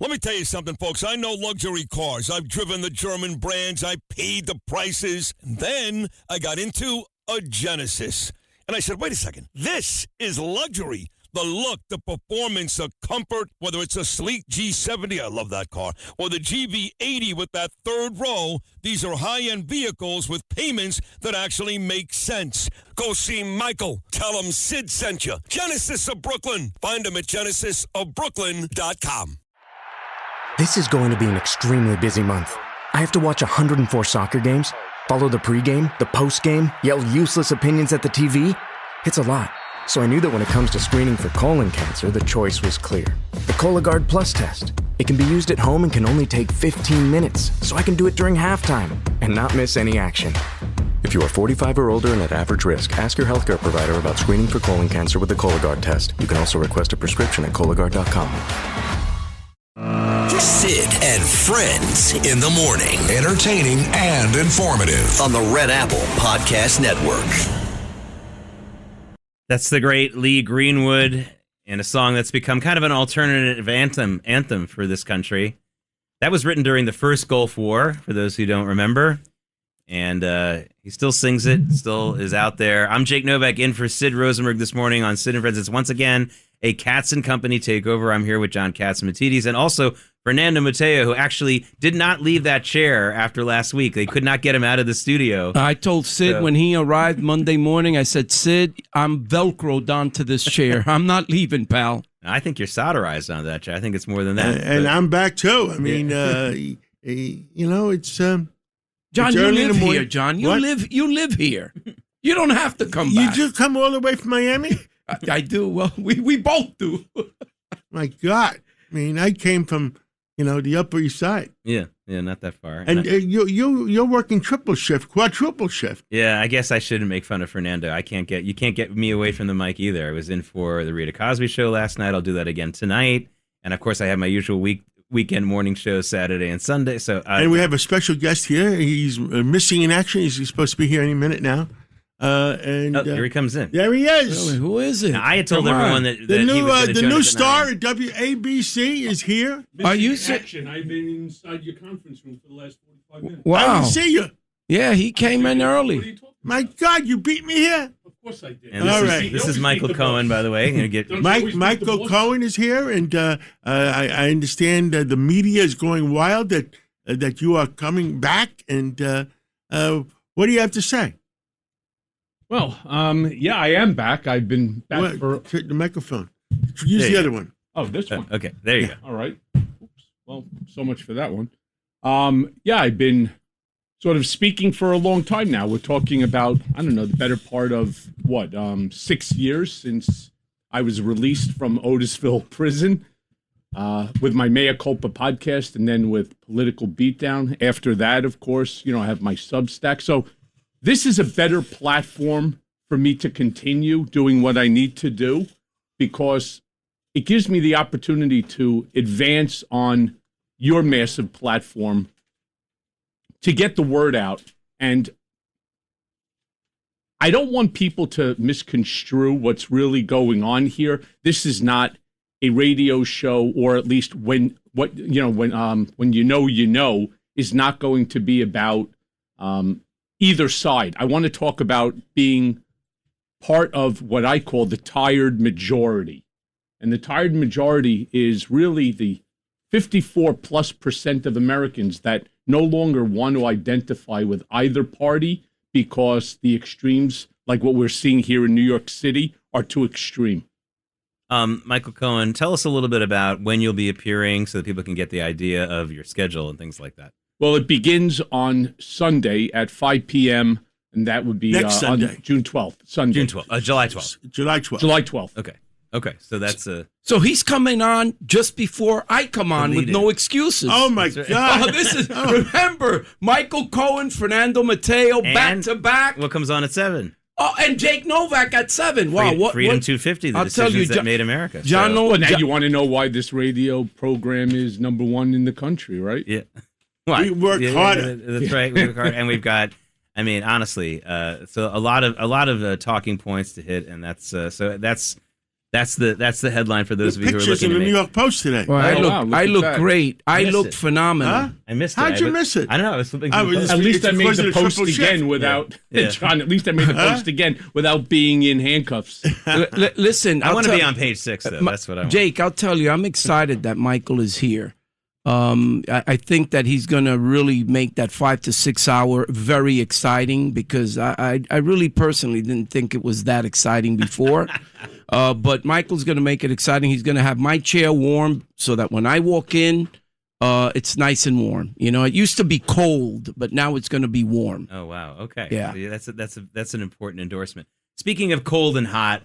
Let me tell you something, folks. I know luxury cars. I've driven the German brands. I paid the prices. And then I got into a Genesis. And I said, wait a second. This is luxury. The look, the performance, the comfort, whether it's a sleek G70, I love that car, or the GV80 with that third row, these are high-end vehicles with payments that actually make sense. Go see Michael. Tell him Sid sent you. Genesis of Brooklyn. Find him at genesisofbrooklyn.com. This is going to be an extremely busy month. I have to watch 104 soccer games, follow the pregame, the postgame, yell useless opinions at the TV. It's a lot. So I knew that when it comes to screening for colon cancer, the choice was clear. The Cologuard Plus test. It can be used at home and can only take 15 minutes, so I can do it during halftime and not miss any action. If you are 45 or older and at average risk, ask your healthcare provider about screening for colon cancer with the Cologuard test. You can also request a prescription at Cologuard.com. Sid and Friends in the morning. Entertaining and informative on the Red Apple Podcast Network. That's the great Lee Greenwood, and a song that's become kind of an alternative anthem for this country. That was written during the first Gulf War, for those who don't remember. And he still sings it, still is out there. I'm Jake Novak, in for Sid Rosenberg this morning on Sid and Friends. It's once again a Katz & Company takeover. I'm here with John Catsimatidis and also Fernando Matteo, who actually did not leave that chair after last week. They could not get him out of the studio. I told Sid when he arrived Monday morning, I said, Sid, I'm Velcroed onto this chair. I'm not leaving, pal. I think you're solderized onto that chair. I think it's more than that. And I'm back, too. I mean, you know, it's... John, you live here, John. You live here. You don't have to come back. You do come all the way from Miami? I do. Well, we both do. My God. I mean, I came from, the Upper East Side. Yeah, not that far. And you're working triple shift, quadruple shift. Yeah, I guess I shouldn't make fun of Fernando. You can't get me away from the mic either. I was in for the Rita Cosby show last night. I'll do that again tonight. And, of course, I have my usual weekend morning show Saturday and Sunday. And we have a special guest here. He's missing in action. He's supposed to be here any minute now. Here he comes in. There he is. Really? Who is it? Now, I had told everyone that the he was new new star at WABC is here. Are you action? I've been inside your conference room for the last 45 minutes. Wow. I didn't see you. Yeah, he came in early. My God, you beat me here. Of course I did. And this is Michael Cohen, by the way. Michael Cohen is here, and I understand the media is going wild that you are coming back. And what do you have to say? Well, yeah, I am back. I've been back for the microphone. Use the other one. Oh, this one. Okay, there you go. All right. Oops. Well, so much for that one. Yeah, I've been sort of speaking for a long time now. We're talking about, I don't know, the better part of 6 years since I was released from Otisville prison with my Mea Culpa podcast, and then with Political Beatdown. After that, of course, I have my Substack. So this is a better platform for me to continue doing what I need to do, because it gives me the opportunity to advance on your massive platform to get the word out. And I don't want people to misconstrue what's really going on here. This is not a radio show, or at least when is not going to be about either side. I want to talk about being part of what I call the tired majority. And the tired majority is really the 54+% of Americans that no longer want to identify with either party because the extremes, like what we're seeing here in New York City, are too extreme. Michael Cohen, tell us a little bit about when you'll be appearing so that people can get the idea of your schedule and things like that. Well, it begins on Sunday at 5 p.m., and that would be next Sunday. On June 12th. Sunday. July 12th. July 12th. July 12th. Okay. So that's So he's coming on just before I come on with no excuses. Oh, my God. This is, remember, Michael Cohen, Fernando Matteo, back to back. What comes on at 7? Oh, and Jake Novak at 7. Wow, Freedom 250, the decisions that made America. John Well, now you want to know why this radio program is number one in the country, right? Yeah. We work harder. That's right. We work hard, and we've got. I mean, honestly, so a lot of talking points to hit, and that's That's the headline for those of you who are Pictures looking in at the New me. York Post today. Well, I look that. great. I missed look it. phenomenal. Huh? I missed it. How'd you miss it? I don't know. I was flipping I through the was post. At least I made because the of the post triple again shift. without Yeah. John. At least I made the post again without being in handcuffs. Listen, I want to be on page 6, though. That's what I want. Jake, I'll tell you, I'm excited that Michael is here. I think that he's going to really make that 5 to 6 hour very exciting because I really personally didn't think it was that exciting before. But Michael's going to make it exciting. He's going to have my chair warm so that when I walk in, it's nice and warm. You know, it used to be cold, but now it's going to be warm. Oh, wow. Okay. Yeah. That's an important endorsement. Speaking of cold and hot,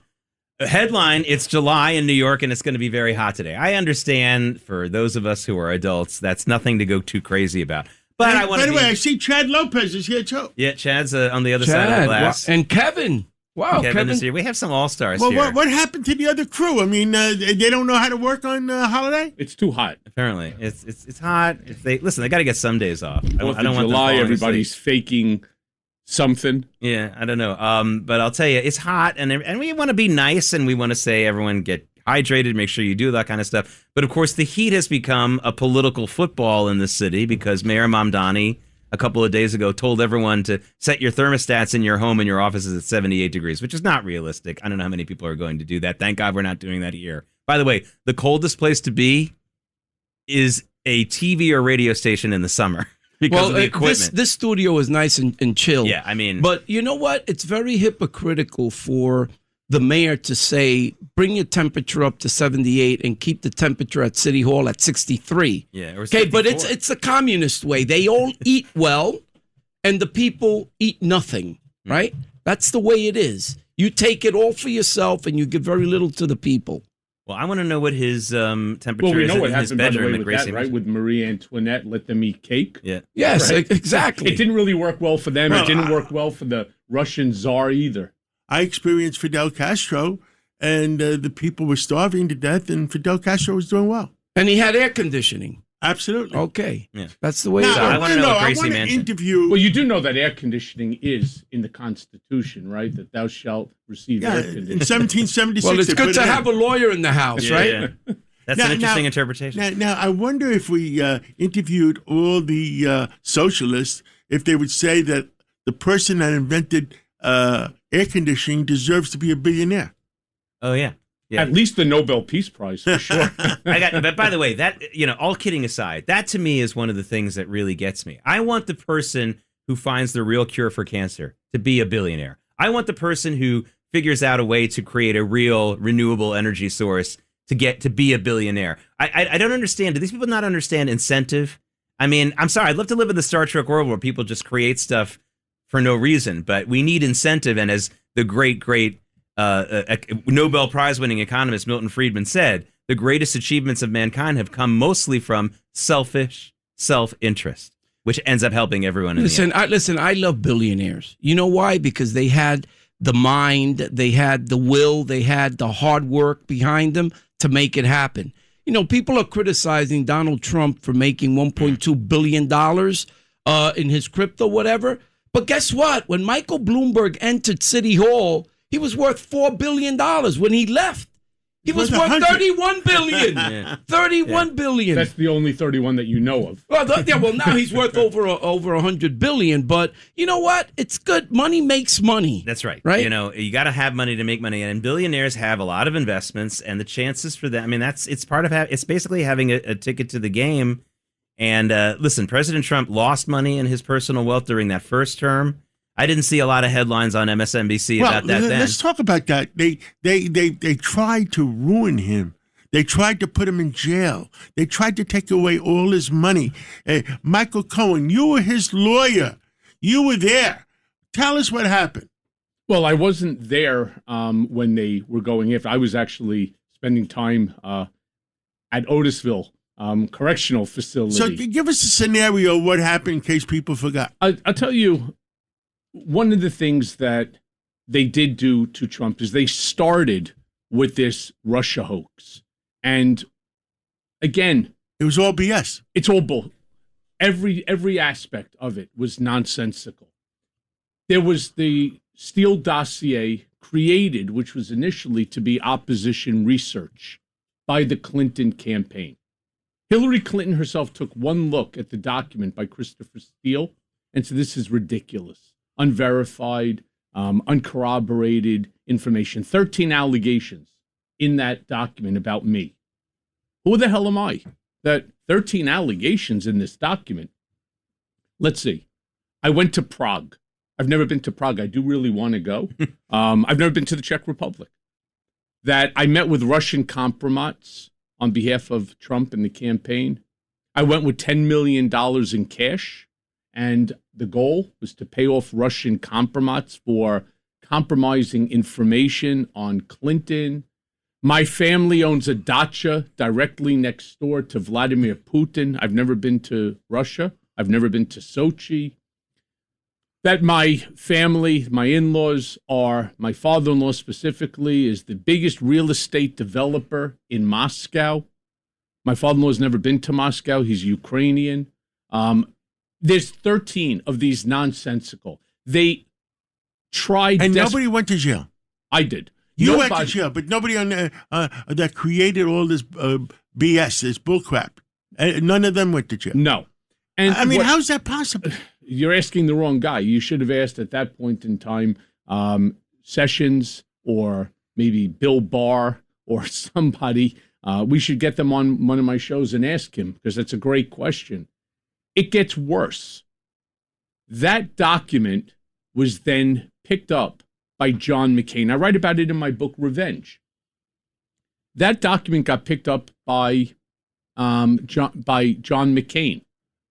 a headline, it's July in New York, and it's going to be very hot today. I understand for those of us who are adults, that's nothing to go too crazy about. But I want By to the way, I see Chad Lopez is here, too. Yeah, Chad's on the other side of the glass. And Kevin. Wow, Kevin is here. We have some all-stars Well, here. what happened to the other crew? I mean, they don't know how to work on holiday? It's too hot. Apparently. It's hot. They got to get some days off. I don't want them July, falling everybody's asleep. faking something. Yeah, I don't know. But I'll tell you, it's hot, and we want to be nice, and we want to say everyone get hydrated, make sure you do that kind of stuff. But of course, the heat has become a political football in the city because Mayor Mamdani a couple of days ago told everyone to set your thermostats in your home and your offices at 78 degrees, which is not realistic. I don't know how many people are going to do that. Thank God we're not doing that here. By the way, the coldest place to be is a TV or radio station in the summer. Because of the equipment. This studio is nice and chill. Yeah, I mean... But you know what? It's very hypocritical for the mayor to say, bring your temperature up to 78 and keep the temperature at City Hall at 63. Yeah, or okay, 64. but it's a communist way. They all eat well, and the people eat nothing, right? That's the way it is. You take it all for yourself, and you give very little to the people. Well, I want to know what his temperature Well, we is know what in his happened, by the bedroom way, at with Gracie. that, right? With Marie Antoinette, let them eat cake. Yeah. Yes, Right. exactly. It didn't really work well for them. Well, It didn't work well for the Russian Tsar either. I experienced Fidel Castro, and the people were starving to death, and Fidel Castro was doing well. And he had air conditioning. Absolutely. Okay. Yeah. That's the way Now, it is. I wanna know what Gracie I want to Mansion- interview. Well, you do know that air conditioning is in the Constitution, right? That thou shalt receive Yeah, air in conditioning. 1776. Well, it's they good put to it in. have a lawyer in the house, Yeah, right? yeah. That's Now- an interesting now- interpretation. Now, I wonder if we interviewed all the socialists, if they would say that the person that invented air conditioning deserves to be a billionaire. Oh, yeah. Yeah. At least the Nobel Peace Prize, for sure. But by the way, that, all kidding aside, that to me is one of the things that really gets me. I want the person who finds the real cure for cancer to be a billionaire. I want the person who figures out a way to create a real renewable energy source to be a billionaire. I don't understand. Do these people not understand incentive? I mean, I'm sorry. I'd love to live in the Star Trek world where people just create stuff for no reason, but we need incentive. And as the great Nobel Prize-winning economist Milton Friedman said, the greatest achievements of mankind have come mostly from selfish self-interest, which ends up helping everyone. Listen, I love billionaires. You know why? Because they had the mind, they had the will, they had the hard work behind them to make it happen. You know, people are criticizing Donald Trump for making $1.2 billion in his crypto, whatever. But guess what? When Michael Bloomberg entered City Hall, he was worth $4 billion. When he left, he was worth $31 billion. Yeah. $31 billion. That's the only 31 that you know of. Well, well, now he's worth over $100 billion. But you know what? It's good. Money makes money. That's right. Right? You got to have money to make money, and billionaires have a lot of investments, and the chances for that. I mean, it's part of it's basically having a ticket to the game. And listen, President Trump lost money in his personal wealth during that first term. I didn't see a lot of headlines on MSNBC about that then. Let's talk about that. They tried to ruin him. They tried to put him in jail. They tried to take away all his money. Michael Cohen, you were his lawyer. You were there. Tell us what happened. Well, I wasn't there when they were going after. I was actually spending time at Otisville Correctional Facility. So give us a scenario of what happened in case people forgot. I'll tell you, one of the things that they did do to Trump is they started with this Russia hoax. And again, It was all BS. it's all bull. Every aspect of it was nonsensical. There was the Steele dossier created, which was initially to be opposition research by the Clinton campaign. Hillary Clinton herself took one look at the document by Christopher Steele and said, this is ridiculous, unverified, uncorroborated information. 13 allegations in that document about me. Who the hell am I? That 13 allegations in this document. Let's see. I went to Prague. I've never been to Prague. I do really want to go. I've never been to the Czech Republic. That I met with Russian compromise on behalf of Trump and the campaign. I went with $10 million in cash, and the goal was to pay off Russian compromise for compromising information on Clinton. My family owns a dacha directly next door to Vladimir Putin. I've never been to Russia. I've never been to Sochi. That my family, my in-laws are, my father-in-law specifically, is the biggest real estate developer in Moscow. My father-in-law has never been to Moscow. He's Ukrainian. There's 13 of these nonsensical. They tried... And nobody went to jail. I did. You went to jail, but nobody on that created all this BS, this bullcrap. None of them went to jail. No. And I mean, how's that possible? You're asking the wrong guy. You should have asked at that point in time Sessions or maybe Bill Barr or somebody. We should get them on one of my shows and ask him, because that's a great question. It gets worse. That document was then picked up by John McCain. I write about it in my book, Revenge. That document got picked up by John McCain,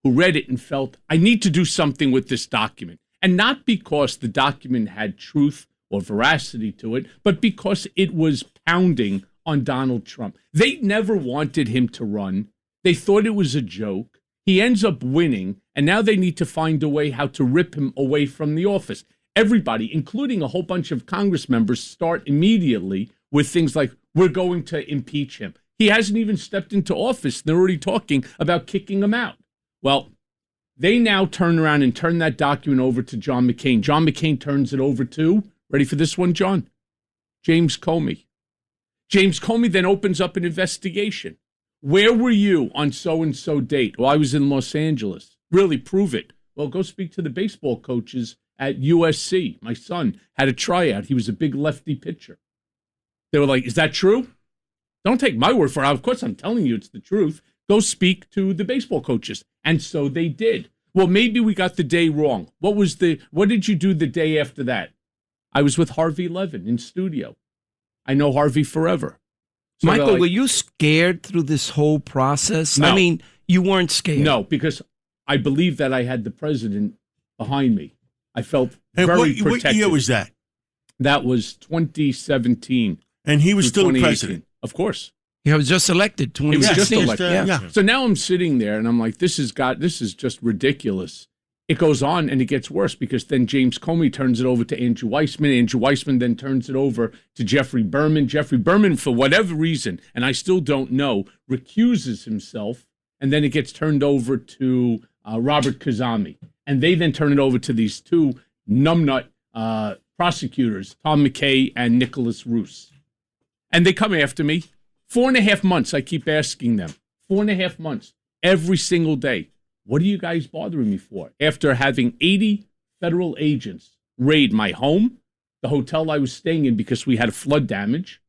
who read it and felt, I need to do something with this document. And not because the document had truth or veracity to it, but because it was pounding on Donald Trump. They never wanted him to run. They thought it was a joke. He ends up winning, and now they need to find a way how to rip him away from the office. Everybody, including a whole bunch of Congress members, start immediately with things like, we're going to impeach him. He hasn't even stepped into office. They're already talking about kicking him out. Well, they now turn around and turn that document over to John McCain. John McCain turns it over to, ready for this one, John? James Comey. James Comey then opens up an investigation. Where were you on so-and-so date? Well, I was in Los Angeles. Really, prove it. Well, go speak to the baseball coaches at USC. My son had a tryout. He was a big lefty pitcher. They were like, is that true? Don't take my word for it. Of course, I'm telling you it's the truth. Go speak to the baseball coaches. And so they did. Well, maybe we got the day wrong. What did you do the day after that? I was with Harvey Levin in studio. I know Harvey forever. So Michael, were you scared through this whole process? No. I mean, you weren't scared. No, because I believed that I had the president behind me. I felt And very what protected. year was that? That was 2017. And he was through still 2018. President. Of course. He was just elected. He was just 2016. elected. Yeah. So now I'm sitting there and I'm like, this is just ridiculous. It goes on and it gets worse, because then James Comey turns it over to Andrew Weissman. Andrew Weissman then turns it over to Jeffrey Berman. Jeffrey Berman, for whatever reason, and I still don't know, recuses himself. And then it gets turned over to Robert Kazami. And they then turn it over to these two numbnut prosecutors, Tom McKay and Nicholas Roos. And they come after me. 4.5 months, I keep asking them. 4.5 months, every single day. What are you guys bothering me for? After having 80 federal agents raid my home, the hotel I was staying in because we had flood damage,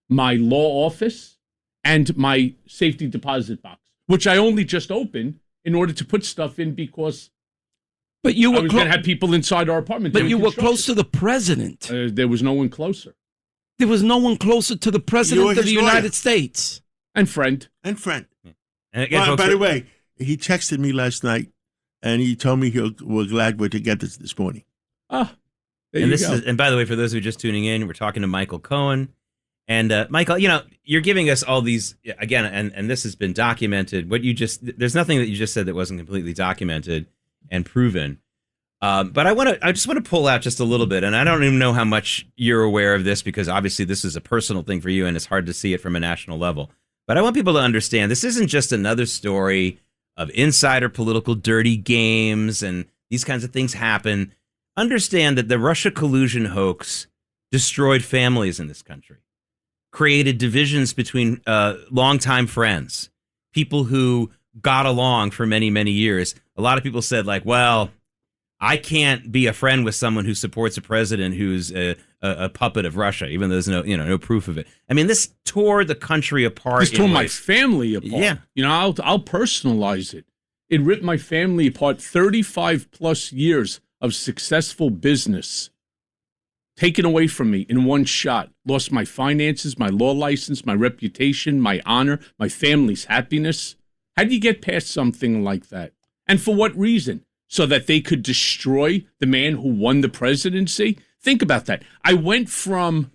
my law office, and my safety deposit box, which I only just opened in order to put stuff in because But you I were was going to have people inside our apartment. But doing you were construction. close to the president. There was no one closer. There was no one closer to the You president were of the his lawyer. United States. And friend. And friend. And again, Well, folks, by the way, he texted me last night, and he told me we're glad we're together this morning. Ah, there and you this go. is, and by the way, for those who are just tuning in, we're talking to Michael Cohen. And Michael, you're giving us all these again, and this has been documented. There's nothing that you just said that wasn't completely documented and proven. But I just want to pull out just a little bit, and I don't even know how much you're aware of this, because obviously this is a personal thing for you, and it's hard to see it from a national level. But I want people to understand this isn't just another story of insider political dirty games and these kinds of things happen. Understand that the Russia collusion hoax destroyed families in this country, created divisions between longtime friends, people who got along for many, many years. A lot of people said, like, well, I can't be a friend with someone who supports a president who's a puppet of Russia, even though there's no proof of it. I mean, this tore the country apart. This tore my family apart. Yeah. I'll personalize it. It ripped my family apart. 35 plus years of successful business taken away from me in one shot. Lost my finances, my law license, my reputation, my honor, my family's happiness. How do you get past something like that? And for what reason? So that they could destroy the man who won the presidency? Think about that. I went from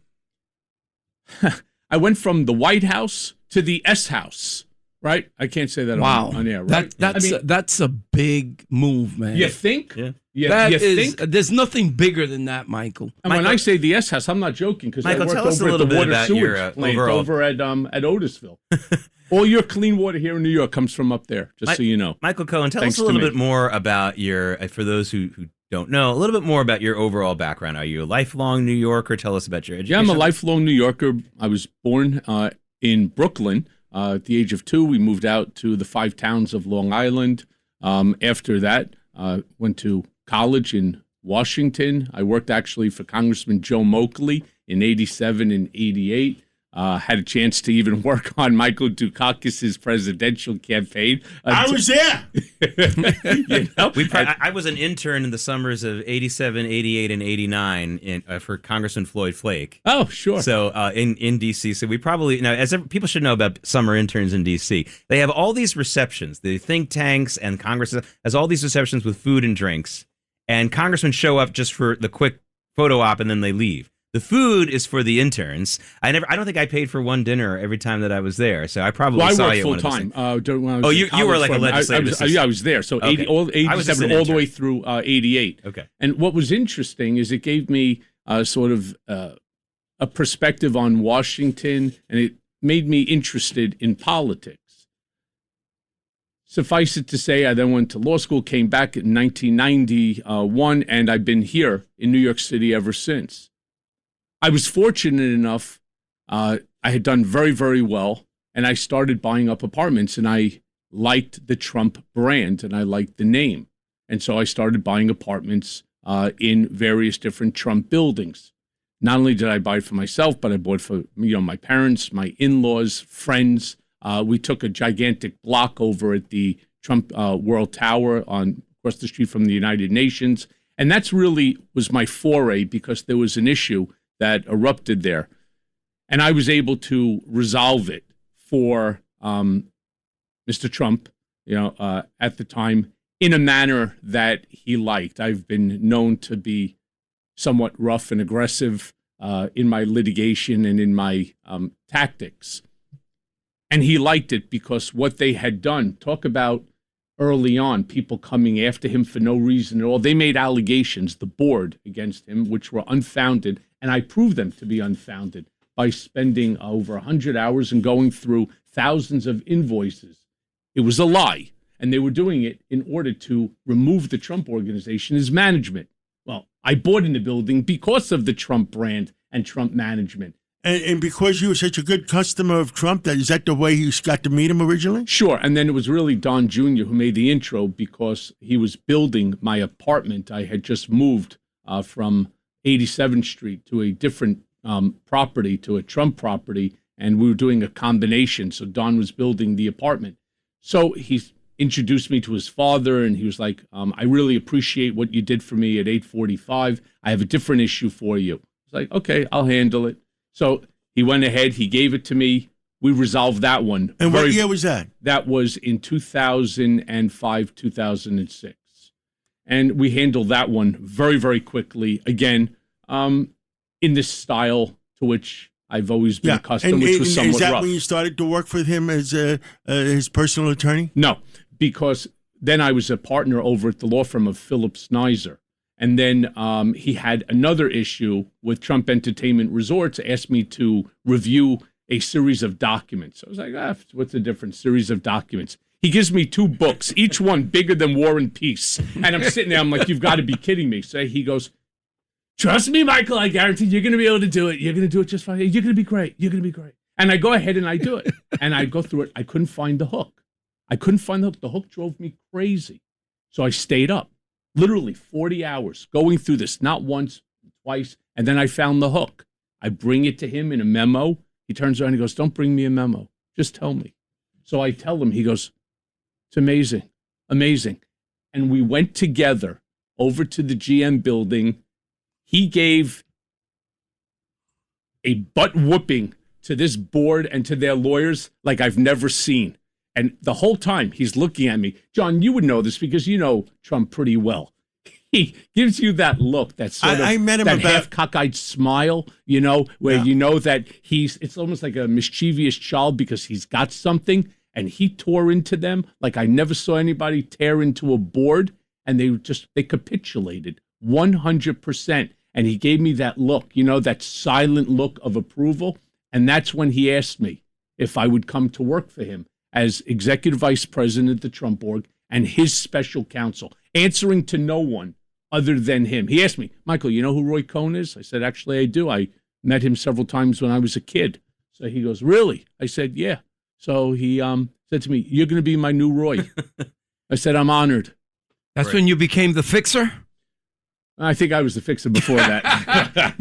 the White House to the S House, right? I can't say that on air, right? That's a big move, man. You think? Yeah. Think? There's nothing bigger than that, Michael. And when I say the S House, I'm not joking, because I worked tell us a over at little the bit water about sewage your plant overall... over at Otisville. All your clean water here in New York comes from up there, so you know. Michael Cohen, tell Thanks us a little to bit more about your, for those who don't know, a little bit more about your overall background. Are you a lifelong New Yorker? Tell us about your education. Yeah, I'm a lifelong New Yorker. I was born in Brooklyn. At the age of 2, we moved out to the 5 towns of Long Island. After that, went to college in Washington. I worked actually for Congressman Joe Moakley in 87 and 88. Had a chance to even work on Michael Dukakis's presidential campaign. I was there. I was an intern in the summers of 87, 88, and 89 for Congressman Floyd Flake. Oh, sure. So in D.C. So we probably, people should know about summer interns in D.C. They have all these receptions. The think tanks and Congress has all these receptions with food and drinks. And congressmen show up just for the quick photo op and then they leave. The food is for the interns. I don't think I paid for one dinner every time that I was there. So I probably saw you. I worked full time. You were like a legislative assistant. Yeah, I was there. So okay. 87 all the way through 88. Okay. And what was interesting is it gave me sort of a perspective on Washington, and it made me interested in politics. Suffice it to say, I then went to law school, came back in 1991, and I've been here in New York City ever since. I was fortunate enough, I had done very, very well, and I started buying up apartments, and I liked the Trump brand, and I liked the name. And so I started buying apartments in various different Trump buildings. Not only did I buy it for myself, but I bought for my parents, my in-laws, friends. We took a gigantic block over at the Trump World Tower across the street from the United Nations. And that's really was my foray, because there was an issue that erupted there. And I was able to resolve it for Mr. Trump, at the time, in a manner that he liked. I've been known to be somewhat rough and aggressive in my litigation and in my tactics. And he liked it because what they had done, talk about early on, people coming after him for no reason at all. They made allegations, the board, against him, which were unfounded. And I proved them to be unfounded by spending over 100 hours and going through thousands of invoices. It was a lie. And they were doing it in order to remove the Trump organization as management. Well, I bought in the building because of the Trump brand and Trump management. And because you were such a good customer of Trump, is that the way you got to meet him originally? Sure. And then it was really Don Jr. who made the intro, because he was building my apartment. I had just moved from 87th Street to a different property, to a Trump property, and we were doing a combination. So Don was building the apartment. So he introduced me to his father, and he was like, I really appreciate what you did for me at 845. I have a different issue for you. I was like, okay, I'll handle it. So he went ahead, he gave it to me. We resolved that one. And what year was that? That was in 2005, 2006. And we handled that one very, very quickly. Again, in this style to which I've always been accustomed, which was somewhat rough. Is that when you started to work with him as his personal attorney? No, because then I was a partner over at the law firm of Phillips Nizer. And then he had another issue with Trump Entertainment Resorts, asked me to review a series of documents. I was like, what's the difference? Series of documents. He gives me 2 books, each one bigger than War and Peace. And I'm sitting there, I'm like, you've got to be kidding me. So he goes, trust me, Michael, I guarantee you're going to be able to do it. You're going to do it just fine. You're going to be great. You're going to be great. And I go ahead and I do it. And I go through it. I couldn't find the hook. The hook drove me crazy. So I stayed up, literally 40 hours going through this, not once, twice. And then I found the hook. I bring it to him in a memo. He turns around and he goes, don't bring me a memo. Just tell me. So I tell him, he goes, it's amazing, amazing. And we went together over to the GM building. He gave a butt whooping to this board and to their lawyers like I've never seen. And the whole time he's looking at me. John, you would know this because you know Trump pretty well. He gives you that look, that sort of I met him that about half cockeyed smile, you know, where you know that it's almost like a mischievous child because he's got something, and he tore into them like I never saw anybody tear into a board, and they capitulated 100%. And he gave me that look, you know, that silent look of approval, and that's when he asked me if I would come to work for him as executive vice president of the Trump Org and his special counsel, answering to no one other than him. He asked me, Michael, you know who Roy Cohen is? I said, actually, I do. I met him several times when I was a kid. So he goes, really? I said, yeah. So he said to me, you're going to be my new Roy. I said, I'm honored. That's when you became the fixer? I think I was the fixer before that.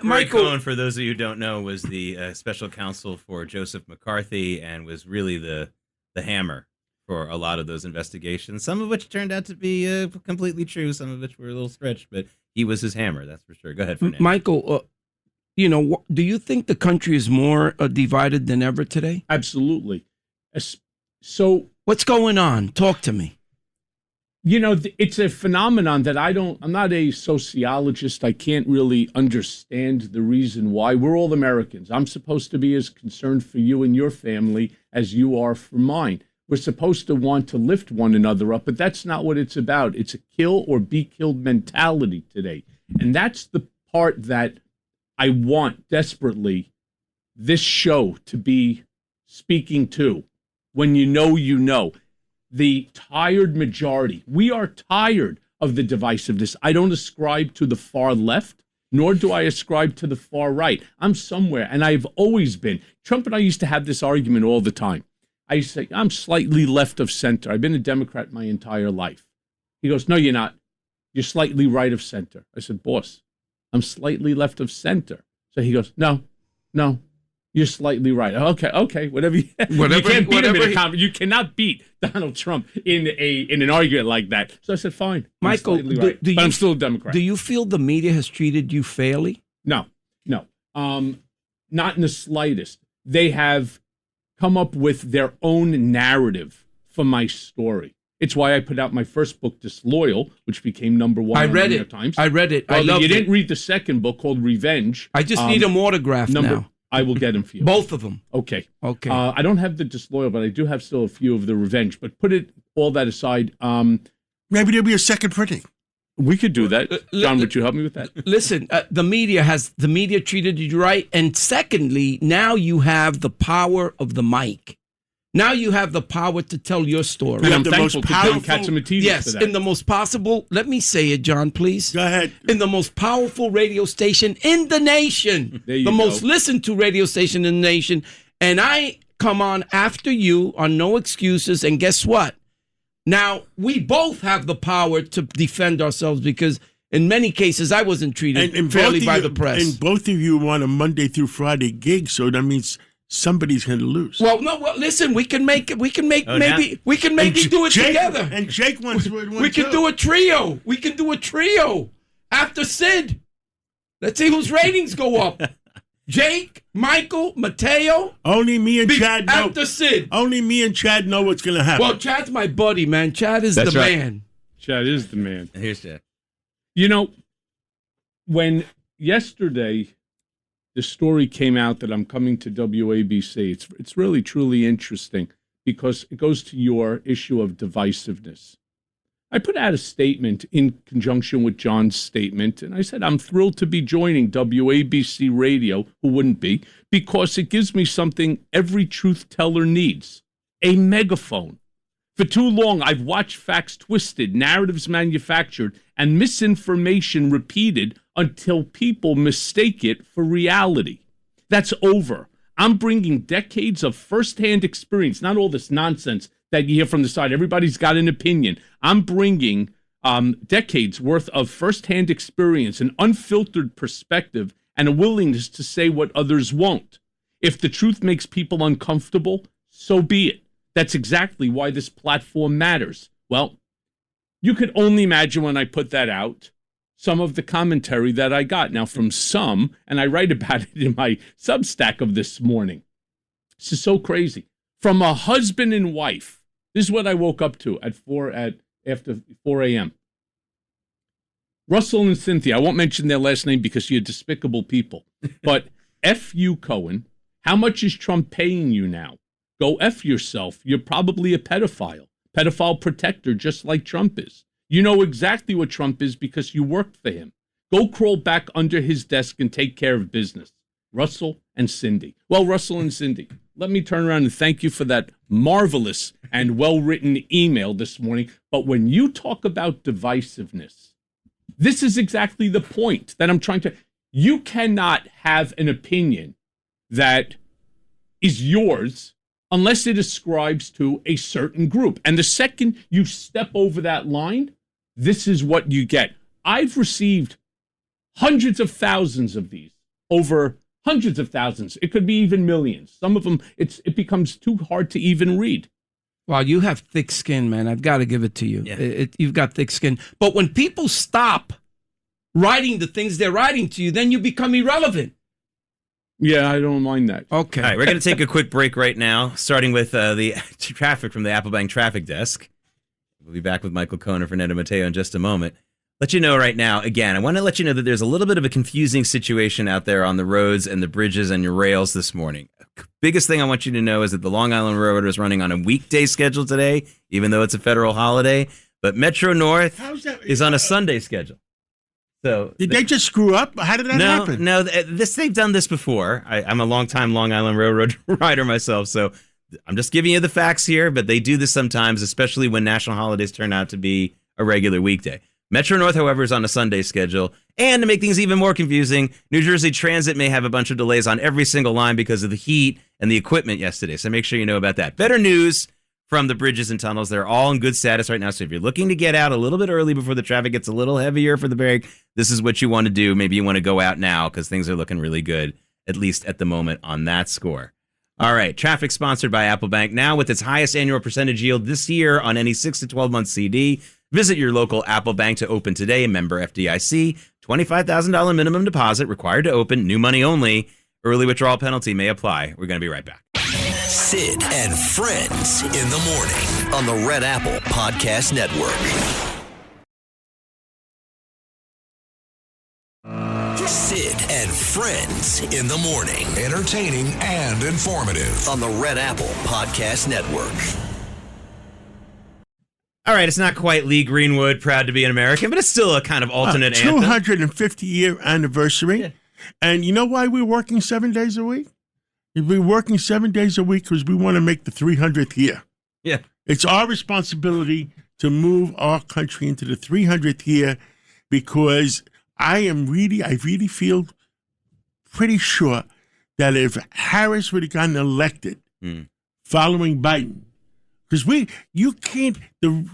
Roy Cohen, for those of you who don't know, was the special counsel for Joseph McCarthy and was really the hammer for a lot of those investigations, some of which turned out to be completely true, some of which were a little stretched, but he was his hammer, that's for sure. Go ahead, Fernando. Michael, do you think the country is more divided than ever today? Absolutely. So what's going on? Talk to me. You know, it's a phenomenon that I'm not a sociologist. I can't really understand the reason why. We're all Americans. I'm supposed to be as concerned for you and your family as you are for mine. We're supposed to want to lift one another up, but that's not what it's about. It's a kill or be killed mentality today. And that's the part that I want desperately this show to be speaking to. When you know. The tired majority. We are tired of the divisiveness. I don't ascribe to the far left, nor do I ascribe to the far right. I'm somewhere, and I've always been. Trump and I used to have this argument all the time. I used to say, I'm slightly left of center. I've been a Democrat my entire life. He goes, no, you're not. You're slightly right of center. I said, boss, I'm slightly left of center. So he goes, no. You're slightly right. Okay, whatever. You can't beat him in a conference. You cannot beat Donald Trump in an argument like that. So I said, fine, Michael. right. But I'm still a Democrat. Do you feel the media has treated you fairly? No, not in the slightest. They have come up with their own narrative for my story. It's why I put out my first book, Disloyal, which became number one. I read it. Times. I read it. Well, I loved you it. didn't read the second book called Revenge. I just need them autographed now. I will get them for you. Both of them. Okay. Okay. I don't have the Disloyal, but I do have still a few of the Revenge. But put all that aside. Maybe there'll be a second printing. We could do that. John, would you help me with that? Listen, the media treated you right. And secondly, now you have the power of the mic. Now you have the power to tell your story. And I'm thankful to John Catsimatidis for that. In the most possible, let me say it, John, please. Go ahead. In the most powerful radio station in the nation. There you the go. most listened to radio station in the nation. And I come on after you on No Excuses. And guess what? Now, we both have the power to defend ourselves because in many cases, I wasn't treated fairly by the press. And both of you want a Monday through Friday gig, so that means somebody's going to lose. Well, listen, we can maybe do it together. And Jake wants one We can do a trio. We can do a trio after Sid. Let's see whose ratings go up. Jake, Michael, Matteo. Only me and Chad know. After Sid. Only me and Chad know what's going to happen. Well, Chad's my buddy, man. Chad is the man. Chad is the man. Here's Chad. You know, when yesterday the story came out that I'm coming to WABC, it's really, truly interesting because it goes to your issue of divisiveness. I put out a statement in conjunction with John's statement, and I said, I'm thrilled to be joining WABC Radio, who wouldn't be, because it gives me something every truth teller needs, a megaphone. For too long, I've watched facts twisted, narratives manufactured, and misinformation repeated until people mistake it for reality. That's over. I'm bringing decades of firsthand experience, not all this nonsense that you hear from the side. Everybody's got an opinion. I'm bringing decades worth of firsthand experience, an unfiltered perspective, and a willingness to say what others won't. If the truth makes people uncomfortable, so be it. That's exactly why this platform matters. Well, you could only imagine when I put that out, some of the commentary that I got. Now, from some, and I write about it in my Substack of this morning. This is so crazy. From a husband and wife. This is what I woke up to after 4 a.m. Russell and Cynthia, I won't mention their last name because you're despicable people. But F you, Cohen. How much is Trump paying you now? Go F yourself. You're probably a pedophile. Pedophile protector, just like Trump is. You know exactly what Trump is because you worked for him. Go crawl back under his desk and take care of business. Russell and Cindy. Well, Russell and Cindy, let me turn around and thank you for that marvelous and well-written email this morning. But when you talk about divisiveness, this is exactly the point that I'm trying to... You cannot have an opinion that is yours unless it ascribes to a certain group. And the second you step over that line, this is what you get. I've received hundreds of thousands of these, over hundreds of thousands. It could be even millions. Some of them, it becomes too hard to even read. Wow, you have thick skin, man. I've got to give it to you. Yeah. You've got thick skin. But when people stop writing the things they're writing to you, then you become irrelevant. Yeah, I don't mind that. Okay. All right, we're going to take a quick break right now, starting with the traffic from the Applebank traffic desk. We'll be back with Michael Cohen and Fernando Matteo in just a moment. Let you know right now, again, I want to let you know that there's a little bit of a confusing situation out there on the roads and the bridges and your rails this morning. Biggest thing I want you to know is that the Long Island Railroad is running on a weekday schedule today, even though it's a federal holiday. But Metro North is on a Sunday schedule. So did they just screw up? How did that happen? No, they've done this before. I'm a longtime Long Island Railroad rider myself, so I'm just giving you the facts here, but they do this sometimes, especially when national holidays turn out to be a regular weekday. Metro North, however, is on a Sunday schedule. And to make things even more confusing, New Jersey Transit may have a bunch of delays on every single line because of the heat and the equipment yesterday, so make sure you know about that. Better news from the bridges and tunnels. They're all in good status right now, so if you're looking to get out a little bit early before the traffic gets a little heavier for the break, this is what you want to do. Maybe you want to go out now because things are looking really good, at least at the moment on that score. All right, traffic sponsored by Applebank, now with its highest annual percentage yield this year on any 6 to 12-month CD. Visit your local Applebank to open today. Member FDIC, $25,000 minimum deposit required to open, new money only. Early withdrawal penalty may apply. We're going to be right back. Sid and Friends in the morning on the Red Apple Podcast Network. Sid and Friends in the morning. Entertaining and informative on the Red Apple Podcast Network. All right, it's not quite Lee Greenwood, proud to be an American, but it's still a kind of alternate anthem. 250-year anniversary. Yeah. And you know why we're working 7 days a week? We're working 7 days a week because we want to make the 300th year. Yeah. It's our responsibility to move our country into the 300th year because I really feel pretty sure that if Harris would have gotten elected following Biden, because the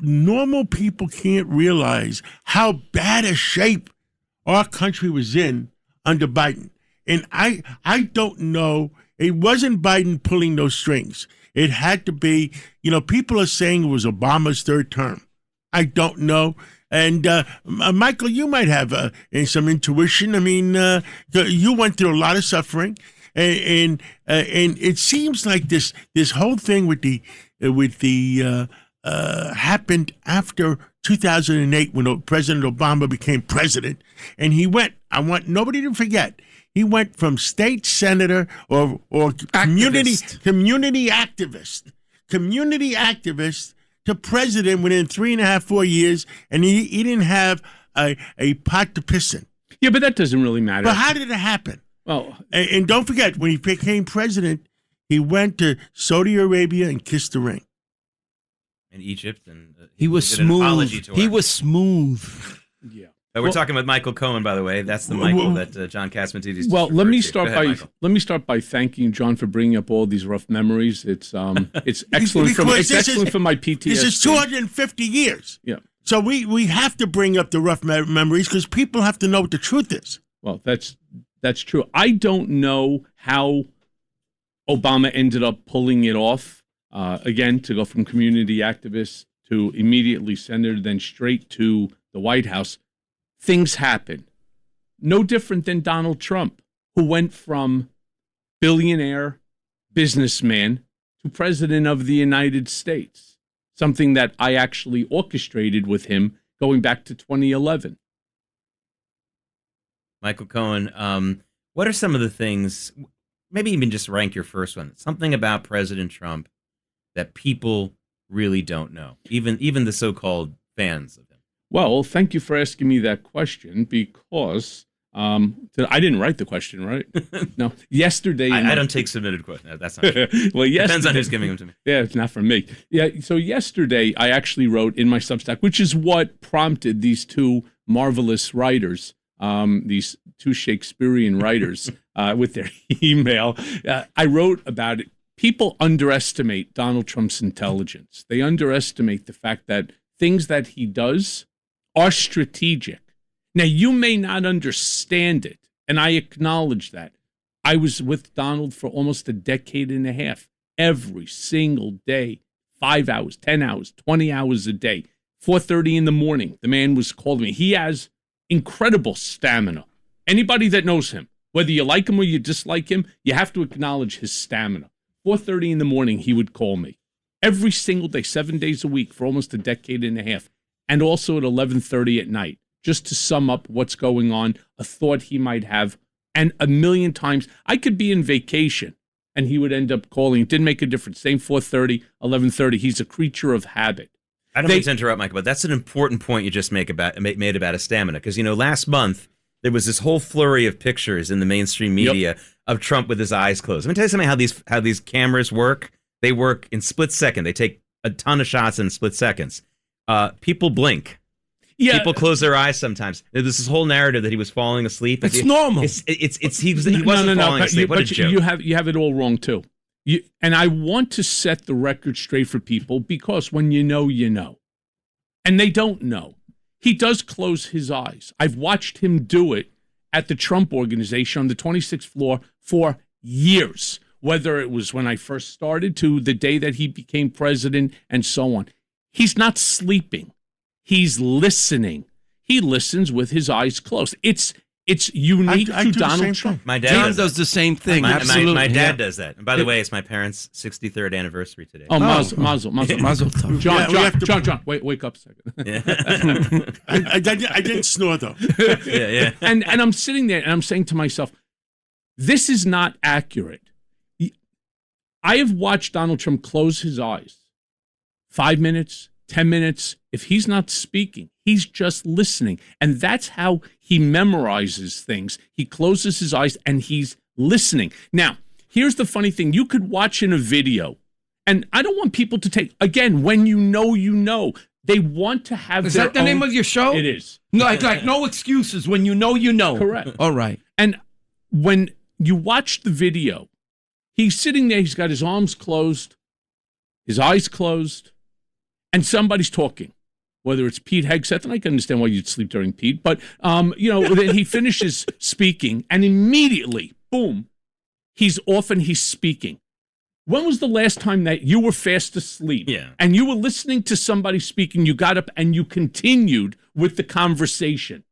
normal people can't realize how bad a shape our country was in under Biden. And I don't know, it wasn't Biden pulling those strings. It had to be, people are saying it was Obama's third term. I don't know. And Michael, you might have some intuition. I mean, you went through a lot of suffering, and it seems like this whole thing with the happened after 2008 when President Obama became president, and he went. I want nobody to forget. He went from state senator or community activist to president within 3.5, 4 years, and he didn't have a pot to piss in. Yeah, but that doesn't really matter. But how did it happen? Well, and don't forget, when he became president, he went to Saudi Arabia and kissed the ring. In Egypt, and he was smooth. He was smooth. Yeah. We're talking with Michael Cohen, by the way. That's the Michael that John Catsimatidis. Well, let me start by thanking John for bringing up all these rough memories. It's excellent for my PTSD. This is 250 years. Yeah. So we have to bring up the rough memories because people have to know what the truth is. Well, that's true. I don't know how Obama ended up pulling it off. Again, to go from community activist to immediately senator, then straight to the White House. Things happen. No different than Donald Trump, who went from billionaire businessman to president of the United States, something that I actually orchestrated with him going back to 2011. Michael Cohen, what are some of the things, maybe even just rank your first one, something about President Trump that people really don't know, even the so-called fans of him? Well, thank you for asking me that question because I didn't write the question, right? No. Yesterday... I don't take submitted questions. That's not true. Well, depends on who's giving them to me. Yeah, it's not from me. Yeah, so yesterday I actually wrote in my Substack, which is what prompted these two marvelous writers, these two Shakespearean writers with their email. I wrote about it. People underestimate Donald Trump's intelligence. They underestimate the fact that things that he does are strategic. Now, you may not understand it, and I acknowledge that. I was with Donald for almost a decade and a half, every single day, 5 hours, 10 hours, 20 hours a day, 4:30 in the morning. The man was calling me. He has incredible stamina. Anybody that knows him, whether you like him or you dislike him, you have to acknowledge his stamina. 4:30 in the morning, he would call me every single day, 7 days a week for almost a decade and a half. And also at 11:30 at night, just to sum up what's going on, a thought he might have. And a million times, I could be in vacation, and he would end up calling. It didn't make a difference. Same 4:30, 11:30. He's a creature of habit. I don't mean to interrupt, Michael, but that's an important point you just made about his stamina. Because, last month, there was this whole flurry of pictures in the mainstream media of Trump with his eyes closed. Let me tell you something how these cameras work. They work in split second. They take a ton of shots in split seconds. People blink. Yeah. People close their eyes sometimes. There's this whole narrative that he was falling asleep. It's normal. He wasn't falling asleep. What a joke. You have it all wrong too. And I want to set the record straight for people because when you know, you know. And they don't know. He does close his eyes. I've watched him do it at the Trump Organization on the 26th floor for years, whether it was when I first started to the day that he became president and so on. He's not sleeping. He's listening. He listens with his eyes closed. It's unique to Donald Trump. My dad does the same thing. Absolutely. My dad does that. And by the way, it's my parents' 63rd anniversary today. Oh, Mazel tov. John, wake up a second. Yeah. I didn't snore, though. Yeah. And I'm sitting there, and I'm saying to myself, this is not accurate. I have watched Donald Trump close his eyes 5 minutes, 10 minutes. If he's not speaking, he's just listening. And that's how he memorizes things. He closes his eyes and he's listening. Now, here's the funny thing. You could watch in a video, and I don't want people to take, again, when you know, you know. They want to have Is that the name of your show? It is. No, like no excuses. When you know, you know. Correct. All right. And when you watch the video, he's sitting there, he's got his arms closed, his eyes closed, and somebody's talking, whether it's Pete Hegseth, and I can understand why you'd sleep during Pete, but, then he finishes speaking, and immediately, boom, he's off and he's speaking. When was the last time that you were fast asleep and you were listening to somebody speaking, you got up and you continued with the conversation?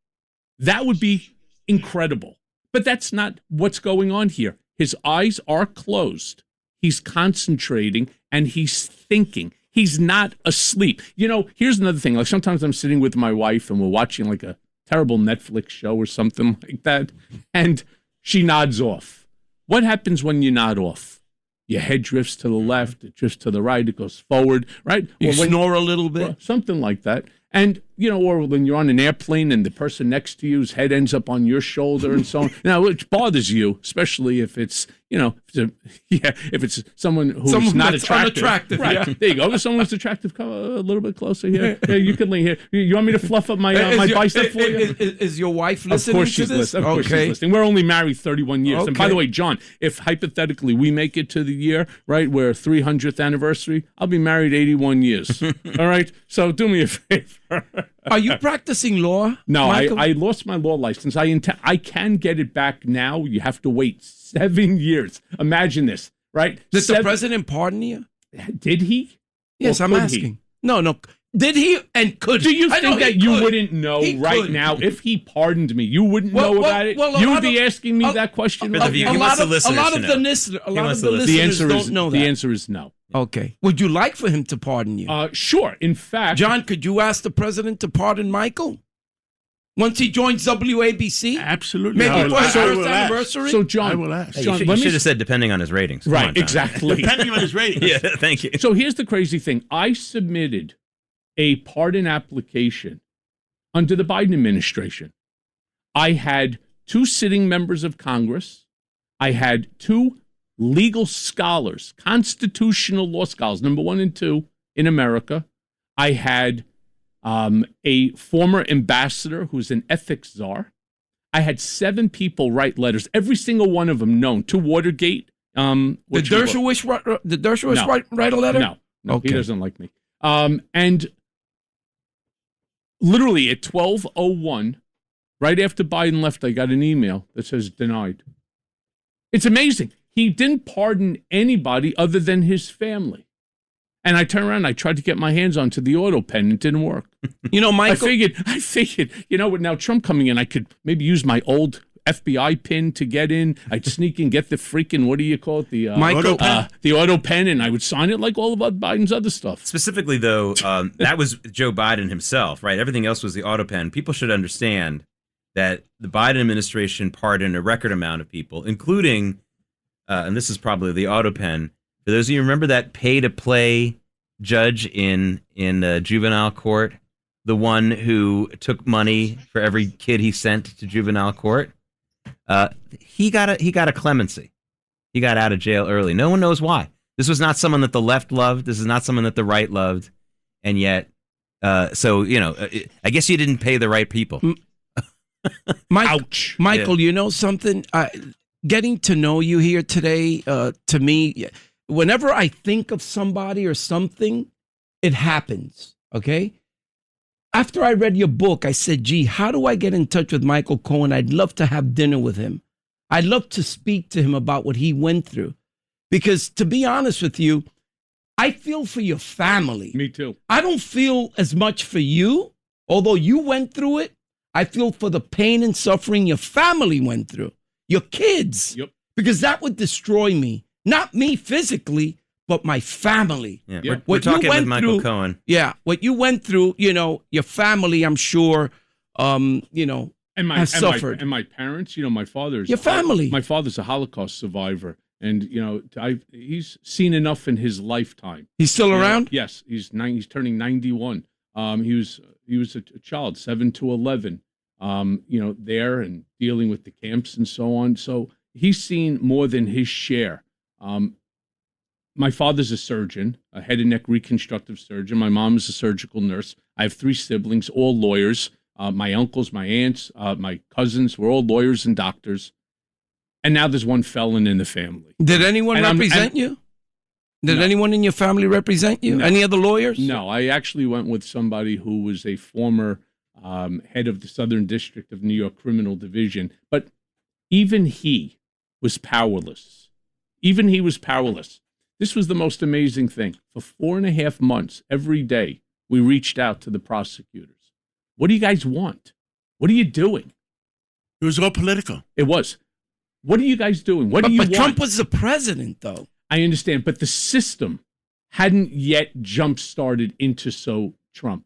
That would be incredible. But that's not what's going on here. His eyes are closed. He's concentrating and he's thinking. He's not asleep. Here's another thing. Like sometimes I'm sitting with my wife and we're watching like a terrible Netflix show or something like that, and she nods off. What happens when you nod off? Your head drifts to the left, it drifts to the right, it goes forward, right? You snore a little bit. Something like that. And, or when you're on an airplane and the person next to you's head ends up on your shoulder and so on. Now, which bothers you, especially if it's, if it's someone who's not attractive. Right. Yeah. There you go. If someone who's attractive, come a little bit closer here. Yeah, you can lean here. You want me to fluff up my bicep for you? Is your wife listening to this? Of course she's listening. We're only married 31 years. Okay. And by the way, John, if hypothetically we make it to the year, right, we're 300th anniversary, I'll be married 81 years. All right? So do me a favor. Are you practicing law? No, I lost my law license. I can get it back now. You have to wait 7 years. Imagine this, right? Did the president pardon you? Did he? Yes, I'm asking. No. Did he and could he? Do you think that you wouldn't know right now if he pardoned me? You wouldn't know about it? You would be asking me that question? A lot of the listeners don't know that. The answer is no. Okay. Would you like for him to pardon you? Sure. In fact... John, could you ask the president to pardon Michael? Once he joins WABC? Absolutely. Maybe for his first anniversary? So, John... I will ask. John, you should have said depending on his ratings. Right, exactly. Depending on his ratings. Yeah, thank you. So here's the crazy thing. I submitted a pardon application under the Biden administration. I had 2 sitting members of Congress. I had 2 legal scholars, constitutional law scholars, number 1 and 2 in America. I had a former ambassador who's an ethics czar. I had 7 people write letters, every single one of them known to Watergate. Did Dershowitz write a letter? No, okay. He doesn't like me. And literally at 12:01, right after Biden left, I got an email that says denied. It's amazing. He didn't pardon anybody other than his family. And I turned around, I tried to get my hands onto the auto pen. It didn't work. Michael... I figured, with now Trump coming in, I could maybe use my old FBI pin to get in. I'd sneak and get the freaking, what do you call it? The auto pen, and I would sign it like all of Biden's other stuff. Specifically, though, that was Joe Biden himself, right? Everything else was the auto pen. People should understand that the Biden administration pardoned a record amount of people, including... and this is probably the auto pen. For those of you who remember that pay-to-play judge in juvenile court, the one who took money for every kid he sent to juvenile court, he got a clemency. He got out of jail early. No one knows why. This was not someone that the left loved. This is not someone that the right loved, and yet, I guess you didn't pay the right people. Ouch, Michael. Yeah. You know something? Getting to know you here today, to me, whenever I think of somebody or something, it happens, okay? After I read your book, I said, gee, how do I get in touch with Michael Cohen? I'd love to have dinner with him. I'd love to speak to him about what he went through. Because to be honest with you, I feel for your family. Me too. I don't feel as much for you, although you went through it. I feel for the pain and suffering your family went through. Your kids, yep. Because that would destroy me. Not me physically, but my family. Yeah. Yep. We're talking with Michael Cohen. Yeah, what you went through, your family, I'm sure, has suffered. And my parents, my father's... Your family. My father's a Holocaust survivor. And, he's seen enough in his lifetime. He's still around? Yes, he's turning 91. He was a child, 7 to 11. There and dealing with the camps and so on. So he's seen more than his share. My father's a surgeon, a head and neck reconstructive surgeon. My mom is a surgical nurse. I have 3 siblings, all lawyers. My uncles, my aunts, my cousins were all lawyers and doctors. And now there's one felon in the family. Did anyone represent you? Did anyone in your family represent you? No. Any other lawyers? No, I actually went with somebody who was a former head of the Southern District of New York Criminal Division. But even he was powerless. This was the most amazing thing. For 4.5 months, every day, we reached out to the prosecutors. What do you guys want? What are you doing? It was all political. It was. What are you guys doing? What do you want? But Trump was the president, though. I understand, but the system hadn't yet jump-started into Trump.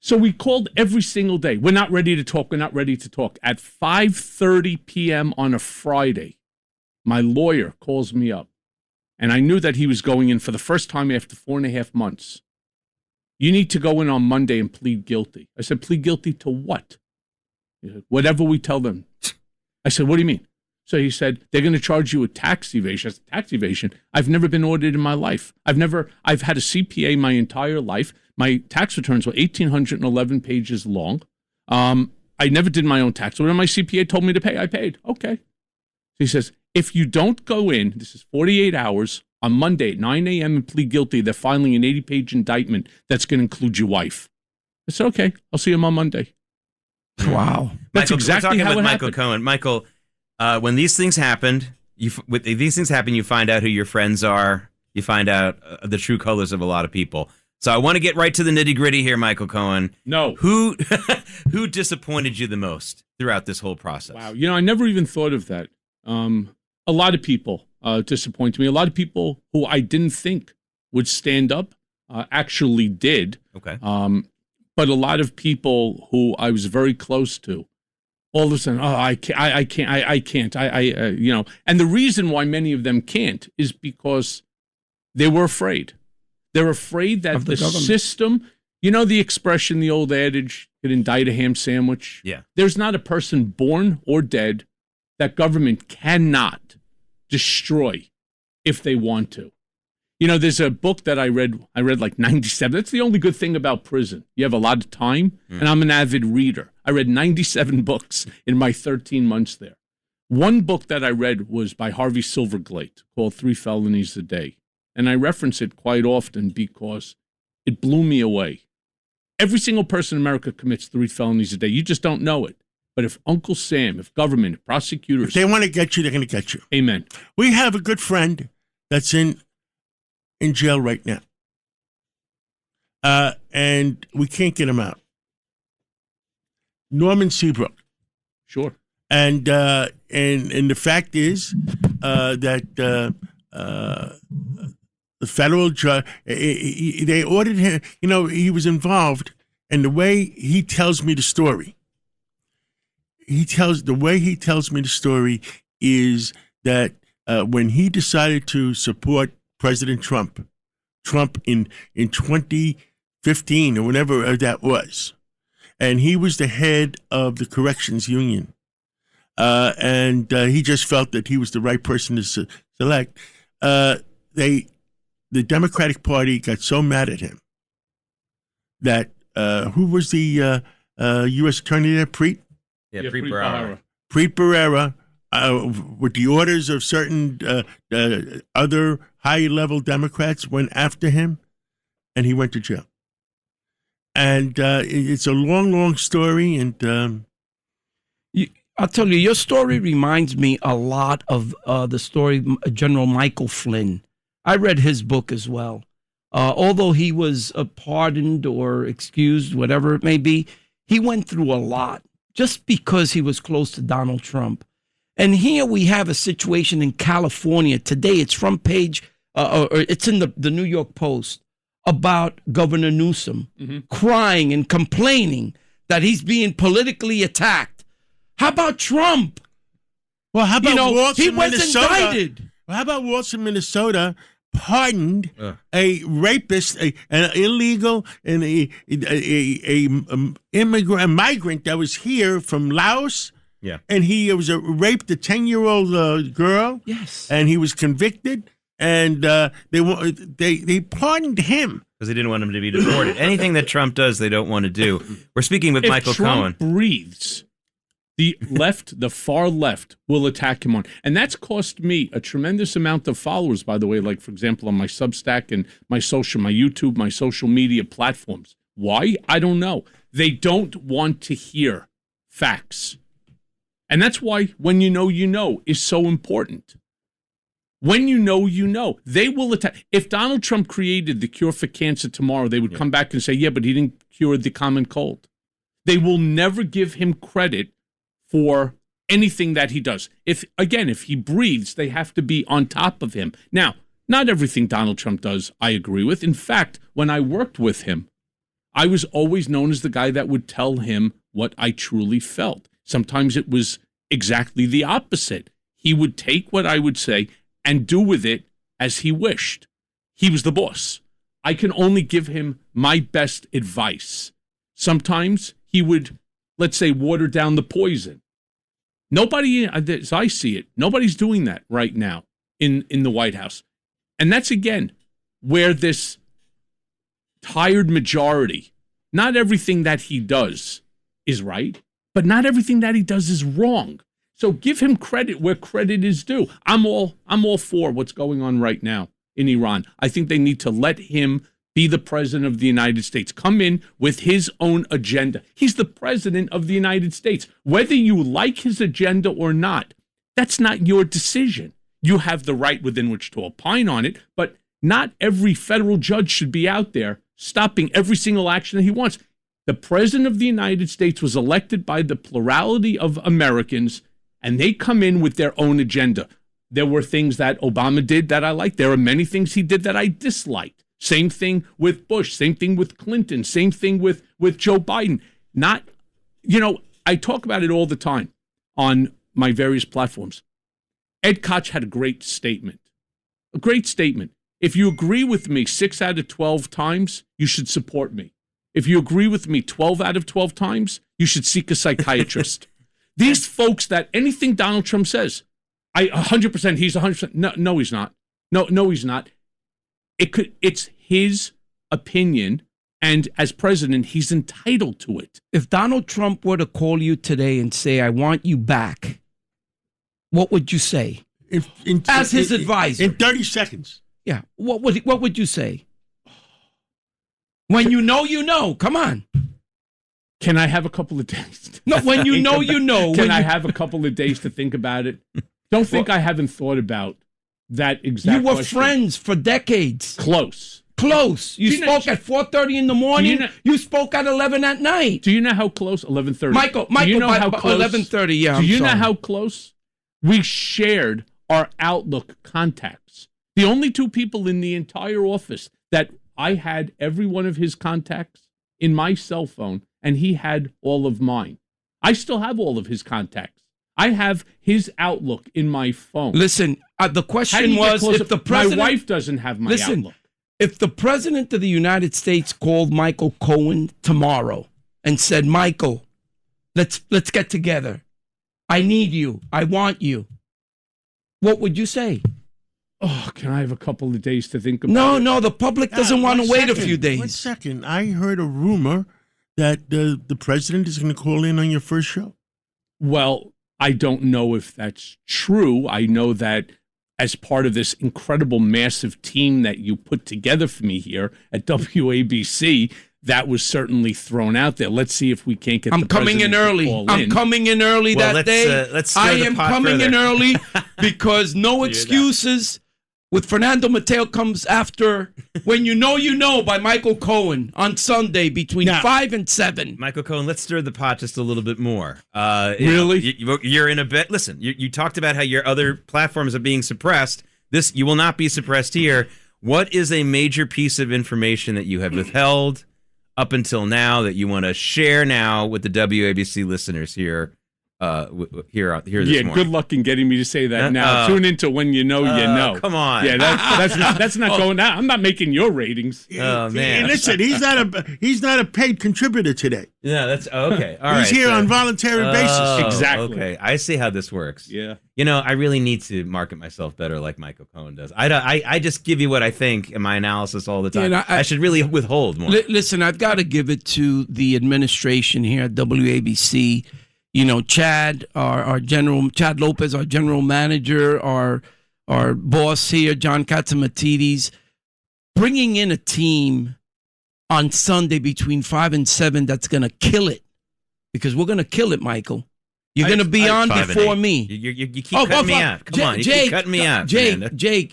So we called every single day. We're not ready to talk. At 5:30 p.m. on a Friday, my lawyer calls me up, and I knew that he was going in for the first time after 4.5 months. you need to go in on Monday and plead guilty. I said, plead guilty to what? He said, whatever we tell them. I said, what do you mean? So he said, they're going to charge you with tax evasion. I said, tax evasion? I've never been audited in my life. I've had a CPA my entire life. My tax returns were 1,811 pages long. I never did my own tax. When my CPA told me to pay, I paid. Okay. So he says, if you don't go in, this is 48 hours, on Monday at 9 a.m. and plead guilty, they're filing an 80-page indictment that's going to include your wife. I said, okay, I'll see him on Monday. Wow. That's Michael, exactly how it Michael happened. Cohen. Michael, when these things happened, you find out who your friends are. You find out the true colors of a lot of people. So I want to get right to the nitty-gritty here, Michael Cohen. No. Who disappointed you the most throughout this whole process? Wow. I never even thought of that. A lot of people disappointed me. A lot of people who I didn't think would stand up actually did. Okay. But a lot of people who I was very close to, all of a sudden, I can't. And the reason why many of them can't is because they were afraid. They're afraid that the system, the expression, the old adage, could indict a ham sandwich. Yeah. There's not a person born or dead that government cannot destroy if they want to. There's a book that I read like 97. That's the only good thing about prison. You have a lot of time, and I'm an avid reader. I read 97 books in my 13 months there. One book that I read was by Harvey Silverglate called 3 Felonies a Day. And I reference it quite often because it blew me away. Every single person in America commits 3 felonies a day. You just don't know it. But if Uncle Sam, if government, if prosecutors... If they want to get you, they're going to get you. Amen. We have a good friend that's in jail right now. And we can't get him out. Norman Seabrook. Sure. And the fact is that the federal judge, they ordered him, he was involved, and the way he tells me the story, the way he tells me the story is that when he decided to support President Trump in 2015 or whenever that was, and he was the head of the corrections union, and he just felt that he was the right person to select. The Democratic Party got so mad at him that who was the U.S. attorney there? Preet Bharara. Preet Bharara, with the orders of certain other high-level Democrats, went after him, and he went to jail. And it's a long, long story, and I'll tell you, your story reminds me a lot of the story of General Michael Flynn. I read his book as well. Although he was pardoned or excused, whatever it may be, he went through a lot just because he was close to Donald Trump. And here we have a situation in California. Today, it's front page, or it's in the New York Post, about Governor Newsom crying and complaining that he's being politically attacked. How about Trump? Well, how about Waltz he in was Minnesota? indicted. Well, how about Waltz in Minnesota pardoned a rapist, an illegal, and a migrant that was here from Laos? Yeah, and he was raped a 10-year-old girl. Yes, and he was convicted, and they pardoned him because they didn't want him to be deported. Anything that Trump does, they don't want to do. We're speaking with Michael Cohen. If Trump breathes, the far left will attack him on. And that's cost me a tremendous amount of followers, by the way, like, for example, on my Substack and my YouTube, my social media platforms. Why? I don't know. They don't want to hear facts. And that's why when you know is so important. When you know, they will attack. If Donald Trump created the cure for cancer tomorrow, they would come back and say, yeah, but he didn't cure the common cold. They will never give him credit for anything that he does. If he breathes, they have to be on top of him. Now, not everything Donald Trump does I agree with. In fact, when I worked with him, I was always known as the guy that would tell him what I truly felt. Sometimes it was exactly the opposite. He would take what I would say and do with it as he wished. He was the boss. I can only give him my best advice. Sometimes he would, let's say, water down the poison. Nobody, as I see it, nobody's doing that right now in the White House. And that's, again, where this tired majority, not everything that he does is right, but not everything that he does is wrong. So give him credit where credit is due. I'm all for what's going on right now in Iran. I think they need to let him be the president of the United States. Come in with his own agenda. He's the president of the United States. Whether you like his agenda or not, that's not your decision. You have the right within which to opine on it, but not every federal judge should be out there stopping every single action that he wants. The president of the United States was elected by the plurality of Americans, and they come in with their own agenda. There were things that Obama did that I liked. There are many things he did that I disliked. Same thing with Bush. Same thing with Clinton. Same thing with Joe Biden. I talk about it all the time on my various platforms. Ed Koch had a great statement. A great statement. If you agree with me 6 out of 12 times, you should support me. If you agree with me 12 out of 12 times, you should seek a psychiatrist. These folks that anything Donald Trump says, 100%, he's 100%. No, he's not. No, he's not. It's his opinion, and as president, he's entitled to it. If Donald Trump were to call you today and say, I want you back, what would you say? As his advisor. In 30 seconds. Yeah. What would you say? When you know. Come on. Can I have a couple of days? No, when you know, you know. Can I have a couple of days to think about it? Don't think I haven't thought about that exact You were question. friends for decades. Close. You spoke at 4:30 in the morning. You spoke at 11 at night. Do you know how close? 11:30. Michael, do you know how close? 11:30, yeah. Do you know how close? We shared our Outlook contacts. The only two people in the entire office that I had every one of his contacts in my cell phone, and he had all of mine. I still have all of his contacts. I have his Outlook in my phone. Listen, the question was if the president... My wife doesn't have my Outlook. If the president of the United States called Michael Cohen tomorrow and said, Michael, let's get together. I need you. I want you. What would you say? Oh, can I have a couple of days to think about it? No, the public doesn't want to wait a few days. 1 second. I heard a rumor that the president is going to call in on your first show. Well, I don't know if that's true. I know that as part of this incredible, massive team that you put together for me here at WABC, that was certainly thrown out there. Let's see if we can't get the coming in early. I'm coming in early that day. I am coming in early because no excuses with Fernando Matteo comes after When You Know by Michael Cohen on Sunday between 5 and 7. Michael Cohen, let's stir the pot just a little bit more. Really? You're in a bit. Listen, you talked about how your other platforms are being suppressed. You will not be suppressed here. What is a major piece of information that you have withheld up until now that you want to share now with the WABC listeners here? Here this morning. Good luck in getting me to say that now. Tune into When You Know. Come on. Yeah, that's not going out. I'm not making your ratings. Oh man! Listen, he's not a paid contributor today. Yeah, that's okay. All right. He's here on voluntary basis. Exactly. Okay, I see how this works. Yeah. I really need to market myself better, like Michael Cohen does. I just give you what I think in my analysis all the time. Yeah, I should really withhold more. Listen, I've got to give it to the administration here at WABC. Chad, Chad Lopez, our general manager, our boss here, John Catsimatidis, bringing in a team on Sunday between 5 and 7 that's going to kill it. Because we're going to kill it, Michael. You're going to be on before me. You keep cutting me out. Come on, you keep cutting me out. Jake,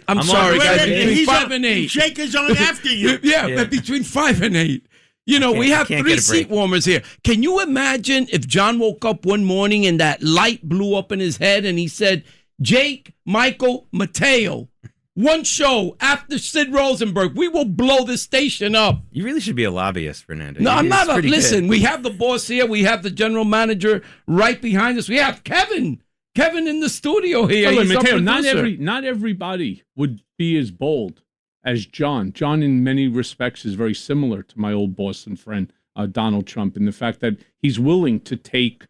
I'm sorry, guys. Between 5 and 8. Jake is on after you. But between 5 and 8. We have 3 seat warmers here. Can you imagine if John woke up one morning and that light blew up in his head and he said, Jake, Michael, Matteo, one show after Sid Rosenberg, we will blow this station up. You really should be a lobbyist, Fernando. No, I'm not. Listen, we have the boss here. We have the general manager right behind us. We have Kevin in the studio here. Matteo, not everybody would be as bold as John. John, in many respects, is very similar to my old boss and friend, Donald Trump, in the fact that he's willing to take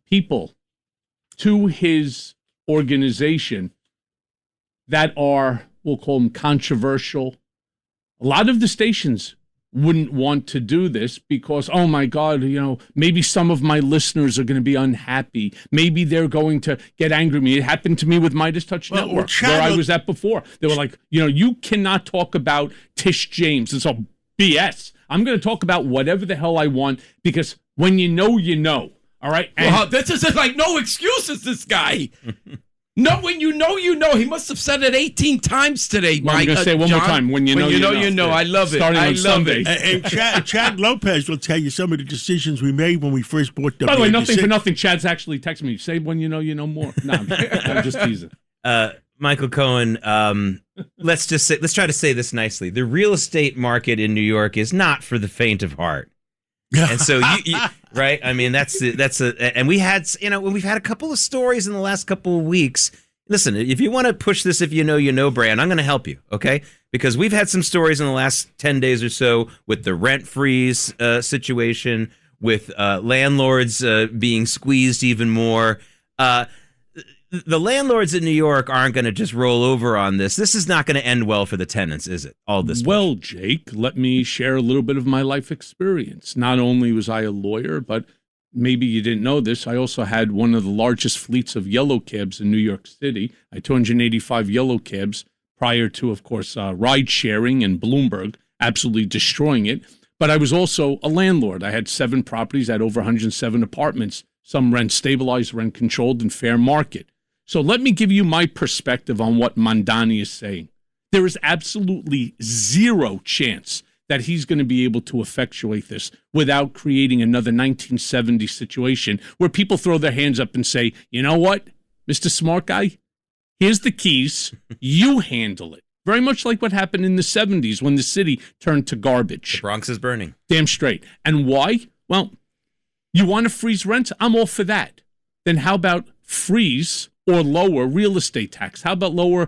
people to his organization that are, we'll call them controversial. A lot of the stations wouldn't want to do this because, oh my God, maybe some of my listeners are going to be unhappy. Maybe they're going to get angry at me. It happened to me with Midas Touch Network, where I was at before. They were like, you cannot talk about Tish James. It's all BS. I'm going to talk about whatever the hell I want because when you know, you know. All right? And this is like no excuses, this guy. No, when you know, you know. He must have said it 18 times today, Mike. I'm going to say it one John, more time. When you know, you know. I love it. Starting on Sunday. And Chad Lopez will tell you some of the decisions we made when we first bought the. By the way, nothing for nothing. Chad's actually texting me. Say when you know more. No, I'm just teasing. Michael Cohen, let's try to say this nicely. The real estate market in New York is not for the faint of heart. And so you right? I mean, and we've had a couple of stories in the last couple of weeks. Listen, if you want to push this, if you know brand, I'm going to help you, okay? Because we've had some stories in the last 10 days or so with the rent freeze situation, with landlords being squeezed even more. The landlords in New York aren't going to just roll over on this. This is not going to end well for the tenants, is it? All this. Well, Jake, let me share a little bit of my life experience. Not only was I a lawyer, but maybe you didn't know this, I also had one of the largest fleets of yellow cabs in New York City. I had 285 yellow cabs prior to, of course, ride sharing and Bloomberg absolutely destroying it. But I was also a landlord. I had 7 properties, I had over 107 apartments, some rent stabilized, rent controlled, and fair market. So let me give you my perspective on what Mandani is saying. There is absolutely zero chance that he's going to be able to effectuate this without creating another 1970 situation where people throw their hands up and say, you know what, Mr. Smart Guy, here's the keys, you handle it. Very much like what happened in the 70s when the city turned to garbage. The Bronx is burning. Damn straight. And why? Well, you want to freeze rents? I'm all for that. Then how about freeze or lower real estate tax? How about lower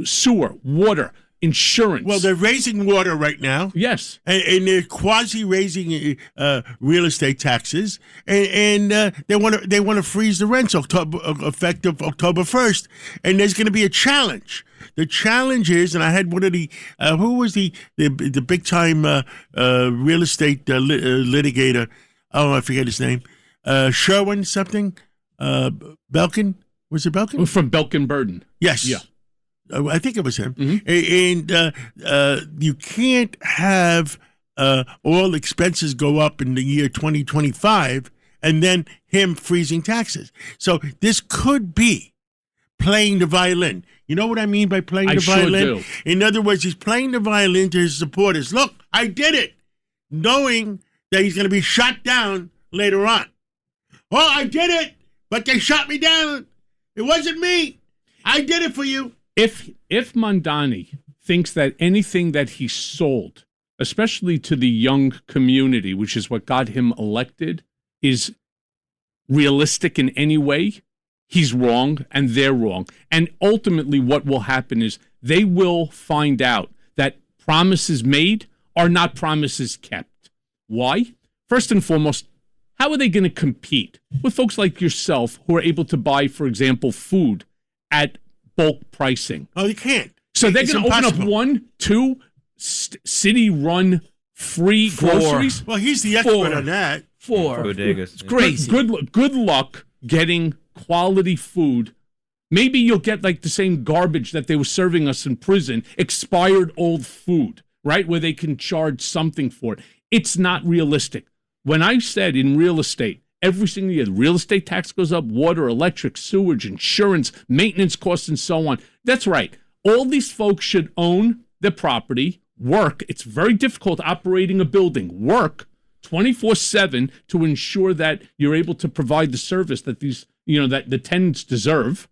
sewer, water, insurance? Well, they're raising water right now. Yes. And they're quasi-raising real estate taxes. And they want to freeze the rents effective October 1st. And there's going to be a challenge. The challenge is, and I had one of the, who was the big-time real estate litigator? Oh, I forget his name. Sherwin something? Belkin? Was it Belkin? From Belkin Burden. Yes. Yeah. I think it was him. Mm-hmm. And you can't have all expenses go up in the year 2025 and then him freezing taxes. So this could be playing the violin. You know what I mean by playing the violin? Sure do. In other words, he's playing the violin to his supporters. Look, I did it, knowing that he's going to be shot down later on. Oh, I did it, but they shot me down. It wasn't me. I did it for you. If Mandani thinks that anything that he sold, especially to the young community, which is what got him elected, is realistic in any way, he's wrong and they're wrong. And ultimately what will happen is they will find out that promises made are not promises kept. Why? First and foremost, how are they going to compete with folks like yourself who are able to buy, for example, food at bulk pricing? Oh, you can't. So they're going to open up 1, 2 city-run free 4. groceries? Well, he's the expert on that. 4. Bodegas. It's crazy. Good luck getting quality food. Maybe you'll get like the same garbage that they were serving us in prison, expired old food, right? Where they can charge something for it. It's not realistic. When I said in real estate, every single year, the real estate tax goes up, water, electric, sewage, insurance, maintenance costs, and so on. That's right. All these folks should own the property, work. It's very difficult operating a building. Work 24/7 to ensure that you're able to provide the service that that the tenants deserve,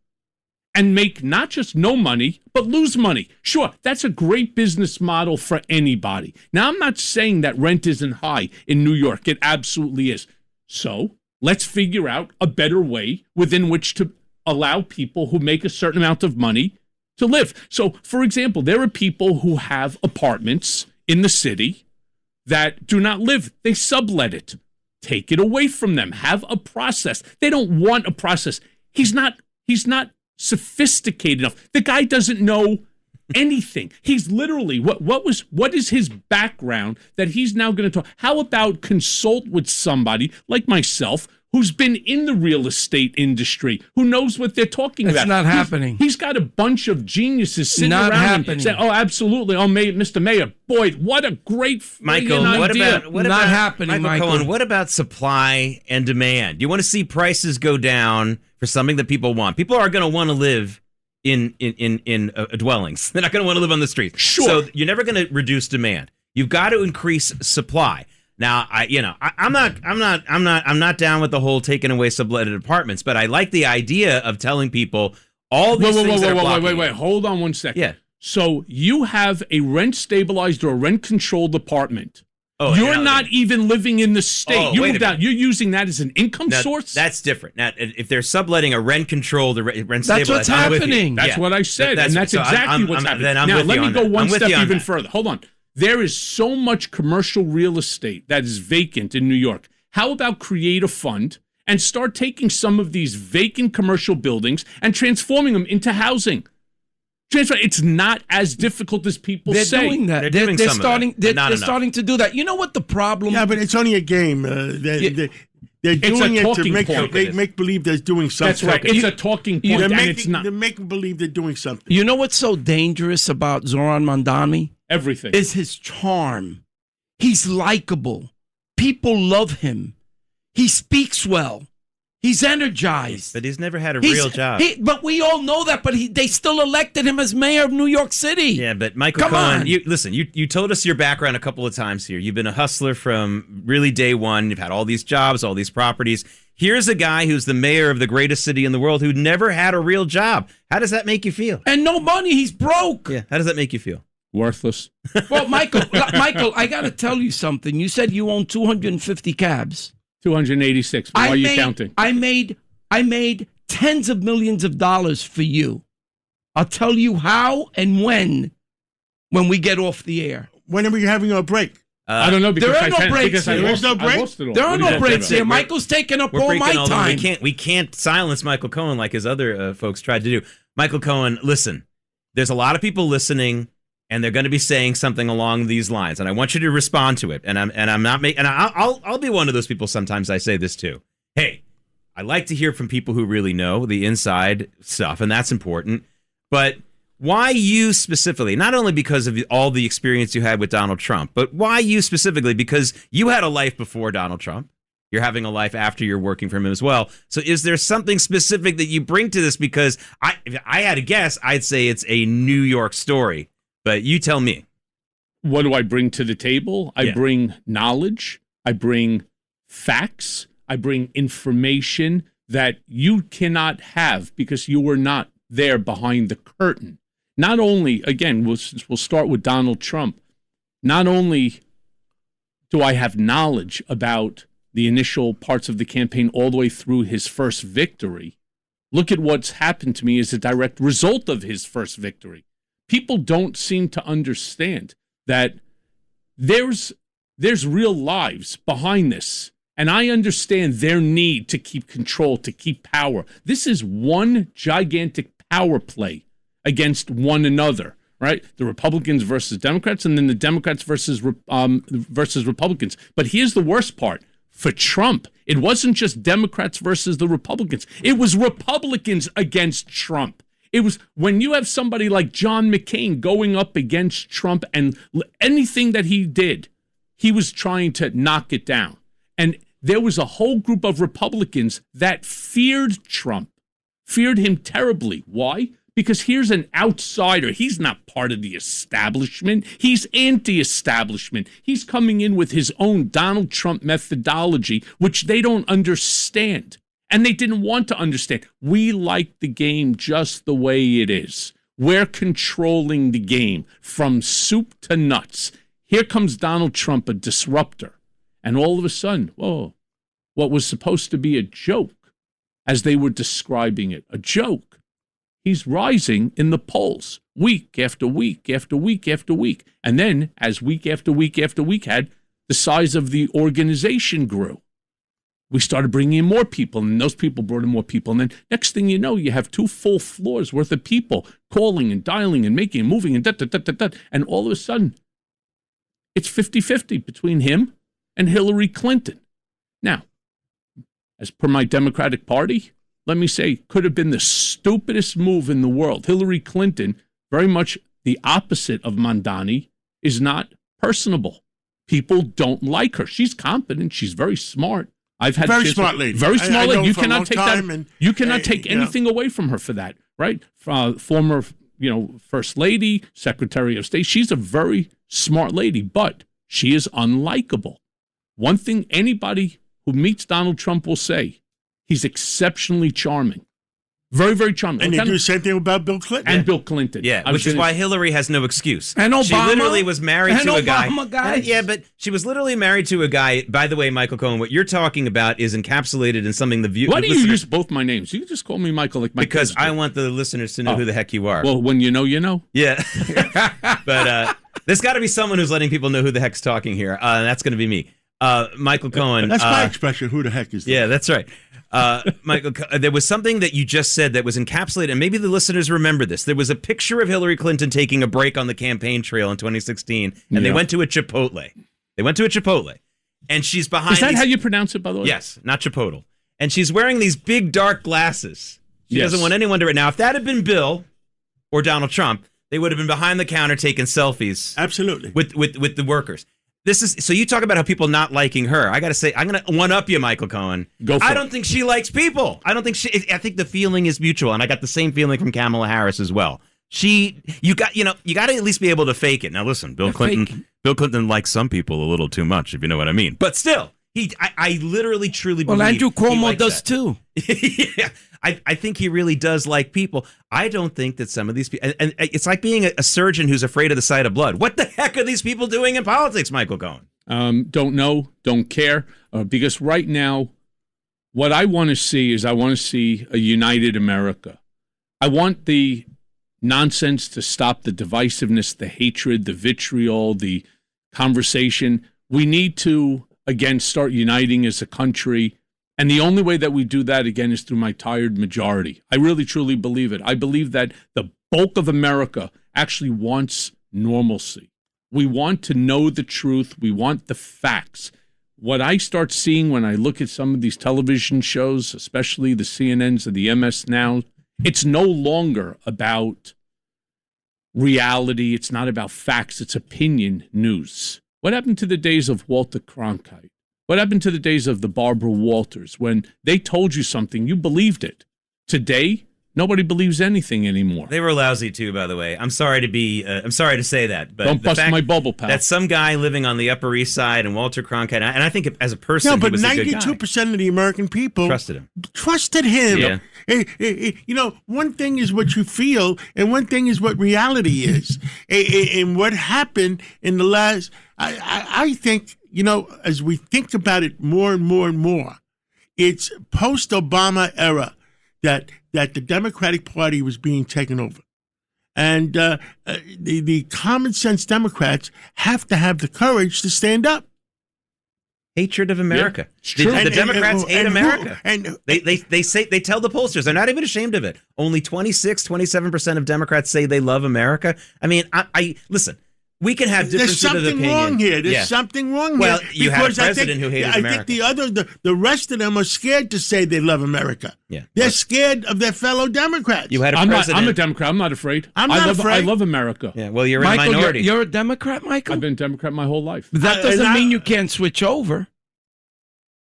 and make not just no money, but lose money. Sure, that's a great business model for anybody. Now, I'm not saying that rent isn't high in New York. It absolutely is. So let's figure out a better way within which to allow people who make a certain amount of money to live. So, for example, there are people who have apartments in the city that do not live. They sublet it. Take it away from them. Have a process. They don't want a process. He's not sophisticated enough. The guy doesn't know anything. He's literally what is his background that he's now going to talk? How about consult with somebody like myself who's been in the real estate industry, who knows what they're talking about? It's not happening. He's got a bunch of geniuses sitting Not around happening. and saying, "Oh, absolutely. Oh, Mr. Mayor, boy, what a great Michael, idea." what Not about happening, Michael Michael. Cohen, what about supply and demand? You want to see prices go down for something that people want. People are going to want to live in dwellings. They're not going to want to live on the streets. Sure. So you're never going to reduce demand. You've got to increase supply. Now, I'm not down with the whole taking away subletted apartments, but I like the idea of telling people all these things that are blocking. Wait. Hold on one second. Yeah. So you have a rent stabilized or a rent controlled apartment. Oh, You're not even living in the state. Oh, You wait a moved out. minute. You're using that as an income Now, source? that's different. Now, if they're subletting a rent controlled or rent That's stabilized, what's I'm with you. happening. That's Yeah. what I said, That's- and that's so exactly I'm- what's I'm- happening. then I'm Now, with let you me on go that. one I'm with step you on even that. further. Hold on. There is so much commercial real estate that is vacant in New York. How about create a fund and start taking some of these vacant commercial buildings and transforming them into housing? It's not as difficult as people They're say. doing that. They're They're, doing they're some of starting. that, but They're, not they're enough. starting to do that. You know what the problem? Yeah, but it's only a game. They're doing a it to talking make point. believe they're doing something. That's right. It's a talking point, They're and it's not they're making believe they're doing something. You know what's so dangerous about Zoran Mandani? everything. Is his charm. He's likable. People love him. He speaks well. He's energized. But he's never had a real job. But we all know that. But they still elected him as mayor of New York City. Yeah, but Michael Come Cohen, on. you told us your background a couple of times here. You've been a hustler from really day one. You've had all these jobs, all these properties. Here's a guy who's the mayor of the greatest city in the world who never had a real job. How does that make you feel? And no money. He's broke. Yeah, how does that make you feel? Worthless. Well, Michael, I got to tell you something. You said you own 250 cabs. 286. Why are you counting? I made tens of millions of dollars for you. I'll tell you how and when we get off the air. When are we having our break? I don't know because there are no breaks here. There is no break? I lost it all. There are What no you breaks talking here. about? Michael's taking up We're all breaking my all time. we can't silence Michael Cohen like his other folks tried to do. Michael Cohen, listen. There's a lot of people listening, and they're going to be saying something along these lines, and I want you to respond to it. And I'm not making. And I'll be one of those people. Sometimes I say this too. Hey, I like to hear from people who really know the inside stuff, and that's important. But why you specifically? Not only because of all the experience you had with Donald Trump, but why you specifically? Because you had a life before Donald Trump. You're having a life after you're working for him as well. So is there something specific that you bring to this? Because if I had to guess, I'd say it's a New York story. But you tell me. What do I bring to the table? I Yeah. bring knowledge. I bring facts. I bring information that you cannot have because you were not there behind the curtain. Not only, again, we'll start with Donald Trump. Not only do I have knowledge about the initial parts of the campaign all the way through his first victory, look at what's happened to me as a direct result of his first victory. People don't seem to understand that there's real lives behind this. And I understand their need to keep control, to keep power. This is one gigantic power play against one another, right? The Republicans versus Democrats, and then the Democrats versus Republicans. But here's the worst part. For Trump, it wasn't just Democrats versus the Republicans. It was Republicans against Trump. It was when you have somebody like John McCain going up against Trump, and anything that he did, he was trying to knock it down. And there was a whole group of Republicans that feared Trump, feared him terribly. Why? Because here's an outsider. He's not part of the establishment. He's anti-establishment. He's coming in with his own Donald Trump methodology, which they don't understand. And they didn't want to understand. We like the game just the way it is. We're controlling the game from soup to nuts. Here comes Donald Trump, a disruptor. And all of a sudden, whoa, what was supposed to be a joke, as they were describing it, a joke, he's rising in the polls week after week after week after week. And then as week after week after week had, the size of the organization grew. We started bringing in more people, and those people brought in more people. And then next thing you know, you have 2 full floors worth of people calling and dialing and making and moving and da. And all of a sudden, it's 50-50 between him and Hillary Clinton. Now, as per my Democratic Party, let me say, could have been the stupidest move in the world. Hillary Clinton, very much the opposite of Mandani, is not personable. People don't like her. She's competent. She's very smart. I've had very smart lady. Very smart lady. You cannot take that. And, you cannot take anything away from her for that, right? Former, First Lady, Secretary of State. She's a very smart lady, but she is unlikable. One thing anybody who meets Donald Trump will say, he's exceptionally charming. Very, very charming. And they do the same thing about Bill Clinton. And Bill Clinton. Yeah, which is why Hillary has no excuse. And Obama. She literally was married to a guy. Guys. But she was literally married to a guy. By the way, Michael Cohen, what you're talking about is encapsulated in something the view. Why do you use both my names? You can just call me Michael like my Because kids I do. want the listeners to know who the heck you are. Well, when you know, you know. Yeah. But there's got to be someone who's letting people know who the heck's talking here. And that's going to be me. Michael Cohen. That's my expression. Who the heck is that? Yeah, that's right. Michael, there was something that you just said that was encapsulated, and maybe the listeners remember this. There was a picture of Hillary Clinton taking a break on the campaign trail in 2016, and they went to a Chipotle. And she's behind. Is that how you pronounce it, by the way? Yes, not Chipotle. And she's wearing these big dark glasses. She doesn't want anyone to. Now, if that had been Bill or Donald Trump, they would have been behind the counter taking selfies. Absolutely. With the workers. So you talk about how people not liking her. I got to say, I'm going to one up you, Michael Cohen. I don't think she likes people. I think the feeling is mutual, and I got the same feeling from Kamala Harris as well. You got to at least be able to fake it. Now listen, Bill Clinton likes some people a little too much, if you know what I mean. But still, I literally truly believe. Well, Andrew Cuomo does too. Yeah, I think he really does like people. I don't think that some of these people, and it's like being a surgeon who's afraid of the sight of blood. What the heck are these people doing in politics, Michael Cohen? Don't know, don't care, because right now, what I want to see is a united America. I want the nonsense to stop, the divisiveness, the hatred, the vitriol, the conversation. We need to, again, start uniting as a country. And the only way that we do that, again, is through my tired majority. I really, truly believe it. I believe that the bulk of America actually wants normalcy. We want to know the truth. We want the facts. What I start seeing when I look at some of these television shows, especially the CNNs and the MS Now, it's no longer about reality. It's not about facts. It's opinion news. What happened to the days of Walter Cronkite? What happened to the days of the Barbara Walters when they told you something, you believed it? Today, nobody believes anything anymore. They were lousy too, by the way. I'm sorry to say that, but don't bust my bubble, pal. That some guy living on the Upper East Side and Walter Cronkite, and I think as a person, but he was a good guy. 92% of the American people trusted him. Yeah. One thing is what you feel, and one thing is what reality is. And what happened in the last, I think, as we think about it more and more and more, it's post-Obama era that the Democratic Party was being taken over. And the common sense Democrats have to have the courage to stand up. Hatred of America. Yeah, the Democrats hate America. And they tell the pollsters, they're not even ashamed of it. Only 27% of Democrats say they love America. I mean, I listen. We can have differences of opinion. There's something wrong here. There's something wrong here. Well, you had a president who hated America. I think the rest of them are scared to say they love America. Yeah. They're scared of their fellow Democrats. You had a president. I'm a Democrat. I'm not afraid. I'm not afraid. I love America. Yeah. Well, you're Michael, in the minority. You're a Democrat, Michael? I've been a Democrat my whole life. But that doesn't mean you can't switch over.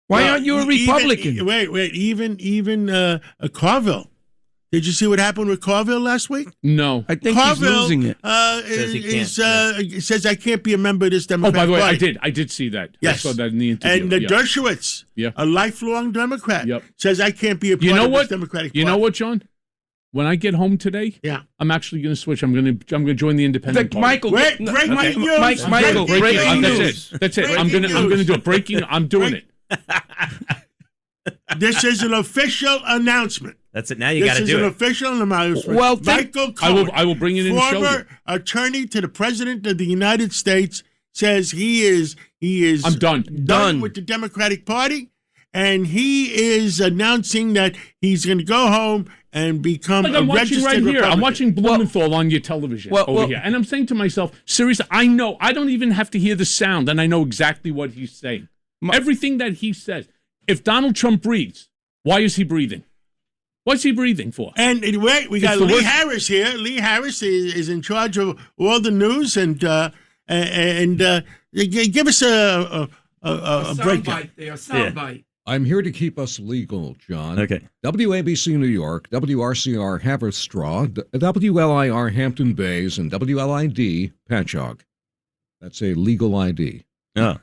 Why aren't you a Republican? Even Carville. Did you see what happened with Carville last week? No. I think Carville, he's losing it. Says I can't be a member of this Democratic Party. Oh, by the way, Party. I did see that. Yes. I saw that in the interview. And Dershowitz, a lifelong Democrat, says I can't be a part of this Democratic Party. You know what, John? When I get home today, I'm actually going to switch. I'm going to join the Independent Party. Michael, breaking news. Michael, breaking news. That's it. I'm going to do it. I'm doing it. This is an official announcement. That's it. Now you got to do This is an it. official announcement. Well, Michael Cohen, I will bring it in and show former you. attorney to the President of the United States, says he is I'm done with the Democratic Party, and he is announcing that he's going to go home and become Like a I'm watching registered right here. Republican. I'm watching Blumenthal on your television over here. And I'm saying to myself, seriously, I know. I don't even have to hear the sound, and I know exactly what he's saying. Everything that he says. If Donald Trump breathes, why is he breathing? What's he breathing for? And wait, we got Lee Harris here. Lee Harris is in charge of all the news, and give us a breakdown. Soundbite. I'm here to keep us legal, John. Okay. WABC New York, WRCR Haverstraw, WLIR Hampton Bays, and WLID Patchogue. That's a legal ID. Oh.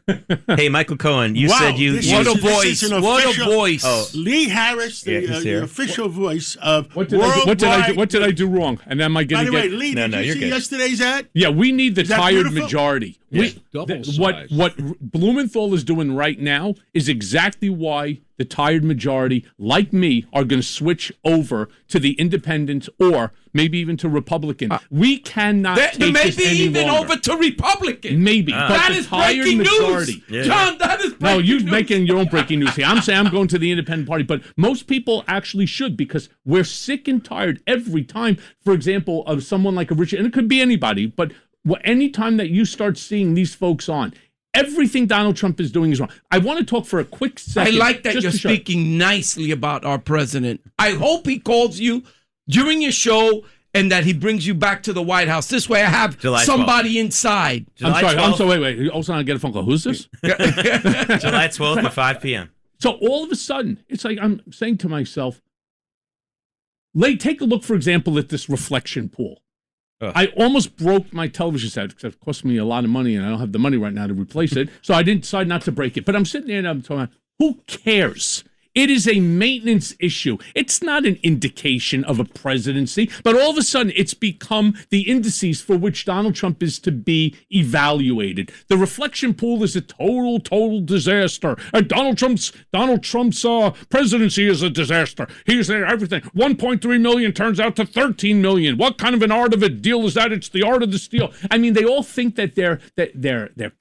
Hey, Michael Cohen, you Wow, said you... this What is- a this voice. is an What a official- voice. Oh. Lee Harris, Yeah, he's the here. official voice of What did worldwide. what did I do wrong? And am I By going the to way, get? Lee, No, did no, you you're see good. yesterday's ad? Yeah, we need the Is that tired beautiful? majority. Yes, double size. What Blumenthal is doing right now is exactly why the tired majority, like me, are going to switch over to the independent or maybe even to Republican. We cannot take this Maybe any even longer. over to Republican. Maybe, but That the is tired breaking majority. news. John, that is breaking No, you're news. making your own breaking news here. I'm saying I'm going to the independent party, but most people actually should because we're sick and tired every time, for example, of someone like a Richard, and it could be anybody, but any time that you start seeing these folks on, everything Donald Trump is doing is wrong. I want to talk for a quick I second. like that just you're to show- speaking nicely about our president. I hope he calls you during your show and that he brings you back to the White House. This way I have July 12th. somebody inside. I'm July sorry. 12th. Wait. Also, I get a phone call. Who's this? July 12th at 5 p.m. So all of a sudden, it's like I'm saying to myself, take a look, for example, at this reflection pool. Ugh. I almost broke my television set because it cost me a lot of money and I don't have the money right now to replace it. So I didn't decide not to break it. But I'm sitting there and I'm talking, who cares? It is a maintenance issue. It's not an indication of a presidency, but all of a sudden it's become the indices for which Donald Trump is to be evaluated. The reflection pool is a total disaster. And Donald Trump's presidency is a disaster. He's there, everything. 1.3 million turns out to 13 million. What kind of an art of a deal is that? It's the art of the steal. I mean, they all think that they're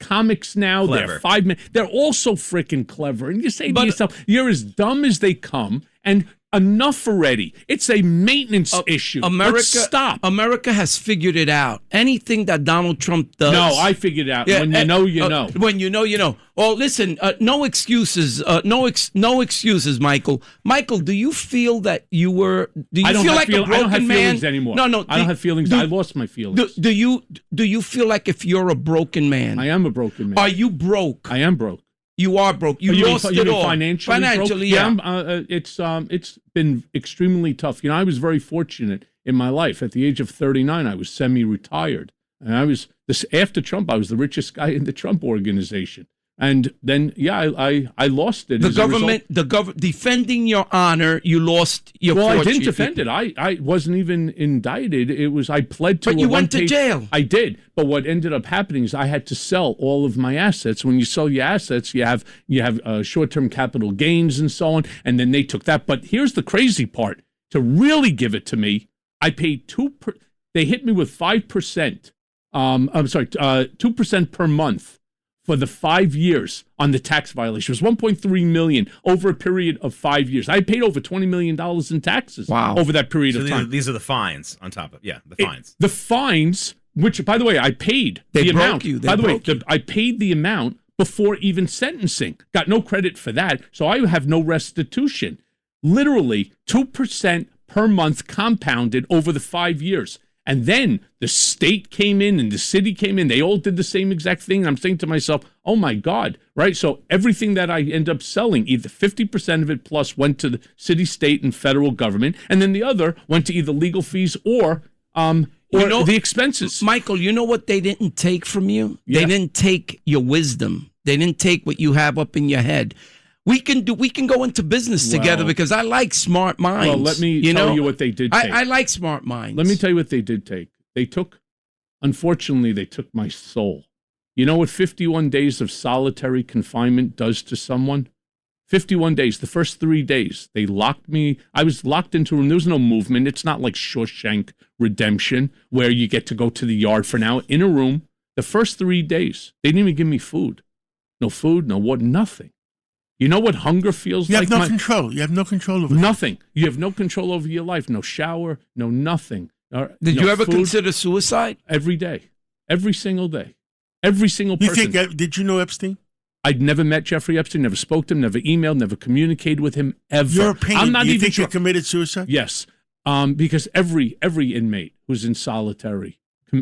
comics now. Clever. They're 5 minutes. They're all so freaking clever. And you say to yourself, you're as dumb as they come, and enough already. It's a maintenance issue. Let's stop. America has figured it out. Anything that Donald Trump does. No, I figured it out. When you know, you know. When you know, you know. Oh, listen, no excuses. No excuses, Michael. Michael, do you feel that you were? Do you I don't feel have like a broken I don't have man? feelings anymore. No. I don't have feelings. I lost my feelings. Do you feel like if you're a broken man? I am a broken man. Are you broke? I am broke. You are broke. You lost it all. Financially, Financially, broke? yeah. It's been extremely tough. You know, I was very fortunate in my life. At the age of 39, I was semi-retired, and I was after Trump. I was the richest guy in the Trump organization. And then, I lost it. Defending your honor, you lost your fortune. I didn't defend it. I wasn't even indicted. It was, I pled to But you went to jail. I did. But what ended up happening is I had to sell all of my assets. When you sell your assets, you have short-term capital gains and so on. And then they took that. But here's the crazy part. To really give it to me, I paid they hit me with 5%. 2% per month for the 5 years on the tax violation. It was $1.3 million over a period of 5 years. I paid over $20 million in taxes over that period of time. These are the fines on top of the fines. The fines, which, by the way, I paid the amount. I paid the amount before even sentencing. Got no credit for that, so I have no restitution. Literally 2% per month compounded over the 5 years. And then the state came in and the city came in. They all did the same exact thing. And I'm saying to myself, oh, my God, right? So everything that I end up selling, either 50% of it plus went to the city, state, and federal government. And then the other went to either legal fees or the expenses. Michael, you know what they didn't take from you? Yeah. They didn't take your wisdom. They didn't take what you have up in your head. We can go into business together because I like smart minds. Well, let me tell you what they did take. I like smart minds. Let me tell you what they did take. Unfortunately, they took my soul. You know what 51 days of solitary confinement does to someone? 51 days. The first 3 days, they locked me. I was locked into a room. There was no movement. It's not like Shawshank Redemption where you get to go to the yard for now. In a room, the first 3 days, they didn't even give me food. No food, no water, nothing. You know what hunger feels like? You have no control. You have no control over nothing. You have no control over your life. No shower, no nothing. Did you ever consider suicide? Every day. Every single day. Every single person. Did you know Epstein? I'd never met Jeffrey Epstein, never spoke to him, never emailed, never communicated with him, ever. Your opinion, I'm not you even think sure. he committed suicide? Yes, because every inmate who's in solitary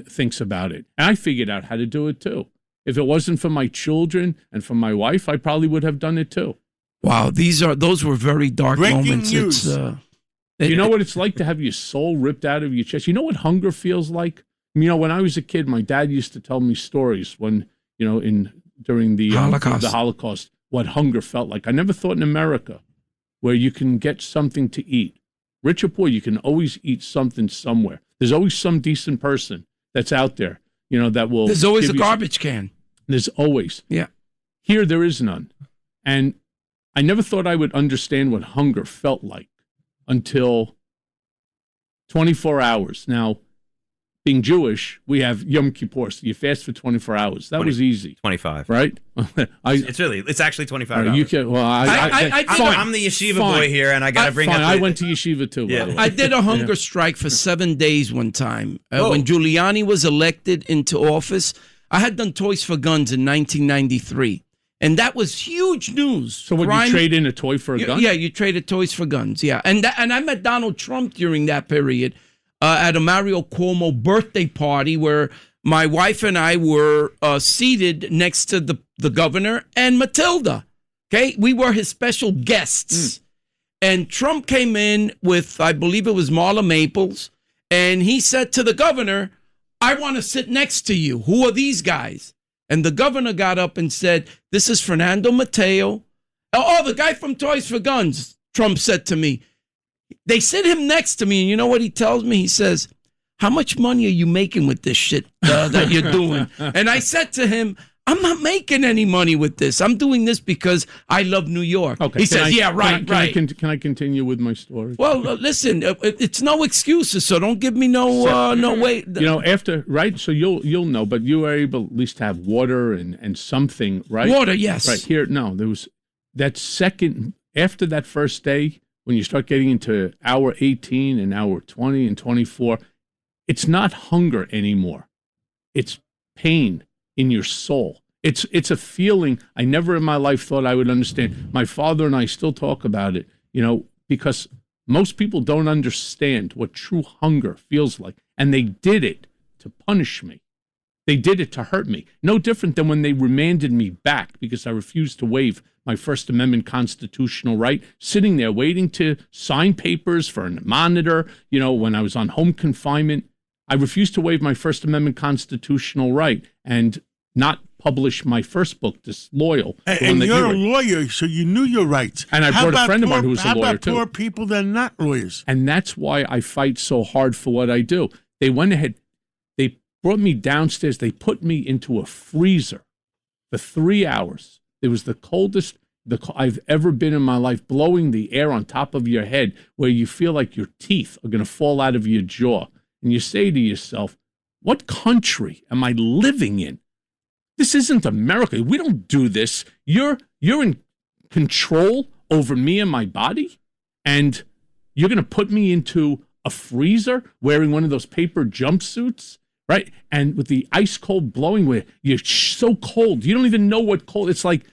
thinks about it. And I figured out how to do it too. If it wasn't for my children and for my wife, I probably would have done it too. Wow, those were very dark moments. News. You know what it's like to have your soul ripped out of your chest? You know what hunger feels like? You know, when I was a kid, my dad used to tell me stories when, during the Holocaust, what hunger felt like. I never thought in America where you can get something to eat. Rich or poor, you can always eat something somewhere. There's always some decent person that's out there, that will. There's always a garbage can. There's always. Yeah. Here, there is none. And I never thought I would understand what hunger felt like until 24 hours. Now, being Jewish, we have Yom Kippur, so you fast for 24 hours. That was easy. 25. Right? It's actually 25 hours. You can, well, I'm the yeshiva boy here, and I got to bring up... I went to yeshiva too, by the way. I did a hunger strike for 7 days one time. When Giuliani was elected into office, I had done Toys for Guns in 1993. And that was huge news. So would you trade in a toy for a gun? Yeah, you traded Toys for Guns, yeah. And I met Donald Trump during that period at a Mario Cuomo birthday party where my wife and I were seated next to the governor and Matilda. Okay, we were his special guests. And Trump came in with, I believe it was Marla Maples, and he said to the governor, I want to sit next to you. Who are these guys? And the governor got up and said, this is Fernando Matteo. Oh, the guy from Toys for Guns, Trump said to me. They sit him next to me, and you know what he tells me? He says, how much money are you making with this shit that you're doing? And I said to him, I'm not making any money with this. I'm doing this because I love New York. Okay. He says, right. Can I continue with my story? Well, listen, it's no excuses, so don't give me no way. After, right? So you'll know, but you were able at least to have water and something, right? Water, yes. Right here, no, there was that second, after that first day, when you start getting into hour 18 and hour 20 and 24, it's not hunger anymore. It's pain in your soul. It's a feeling I never in my life thought I would understand. My father and I still talk about it, because most people don't understand what true hunger feels like. And they did it to punish me. They did it to hurt me. No different than when they remanded me back because I refused to waive my First Amendment constitutional right, sitting there waiting to sign papers for a monitor, when I was on home confinement. I refused to waive my First Amendment constitutional right and not publish my first book, Disloyal. And you're a lawyer, so you knew your rights. And I brought a friend of mine who was a lawyer, too. How about poor people that are not lawyers? And that's why I fight so hard for what I do. They went ahead, they brought me downstairs, they put me into a freezer for 3 hours. It was the coldest I've ever been in my life, blowing the air on top of your head where you feel like your teeth are going to fall out of your jaw. And you say to yourself, what country am I living in? This isn't America. We don't do this. You're in control over me and my body, and you're going to put me into a freezer wearing one of those paper jumpsuits, right? And with the ice cold blowing, where you're so cold, you don't even know what cold. It's like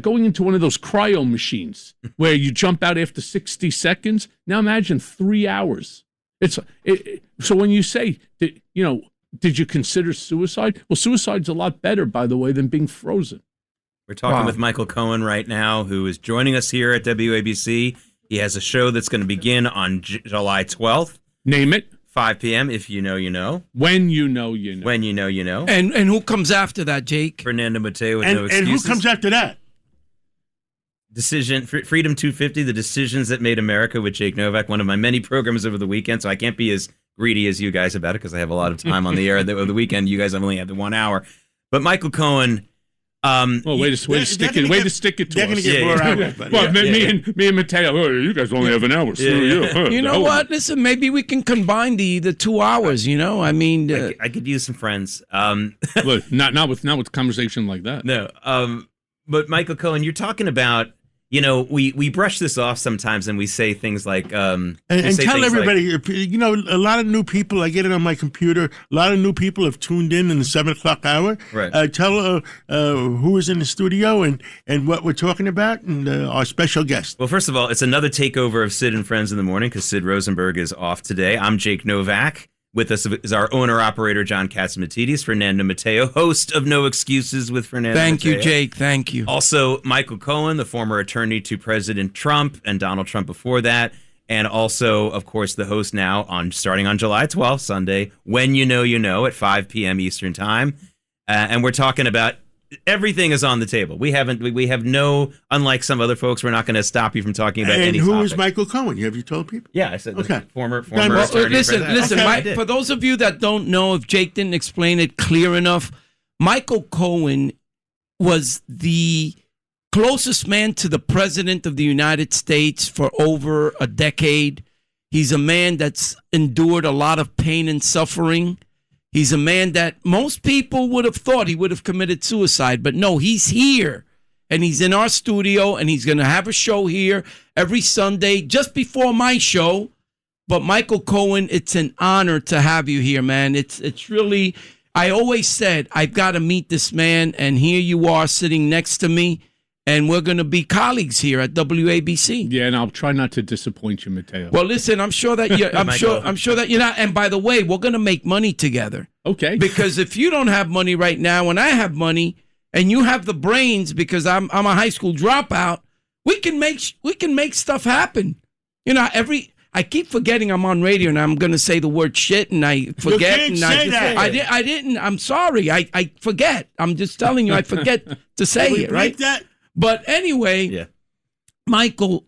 going into one of those cryo machines where you jump out after 60 seconds. Now imagine 3 hours. So when you say that, did you consider suicide? Well, suicide's a lot better, by the way, than being frozen. We're talking with Michael Cohen right now, who is joining us here at WABC. He has a show that's going to begin on July 12th. Name it. 5 p.m. If you know, you know. When you know, you know. When you know, you know. And who comes after that, Jake? Fernando Matteo with No Excuses. And who comes after that? Freedom 250, The Decisions That Made America with Jake Novak, one of my many programs over the weekend, so I can't be as greedy as you guys about it because I have a lot of time on the air over the weekend. You guys have only had the 1 hour. But Michael Cohen, Well, way to stick it to They're going us. to get more hours. Buddy. Well, me and Matteo, you guys only have an hour. Screw you. You know what? Listen, maybe we can combine the 2 hours. I mean, I could use some friends. Look, not with conversation like that. No. But Michael Cohen, you're talking about. We brush this off sometimes, and we say things like, and tell everybody, a lot of new people. I get it on my computer. A lot of new people have tuned in the 7 o'clock hour. Right. Tell who is in the studio and what we're talking about, and our special guest. Well, first of all, it's another takeover of Sid and Friends in the Morning because Sid Rosenberg is off today. I'm Jake Novak. With us is our owner-operator, John Catsimatidis, Fernando Matteo, host of No Excuses with Fernando Thank Matteo. you, Jake. Thank you. Also, Michael Cohen, the former attorney to President Trump and Donald Trump before that, and also, of course, the host now starting on July 12th, Sunday, When You Know, at 5 p.m. Eastern Time. And we're talking about everything is on the table. We have no, unlike some other folks, we're not going to stop you from talking about any topic. And who is Michael Cohen? Have you told people? Yeah, I said okay. Former listen, okay. For those of you that don't know, if Jake didn't explain it clear enough, Michael Cohen was the closest man to the President of the United States for over a decade. He's a man that's endured a lot of pain and suffering. He's a man that most people would have thought he would have committed suicide, but no, he's here, and he's in our studio, and he's going to have a show here every Sunday just before my show. But Michael Cohen, it's an honor to have you here, man. It's really, I always said, I've got to meet this man, and here you are sitting next to me, and we're going to be colleagues here at WABC. Yeah, and I'll try not to disappoint you, Matteo. Well, listen, I'm sure that you're not. And by the way, we're going to make money together. Okay. Because if you don't have money right now, and I have money, and you have the brains, because I'm a high school dropout, we can make stuff happen. I keep forgetting I'm on radio, and I'm going to say the word shit, and I forget. You can't say that. I didn't. I'm sorry. I forget. I'm just telling you, I forget to say it. Right. That? But anyway, yeah. Michael,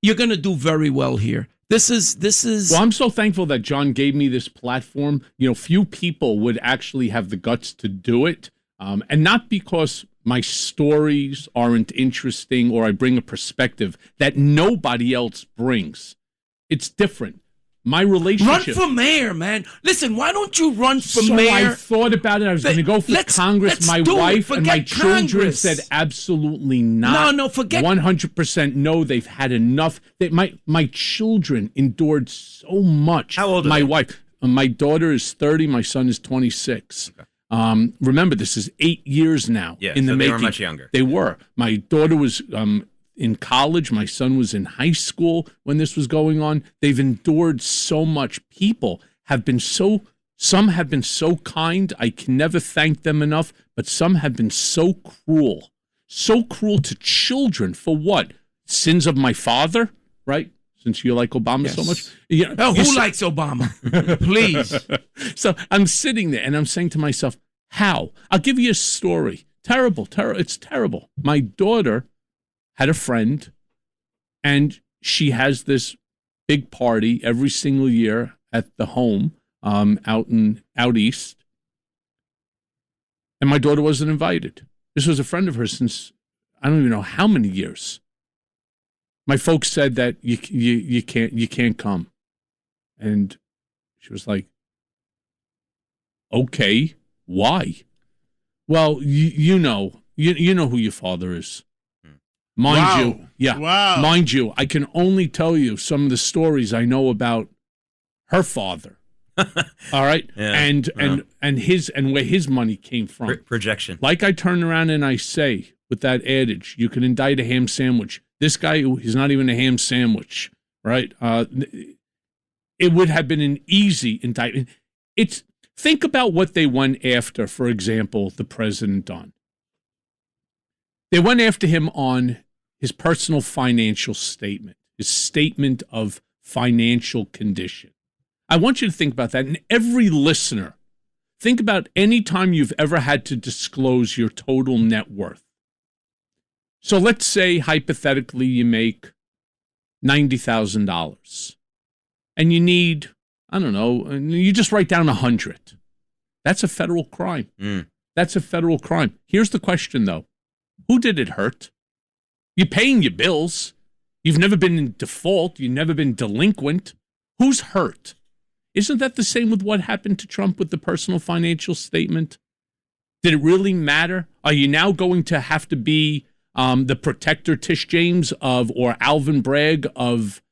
you're going to do very well here. This is. Well, I'm so thankful that John gave me this platform. Few people would actually have the guts to do it, and not because my stories aren't interesting or I bring a perspective that nobody else brings. It's different. My relationship. Run for mayor, man. Listen, why don't you run for mayor? I thought about it. I was going to go for Congress. My wife and my children said absolutely not. No, forget. 100% no. They've had enough. My children endured so much. How old are my they? wife? My daughter is 30. My son is 26. Okay. Remember, this is 8 years now. Yeah, in the so making. They were much younger. They were. My daughter was in college. My son was in high school when this was going on. They've endured so much. People have been some have been so kind. I can never thank them enough, but some have been so cruel to children for what? Sins of my father, right? Since you like Obama so much. Who likes Obama? Please. So I'm sitting there and I'm saying to myself, how? I'll give you a story. Terrible. It's terrible. My daughter had a friend, and she has this big party every single year at the home out east. And my daughter wasn't invited. This was a friend of hers since I don't even know how many years. My folks said that you can't come, and she was like, "Okay, why?" Well, you know who your father is. Mind you, I can only tell you some of the stories I know about her father. All right, yeah. and where his money came from. Projection. Like I turn around and I say with that adage, you can indict a ham sandwich. This guy, he's not even a ham sandwich, right? It would have been an easy indictment. Think about what they went after, for example, the president on. They went after him on his personal financial statement, his statement of financial condition. I want you to think about that. And every listener, think about any time you've ever had to disclose your total net worth. So let's say, hypothetically, you make $90,000 and you need, I don't know, you just write down 100. That's a federal crime. That's a federal crime. Here's the question, though. Who did it hurt? You're paying your bills. You've never been in default. You've never been delinquent. Who's hurt? Isn't that the same with what happened to Trump with the personal financial statement? Did it really matter? Are you now going to have to be the protector, Tish James, or Alvin Bragg of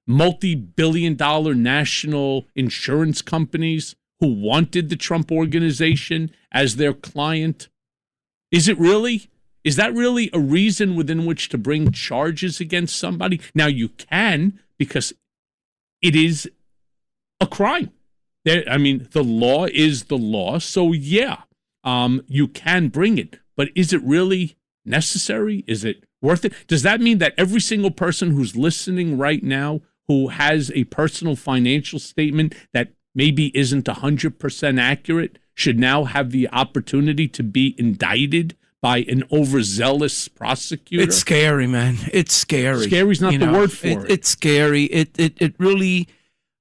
multi-billion-dollar national insurance companies who wanted the Trump organization as their client? Is that really a reason within which to bring charges against somebody? Now, you can, because it is a crime. The law is the law, so yeah, you can bring it. But is it really necessary? Is it worth it? Does that mean that every single person who's listening right now who has a personal financial statement that maybe isn't 100% accurate should now have the opportunity to be indicted by an overzealous prosecutor? It's scary, man. It's scary. Scary's not the word for it. It's scary. It really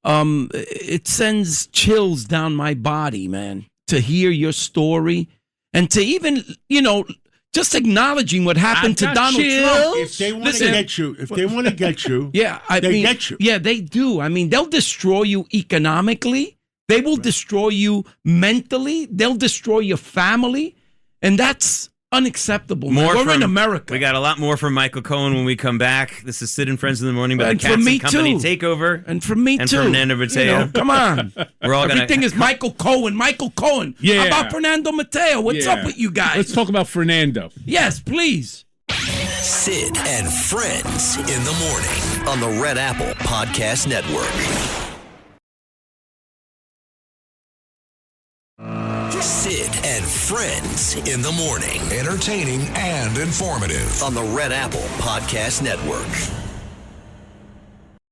it sends chills down my body, man, to hear your story and to even, just acknowledging what happened to Donald Trump. If they want to get you, yeah, they get you. Yeah, they do. They'll destroy you economically. They will destroy you mentally. They'll destroy your family. And that's unacceptable. We're in America. We got a lot more from Michael Cohen when we come back. This is Sid and Friends in the Morning by the Cats and Company Takeover. And from me, and too. And Fernando Matteo. Come on. Everything is Michael Cohen. Michael Cohen. Yeah. How about Fernando Matteo? What's up with you guys? Let's talk about Fernando. Yes, please. Sid and Friends in the Morning on the Red Apple Podcast Network. Sid and Friends in the Morning. Entertaining and informative on the Red Apple Podcast Network.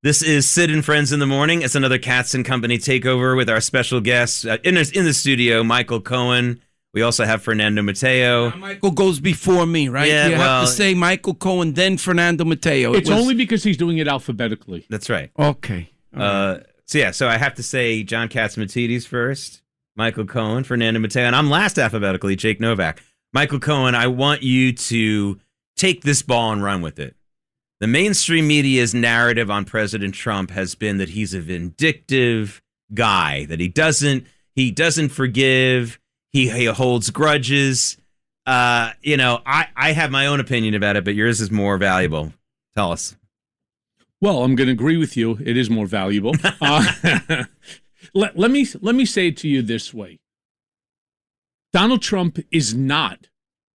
This is Sid and Friends in the Morning. It's another Cats and Company takeover with our special guest in the studio, Michael Cohen. We also have Fernando Matteo. Michael goes before me, right? Yeah, you have to say Michael Cohen, then Fernando Matteo. It's only because he's doing it alphabetically. That's right. Okay. So I have to say John Catsimatidis first. Michael Cohen, Fernando Matteo, and I'm last alphabetically, Jake Novak. Michael Cohen, I want you to take this ball and run with it. The mainstream media's narrative on President Trump has been that he's a vindictive guy, that he doesn't forgive, he holds grudges. I have my own opinion about it, but yours is more valuable. Tell us. Well, I'm going to agree with you. It is more valuable. Let me say it to you this way. Donald Trump is not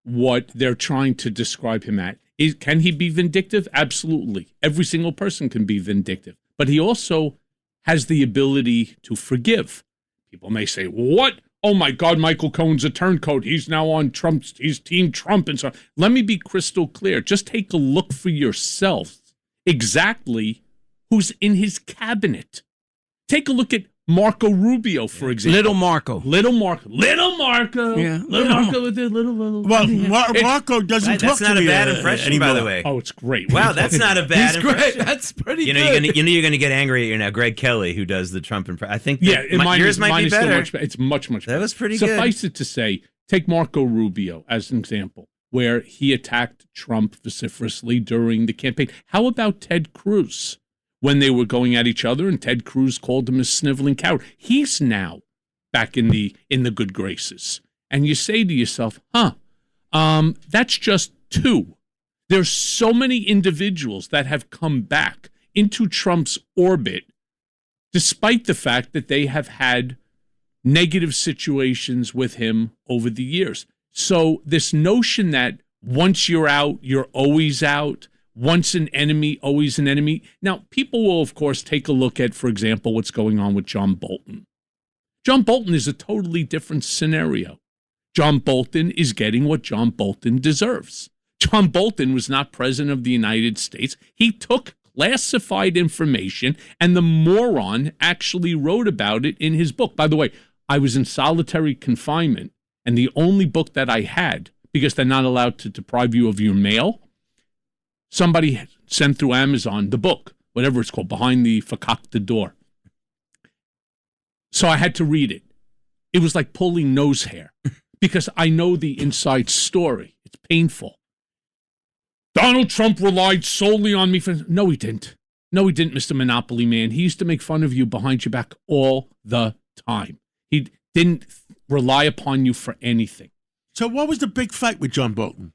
what they're trying to describe him at. Can he be vindictive? Absolutely. Every single person can be vindictive. But he also has the ability to forgive. People may say, what? Oh, my God, Michael Cohen's a turncoat. He's now on he's Team Trump. And so let me be crystal clear. Just take a look for yourself exactly who's in his cabinet. Take a look at Marco Rubio, for example. Little Marco. Yeah. Little Marco with the little. Well, Marco doesn't talk to me. That's not a bad impression, anymore. by the way. Oh, it's great. Wow, that's not a bad impression. Great. That's pretty good. You're going to get angry at Greg Kelly, who does the Trump impression. I think yours might be better. It's much better. That was pretty good. Suffice it to say, take Marco Rubio as an example, where he attacked Trump vociferously during the campaign. How about Ted Cruz? When they were going at each other, and Ted Cruz called him a sniveling coward. He's now back in the good graces. And you say to yourself, that's just two. There's so many individuals that have come back into Trump's orbit, despite the fact that they have had negative situations with him over the years. So this notion that once you're out, you're always out, once an enemy, always an enemy. Now, people will, of course, take a look at, for example, what's going on with John Bolton. John Bolton is a totally different scenario. John Bolton is getting what John Bolton deserves. John Bolton was not president of the United States. He took classified information, and the moron actually wrote about it in his book. By the way, I was in solitary confinement, and the only book that I had, because they're not allowed to deprive you of your mail, somebody sent through Amazon the book, whatever it's called, Behind the Fakakta Door. So I had to read it. it was like pulling nose hair because I know the inside story. It's painful. Donald Trump relied solely on me for... No, he didn't. No, he didn't, Mr. Monopoly Man. He used to make fun of you behind your back all the time. He didn't rely upon you for anything. So what was the big fight with John Bolton?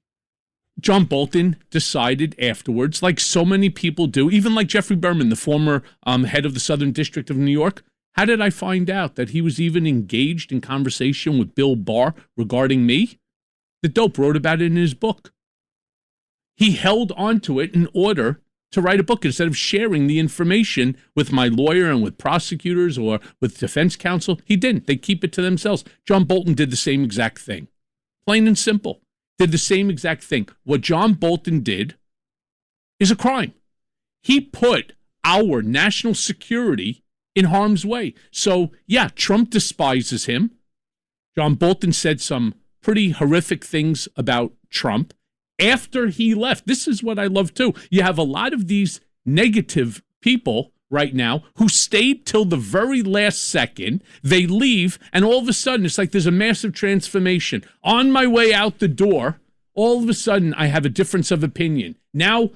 John Bolton decided afterwards, like so many people do, even like Jeffrey Berman, the former head of the Southern District of New York. How did I find out that he was even engaged in conversation with Bill Barr regarding me? The dope wrote about it in his book. He held onto it in order to write a book instead of sharing the information with my lawyer and with prosecutors or with defense counsel. He didn't. They keep it to themselves. John Bolton did the same exact thing. Plain and simple. Did the same exact thing. What John Bolton did is a crime. He put our national security in harm's way. So, yeah, Trump despises him. John Bolton said some pretty horrific things about Trump after he left. This is what I love, too. You have a lot of these negative people right now who stayed till the very last second. They leave, and all of a sudden, it's like there's a massive transformation. On my way out the door, all of a sudden, I have a difference of opinion. Now,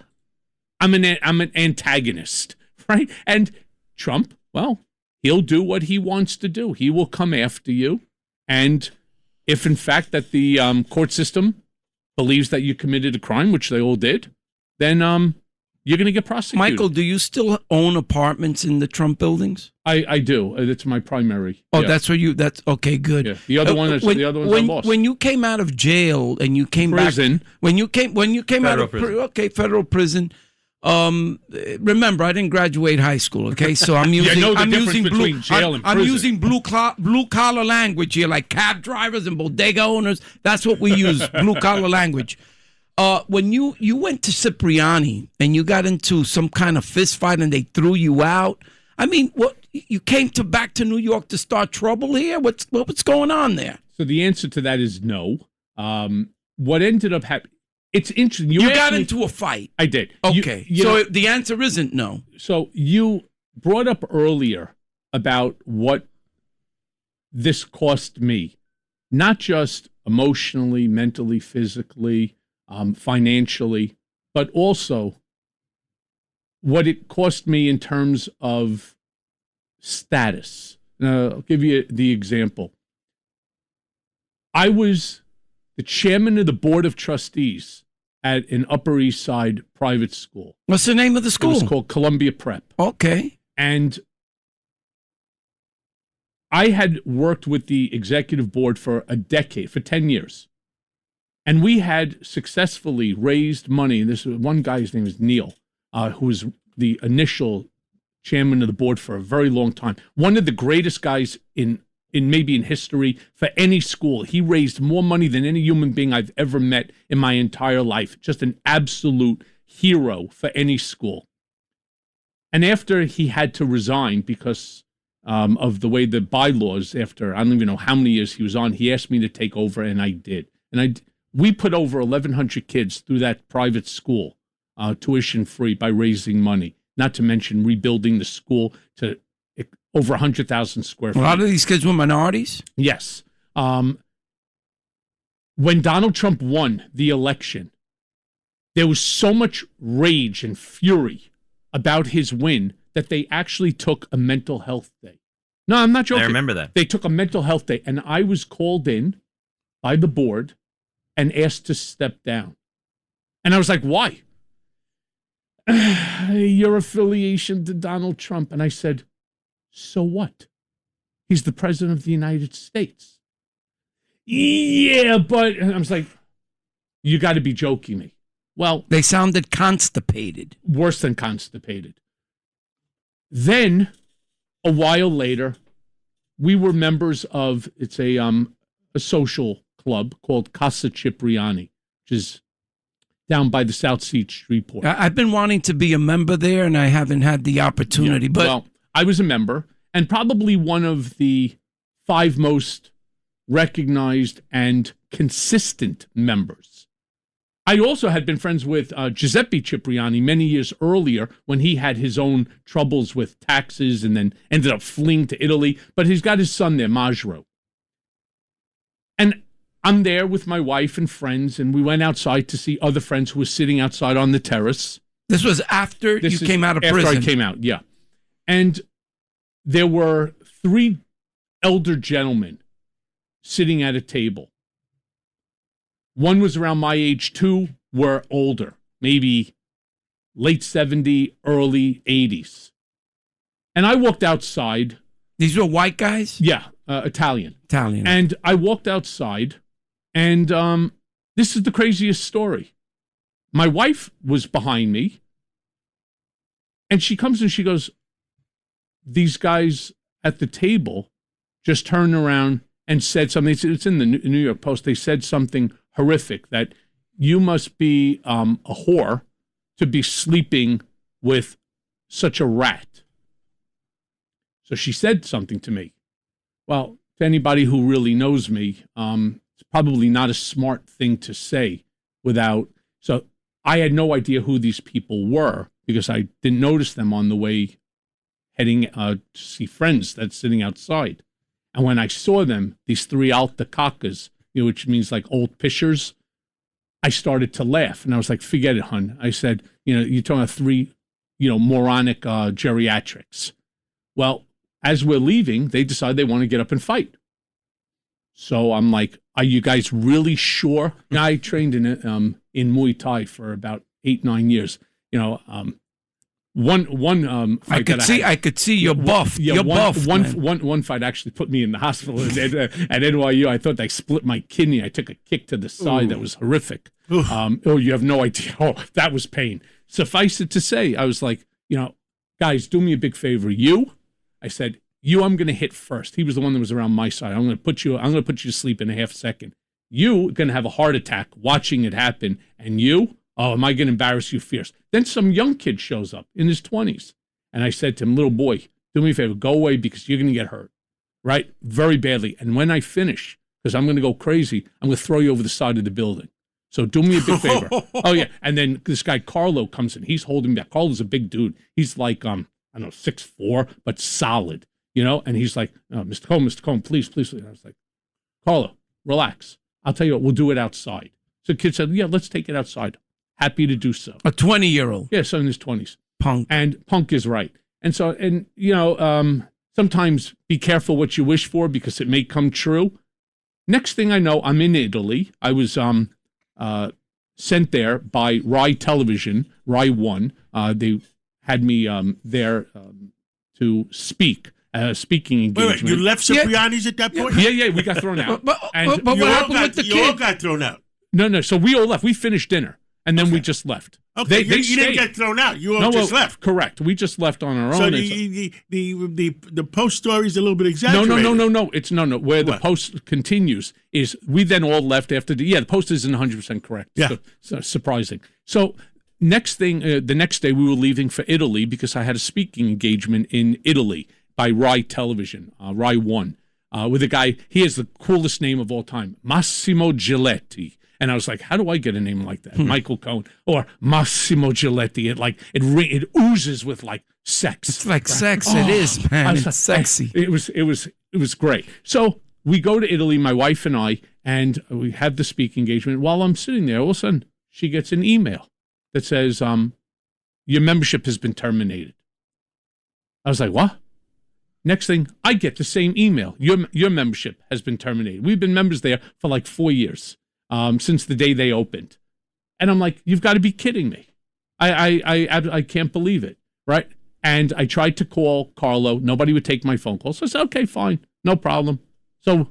I'm an antagonist, right? And Trump, well, he'll do what he wants to do. He will come after you. And if, in fact, that the court system believes that you committed a crime, which they all did, then you're going to get prosecuted. Michael, do you still own apartments in the Trump buildings? I do. It's my primary. Oh, yeah. that's where that's okay. Good. Yeah. The other ones I lost. When you came out of jail and you came prison. back, when you came out of federal prison. Remember, I didn't graduate high school. Okay, so I'm using I'm using blue collar language here, like cab drivers and bodega owners. That's what we use, blue collar language. When you went to Cipriani and you got into some kind of fist fight and they threw you out, I mean, what, you came back to New York to start trouble here? What's going on there? So the answer to that is no. What ended up happening? It's interesting. You got into a fight. I did. Okay. So the answer isn't no. So you brought up earlier about what this cost me, not just emotionally, mentally, physically, financially, but also what it cost me in terms of status. I'll give you the example. I was the chairman of the board of trustees at an Upper East Side private school. What's the name of the school? It was called Columbia Prep. Okay. And I had worked with the executive board for a decade, for 10 years. And we had successfully raised money. This one guy, his name is Neil, who was the initial chairman of the board for a very long time. One of the greatest guys in history for any school. He raised more money than any human being I've ever met in my entire life. Just an absolute hero for any school. And after he had to resign because of the way the bylaws, after I don't even know how many years he was on, he asked me to take over, and I did. And we put over 1,100 kids through that private school, tuition free, by raising money, not to mention rebuilding the school to over 100,000 square feet. A lot of these kids were minorities? Yes. When Donald Trump won the election, there was so much rage and fury about his win that they actually took a mental health day. No, I'm not joking. I remember that. They took a mental health day, and I was called in by the board and asked to step down. And I was like, why? Your affiliation to Donald Trump. And I said, so what? He's the president of the United States. Yeah, but I was like, you got to be joking me. Well, they sounded constipated. Worse than constipated. Then, a while later, we were members of, it's a social club called Casa Cipriani, which is down by the South Sea Streetport. I've been wanting to be a member there, and I haven't had the opportunity. Yeah, but well, I was a member, and probably one of the 5 most recognized and consistent members. I also had been friends with Giuseppe Cipriani many years earlier when he had his own troubles with taxes and then ended up fleeing to Italy. But he's got his son there, Majro. I'm there with my wife and friends, and we went outside to see other friends who were sitting outside on the terrace. This was after you came out of prison? After I came out, yeah. And there were 3 elder gentlemen sitting at a table. One was around my age, 2 were older, maybe late 70s, early 80s. And I walked outside. These were white guys? Yeah, Italian. Italian. And I walked outside, and this is the craziest story. My wife was behind me, and she comes and she goes, these guys at the table just turned around and said something. It's in the New York Post. They said something horrific, that you must be a whore to be sleeping with such a rat. So she said something to me. Well, to anybody who really knows me, it's probably not a smart thing to say without. So I had no idea who these people were because I didn't notice them on the way heading to see friends that's sitting outside. And when I saw them, these 3 alta cacas, which means like old pishers, I started to laugh. And I was like, forget it, hun. I said, you're talking about 3, moronic geriatrics. Well, as we're leaving, they decide they want to get up and fight. So I'm like, are you guys really sure? Now, I trained in Muay Thai for about 8-9 years. One fight I could see you're buff. Yeah, you're buff. One fight actually put me in the hospital at NYU. I thought I split my kidney. I took a kick to the side. That was horrific. You have no idea. Oh, that was pain. Suffice it to say, I was like, guys, do me a big favor. I said, I'm going to hit first. He was the one that was around my side. I'm going to put you to sleep in a half second. You are going to have a heart attack watching it happen. And am I going to embarrass you fierce? Then some young kid shows up in his 20s. And I said to him, little boy, do me a favor, go away because you're going to get hurt, right? Very badly. And when I finish, because I'm going to go crazy, I'm going to throw you over the side of the building. So do me a big favor. Oh, yeah. And then this guy, Carlo, comes in. He's holding me back. Carlo's a big dude. He's like, 6'4", but solid, And he's like, Mr. Cohen, please. And I was like, Carlo, relax. I'll tell you what, we'll do it outside. So the kid said, yeah, let's take it outside. Happy to do so. A 20-year-old. Yeah, so in his 20s. Punk. And Punk is right. And so, sometimes be careful what you wish for because it may come true. Next thing I know, I'm in Italy. I was sent there by Rai Television, Rai 1. They had me there to speak. Speaking engagement. Wait, you left Cipriani's at that point? Yeah, we got thrown out. But what happened with the kid? You all got thrown out. No, so we all left. We finished dinner, and then we just left. Okay, you didn't get thrown out. You all just left. Correct. We just left on our own. So the post story is a little bit exaggerated. No. It's no. Where the post continues is we then all left after the post isn't 100% correct. Yeah. So surprising. So next thing, the next day we were leaving for Italy because I had a speaking engagement in Italy by Rai Television, Rai 1, with a guy. He has the coolest name of all time, Massimo Giletti. And I was like, how do I get a name like that? Michael Cohen or Massimo Giletti. It oozes with like sex. It's like sex. It is, man. It's sexy. It was great. So we go to Italy, my wife and I, and we have the speaking engagement. While I'm sitting there, all of a sudden she gets an email that says, your membership has been terminated. I was like, what? Next thing, I get the same email. Your membership has been terminated. We've been members there for like 4 years. Since the day they opened. And I'm like, you've got to be kidding me. I can't believe it, right? And I tried to call Carlo. Nobody would take my phone call. So I said, okay, fine, no problem. So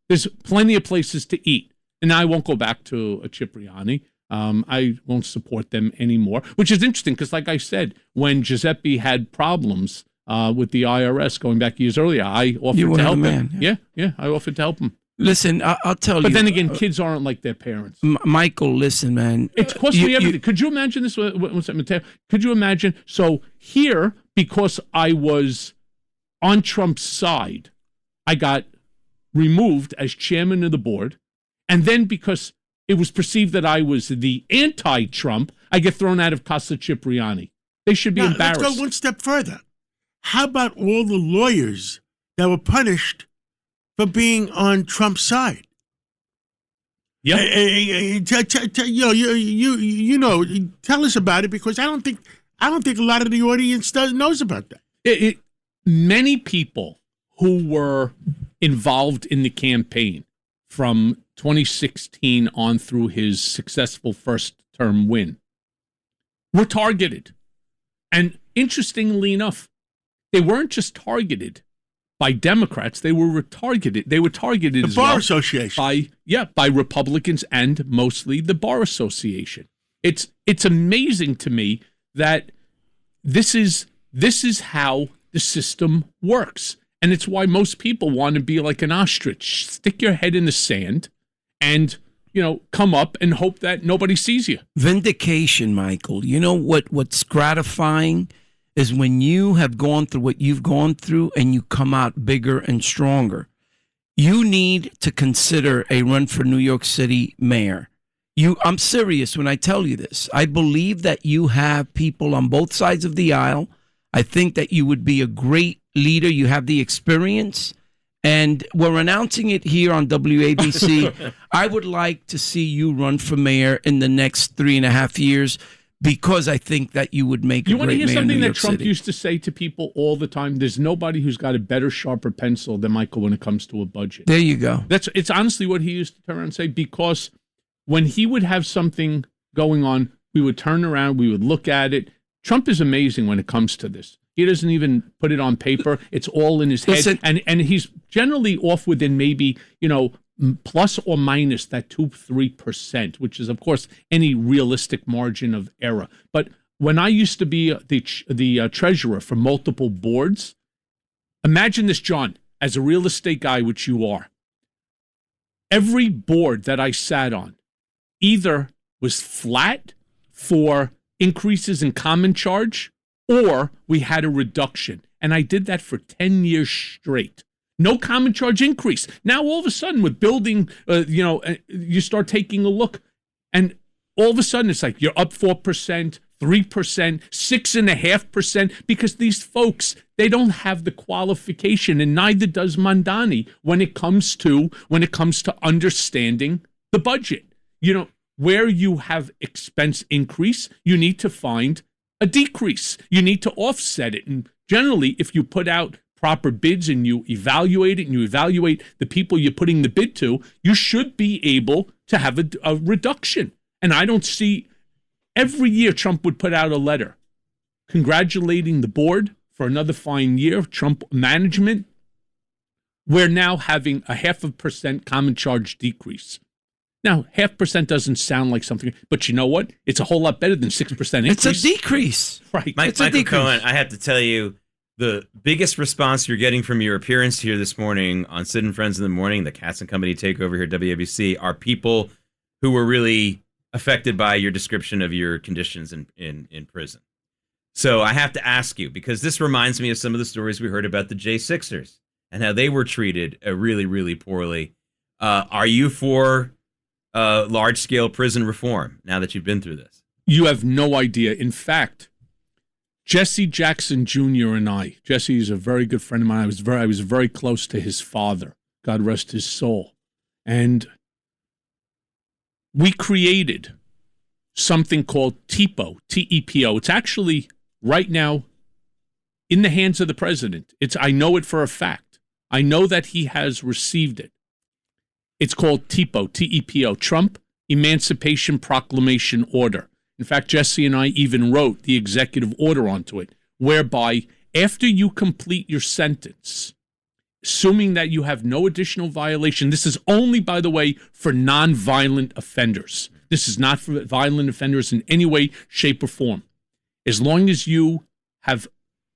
there's plenty of places to eat. And now I won't go back to a Cipriani. I won't support them anymore, which is interesting because, like I said, when Giuseppe had problems with the IRS going back years earlier, I offered to help him. Yeah, I offered to help him. Listen, I'll tell you. But then again, kids aren't like their parents. Michael, listen, man. It's cost me everything. Could you imagine this? What's that, Matteo? Could you imagine? So here, because I was on Trump's side, I got removed as chairman of the board. And then because it was perceived that I was the anti-Trump, I get thrown out of Casa Cipriani. They should be embarrassed. Let's go one step further. How about all the lawyers that were punished for being on Trump's side? Yeah. Tell us about it, because I don't think a lot of the audience knows about that. Many people who were involved in the campaign from 2016 on through his successful first-term win were targeted. And interestingly enough, they weren't just targeted by Democrats. They were targeted. They were targeted the Bar Association by Republicans and mostly the Bar Association. It's amazing to me that this is how the system works, and it's why most people want to be like an ostrich, stick your head in the sand, and come up and hope that nobody sees you. Vindication, Michael. You know what's gratifying is when you have gone through what you've gone through and you come out bigger and stronger. You need to consider a run for New York City mayor. I'm serious when I tell you this. I believe that you have people on both sides of the aisle. I think that you would be a great leader. You have the experience, and we're announcing it here on WABC. I would like to see you run for mayor in the next 3.5 years, because I think that you would make a great mayor in New York City. You want to hear something that Trump used to say to people all the time? There's nobody who's got a better, sharper pencil than Michael when it comes to a budget. There you go. It's honestly what he used to turn around and say, because when he would have something going on, we would turn around, we would look at it. Trump is amazing when it comes to this. He doesn't even put it on paper. It's all in his head. Listen, and he's generally off within maybe, plus or minus that 2-3%, which is, of course, any realistic margin of error. But when I used to be the treasurer for multiple boards, imagine this, John, as a real estate guy, which you are. Every board that I sat on either was flat for increases in common charge, or we had a reduction. And I did that for 10 years straight. No common charge increase. Now, all of a sudden, with building, you start taking a look, and all of a sudden, it's like you're up 4%, 3%, 6.5%, because these folks, they don't have the qualification, and neither does Mandani when it comes to understanding the budget. Where you have expense increase, you need to find a decrease. You need to offset it. And generally, if you put out proper bids and you evaluate it and you evaluate the people you're putting the bid to, you should be able to have a reduction. And I don't see, every year Trump would put out a letter congratulating the board for another fine year of Trump management. We're now having a 0.5% common charge decrease. Now, 0.5% doesn't sound like something, but you know what? It's a whole lot better than 6% increase. It's a decrease. Right. Michael Cohen, I have to tell you, the biggest response you're getting from your appearance here this morning on Sid and Friends in the Morning, the Cats and Company takeover here at WABC, are people who were really affected by your description of your conditions in prison. So I have to ask you, because this reminds me of some of the stories we heard about the J6ers and how they were treated really, really poorly. Are you for large-scale prison reform now that you've been through this? You have no idea. In fact, Jesse Jackson Jr. and I, Jesse is a very good friend of mine. I was very close to his father, God rest his soul. And we created something called TEPO, T-E-P-O. It's actually right now in the hands of the president. I know it for a fact. I know that he has received it. It's called TEPO, T-E-P-O, Trump Emancipation Proclamation Order. In fact, Jesse and I even wrote the executive order onto it, whereby after you complete your sentence, assuming that you have no additional violation, this is only, by the way, for nonviolent offenders. This is not for violent offenders in any way, shape, or form. As long as you have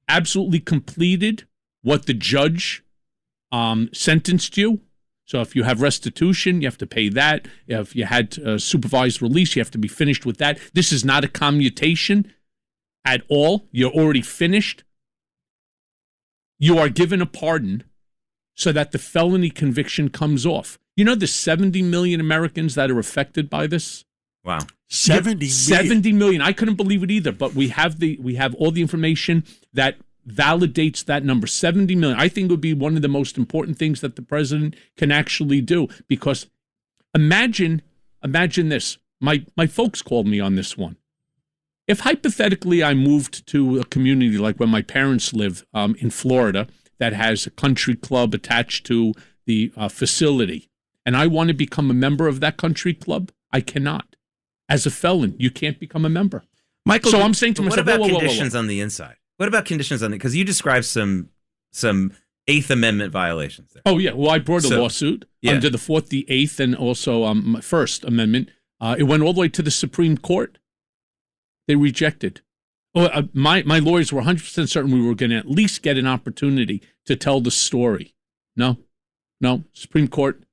absolutely completed what the judge sentenced you. So if you have restitution, you have to pay that. If you had supervised release, you have to be finished with that. This is not a commutation at all. You're already finished. You are given a pardon so that the felony conviction comes off. You know the 70 million Americans that are affected by this? Wow. 70 million. I couldn't believe it either, but we have all the information that validates that number, 70 million. I think it would be one of the most important things that the president can actually do, because imagine imagine this. My folks called me on this one. If hypothetically I moved to a community like where my parents live in Florida that has a country club attached to the facility, and I want to become a member of that country club, I cannot. As a felon, you can't become a member. Michael, so I'm saying to myself, what about conditions on the inside? What about conditions on the, because you described some Eighth Amendment violations there. Oh, yeah. Well, I brought a lawsuit under the 4th, the 8th, and also my First Amendment. It went all the way to the Supreme Court. They rejected. My lawyers were 100% certain we were going to at least get an opportunity to tell the story. No. Supreme Court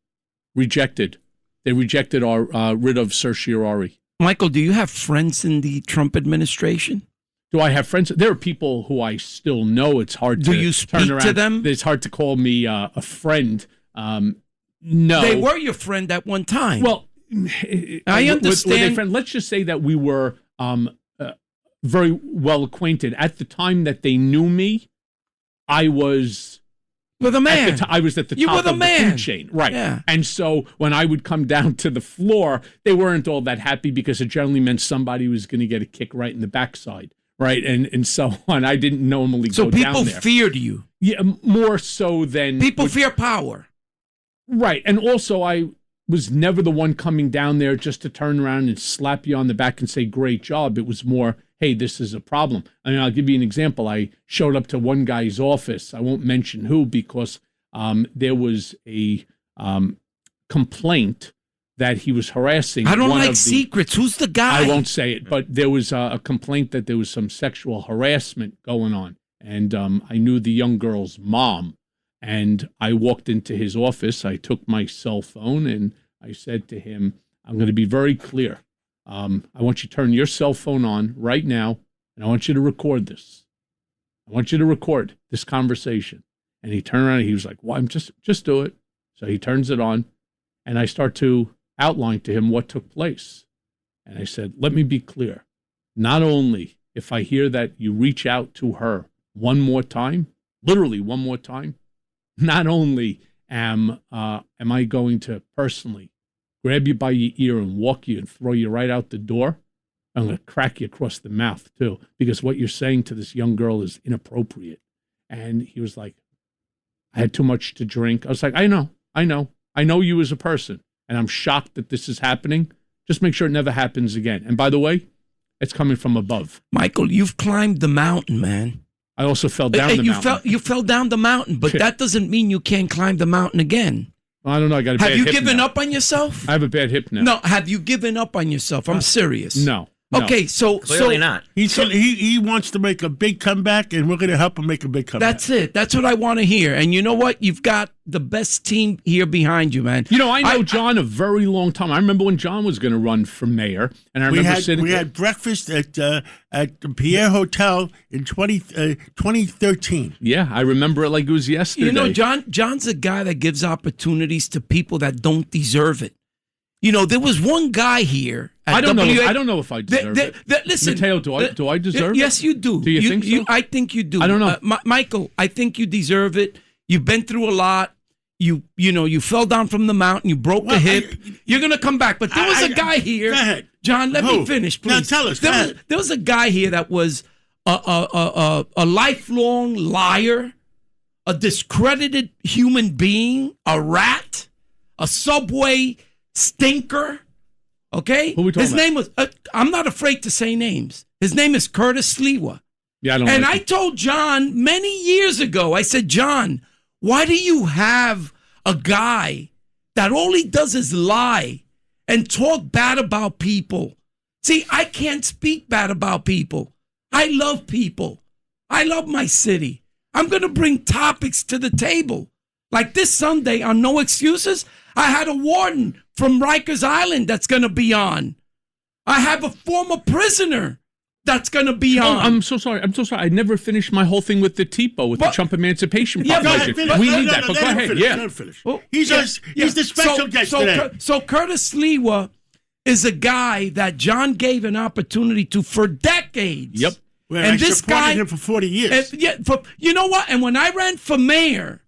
rejected. They rejected our writ of certiorari. Michael, do you have friends in the Trump administration? Do I have friends? There are people who I still know. It's hard to Do you speak to them? It's hard to call me a friend. No. They were your friend at one time. Well, I understand. Friend? Let's just say that we were very well acquainted. At the time that they knew me, I was... With a man. I was at the top of the food chain. Right. Yeah. And so when I would come down to the floor, they weren't all that happy because it generally meant somebody was going to get a kick right in the backside. Right. And so on. I didn't normally go down there. So people feared you. Yeah, more so than... People fear power. Right. And also I was never the one coming down there just to turn around and slap you on the back and say, great job. It was more, hey, this is a problem. I mean, I'll give you an example. I showed up to one guy's office. I won't mention who because there was a complaint that he was harassing. I don't like secrets. Who's the guy? I won't say it, but there was a complaint that there was some sexual harassment going on. And I knew the young girl's mom. And I walked into his office. I took my cell phone and I said to him, I'm going to be very clear. I want you to turn your cell phone on right now, and I want you to record this. I want you to record this conversation. And he turned around and he was like, well, just do it. So he turns it on, and I start to outline to him what took place. And I said, let me be clear. Not only if I hear that you reach out to her one more time, literally one more time, not only am I going to personally grab you by your ear and walk you and throw you right out the door, I'm going to crack you across the mouth too, because what you're saying to this young girl is inappropriate. And he was like, I had too much to drink. I was like, I know you as a person, and I'm shocked that this is happening. Just make sure it never happens again. And by the way, it's coming from above. Michael, you've climbed the mountain, man. I also fell down the mountain. You fell down the mountain, but that doesn't mean you can't climb the mountain again. I don't know. I got a bad hip. Have you given up on yourself? I have a bad hip now. No, have you given up on yourself? I'm serious. No. Okay, so clearly not. He wants to make a big comeback, and we're going to help him make a big comeback. That's it. That's what I want to hear. And you know what? You've got the best team here behind you, man. You know, I know John a very long time. I remember when John was going to run for mayor, and I remember we had breakfast at the Pierre Hotel in 2013. Yeah, I remember it like it was yesterday. You know, John's a guy that gives opportunities to people that don't deserve it. You know, there was one guy here. I don't know if I deserve it. Listen, Mateo, do I deserve it? Yes, you do. Do you think so? I think you do. I don't know. Michael, I think you deserve it. You've been through a lot. You fell down from the mountain. You broke a hip. You're going to come back. But there was a guy here. Go ahead. John, let me finish, please. Now tell us. There was a guy here that was a lifelong liar, a discredited human being, a rat, a subway stinker. Okay? Who we talking His about? name was, I'm not afraid to say names. His name is Curtis Sliwa. Yeah, I don't And like I told John many years ago, I said, John, why do you have a guy that all he does is lie and talk bad about people? See, I can't speak bad about people. I love people. I love my city. I'm going to bring topics to the table. Like this Sunday on No Excuses, I had a warden from Rikers Island that's going to be on. I have a former prisoner that's going to be on. I'm so sorry. I never finished my whole thing with the TPO, with the Trump Emancipation Proclamation. We need that, but go ahead. Let him finish. He's the special guest today. So Curtis Sliwa is a guy that John gave an opportunity to for decades. Yep. Well, and I supported him for 40 years. You know what? And when I ran for mayor,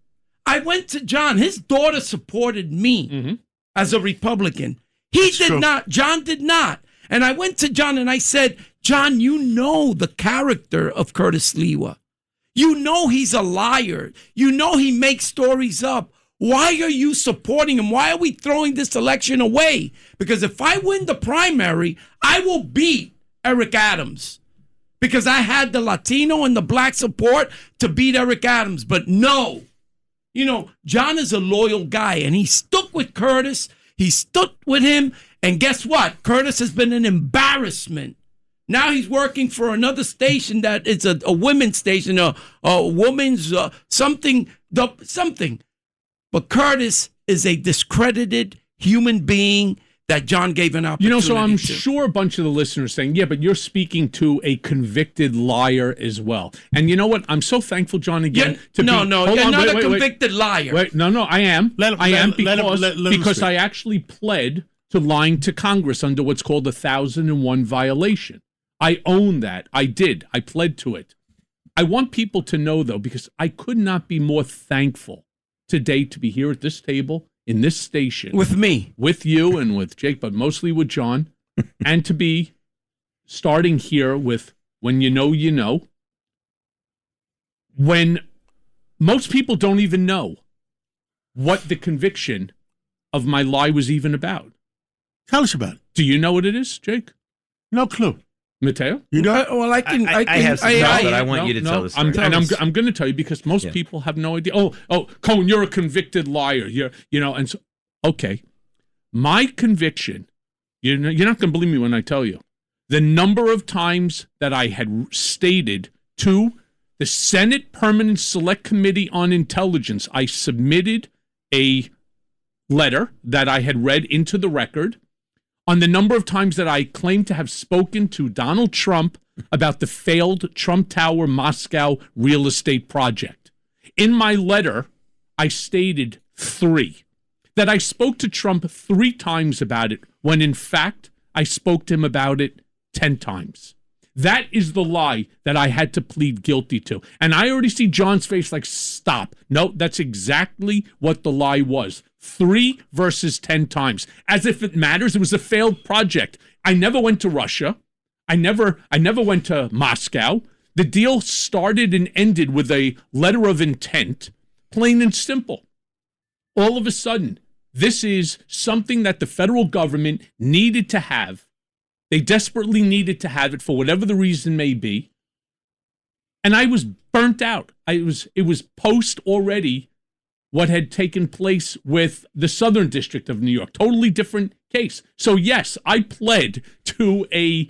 I went to John. His daughter supported me as a Republican. He did not. John did not. And I went to John and I said, John, you know the character of Curtis Lewa. You know he's a liar. You know he makes stories up. Why are you supporting him? Why are we throwing this election away? Because if I win the primary, I will beat Eric Adams. Because I had the Latino and the black support to beat Eric Adams. But no. You know, John is a loyal guy, and he stuck with Curtis. He stuck with him. And guess what? Curtis has been an embarrassment. Now he's working for another station that is a women's station, a woman's something. But Curtis is a discredited human being that John gave an opportunity so I'm to. sure a bunch of the listeners saying, yeah, but you're speaking to a convicted liar as well. And you know what? I'm so thankful, John, again. You're not a convicted liar. I am. Because I actually pled to lying to Congress under what's called the 1001 violation. I own that. I did. I pled to it. I want people to know, though, because I could not be more thankful today to be here at this table, in this station. With me. With you and with Jake, but mostly with John. And to be starting here with When You Know, You Know. When most people don't even know what the conviction of my lie was even about. Tell us about it. Do you know what it is, Jake? No clue. Matteo? You know? I have some thoughts, but I want you to tell the story. I'm going to tell you because most people have no idea. Oh, Cohen, you're a convicted liar. And so, okay. My conviction, you're not going to believe me when I tell you, the number of times that I had stated to the Senate Permanent Select Committee on Intelligence, I submitted a letter that I had read into the record on the number of times that I claimed to have spoken to Donald Trump about the failed Trump Tower Moscow real estate project. In my letter, I stated 3, that I spoke to Trump 3 times about it, when in fact, I spoke to him about it 10 times. That is the lie that I had to plead guilty to. And I already see John's face like, stop. No, that's exactly what the lie was. 3 versus 10 times. As if it matters. It was a failed project. I never went to Russia. I never went to Moscow. The deal started and ended with a letter of intent, plain and simple. All of a sudden, this is something that the federal government needed to have. They desperately needed to have it for whatever the reason may be. And I was burnt out. It was post already what had taken place with the Southern District of New York. Totally different case. So yes, I pled to a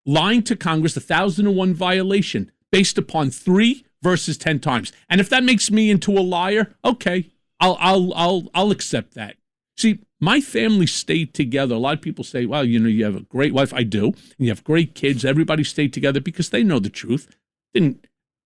lying to Congress, the 1001 violation, based upon 3 versus 10 times. And if that makes me into a liar, okay, I'll accept that. See, my family stayed together. A lot of people say, well, you have a great wife. I do. And you have great kids. Everybody stayed together because they know the truth.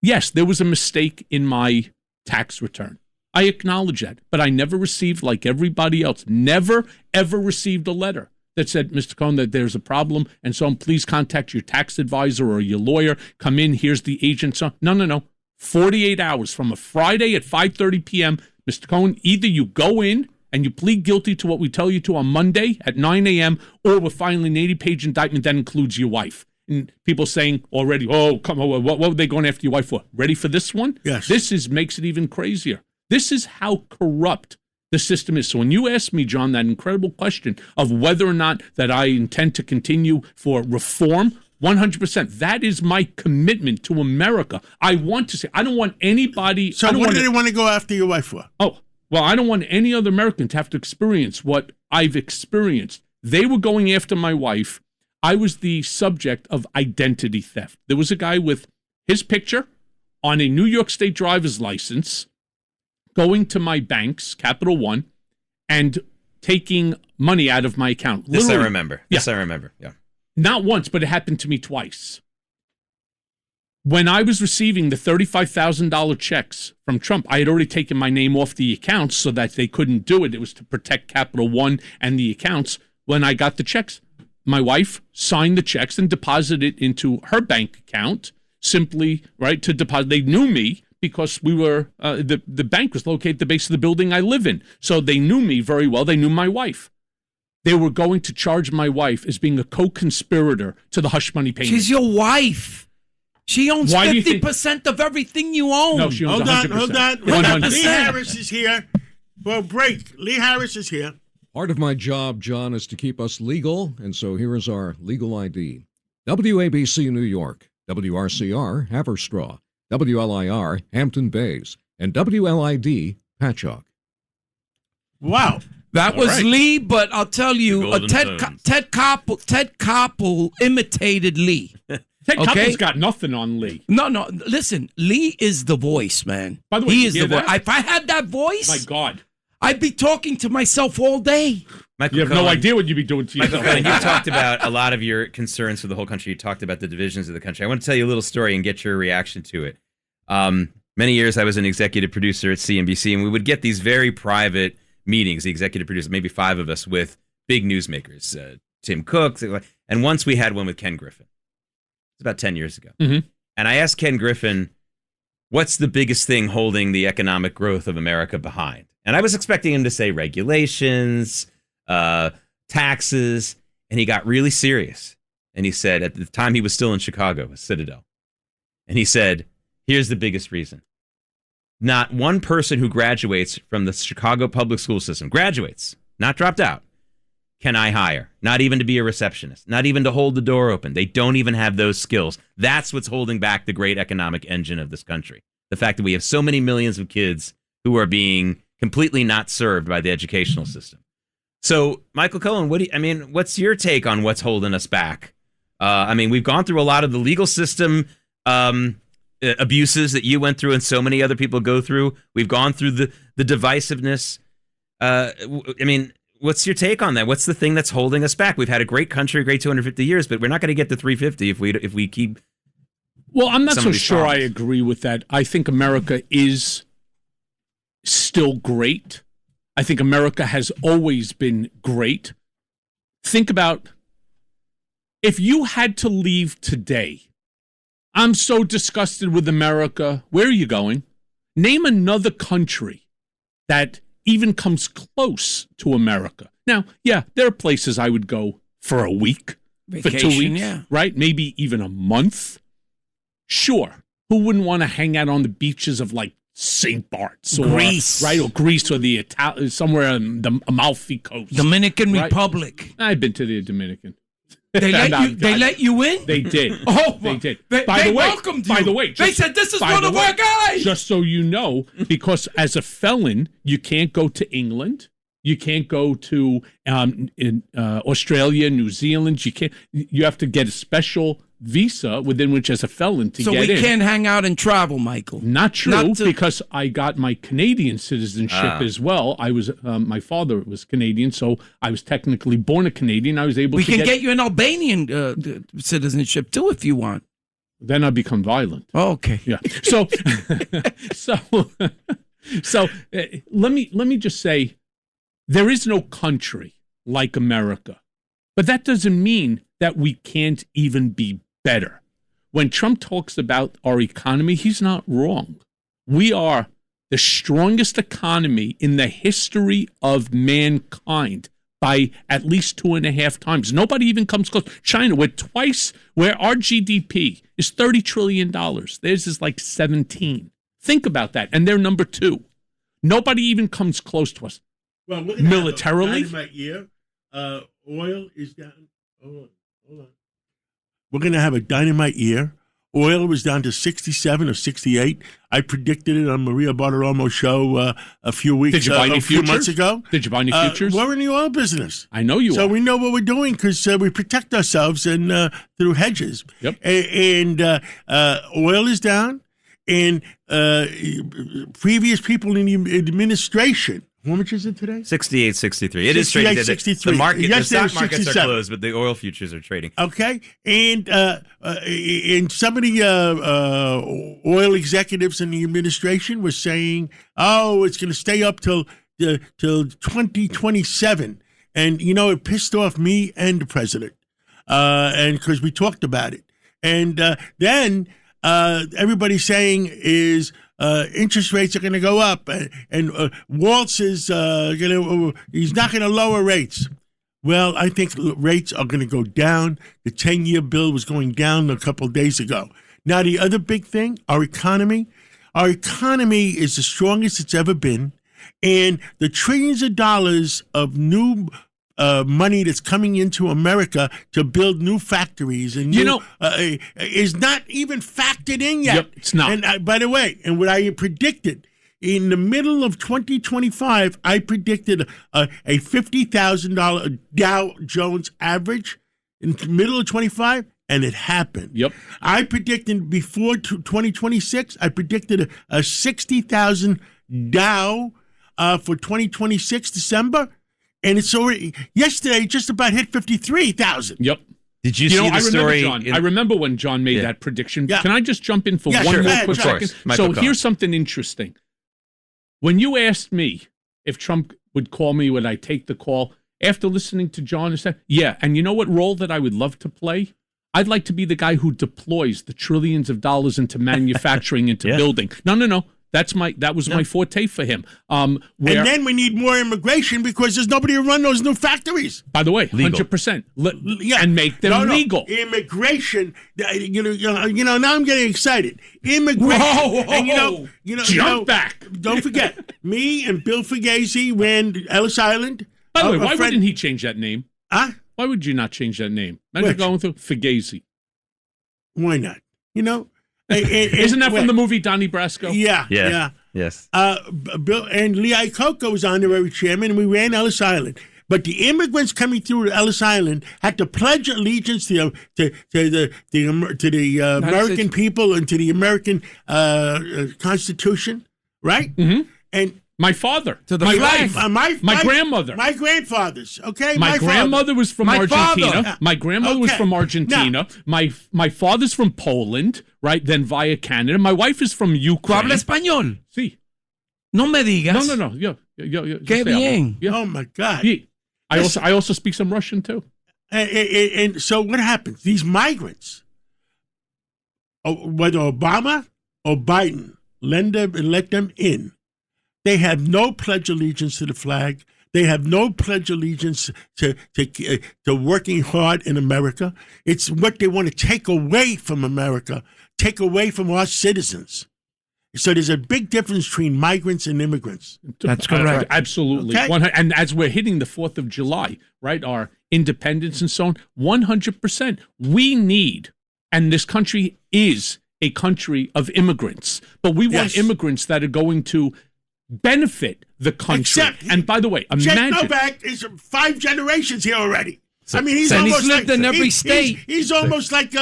Yes, there was a mistake in my tax return. I acknowledge that. But I never received, like everybody else, never, ever received a letter that said, Mr. Cohen, that there's a problem, and so please contact your tax advisor or your lawyer. Come in. Here's the agent. So, no. 48 hours from a Friday at 5:30 p.m., Mr. Cohen, either you go in and you plead guilty to what we tell you to on Monday at 9 a.m., or we're filing an 80-page indictment that includes your wife. And people saying already, oh, come on, what were they going after your wife for? Ready for this one? Yes. This makes it even crazier. This is how corrupt the system is. So when you ask me, John, that incredible question of whether or not that I intend to continue for reform, 100%. That is my commitment to America. I want to say, I don't want anybody. So what do they want to go after your wife for? Oh, well, I don't want any other American to have to experience what I've experienced. They were going after my wife. I was the subject of identity theft. There was a guy with his picture on a New York State driver's license going to my banks, Capital One, and taking money out of my account. This I remember. Yes, I remember. Yeah. Not once, but it happened to me twice. When I was receiving the $35,000 checks from Trump, I had already taken my name off the accounts so that they couldn't do it. It was to protect Capital One and the accounts. When I got the checks, my wife signed the checks and deposited it into her bank account, simply, right, to deposit. They knew me because we were, the bank was located at the base of the building I live in. So they knew me very well. They knew my wife. they were going to charge my wife as being a co-conspirator to the hush money payment. She's your wife. She owns 50% of everything you own. No, she owns 100%. Hold on. 100%. Lee Harris is here for a break. Lee Harris is here. Part of my job, John, is to keep us legal, and so here is our legal ID. WABC New York, WRCR Haverstraw, WLIR Hampton Bays, and WLID Patchogue. Wow. That was Lee, but I'll tell you, Ted Koppel imitated Lee. Ted Koppel's got nothing on Lee. No. Listen, Lee is the voice, man. By the way, he is the voice. that? If I had that voice, My God. I'd be talking to myself all day. Michael You have Cohen, no idea what you'd be doing to Michael yourself. Cohen, you talked about a lot of your concerns for the whole country. You talked about the divisions of the country. I want to tell you a little story and get your reaction to it. Many years I was an executive producer at CNBC, and we would get these very private meetings, the executive producer, maybe 5 of us, with big newsmakers, Tim Cook, and once we had one with Ken Griffin. It's about 10 years ago. Mm-hmm. And I asked Ken Griffin, what's the biggest thing holding the economic growth of America behind? And I was expecting him to say regulations, taxes, and he got really serious. And he said, at the time he was still in Chicago, Citadel, and he said, here's the biggest reason. Not one person who graduates from the Chicago public school system, graduates, not dropped out, can I hire. Not even to be a receptionist, not even to hold the door open. They don't even have those skills. That's what's holding back the great economic engine of this country. The fact that we have so many millions of kids who are being completely not served by the educational system. So, Michael Cohen, what's your take on what's holding us back? We've gone through a lot of the legal system abuses that you went through and so many other people go through. We've gone through the divisiveness. What's your take on that? What's the thing that's holding us back? We've had a great country, a great 250 years, but we're not going to get to 350 if we keep. Well, I'm not so sure problems. I agree with that. I think America is still great. I think America has always been great. Think about if you had to leave today. I'm so disgusted with America. Where are you going? Name another country that even comes close to America. Now, yeah, there are places I would go for a week, Vacation, for 2 weeks, yeah. right? Maybe even a month. Sure. Who wouldn't want to hang out on the beaches of like St. Bart's or Greece, right? Or Greece or the somewhere on the Amalfi Coast, Dominican right? Republic. I've been to the Dominican. They let you in? They did. Oh, they did. They welcomed you. By the way, they said this is one of our guys. Just so you know, because as a felon, you can't go to England. You can't go to Australia, New Zealand. You can't. You have to get a special visa within which, as a felon, to get in. So we can't hang out and travel, Michael. Not true, because I got my Canadian citizenship as well. I was my father was Canadian, so I was technically born a Canadian. I was able. We can get you an Albanian citizenship too if you want. Then I become violent. Oh, okay. Yeah. So, let me just say, there is no country like America, but that doesn't mean that we can't even be better. When Trump talks about our economy, he's not wrong. We are the strongest economy in the history of mankind by at least 2.5 times. Nobody even comes close. China, where our GDP is $30 trillion. Theirs is like 17. Think about that. And they're number 2. Nobody even comes close to us. Well, we're militarily. Dynamite year. Oil is down. Hold on. We're going to have a dynamite year. Oil was down to 67 or 68. I predicted it on Maria Bartiromo's show a few months ago. Did you buy any futures? We're in the oil business. I know you are. So we know what we're doing because we protect ourselves and through hedges. Yep. And oil is down. And previous people in the administration. How much is it today? 68, 63. It is trading. 63. The stock markets 67. are closed, but the oil futures are trading. Okay, and some of the oil executives in the administration were saying, "Oh, it's going to stay up till 2027," and it pissed off me and the president, and because we talked about it, and then everybody's saying is. Interest rates are going to go up, and Waltz is he's not going to lower rates. Well, I think rates are going to go down. The 10-year bill was going down a couple of days ago. Now, the other big thing, our economy. Our economy is the strongest it's ever been. And the trillions of dollars of new money that's coming into America to build new factories and is not even factored in yet. Yep, it's not. And by the way, and what I predicted, in the middle of 2025, I predicted a $50,000 Dow Jones average in the middle of 25, and it happened. Yep. I predicted before 2026, I predicted a 60,000 Dow for 2026 December, and it's already yesterday just about hit 53,000. Yep. Did you see the story? I remember when John made that prediction. Yeah. Can I just jump in for one sure. more quick Of second? course. Michael So Cohen. here's something interesting. When you asked me if Trump would call me, would I take the call? After listening to John, I said, yeah. And you know what role that I would love to play? I'd like to be the guy who deploys the trillions of dollars into manufacturing, into building. No. That was my forte for him. And then we need more immigration because there's nobody to run those new factories. By the way, Legal. 100%. And make them legal. Immigration, now I'm getting excited. Immigration. Whoa. And Jump back. Don't forget, me and Bill Fugazi ran Ellis Island. By the way, why wouldn't he change that name? Huh? Why would you not change that name? Imagine Which? going through Fugazi. Why not? Isn't that from the movie Donnie Brasco? Yeah. Yes. Bill and Lee Iacocca was honorary chairman, and we ran Ellis Island. But the immigrants coming through Ellis Island had to pledge allegiance to the American people and to the American Constitution, right? Mm-hmm. And my father, To the my flag. wife, my grandmother, my grandfathers. Okay, my grandmother was from Argentina. father. My grandmother was Okay. from Argentina. My father's from Poland, right? Then via Canada. My wife is from ¿Tú Ukraine. hablas español? Sí. No me digas. No. Yo Qué sé bien. hablar. Yeah. Oh my God! Yeah. I also speak some Russian too. And so what happens? These migrants, whether Obama or Biden let them in, they have no pledge allegiance to the flag. They have no pledge allegiance to working hard in America. It's what they want to take away from America, take away from our citizens. So there's a big difference between migrants and immigrants. That's correct. Absolutely. Okay. And as we're hitting the 4th of July, right, our independence and so on, 100%. We need, and this country is a country of immigrants, but we want immigrants that are going to benefit the country. And by the way, imagine. Novak is 5 generations here already. So, I mean, he's and almost he's lived in every state. He's almost like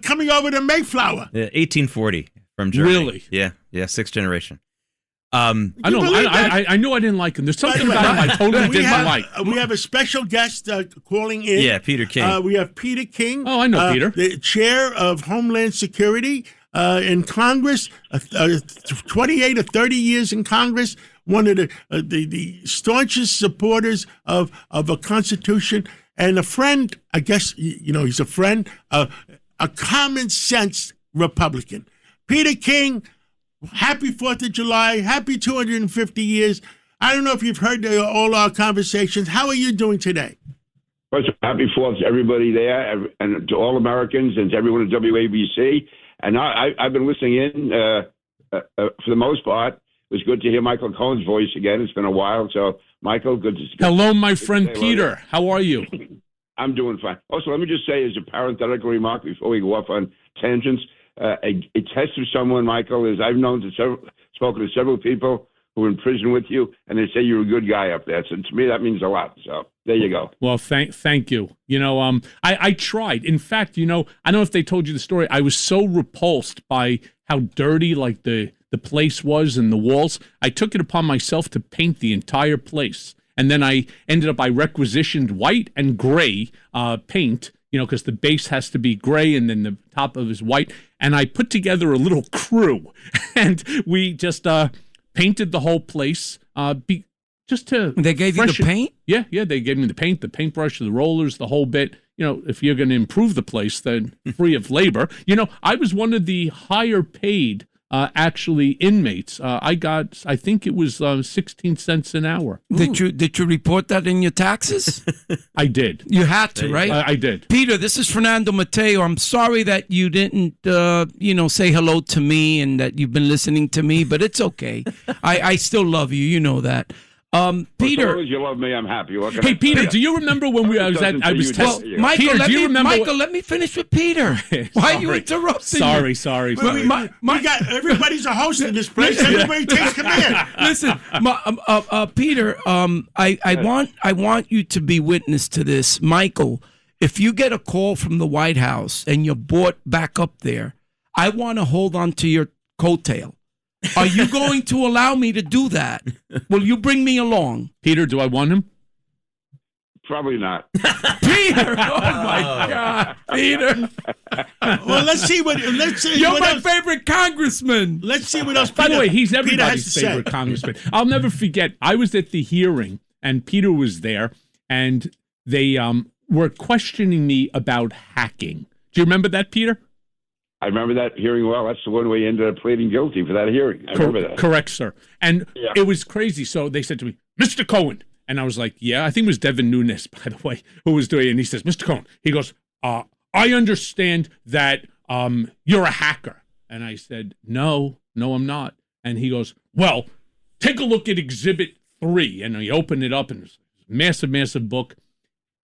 coming over to Mayflower. 1840 from Germany. Really? Yeah, 6th generation. I know. I knew I didn't like him. There's something about him I totally didn't like. We have a special guest calling in. Yeah, Peter King. We have Peter King. Oh, I know Peter. The chair of Homeland Security in Congress, 28 or 30 years in Congress, one of the staunchest supporters of a Constitution, and a friend, I guess, he's a friend, a common sense Republican. Peter King, happy 4th of July, happy 250 years. I don't know if you've heard all our conversations. How are you doing today? First, happy 4th to everybody there and to all Americans and to everyone at WABC. And I've been listening in for the most part. It was good to hear Michael Cohen's voice again. It's been a while. So, Michael, good to see you. Hello, my friend Peter. How are you? I'm doing fine. Also, let me just say as a parenthetical remark before we go off on tangents, a test of someone, Michael, is I've spoken to several people who are in prison with you, and they say you're a good guy up there. So to me, that means a lot. So there you go. Well, thank you. I tried. In fact, I don't know if they told you the story. I was so repulsed by how dirty, like the place was and the walls. I took it upon myself to paint the entire place. And then I requisitioned white and gray paint, because the base has to be gray and then the top of is white. And I put together a little crew, and we just painted the whole place. They gave you the paint? Yeah, they gave me the paint, the paintbrush, the rollers, the whole bit. If you're going to improve the place, then free of labor. I was one of the higher paid actually inmates. I think it was 16 cents an hour. Did you report that in your taxes? I did. You had to, right? I did. Peter, this is Fernando Matteo. I'm sorry that you didn't, say hello to me and that you've been listening to me, but it's okay. I still love you. You know that. Peter, as long as you love me, I'm happy. Hey, Peter, do you remember when I was testing? Michael, Peter, let me finish with Peter. Why are you interrupting? Sorry. We got everybody's a host in this place. Everybody takes command. Listen, Peter, I want you to be witness to this, Michael. If you get a call from the White House and you're brought back up there, I want to hold on to your coattail. Are you going to allow me to do that? Will you bring me along? Peter, do I want him? Probably not. Peter! Oh, my God. Peter. Well, let's see. You're what my else. favorite congressman. Let's see what else. By the way, he's Peter everybody's favorite congressman. I'll never forget. I was at the hearing, and Peter was there, and they were questioning me about hacking. Do you remember that, Peter? I remember that hearing well. That's the one where you ended up pleading guilty for that hearing. I remember that. Correct, sir. And It was crazy. So they said to me, Mr. Cohen. And I was like, yeah, I think it was Devin Nunes, by the way, who was doing it. And he says, Mr. Cohen, he goes, I understand that you're a hacker. And I said, no, I'm not. And he goes, well, take a look at Exhibit 3. And he opened it up, and it's a massive, massive book.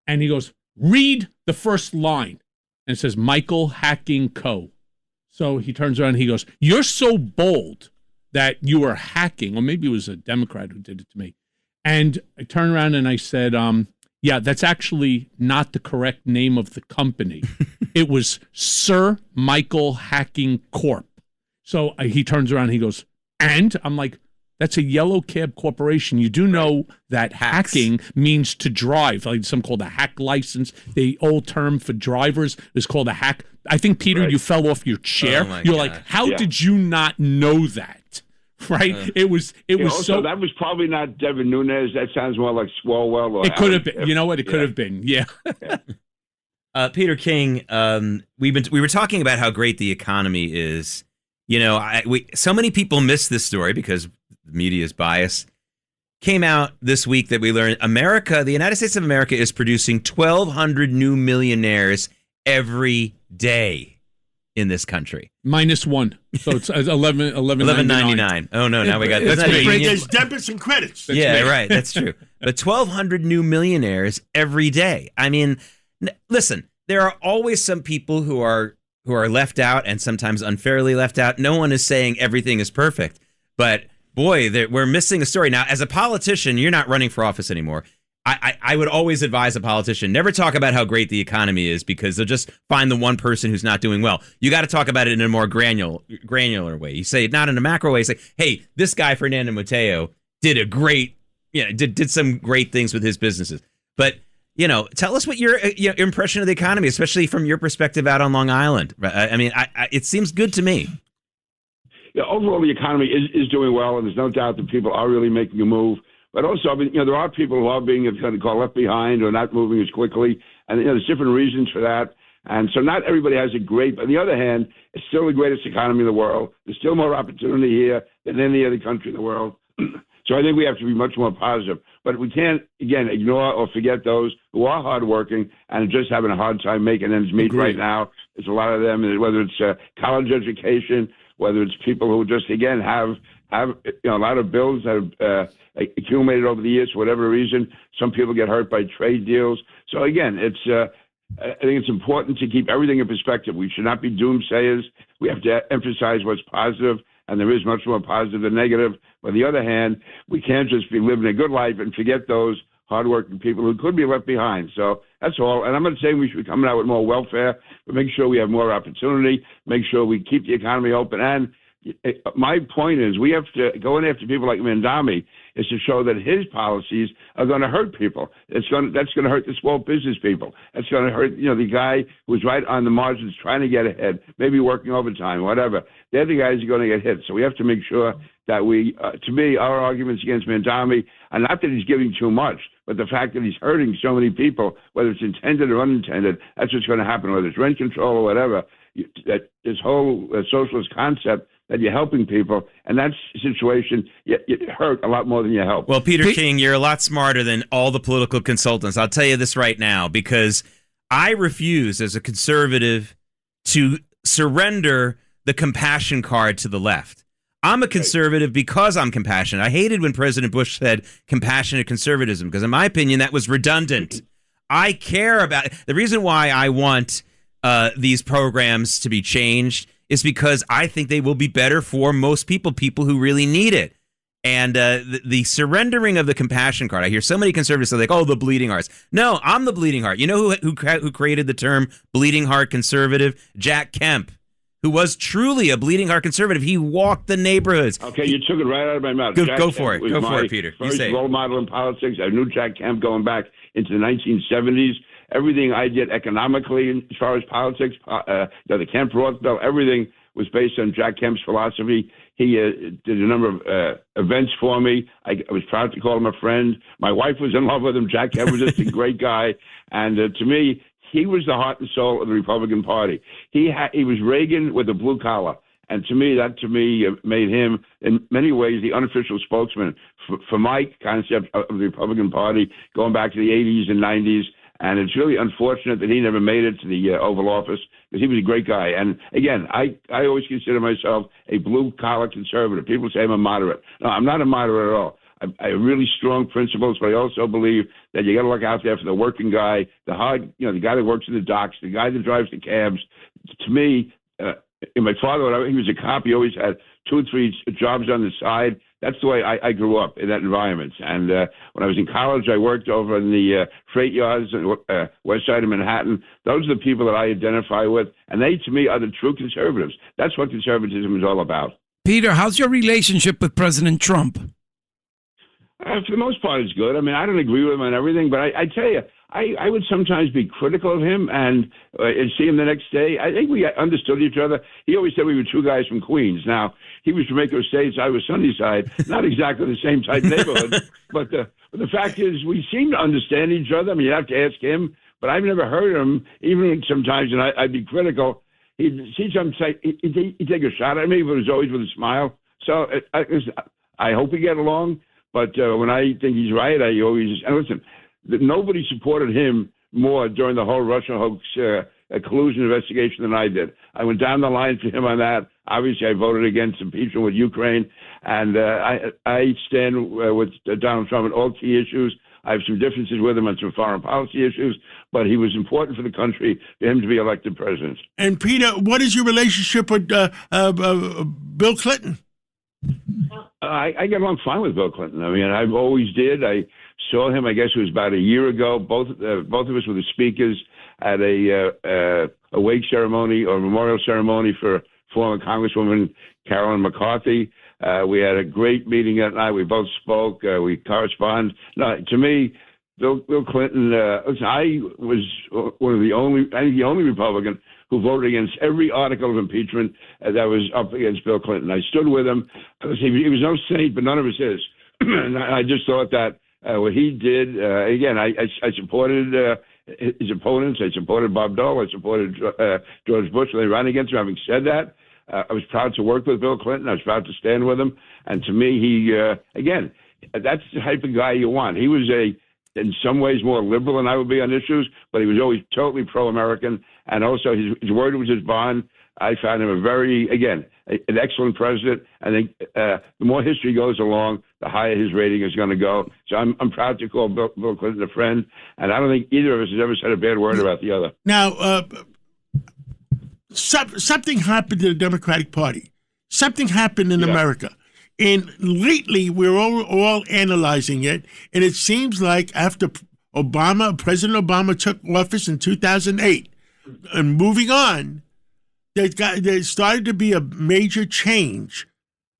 And he goes, read the first line. And it says, Michael Hacking Co. So he turns around and he goes, you're so bold that you are hacking. Or maybe it was a Democrat who did it to me. And I turned around and I said, yeah, that's actually not the correct name of the company. It was Sir Michael Hacking Corp. So he turns around and he goes, and? I'm like, that's a yellow cab corporation. You do know that hacking means to drive. Like some called a hack license. The old term for drivers is called a hack. I think, Peter, you fell off your chair. You're like, how did you not know that? Right? It was so. That was probably not Devin Nunes. That sounds more like Swalwell. Or it could have been. You know what? It could have been. Yeah. Peter King, we were talking about how great the economy is. You know, so many people miss this story because the media is biased. Came out this week that we learned the United States of America is producing 1,200 new millionaires every day in this country. -1. So it's $11.99. Oh, no. Now we got that's there's debits and credits. Right. That's true. But 1,200 new millionaires every day. I mean, listen, there are always some people who are left out and sometimes unfairly left out. No one is saying everything is perfect. But boy, we're missing a story. Now, as a politician, you're not running for office anymore. I would always advise a politician, never talk about how great the economy is because they'll just find the one person who's not doing well. You got to talk about it in a more granular way. You say it not in a macro way. You say, hey, this guy, Fernando Matteo, did did some great things with his businesses. But, tell us what your impression of the economy, especially from your perspective out on Long Island. I mean, it seems good to me. Yeah, overall, the economy is doing well, and there's no doubt that people are really making a move. But also, I mean, there are people who are being kind of called left behind or not moving as quickly, and there's different reasons for that. And so not everybody has it great. But on the other hand, it's still the greatest economy in the world. There's still more opportunity here than any other country in the world. So I think we have to be much more positive. But we can't, again, ignore or forget those who are hardworking and are just having a hard time making ends meet right now. There's a lot of them, whether it's college education, whether it's people who just, again, have a lot of bills that have accumulated over the years for whatever reason. Some people get hurt by trade deals. So again, I think it's important to keep everything in perspective. We should not be doomsayers. We have to emphasize what's positive, and there is much more positive than negative. But on the other hand, we can't just be living a good life and forget those hardworking people who could be left behind. So that's all. And I'm not saying we should be coming out with more welfare, but make sure we have more opportunity, make sure we keep the economy open. And my point is we have to go in after people like Mandami is to show that his policies are going to hurt people. That's going to hurt the small business people. That's going to hurt, the guy who's right on the margins trying to get ahead, maybe working overtime, whatever. They're the guys who are going to get hit. So we have to make sure that to me, our arguments against Mandami are not that he's giving too much, but the fact that he's hurting so many people, whether it's intended or unintended, that's what's going to happen, whether it's rent control or whatever. that this whole socialist concept that you're helping people, and that situation, you hurt a lot more than you help. Well, Peter King, you're a lot smarter than all the political consultants. I'll tell you this right now, because I refuse as a conservative to surrender the compassion card to the left. I'm a conservative because I'm compassionate. I hated when President Bush said compassionate conservatism, because in my opinion, that was redundant. I care about it. The reason why I want these programs to be changed is because I think they will be better for most people who really need it. And the surrendering of the compassion card, I hear so many conservatives say, like, oh, the bleeding hearts. No, I'm the bleeding heart. You know who created the term bleeding heart conservative? Jack Kemp, who was truly a bleeding heart conservative. He walked the neighborhoods. Okay, you took it right out of my mouth. Go for it. Go for it, Peter. First role model in politics. I knew Jack Kemp going back into the 1970s. Everything I did economically, as far as politics, the Kemp-Roth bill, everything was based on Jack Kemp's philosophy. He did a number of events for me. I was proud to call him a friend. My wife was in love with him. Jack Kemp was just a great guy. And to me, he was the heart and soul of the Republican Party. He was Reagan with a blue collar. And to me, made him, in many ways, the unofficial spokesman for my concept of the Republican Party going back to the 80s and 90s. And it's really unfortunate that he never made it to the Oval Office, because he was a great guy. And again, I always consider myself a blue-collar conservative. People say I'm a moderate. No, I'm not a moderate at all. I have really strong principles, but I also believe that you got to look out there for the working guy, the guy that works in the docks, the guy that drives the cabs. To me, my father, he was a cop. He always had 2 or 3 jobs on the side. That's the way I grew up, in that environment. And when I was in college, I worked over in the freight yards on the west side of Manhattan. Those are the people that I identify with, and they, to me, are the true conservatives. That's what conservatism is all about. Peter, how's your relationship with President Trump? For the most part, it's good. I mean, I don't agree with him on everything, but I tell you, I would sometimes be critical of him and see him the next day. I think we understood each other. He always said we were 2 guys from Queens. Now, he was Jamaica Estates, I was Sunnyside. Not exactly the same type neighborhood, but the fact is we seem to understand each other. I mean, you have to ask him, but I've never heard him, even sometimes, and I'd be critical. He'd see something, he'd take a shot at me, but it was always with a smile. So I hope we get along, but when I think he's right, I always, and listen, nobody supported him more during the whole Russia hoax collusion investigation than I did. I went down the line for him on that. Obviously, I voted against impeachment with Ukraine, and I stand with Donald Trump on all key issues. I have some differences with him on some foreign policy issues, but he was important for the country for him to be elected president. And Peter, what is your relationship with Bill Clinton? I get along fine with Bill Clinton. I mean, I always did. I saw him, I guess it was about a year ago. Both of us were the speakers at a wake ceremony or memorial ceremony for former Congresswoman Carolyn McCarthy. We had a great meeting that night. We both spoke. We corresponded. No, to me, Bill Clinton, listen, I was the only Republican who voted against every article of impeachment that was up against Bill Clinton. I stood with him. He was no saint, but none of us is. And I just thought that what he did, again, I supported his opponents. I supported Bob Dole. I supported George Bush when they ran against him. Having said that, I was proud to work with Bill Clinton. I was proud to stand with him. And to me, he, again, that's the type of guy you want. He was in some ways more liberal than I would be on issues, but he was always totally pro-American. And also his word was his bond. I found him an excellent president. I think the more history goes along, the higher his rating is going to go. So I'm proud to call Bill Clinton a friend. And I don't think either of us has ever said a bad word about the other. Now, something happened to the Democratic Party. Something happened in America. And lately, we're all analyzing it, and it seems like after President Obama took office in 2008, and moving on, there started to be a major change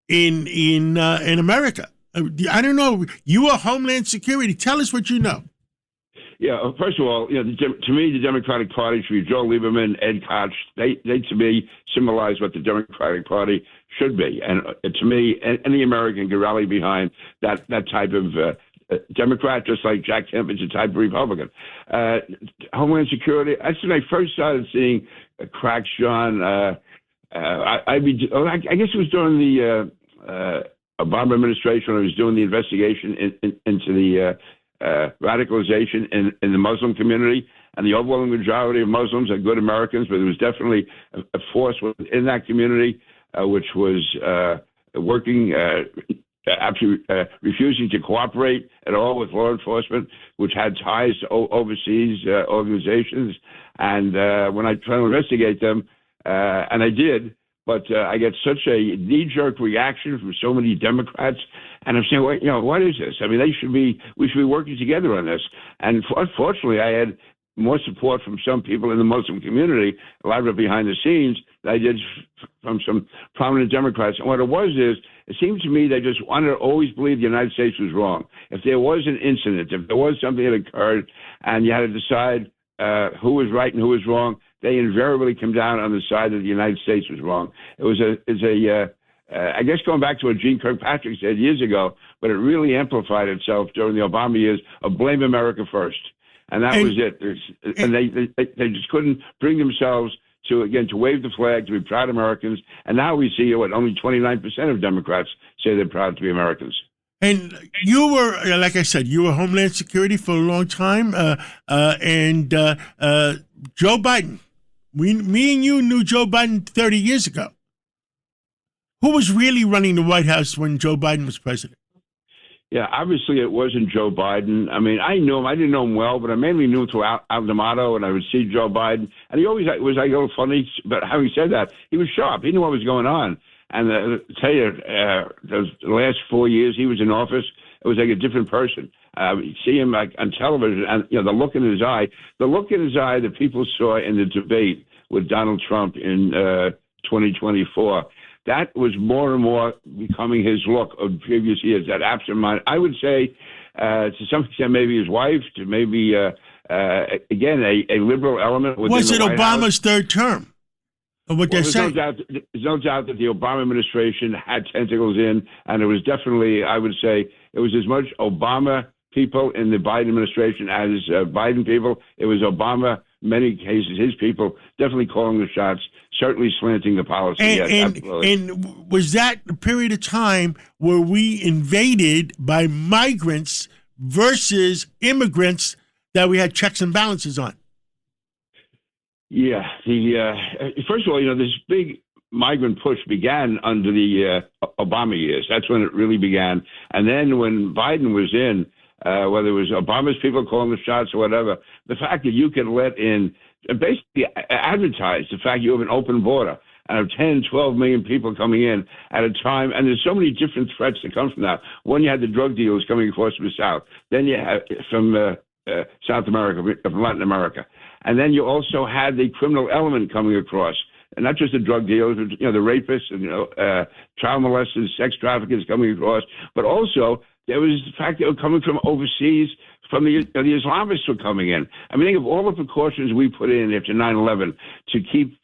in America. I don't know. You are Homeland Security. Tell us what you know. Yeah, first of all, to me, the Democratic Party should be Joe Lieberman, Ed Koch. They to me, symbolize what the Democratic Party should be. And to me, any American can rally behind that type of Democrat, just like Jack Kemp is a type of Republican. Homeland Security, that's when I first started seeing cracks, John. I guess it was during the Obama administration when I was doing the investigation into the radicalization in the Muslim community. And the overwhelming majority of Muslims are good Americans, but there was definitely a force within that community which was working, absolutely refusing to cooperate at all with law enforcement, which had ties to overseas organizations. And when I tried to investigate them, and I did, but I get such a knee-jerk reaction from so many Democrats, and I'm saying, well, what is this? I mean, we should be working together on this. And unfortunately, I had more support from some people in the Muslim community, a lot of it behind the scenes, than I did from some prominent Democrats. And what it was is, it seemed to me they just wanted to always believe the United States was wrong. If there was an incident, if there was something that occurred, and you had to decide who was right and who was wrong, they invariably come down on the side that the United States was wrong. I guess going back to what Gene Kirkpatrick said years ago, but it really amplified itself during the Obama years of blame America first. And that was it. And they just couldn't bring themselves to wave the flag, to be proud Americans. And now we see only 29% of Democrats say they're proud to be Americans. And you were, like I said, you were Homeland Security for a long time. And Joe Biden, me and you knew Joe Biden 30 years ago. Who was really running the White House when Joe Biden was president? Yeah, obviously it wasn't Joe Biden. I mean, I knew him. I didn't know him well, but I mainly knew him through Al D'Amato, and I would see Joe Biden. And he always was like a little funny, but having said that, he was sharp. He knew what was going on. And to tell you, the last 4 years he was in office, it was like a different person. You see him like on television, and the look in his eye that people saw in the debate with Donald Trump in 2024. That was more and more becoming his look of previous years, that absent-minded. I would say, to some extent, maybe his wife, to maybe, again, a liberal element within was it the White Obama's House. Third term? There's no doubt that the Obama administration had tentacles in, and it was definitely, I would say, it was as much Obama people in the Biden administration as Biden people. It was Obama, many cases, his people, definitely calling the shots, certainly slanting the policy. And was that a period of time where we invaded by migrants versus immigrants that we had checks and balances on? Yeah. First of all, this big migrant push began under the Obama years. That's when it really began. And then when Biden was in, whether it was Obama's people calling the shots or whatever, the fact that you can let in, basically advertise the fact you have an open border and have 10, 12 million people coming in at a time, and there's so many different threats that come from that. One, you had the drug dealers coming across from the South. Then you have from South America, from Latin America. And then you also had the criminal element coming across. And not just the drug dealers, but, the rapists and, child molesters, sex traffickers coming across, but also there was the fact that they were coming from overseas, from the Islamists were coming in. I mean, think of all the precautions we put in after 9/11 to keep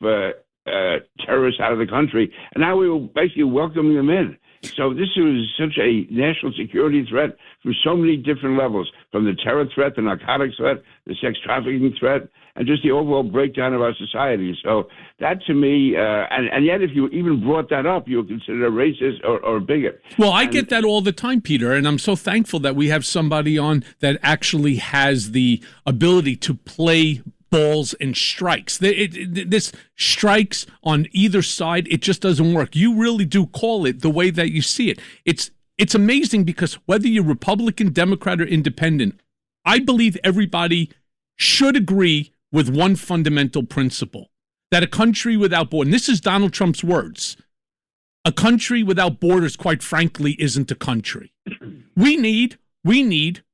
terrorists out of the country, and now we were basically welcoming them in. So this was such a national security threat from so many different levels, from the terror threat, the narcotics threat, the sex trafficking threat, and just the overall breakdown of our society. So that to me, and yet if you even brought that up, you were considered a racist or a bigot. Well, I get that all the time, Peter, and I'm so thankful that we have somebody on that actually has the ability to play balls and strikes. This strikes on either side, it just doesn't work. You really do call it the way that you see it. It's amazing because whether you're Republican, Democrat, or Independent, I believe everybody should agree with one fundamental principle, that a country without borders, and this is Donald Trump's words, a country without borders, quite frankly, isn't a country. We need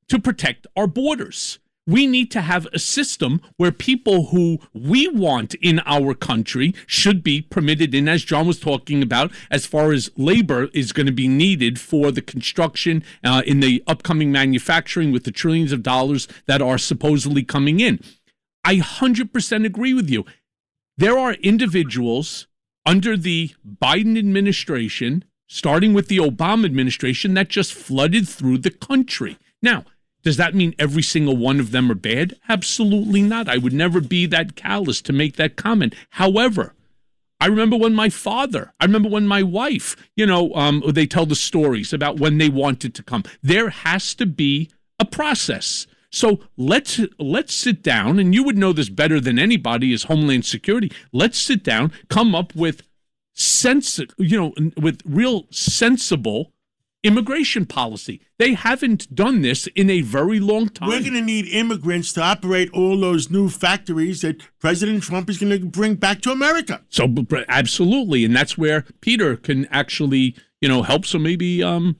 to protect our borders. We need to have a system where people who we want in our country should be permitted in, as John was talking about, as far as labor is going to be needed for the construction in the upcoming manufacturing with the trillions of dollars that are supposedly coming in. I 100% agree with you. There are individuals under the Biden administration, starting with the Obama administration, that just flooded through the country. Now, Does that mean every single one of them are bad? Absolutely not. I would never be that callous to make that comment. However, I remember when my wife, they tell the stories about when they wanted to come. There has to be a process. So let's sit down, and you would know this better than anybody as Homeland Security. Let's sit down, come up with with real sensible immigration policy. They haven't done this in a very long time. We're going to need immigrants to operate all those new factories that President Trump is going to bring back to America. So absolutely, and that's where Peter can actually, help. So maybe, I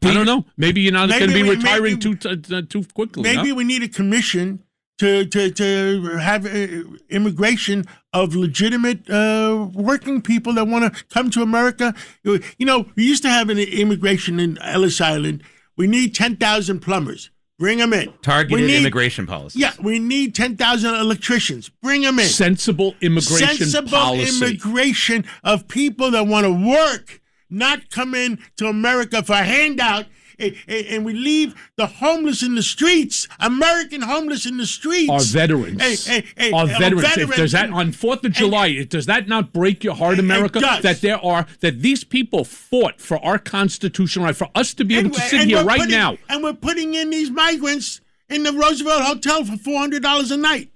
don't know. Maybe you're not going to be retiring too quickly. Maybe we need a commission to have immigration of legitimate working people that want to come to America. We used to have an immigration in Ellis Island. We need 10,000 plumbers. Bring them in. Targeted immigration policies. Yeah, we need 10,000 electricians. Bring them in. Sensible immigration policy. Immigration of people that want to work, not come in to America for a handout. And we leave the homeless in the streets, American homeless in the streets. Our veterans. Our veterans. If there's that on 4th of July, does that not break your heart, America? That these people fought for our constitutional right, for us to be able to sit here right now. And we're putting in these migrants in the Roosevelt Hotel for $400 a night.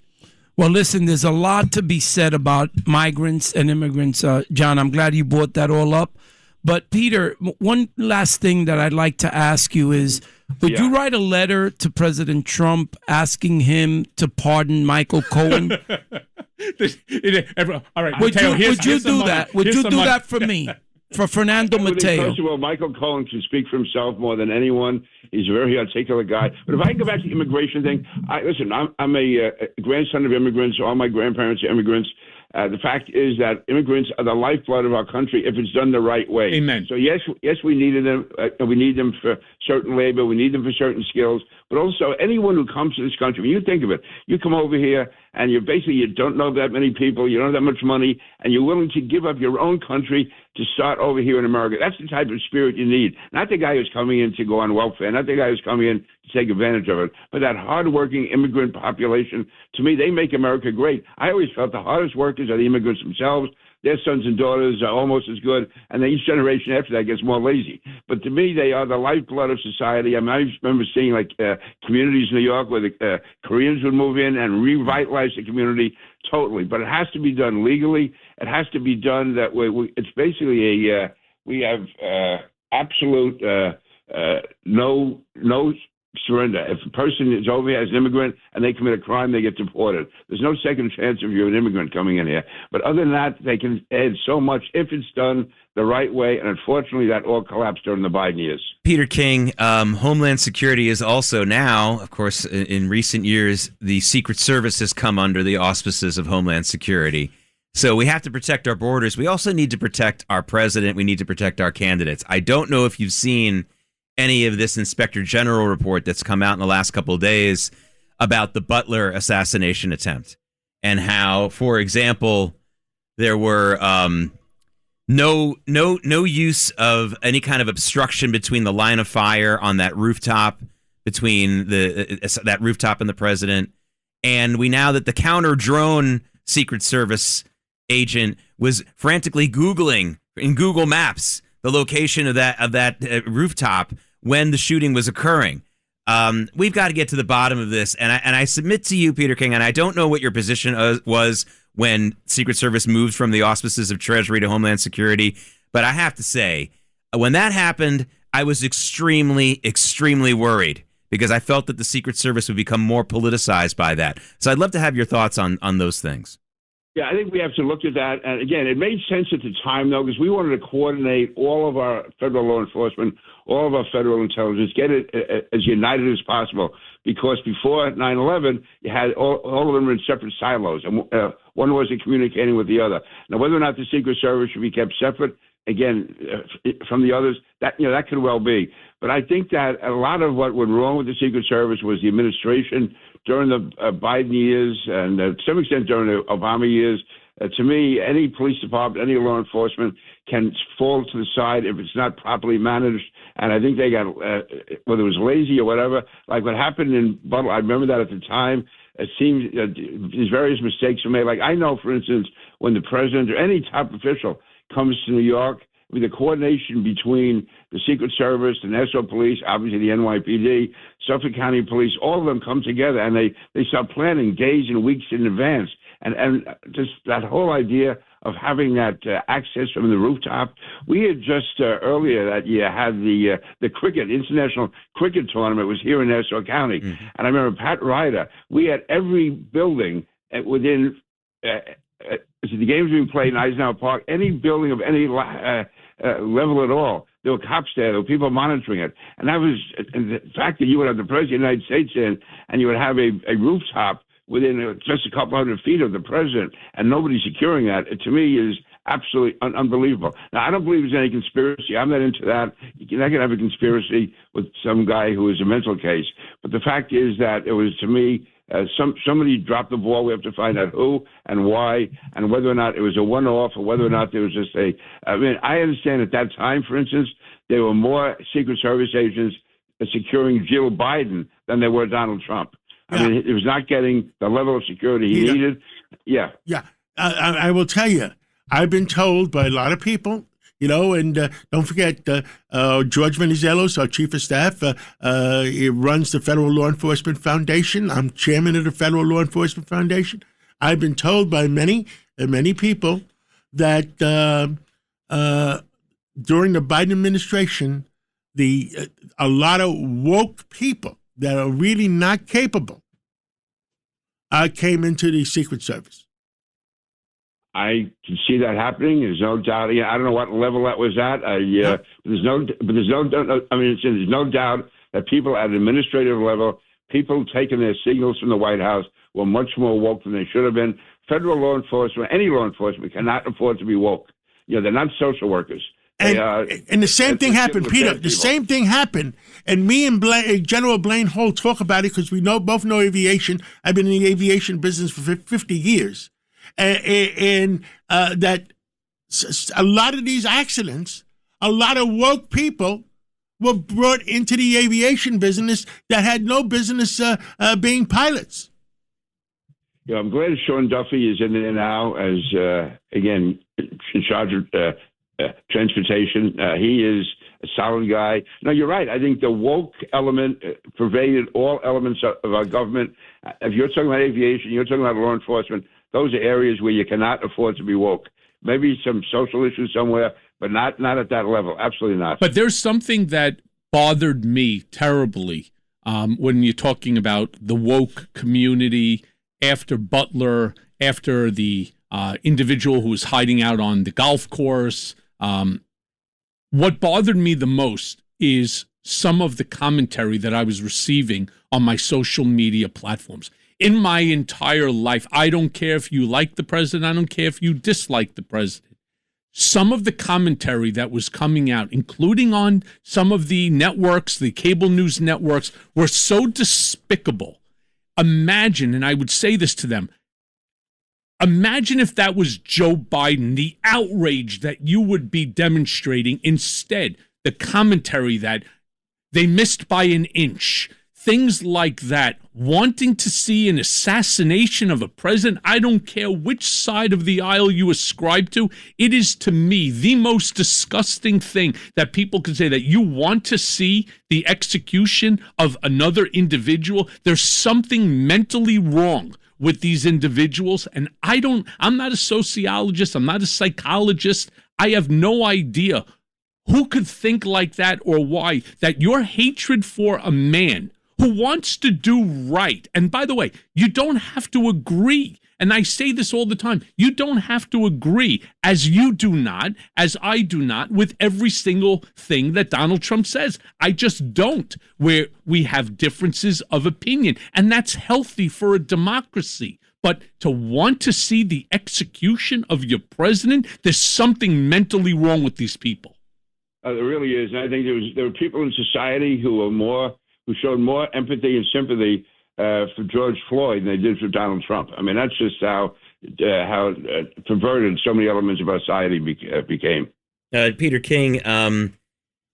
Well, listen, there's a lot to be said about migrants and immigrants. John, I'm glad you brought that all up. But, Peter, one last thing that I'd like to ask you is, would you write a letter to President Trump asking him to pardon Michael Cohen? All right, would you do that? Would you do that for me, for Fernando Matteo? First of all, Michael Cohen can speak for himself more than anyone. He's a very articulate guy. But if I can go back to the immigration thing, I'm a grandson of immigrants. All my grandparents are immigrants. The fact is that immigrants are the lifeblood of our country if it's done the right way. Amen. So yes, we needed them. We need them for certain labor. We need them for certain skills. But also, anyone who comes to this country, when you think of it, you come over here and you don't know that many people, you don't have that much money, and you're willing to give up your own country to start over here in America. That's the type of spirit you need. Not the guy who's coming in to go on welfare, not the guy who's coming in to take advantage of it, but that hardworking immigrant population. To me, they make America great. I always felt the hardest workers are the immigrants themselves. Their sons and daughters are almost as good, and then each generation after that gets more lazy. But to me, they are the lifeblood of society. I mean, I remember seeing communities in New York where the Koreans would move in and revitalize the community totally. But it has to be done legally. It has to be done that way. It's basically we have absolute no surrender. If a person is over here as an immigrant and they commit a crime, they get deported. There's no second chance if you're an immigrant coming in here. But other than that, they can add so much if it's done the right way. And unfortunately, that all collapsed during the Biden years. Peter King, Homeland Security is also now, of course, in recent years, the Secret Service has come under the auspices of Homeland Security. So we have to protect our borders. We also need to protect our president. We need to protect our candidates. I don't know if you've seen any of this Inspector General report that's come out in the last couple of days about the Butler assassination attempt and how, for example, there were no use of any kind of obstruction between the line of fire on that rooftop between that rooftop and the president. And we now that the counter drone Secret Service agent was frantically Googling in Google Maps the location of that rooftop when the shooting was occurring. We've got to get to the bottom of this. And I submit to you, Peter King, and I don't know what your position was when Secret Service moved from the auspices of Treasury to Homeland Security. But I have to say, when that happened, I was extremely, extremely worried because I felt that the Secret Service would become more politicized by that. So I'd love to have your thoughts on those things. Yeah, I think we have to look at that. And again, it made sense at the time, though, because we wanted to coordinate all of our federal law enforcement, all of our federal intelligence, get it as united as possible. Because before 9/11, you had all of them in separate silos, and one wasn't communicating with the other. Now, whether or not the Secret Service should be kept separate, again, from the others, that could well be. But I think that a lot of what went wrong with the Secret Service was the administration during the Biden years and to some extent during the Obama years. To me, any police department, any law enforcement can fall to the side if it's not properly managed. And I think they got, whether it was lazy or whatever, like what happened in Butler, I remember that at the time. It seems these various mistakes were made. Like I know, for instance, when the president or any top official comes to New York, I mean, the coordination between the Secret Service, the Nassau Police, obviously the NYPD, Suffolk County Police, all of them come together and they start planning days and weeks in advance. And just that whole idea of having that access from the rooftop. We had just earlier that year had the cricket, international cricket tournament was here in Nassau County. Mm-hmm. And I remember Pat Ryder, we had every building within, the games being played in Eisenhower Park, any building of any level at all. There were cops there. There were people monitoring it. And that was the fact that you would have the President of the United States in and you would have a rooftop within just a couple hundred feet of the president and nobody securing that, to me is absolutely unbelievable. Now, I don't believe there's any conspiracy. I'm not into that. You're not going to have a conspiracy with some guy who is a mental case. But the fact is that it was, to me, somebody dropped the ball. We have to find out who and why and whether or not it was a one-off or whether or not there was just I mean, I understand at that time, for instance, there were more Secret Service agents securing Jill Biden than there were Donald Trump. I mean, it was not getting the level of security he needed. Yeah. I will tell you, I've been told by a lot of people, and don't forget, George Venizelos, our chief of staff, he runs the Federal Law Enforcement Foundation. I'm chairman of the Federal Law Enforcement Foundation. I've been told by many people that during the Biden administration, a lot of woke people that are really not capable came into the Secret Service. I can see that happening. There's no doubt. I don't know what level that was at. There's no doubt that people at an administrative level, people taking their signals from the White House, were much more woke than they should have been. Federal law enforcement, any law enforcement, cannot afford to be woke. They're not social workers. And the same thing happened, Peter. The same thing happened. And me and General Blaine Holt talk about it because we both know aviation. I've been in the aviation business for 50 years. And that a lot of these accidents, a lot of woke people were brought into the aviation business that had no business being pilots. I'm glad Sean Duffy is in there now as, again, in charge of transportation. He is a solid guy. No, you're right. I think the woke element pervaded all elements of our government. If you're talking about aviation, you're talking about law enforcement, those are areas where you cannot afford to be woke. Maybe some social issues somewhere, but not at that level. Absolutely not. But there's something that bothered me terribly when you're talking about the woke community after Butler, after the individual who was hiding out on the golf course. What bothered me the most is some of the commentary that I was receiving on my social media platforms. In my entire life, I don't care if you like the president, I don't care if you dislike the president. Some of the commentary that was coming out, including on some of the networks, the cable news networks, were so despicable. Imagine, and I would say this to them, imagine if that was Joe Biden, the outrage that you would be demonstrating. Instead, the commentary that they missed by an inch, things like that, wanting to see an assassination of a president. I don't care which side of the aisle you ascribe to. It is, to me, the most disgusting thing that people can say, that you want to see the execution of another individual. There's something mentally wrong with these individuals, and I'm not a sociologist, I'm not a psychologist. I have no idea who could think like that or why. That your hatred for a man who wants to do right, and by the way, you don't have to agree, and I say this all the time, you don't have to agree, as you do not, as I do not, with every single thing that Donald Trump says. I just don't, where we have differences of opinion, and that's healthy for a democracy. But to want to see the execution of your president, there's something mentally wrong with these people. There really is, and I think there were people in society who showed more empathy and sympathy for George Floyd than they did for Donald Trump. I mean, that's just how perverted so many elements of our society became. Peter King,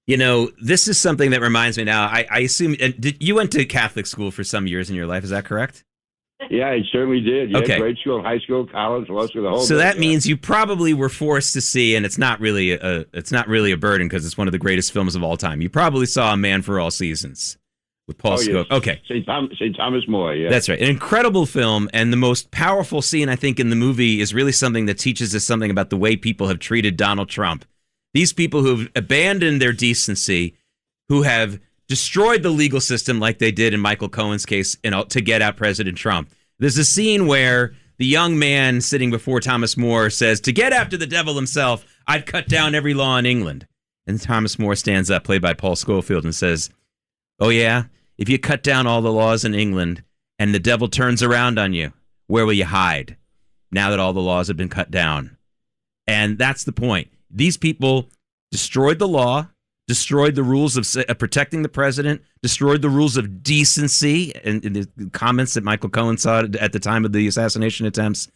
this is something that reminds me now. I assume you went to Catholic school for some years in your life. Is that correct? Yeah, I certainly did. Yeah, okay. Grade school, high school, college, law school, the whole. So bit, that means you probably were forced to see, and it's not really a burden because it's one of the greatest films of all time. You probably saw A Man for All Seasons with Paul Scofield. Yes. Okay, St. Thomas More. Yeah, that's right. An incredible film, and the most powerful scene I think in the movie is really something that teaches us something about the way people have treated Donald Trump. These people who've abandoned their decency, who have destroyed the legal system like they did in Michael Cohen's case to get out President Trump. There's a scene where the young man sitting before Thomas More says, to get after the devil himself, I'd cut down every law in England. And Thomas More stands up, played by Paul Scofield, and says, oh yeah, if you cut down all the laws in England and the devil turns around on you, where will you hide now that all the laws have been cut down? And that's the point. These people destroyed the law, destroyed the rules of protecting the president, destroyed the rules of decency, and the comments that Michael Cohen saw at the time of the assassination attempts.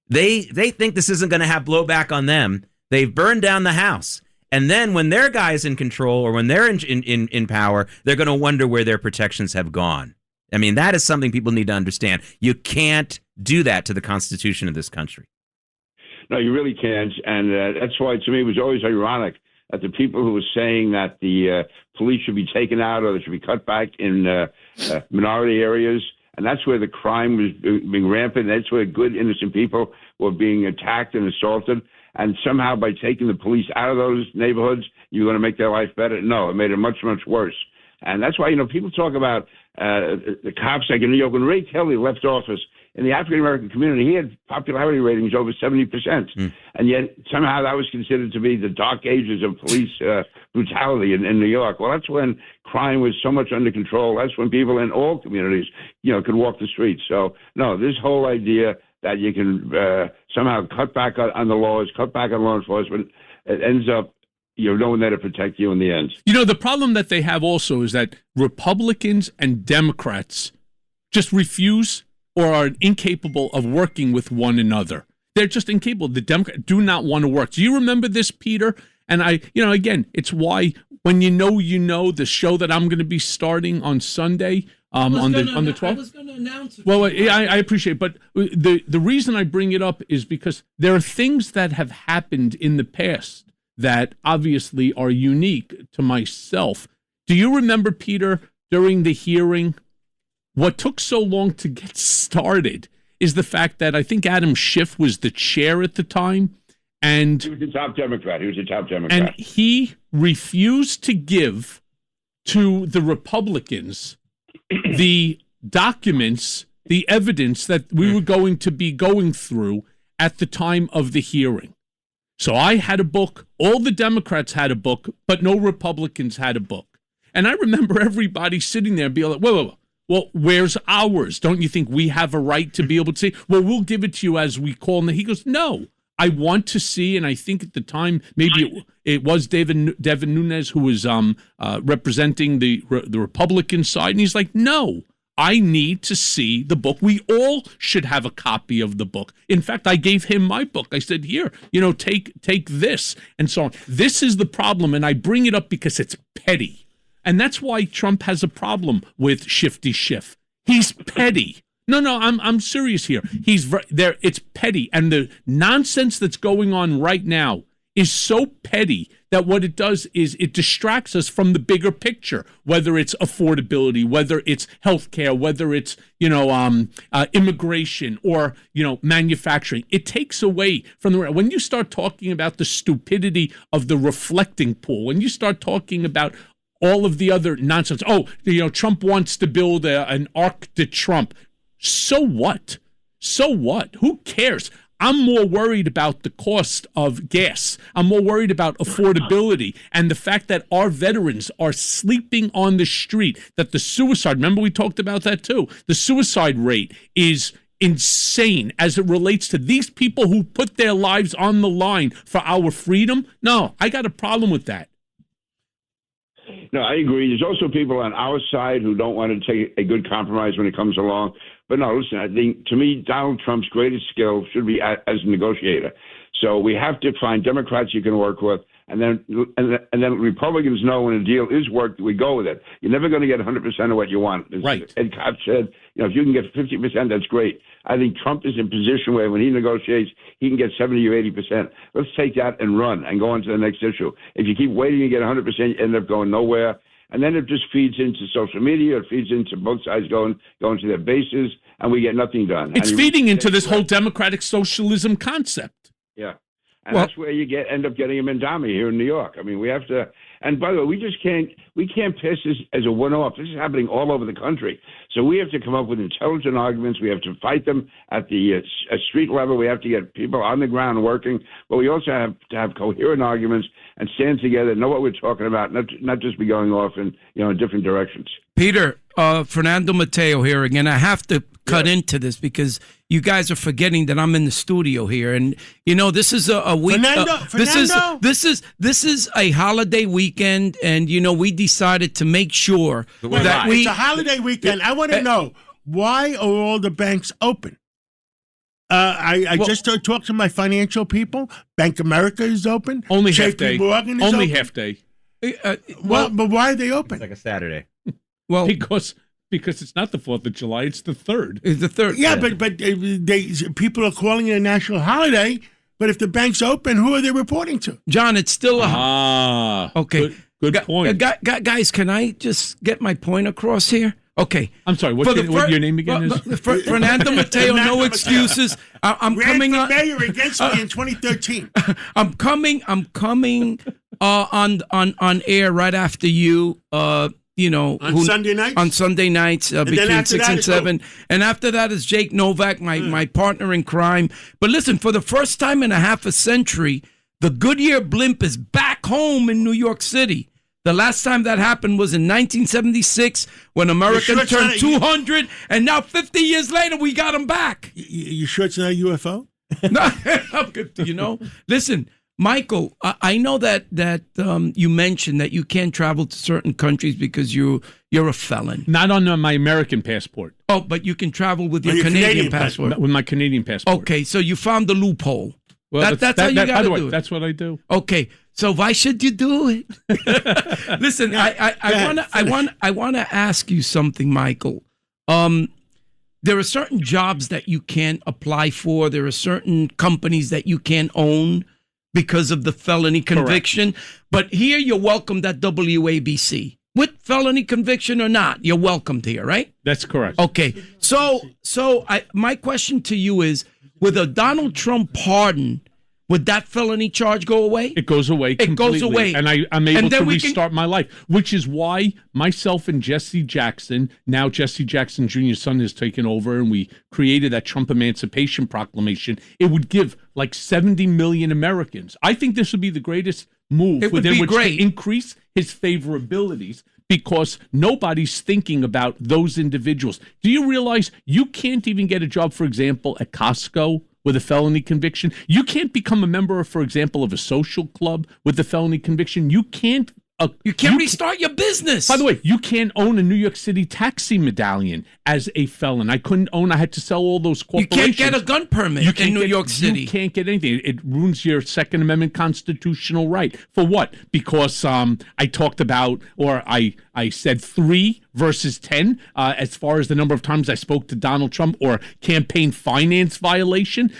They think this isn't going to have blowback on them. They've burned down the house. And then when their guy's in control or when they're in power, they're going to wonder where their protections have gone. I mean, that is something people need to understand. You can't do that to the Constitution of this country. No, you really can't. And that's why, to me, it was always ironic that the people who were saying that the police should be taken out or they should be cut back in minority areas, and that's where the crime was being rampant. That's where good, innocent people were being attacked and assaulted. And somehow by taking the police out of those neighborhoods, you're going to make their life better. No, it made it much, much worse. And that's why, people talk about the cops like in New York. When Ray Kelly left office, in the African-American community, he had popularity ratings over 70%. And yet somehow that was considered to be the dark ages of police brutality in New York. Well, that's when crime was so much under control. That's when people in all communities, could walk the streets. So, no, this whole idea that you can somehow cut back on the laws, cut back on law enforcement, it ends up no one there to protect you in the end. The problem that they have also is that Republicans and Democrats just refuse or are incapable of working with one another. They're just incapable. The Democrats do not want to work. Do you remember this, Peter? And again, it's why when the show that I'm going to be starting on Sunday, on the 12th. I was going to announce it. Well, I appreciate it, but the reason I bring it up is because there are things that have happened in the past that obviously are unique to myself. Do you remember, Peter, during the hearing, what took so long to get started is the fact that I think Adam Schiff was the chair at the time. And he was the top Democrat. And he refused to give to the Republicans the documents, the evidence that we were going to be going through at the time of the hearing. So I had a book, all the Democrats had a book, but no Republicans had a book. And I remember everybody sitting there and being like, whoa. Well, where's ours? Don't you think we have a right to be able to say, well, we'll give it to you as we call? And he goes, no, I want to see. And I think at the time, maybe it was Devin Nunes who was representing the Republican side. And he's like, no, I need to see the book. We all should have a copy of the book. In fact, I gave him my book. I said, here, take this and so on. This is the problem. And I bring it up because it's petty. And that's why Trump has a problem with Shifty Schiff. He's petty. No, I'm serious here. He's there. It's petty. And the nonsense that's going on right now is so petty that what it does is it distracts us from the bigger picture, whether it's affordability, whether it's healthcare, whether it's, immigration or, manufacturing. It takes away from when you start talking about the stupidity of the reflecting pool, when you start talking about all of the other nonsense. Trump wants to build an Arc de Trump. So what? Who cares? I'm more worried about the cost of gas. I'm more worried about affordability and the fact that our veterans are sleeping on the street, that the suicide, remember we talked about that too, the suicide rate is insane as it relates to these people who put their lives on the line for our freedom. No, I got a problem with that. No, I agree. There's also people on our side who don't want to take a good compromise when it comes along. But no, listen, I think, to me, Donald Trump's greatest skill should be as a negotiator. So we have to find Democrats you can work with, and then Republicans know when a deal is worked, we go with it. You're never going to get 100% of what you want. As right. Ed Koch said, if you can get 50%, that's great. I think Trump is in a position where when he negotiates, he can get 70 or 80%. Let's take that and run and go on to the next issue. If you keep waiting and get 100%, you end up going nowhere. And then it just feeds into social media. It feeds into both sides going to their bases, and we get nothing done. It's feeding into this whole democratic socialism concept. Yeah. And that's where you end up getting a Mandami here in New York. I mean, we have to. And by the way, we can't pass this as a one-off. This is happening all over the country. So we have to come up with intelligent arguments. We have to fight them at the street level. We have to get people on the ground working. But we also have to have coherent arguments and stand together, know what we're talking about, not just be going off in different directions. Peter, Fernando Matteo here again. I have to cut into this because you guys are forgetting that I'm in the studio here, and this is a week. Fernando? This is a holiday weekend, and we decided to make sure that it's a holiday weekend. I want to know, why are all the banks open? I just talked to my financial people. Bank of America is open. Only half JP day. Morgan is only open. half day. But why are they open? It's like a Saturday. Well, because it's not the 4th of July, it's the 3rd. It's the 3rd. Yeah, but people are calling it a national holiday. But if the bank's open, who are they reporting to? John, it's still a okay. Good point. Guys, can I just get my point across here? Okay. I'm sorry. What your name again is? Fernando Matteo. No excuses. I'm coming on mayor against me in 2013. I'm coming on air right after you. Sunday nights? On Sunday nights between 6 and 7. And after that is Jake Novak, my partner in crime. But listen, for the first time in a half a century, the Goodyear blimp is back home in New York City. The last time that happened was in 1976 when America turned 200, and now 50 years later, we got them back. You sure it's not a UFO? No, listen, Michael, I know that you mentioned that you can't travel to certain countries because you're a felon. Not on my American passport. Oh, but you can travel with your Canadian passport. With my Canadian passport. Okay, so you found the loophole. Well, that's how you got to do it. That's what I do. Okay, so why should you do it? Listen, I want to ask you something, Michael. There are certain jobs that you can't apply for. There are certain companies that you can't own because of the felony conviction. Correct. But here you're welcomed at WABC. With felony conviction or not, you're welcomed here, right? That's correct. Okay. So my question to you is, with a Donald Trump pardon, would that felony charge go away? It goes away completely. It goes away. And I'm able to restart my life, which is why myself and Jesse Jackson, now Jesse Jackson Jr.'s son, has taken over, and we created that Trump Emancipation Proclamation. It would give like 70 million Americans. I think this would be the greatest move within which to increase his favorabilities, because nobody's thinking about those individuals. Do you realize you can't even get a job, for example, at Costco with a felony conviction? You can't become a member, for example, of a social club with a felony conviction. You can't restart your business. By the way, you can't own a New York City taxi medallion as a felon. I couldn't own. I had to sell all those corporations. You can't get a gun permit in New York City. You can't get anything. It ruins your Second Amendment constitutional right. For what? Because I talked about, or I said 3 versus 10 as far as the number of times I spoke to Donald Trump, or campaign finance violation.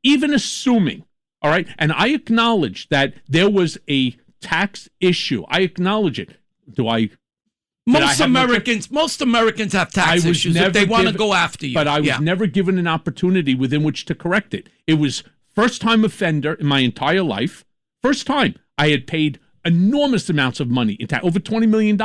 Even assuming, all right, and I acknowledge that there was a tax issue. I acknowledge it. Most Americans have tax issues if they want to go after you. But I was never given an opportunity within which to correct it. It was first-time offender in my entire life. First time I had paid enormous amounts of money in over $20 million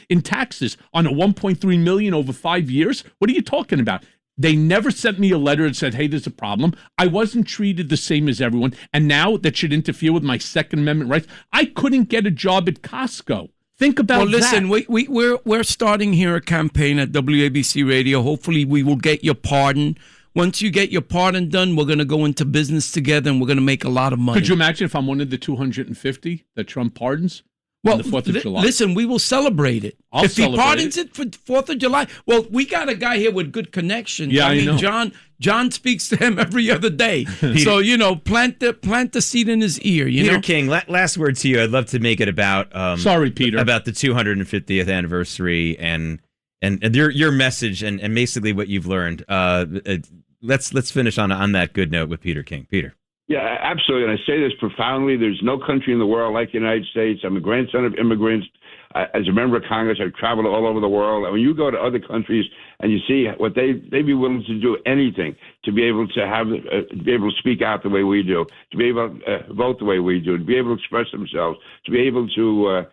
in taxes on a $1.3 million over 5 years. What are you talking about? They never sent me a letter and said, hey, there's a problem. I wasn't treated the same as everyone. And now that should interfere with my Second Amendment rights. I couldn't get a job at Costco. Think about that. Well, listen, we're starting here a campaign at WABC Radio. Hopefully we will get your pardon. Once you get your pardon done, we're going to go into business together, and we're going to make a lot of money. Could you imagine if I'm one of the 250 that Trump pardons? Well, on the 4th of July. Listen, we will celebrate it. I'll if celebrate he pardons it for 4th of July, well, we got a guy here with good connections. Yeah, I know. John speaks to him every other day. So, plant the seed in his ear, Peter King, last word to you. I'd love to make it about sorry, Peter, about the 250th anniversary and your message and basically what you've learned. Let's finish on that good note with Peter King. Peter. Yeah, absolutely. And I say this profoundly. There's no country in the world like the United States. I'm a grandson of immigrants. As a member of Congress, I've traveled all over the world. And when you go to other countries and you see what they'd be willing to do anything to be able to speak out the way we do, to be able to vote the way we do, to be able to express themselves, to be able to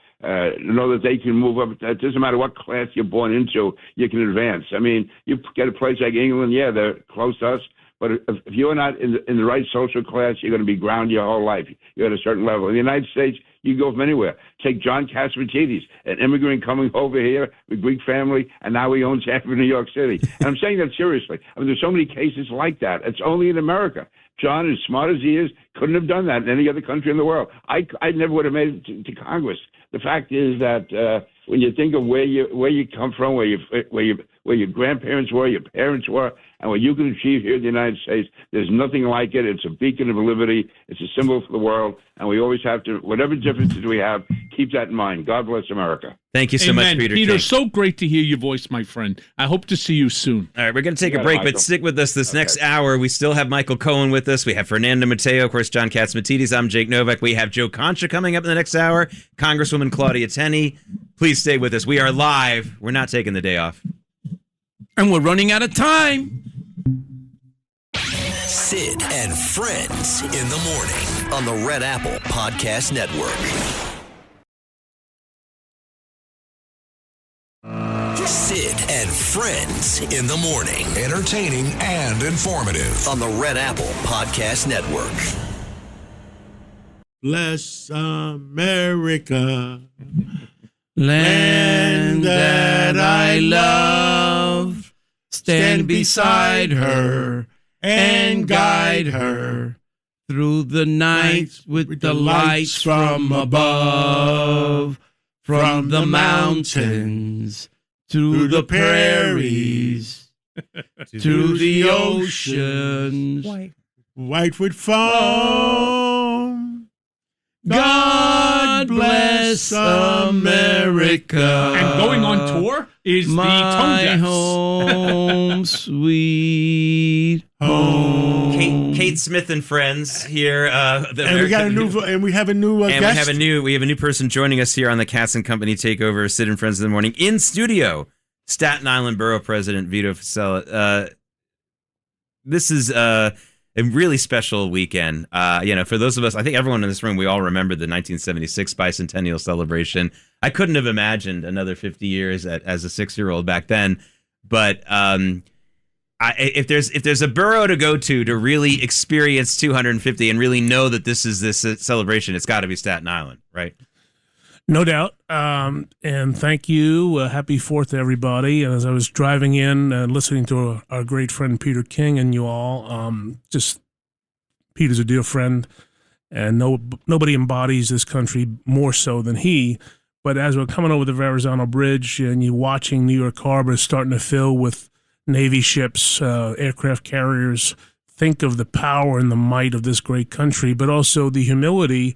know that they can move up. It doesn't matter what class you're born into, you can advance. I mean, you get a place like England, yeah, they're close to us. But if you're not in the right social class, you're going to be grounded your whole life. You're at a certain level. In the United States, you go from anywhere. Take John Catsimatidis, an immigrant coming over here with Greek family, and now he owns half of New York City. And I'm saying that seriously. I mean, there's so many cases like that. It's only in America. John, as smart as he is, couldn't have done that in any other country in the world. I never would have made it to Congress. The fact is that when you think of where you come from, where your grandparents were, your parents were, and what you can achieve here in the United States, there's nothing like it. It's a beacon of liberty. It's a symbol for the world, and we always have to, whatever differences we have, keep that in mind. God bless America. Thank you so much, Peter. Peter, King. so great to hear your voice, my friend. I hope to see you soon. All right, we're going to take a break, Michael. but stick with us this next hour. We still have Michael Cohen with us. We have Fernando Matteo, of course, John Catsimatidis. I'm Jake Novak. We have Joe Concha coming up in the next hour, Congresswoman Claudia Tenney. Please stay with us. We are live. We're not taking the day off. And we're running out of time. Sid and Friends in the morning on the Red Apple Podcast Network. Sid and Friends in the morning. Entertaining and informative on the Red Apple Podcast Network. Bless America, Land that I love, stand beside her and guide her through the night with the lights from above, from the mountains to the prairies to the oceans, white with foam. God bless America. And going on tour is the Tone my Deafs. home, sweet home. Kate Smith and friends here. And we have a new guest. We have a new person joining us here on the Katz and Company Takeover, Sid and Friends in the Morning in studio. Staten Island Borough President Vito Fossella. This is a really special weekend. For those of us, I think everyone in this room, we all remember the 1976 bicentennial celebration. I couldn't have imagined another 50 years as a 6-year-old back then. But if there's a borough to go to really experience 250 and really know that this is this celebration, it's got to be Staten Island, right? No doubt. And thank you. Happy 4th to everybody. And as I was driving in and listening to our great friend Peter King and you all, Peter's a dear friend, and nobody embodies this country more so than he. But as we're coming over the Verrazano Bridge and you're watching New York Harbor starting to fill with Navy ships, aircraft carriers, think of the power and the might of this great country, but also the humility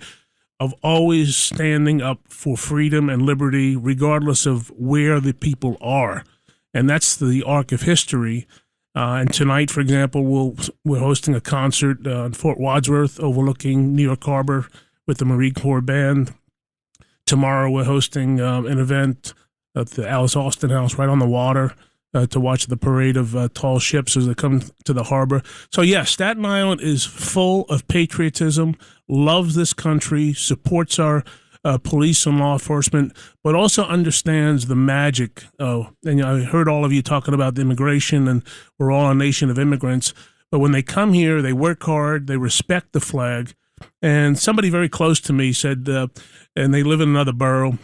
of always standing up for freedom and liberty, regardless of where the people are. And that's the arc of history. And tonight, for example, we're hosting a concert in Fort Wadsworth overlooking New York Harbor with the Marine Corps Band. Tomorrow, we're hosting an event at the Alice Austin House right on the water to watch the parade of tall ships as they come to the harbor. So, yeah, Staten Island is full of patriotism, loves this country, supports our police and law enforcement, but also understands the magic. And I heard all of you talking about the immigration, and we're all a nation of immigrants. But when they come here, they work hard, they respect the flag. And somebody very close to me said, and they live in another borough,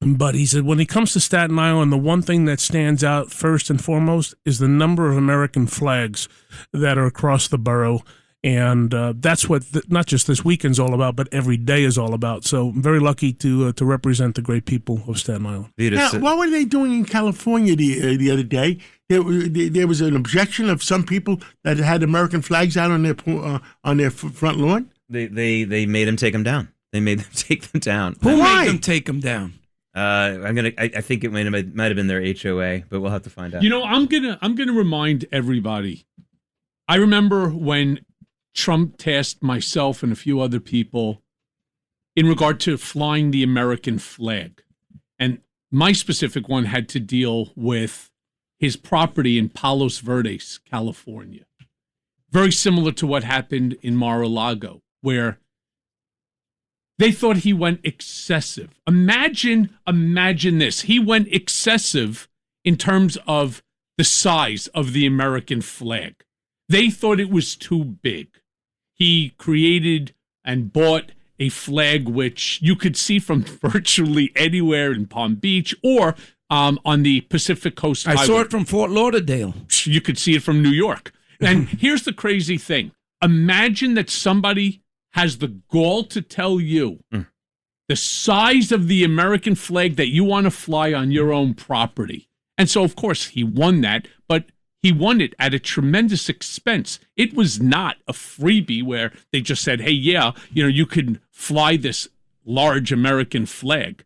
but he said, when it comes to Staten Island, the one thing that stands out first and foremost is the number of American flags that are across the borough. And that's what not just this weekend's all about, but every day is all about. So I'm very lucky to represent the great people of Staten Island. Now, what were they doing in California the other day? There was an objection of some people that had American flags out on their front lawn. They made him take them down. They made them take them down. Who made them take them down? I think it might have been their HOA, but we'll have to find out. I'm gonna remind everybody. I remember when Trump tasked myself and a few other people in regard to flying the American flag, and my specific one had to deal with his property in Palos Verdes, California. Very similar to what happened in Mar-a-Lago, where they thought he went excessive. Imagine this. He went excessive in terms of the size of the American flag. They thought it was too big. He created and bought a flag which you could see from virtually anywhere in Palm Beach or on the Pacific Coast Highway. I saw it from Fort Lauderdale. You could see it from New York. And here's the crazy thing. Imagine that somebody has the gall to tell you the size of the American flag that you want to fly on your own property. And so, of course, he won that, but he won it at a tremendous expense. It was not a freebie where they just said, hey, yeah, you can fly this large American flag.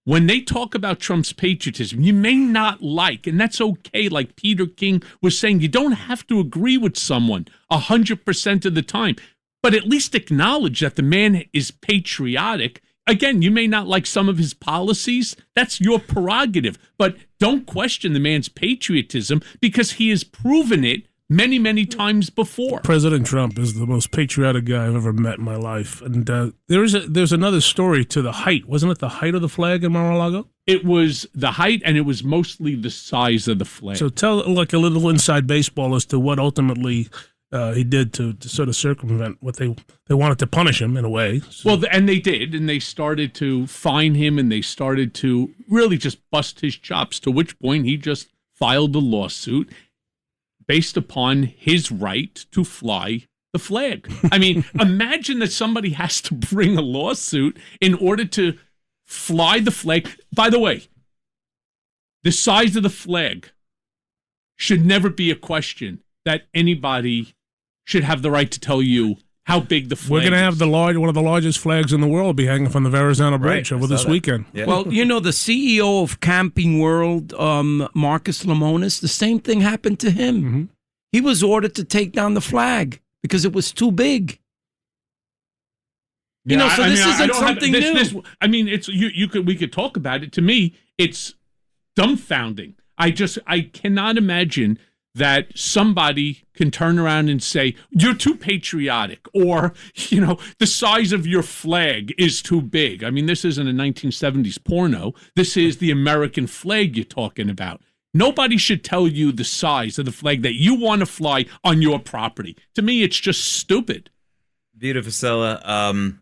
When they talk about Trump's patriotism, you may not like, and that's okay, like Peter King was saying, you don't have to agree with someone 100% of the time, but at least acknowledge that the man is patriotic. Again, you may not like some of his policies. That's your prerogative, but don't question the man's patriotism because he has proven it many, many times before. President Trump is the most patriotic guy I've ever met in my life. And there's another story to the height. Wasn't it the height of the flag in Mar-a-Lago? It was the height, and it was mostly the size of the flag. So tell like a little inside baseball as to what ultimately he did to sort of circumvent what they wanted to punish him in a way. So. Well, and they did, and they started to fine him, and they started to really just bust his chops, to which point he just filed a lawsuit based upon his right to fly the flag. I mean, imagine that somebody has to bring a lawsuit in order to fly the flag. By the way, the size of the flag should never be a question that anybody should have the right to tell you how big the flag is. We're going to have one of the largest flags in the world be hanging from the Verrazano Bridge over this weekend. Yeah. Well, the CEO of Camping World, Marcus Lemonis, the same thing happened to him. Mm-hmm. He was ordered to take down the flag because it was too big. Yeah, so this isn't something new. We could talk about it. To me, it's dumbfounding. I cannot imagine that somebody can turn around and say, you're too patriotic, or, the size of your flag is too big. I mean, this isn't a 1970s porno. This is the American flag you're talking about. Nobody should tell you the size of the flag that you want to fly on your property. To me, it's just stupid. Vita Fasella,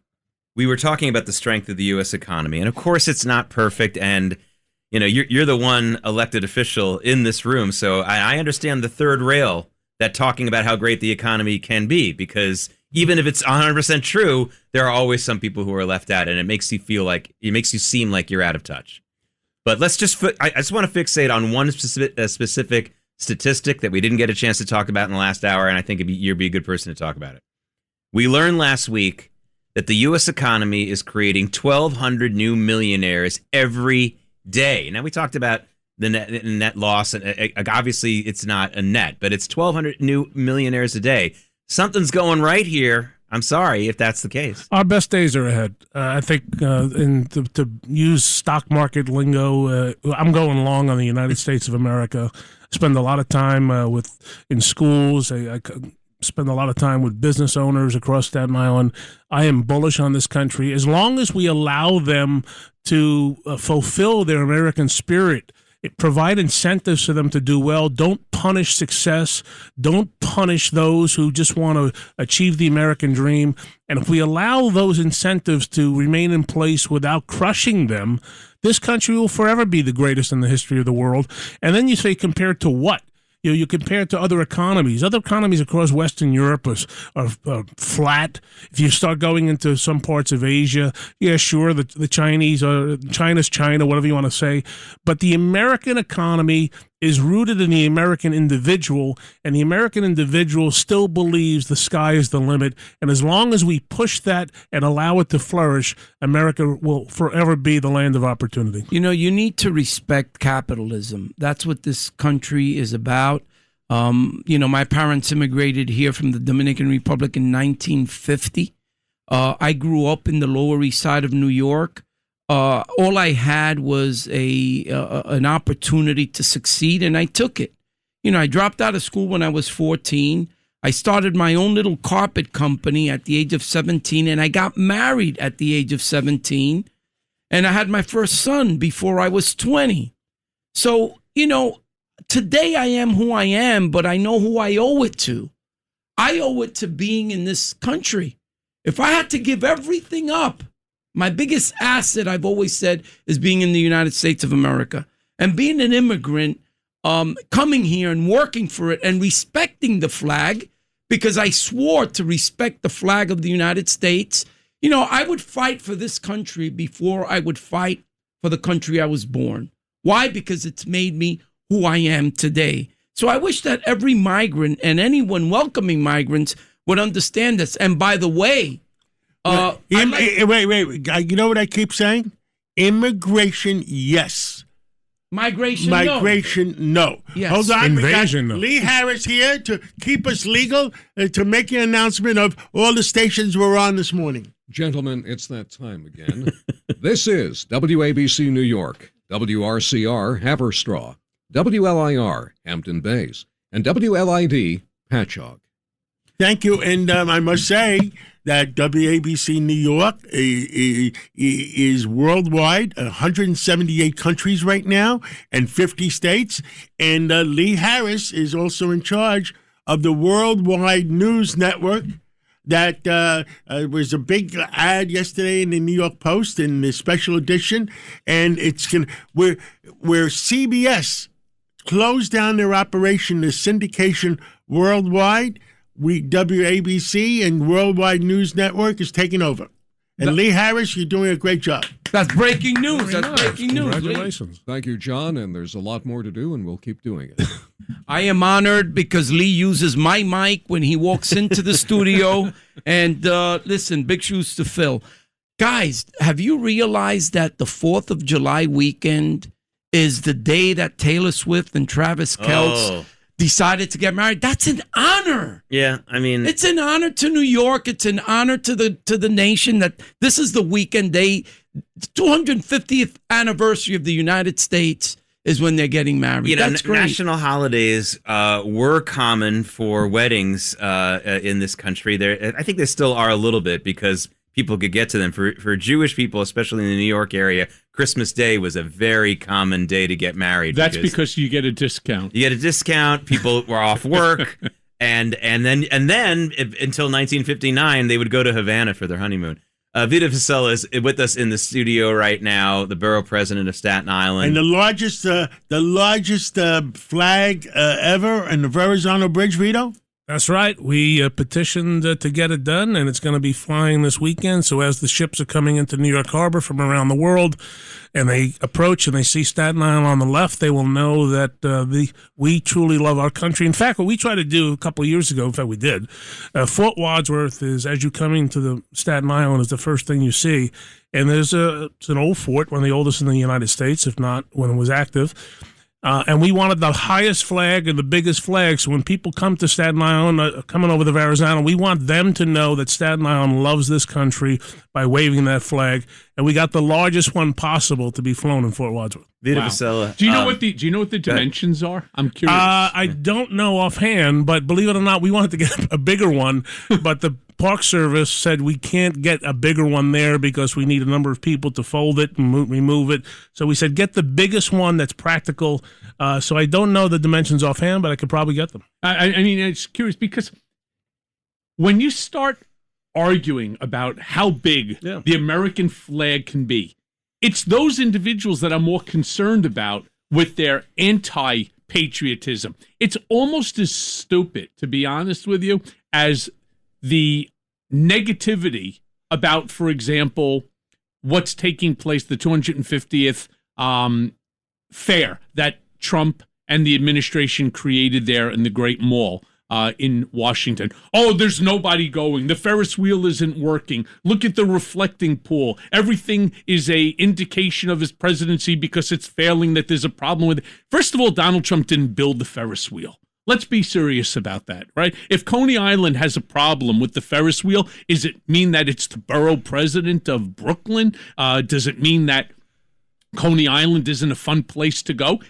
we were talking about the strength of the U.S. economy, and of course it's not perfect, and you're the one elected official in this room, so I understand the third rail that talking about how great the economy can be, because even if it's 100% true, there are always some people who are left out, and it makes you seem like you're out of touch. But I just want to fixate on one specific statistic that we didn't get a chance to talk about in the last hour, and I think you'd be a good person to talk about it. We learned last week that the U.S. economy is creating 1,200 new millionaires every day. Now, we talked about the net loss, and obviously it's not a net, but it's 1,200 new millionaires a day. Something's going right here. I'm sorry if that's the case. Our best days are ahead. I think to use stock market lingo, I'm going long on the United States of America. I spend a lot of time in schools. I spend a lot of time with business owners across Staten Island. I am bullish on this country. As long as we allow them to fulfill their American spirit, provide incentives for them to do well. Don't punish success. Don't punish those who just want to achieve the American dream. And if we allow those incentives to remain in place without crushing them, this country will forever be the greatest in the history of the world. And then you say, compared to what? you compare it to other economies. Other economies across Western Europe are flat. If you start going into some parts of Asia, yeah, sure, the Chinese are China's China, whatever you want to say. But the American economy is rooted in the American individual, and the American individual still believes the sky is the limit. And as long as we push that and allow it to flourish, America will forever be the land of opportunity. You need to respect capitalism. That's what this country is about. My parents immigrated here from the Dominican Republic in 1950. I grew up in the Lower East Side of New York. All I had was an opportunity to succeed, and I took it. I dropped out of school when I was 14. I started my own little carpet company at the age of 17, and I got married at the age of 17, and I had my first son before I was 20. So, today I am who I am, but I know who I owe it to. I owe it to being in this country. If I had to give everything up, my biggest asset, I've always said, is being in the United States of America. And being an immigrant, coming here and working for it and respecting the flag, because I swore to respect the flag of the United States. I would fight for this country before I would fight for the country I was born. Why? Because it's made me who I am today. So I wish that every migrant and anyone welcoming migrants would understand this. And by the way, wait. You know what I keep saying? Immigration, yes. Migration, no. Yes. Hold on. Invasion, we got no. Lee Harris here to keep us legal, to make an announcement of all the stations we're on this morning. Gentlemen, it's that time again. This is WABC New York, WRCR Haverstraw, WLIR Hampton Bays, and WLID Patchogue. Thank you. And I must say that WABC New York is worldwide, 178 countries right now, and 50 states. And Lee Harris is also in charge of the worldwide news network. That was a big ad yesterday in the New York Post in the special edition, and where CBS closed down their operation, the syndication worldwide. WABC and Worldwide News Network is taking over. And Lee Harris, you're doing a great job. That's breaking news. Breaking news. Congratulations. Thank you, John, and there's a lot more to do, and we'll keep doing it. I am honored because Lee uses my mic when he walks into the studio. And listen, big shoes to fill. Guys, have you realized that the 4th of July weekend is the day that Taylor Swift and Travis Kelce decided to get married? That's an honor. Yeah, I mean, it's an honor to New York. It's an honor to the nation that this is the weekend they 250th anniversary of the United States is when they're getting married. That's great. National holidays were common for weddings in this country. I think they still are a little bit because people could get to them. For Jewish people, especially in the New York area, Christmas Day was a very common day to get married. That's because you get a discount. You get a discount. People were off work, and then until 1959, they would go to Havana for their honeymoon. Vita Vasella is with us in the studio right now, the borough president of Staten Island, and the largest flag ever in the Verrazano Bridge, Vito. That's right. We petitioned to get it done, and it's going to be flying this weekend. So as the ships are coming into New York Harbor from around the world, and they approach and they see Staten Island on the left, they will know that we truly love our country. In fact, what we tried to do a couple of years ago, in fact, we did, Fort Wadsworth is, as you come into the Staten Island, is the first thing you see. And it's an old fort, one of the oldest in the United States, if not when it was active. And we wanted the highest flag and the biggest flag. So when people come to Staten Island, coming over the Verrazano, we want them to know that Staten Island loves this country by waving that flag. And we got the largest one possible to be flown in Fort Wadsworth. Vita Vasella. Do you know what the dimensions are? I'm curious. I don't know offhand, but believe it or not, we wanted to get a bigger one, but the Park Service said we can't get a bigger one there because we need a number of people to fold it and remove it. So we said get the biggest one that's practical. So I don't know the dimensions offhand, but I could probably get them. I mean, it's curious because when you start arguing about how big the American flag can be, it's those individuals that are more concerned about with their patriotism. It's almost as stupid, to be honest with you, as the negativity about, for example, what's taking place, the 250th fair that Trump and the administration created there in the Great Mall in Washington. Oh, there's nobody going. The Ferris wheel isn't working. Look at the reflecting pool. Everything is a indication of his presidency because it's failing, that there's a problem with it. First of all, Donald Trump didn't build the Ferris wheel. Let's be serious about that, right? If Coney Island has a problem with the Ferris wheel, does it mean that it's the borough president of Brooklyn? Does it mean that Coney Island isn't a fun place to go?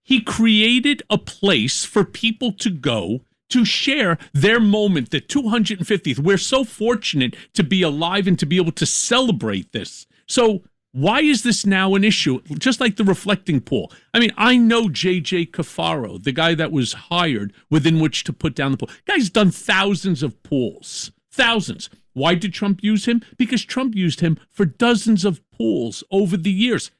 He created a place for people to go to share their moment, the 250th. We're so fortunate to be alive and to be able to celebrate this. So why is this now an issue? Just like the reflecting pool. I mean, I know J.J. Cafaro, the guy that was hired within which to put down the pool. Guy's done thousands of pools. Thousands. Why did Trump use him? Because Trump used him for dozens of pools over the years.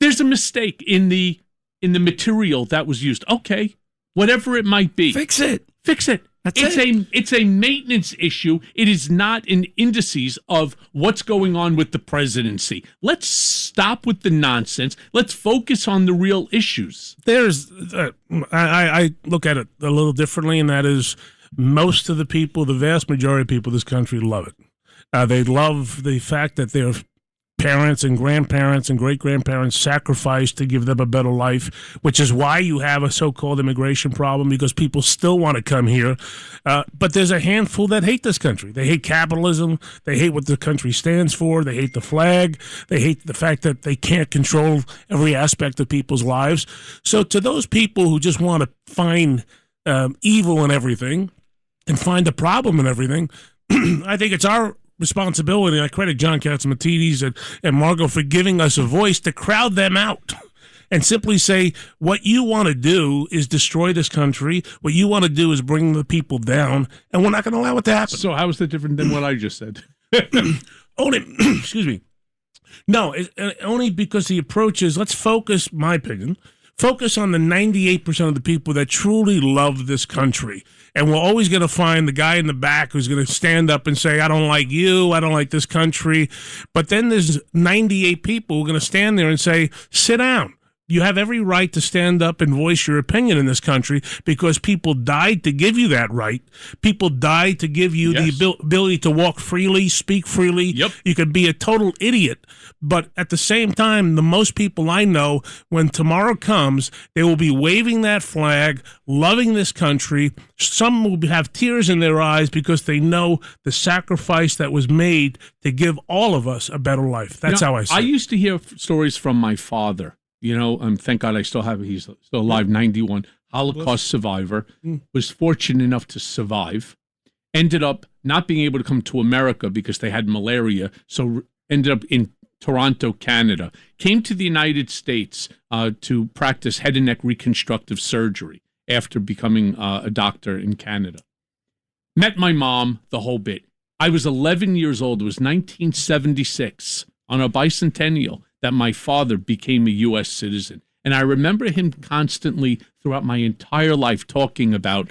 There's a mistake in the material that was used. Okay, whatever it might be. Fix it. Fix it. It's a maintenance issue. It is not an indices of what's going on with the presidency. Let's stop with the nonsense. Let's focus on the real issues. There's, I look at it a little differently, and that is most of the people, the vast majority of people in this country love it. They love the fact that their parents and grandparents and great-grandparents sacrificed to give them a better life, which is why you have a so-called immigration problem, because people still want to come here. But there's a handful that hate this country. They hate capitalism. They hate what the country stands for. They hate the flag. They hate the fact that they can't control every aspect of people's lives. So to those people who just want to find evil in everything and find the problem in everything, I think it's our responsibility. I credit John Catsimatidis and Margot for giving us a voice to crowd them out and simply say, what you want to do is destroy this country. What you want to do is bring the people down, and we're not going to allow it to happen. So how is that different than what I just said? Only, excuse me. No, only because the approach is, let's focus, my opinion, focus on the 98% of the people that truly love this country. And we're always going to find the guy in the back who's going to stand up and say, I don't like you, I don't like this country. But then there's 98 people who are going to stand there and say, sit down. You have every right to stand up and voice your opinion in this country, because people died to give you that right. People died to give you the ability to walk freely, speak freely. Yep. You could be a total idiot. But at the same time, the most people I know, when tomorrow comes, they will be waving that flag, loving this country. Some will have tears in their eyes because they know the sacrifice that was made to give all of us a better life. That's how I see it. I used to hear stories from my father. You know, thank God I still have it. He's still alive, 91, Holocaust survivor, was fortunate enough to survive, ended up not being able to come to America because they had malaria, so ended up in Toronto, Canada, came to the United States to practice head and neck reconstructive surgery after becoming a doctor in Canada. Met my mom, the whole bit. I was 11 years old. It was 1976 on a bicentennial that my father became a U.S. citizen. And I remember him constantly throughout my entire life talking about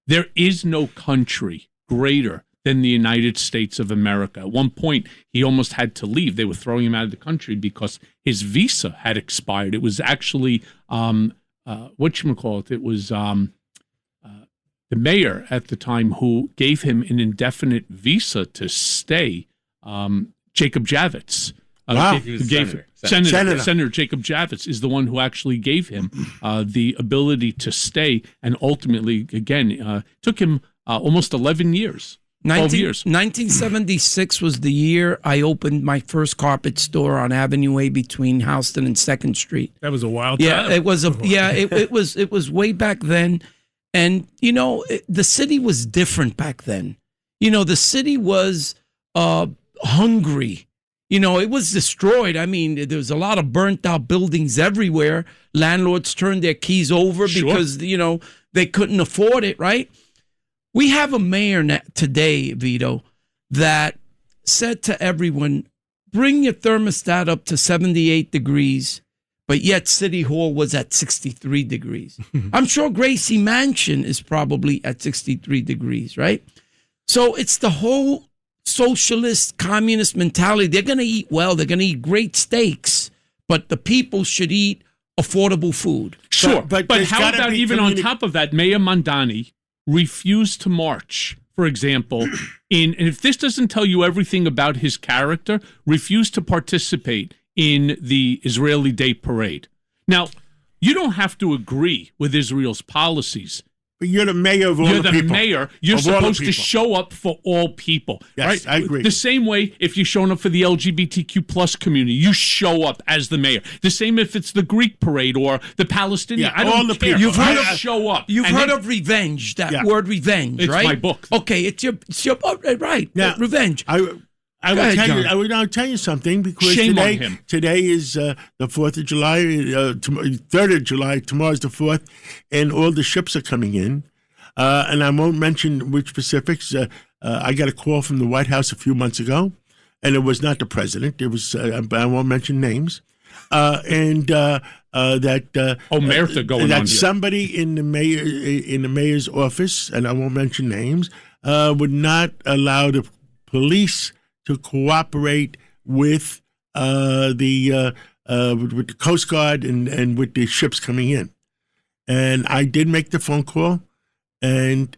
there is no country greater than the United States of America. At one point, he almost had to leave. They were throwing him out of the country because his visa had expired. It was actually, whatchamacallit, it was the mayor at the time who gave him an indefinite visa to stay, Jacob Javits. Wow. Senator Jacob Javits is the one who actually gave him the ability to stay, and ultimately, again, took him almost 11 years, 12 years. 1976 was the year I opened my first carpet store on Avenue A between Houston and 2nd Street. That was a wild time. Yeah, it was it was way back then. And, you know, the city was different back then. You know, the city was hungry. You know, it was destroyed. I mean, there was a lot of burnt out buildings everywhere. Landlords turned their keys over because, you know, they couldn't afford it, right? We have a mayor today, Vito, that said to everyone, bring your thermostat up to 78 degrees, but yet City Hall was at 63 degrees. I'm sure Gracie Mansion is probably at 63 degrees, right? So it's the whole socialist, communist mentality. They're going to eat well. They're going to eat great steaks, but the people should eat affordable food. Sure, but how about even on top of that, Mayor Mondani refused to march, for example, and if this doesn't tell you everything about his character, refused to participate in the Israeli Day Parade. Now, you don't have to agree with Israel's policies. But you're the mayor of all the people. You're the mayor. You're supposed to show up for all people. Yes, right? I agree. The same way if you're showing up for the LGBTQ plus community, you show up as the mayor. The same if it's the Greek parade or the Palestinian. I don't all the care. people. You've heard of show up. You've heard of revenge, that word revenge, it's right? my book. Okay, it's your right. Now, revenge. I will now tell you something, because Shame on him. Today is the 4th of July, 3rd of July, tomorrow's the 4th, and all the ships are coming in. And I won't mention which specifics. I got a call from the White House a few months ago, and it was not the president. It was, I won't mention names. Martha going on here. Somebody in the mayor's office, and I won't mention names, would not allow the police to cooperate with the Coast Guard and with the ships coming in. And I did make the phone call, and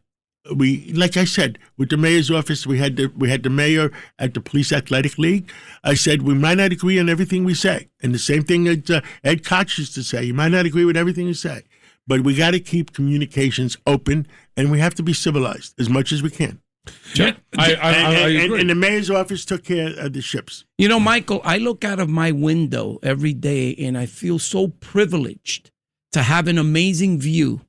we, like I said, with the mayor's office, we had the mayor at the Police Athletic League. I said we might not agree on everything we say, and the same thing that Ed Koch used to say. You might not agree with everything you say, but we got to keep communications open, and we have to be civilized as much as we can. Yeah, I agree. And the mayor's office took care of the ships. You know, Michael, I look out of my window every day and I feel so privileged to have an amazing view.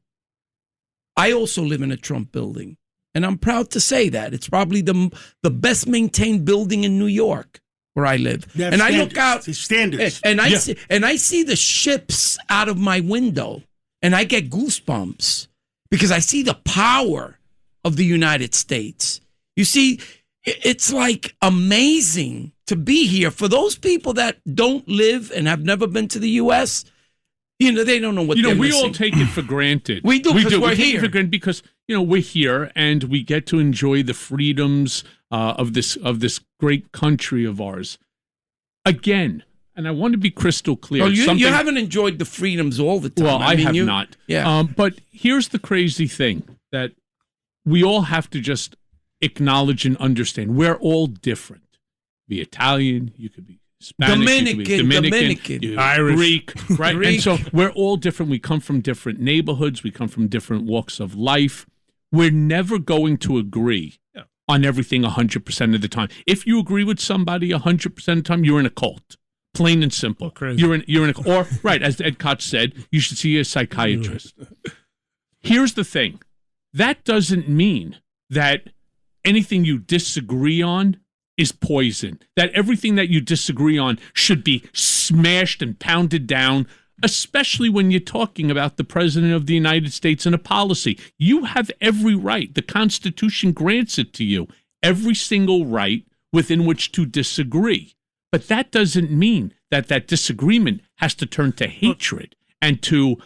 I also live in a Trump building, and I'm proud to say that. It's probably the best maintained building in New York where I live. And I look out, standards. And I see the ships out of my window, and I get goosebumps because I see the power of the United States. You see, it's like amazing to be here. For those people that don't live and have never been to the U.S., they don't know what they're we missing. all take it for granted. We do, because we're we take here. it for granted because, we're here and we get to enjoy the freedoms of this great country of ours. Again, and I want to be crystal clear. Well, you haven't enjoyed the freedoms all the time. Well, I have not. Yeah. But here's the crazy thing that we all have to just acknowledge and understand. We're all different. Be Italian, you could be Spanish, you could be Dominican, Irish, Greek, right? And so we're all different. We come from different neighborhoods. We come from different walks of life. We're never going to agree on everything 100% of the time. If you agree with somebody 100% of the time, you're in a cult. Plain and simple. Crazy. You're in a, or right, as Ed Koch said, you should see a psychiatrist. Here's the thing. That doesn't mean that anything you disagree on is poison, that everything that you disagree on should be smashed and pounded down, especially when you're talking about the President of the United States and a policy. You have every right. The Constitution grants it to you, every single right within which to disagree. But that doesn't mean that that disagreement has to turn to hatred and to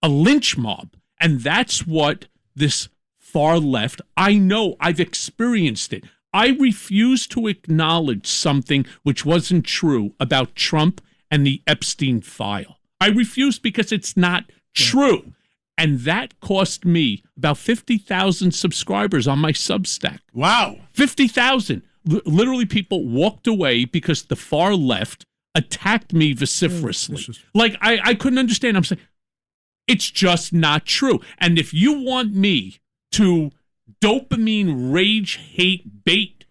a lynch mob. And that's what this far left, I know, I've experienced it. I refuse to acknowledge something which wasn't true about Trump and the Epstein file. I refuse because it's not true. And that cost me about 50,000 subscribers on my Substack. Wow. 50,000. Literally, people walked away because the far left attacked me vociferously. Like, I couldn't understand. I'm saying, it's just not true. And if you want me to dopamine rage hate bait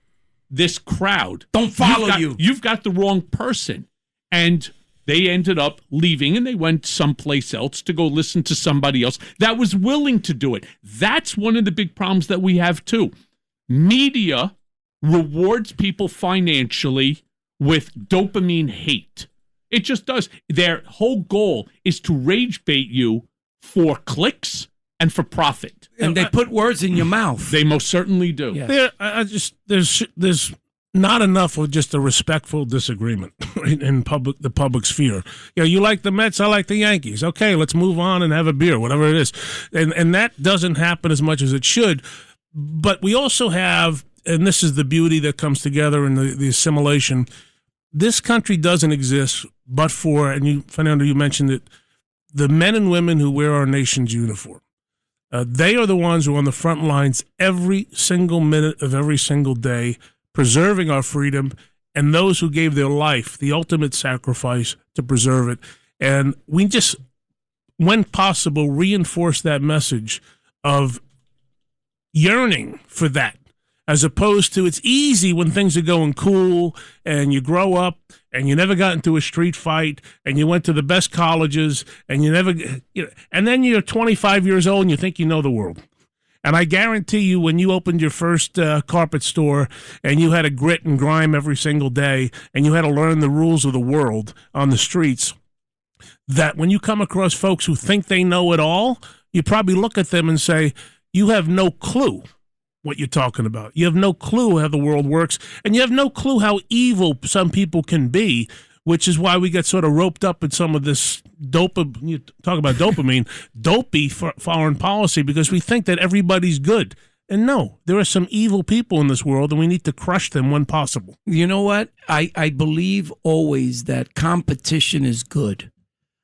this crowd, don't follow you've got the wrong person. And they ended up leaving and they went someplace else to go listen to somebody else that was willing to do it. That's one of the big problems that we have too. Media rewards people financially with dopamine hate. It just does. Their whole goal is to rage bait you for clicks and for profit. And they put words in your mouth. They most certainly do. Yeah. There's not enough of just a respectful disagreement in the public sphere. You like the Mets, I like the Yankees. Okay, let's move on and have a beer, whatever it is. And that doesn't happen as much as it should. But we also have, and this is the beauty that comes together in the assimilation, this country doesn't exist but for, and Fernando, you mentioned it, the men and women who wear our nation's uniform. They are the ones who are on the front lines every single minute of every single day, preserving our freedom, and those who gave their life, the ultimate sacrifice, to preserve it. And we just, when possible, reinforce that message of yearning for that, as opposed to it's easy when things are going cool and you grow up and you never got into a street fight and you went to the best colleges and and then you're 25 years old and you think you know the world. And I guarantee you, when you opened your first carpet store and you had to grit and grime every single day and you had to learn the rules of the world on the streets, that when you come across folks who think they know it all, you probably look at them and say, you have no clue what you're talking about. You have no clue how the world works, and you have no clue how evil some people can be, which is why we get sort of roped up in some of this you talk about dopamine, dopey foreign policy, because we think that everybody's good. And no, there are some evil people in this world, and we need to crush them when possible. You know what? I believe always that competition is good.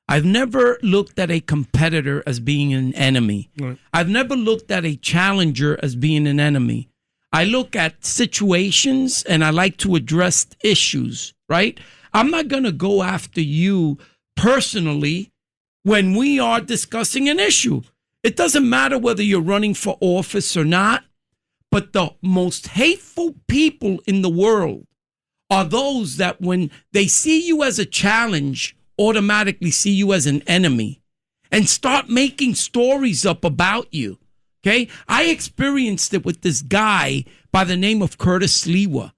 I've never looked at a competitor as being an enemy. Right. I've never looked at a challenger as being an enemy. I look at situations and I like to address issues, right? I'm not going to go after you personally when we are discussing an issue. It doesn't matter whether you're running for office or not, but the most hateful people in the world are those that when they see you as a challenge, automatically see you as an enemy and start making stories up about you. Okay? I experienced it with this guy by the name of Curtis Sliwa.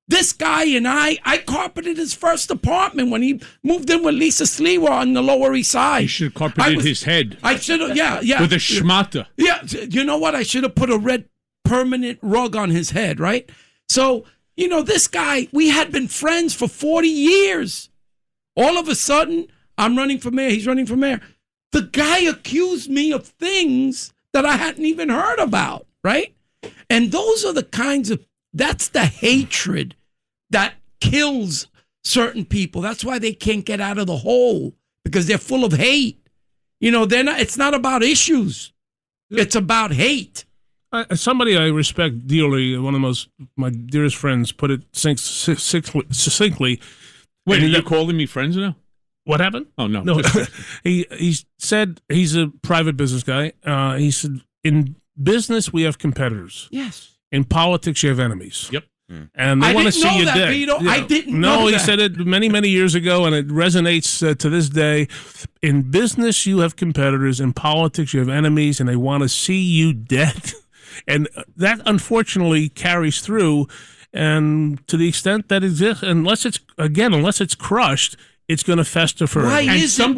This guy and I carpeted his first apartment when he moved in with Lisa Sliwa on the Lower East Side. You should have carpeted his head. I should have, yeah. With a schmata. Yeah, you know what? I should have put a red permanent rug on his head, right? So, this guy, we had been friends for 40 years. All of a sudden, I'm running for mayor, he's running for mayor. The guy accused me of things that I hadn't even heard about, right? And those are that's the hatred that kills certain people. That's why they can't get out of the hole, because they're full of hate. It's not about issues. It's about hate. Somebody I respect dearly, one of my dearest friends, put it succinctly. Wait, are you calling me friends now? What happened? Oh, no. No, he said, he's a private business guy. He said, in business, we have competitors. Yes. In politics, you have enemies. Yep. And they want to see you dead. Vito. I didn't know that. No, he said it many, many years ago, and it resonates to this day. In business, you have competitors. In politics, you have enemies, and they want to see you dead. And that, unfortunately, carries through. And to the extent that exists, unless it's crushed, it's going to fester forever. Why is it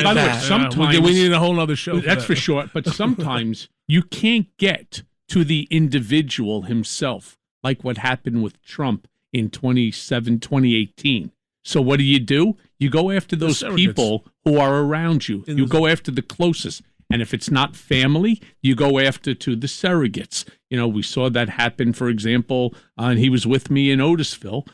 that? Sometimes we need a whole other show. That's for sure. But sometimes you can't get to the individual himself, like what happened with Trump in 2018. So what do? You go after those people who are around you. You go after the closest. And if it's not family, you go after to the surrogates. We saw that happen, for example, and he was with me in Otisville,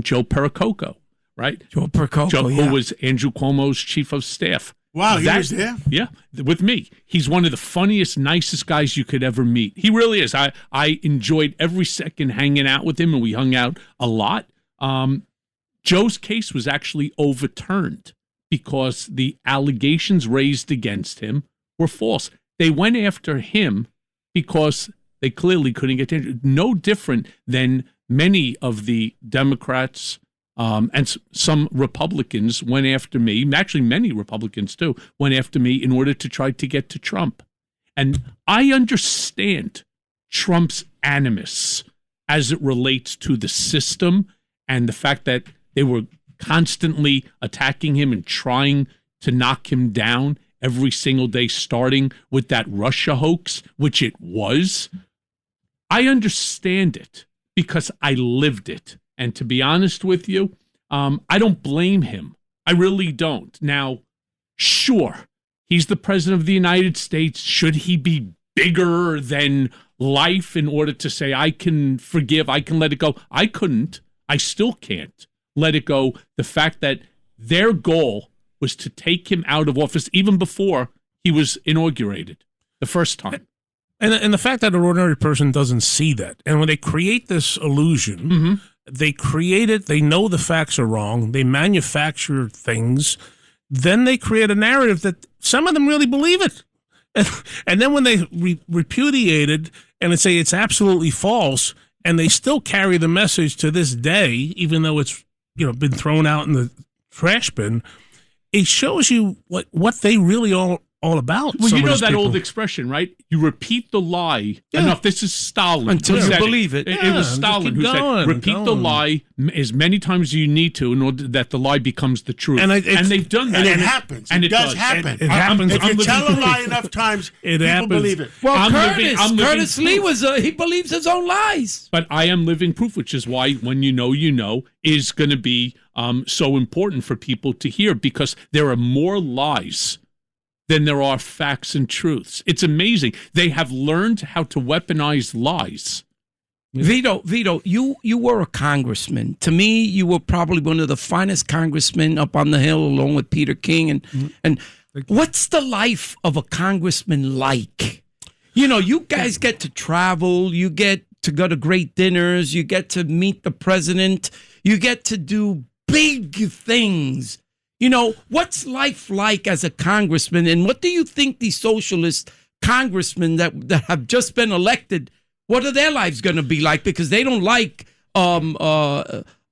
Joe Perricoco, right? Joe Perricoco, who was Andrew Cuomo's chief of staff. Wow, he was there? Yeah, with me. He's one of the funniest, nicest guys you could ever meet. He really is. I enjoyed every second hanging out with him, and we hung out a lot. Joe's case was actually overturned because the allegations raised against him were false. They went after him because they clearly couldn't get to no different than many of the Democrats and some Republicans went after me. Actually, many Republicans, too, went after me in order to try to get to Trump. And I understand Trump's animus as it relates to the system and the fact that they were constantly attacking him and trying to knock him down every single day, starting with that Russia hoax, which it was. I understand it because I lived it. And to be honest with you, I don't blame him. I really don't. Now, sure, he's the president of the United States. Should he be bigger than life in order to say, I can forgive, I can let it go? I couldn't. I still can't let it go. The fact that their goal was to take him out of office even before he was inaugurated the first time. And the fact that an ordinary person doesn't see that. And when they create this illusion, they create it, they know the facts are wrong, they manufacture things, then they create a narrative that some of them really believe it. And then when they repudiate it and they say it's absolutely false, and they still carry the message to this day, even though it's been thrown out in the trash bin, it shows you what they really all about. Well, you know that old expression, right? You repeat the lie enough. This is Stalin. Until you believe it. It was Stalin who said, repeat the lie as many times as you need to in order that the lie becomes the truth. And they've done that. And it happens. And it does happen. It happens. If you tell a lie enough times, people believe it. Well, Curtis Lee he believes his own lies. But I am living proof, which is why when you know, is going to be so important for people to hear, because there are more lies than there are facts and truths. It's amazing. They have learned how to weaponize lies. Vito, you were a congressman. To me, you were probably one of the finest congressmen up on the Hill, along with Peter King. And what's the life of a congressman like? You guys get to travel. You get to go to great dinners. You get to meet the president. You get to do big things. What's life like as a congressman, and what do you think these socialist congressmen that have just been elected, what are their lives going to be like? Because they don't like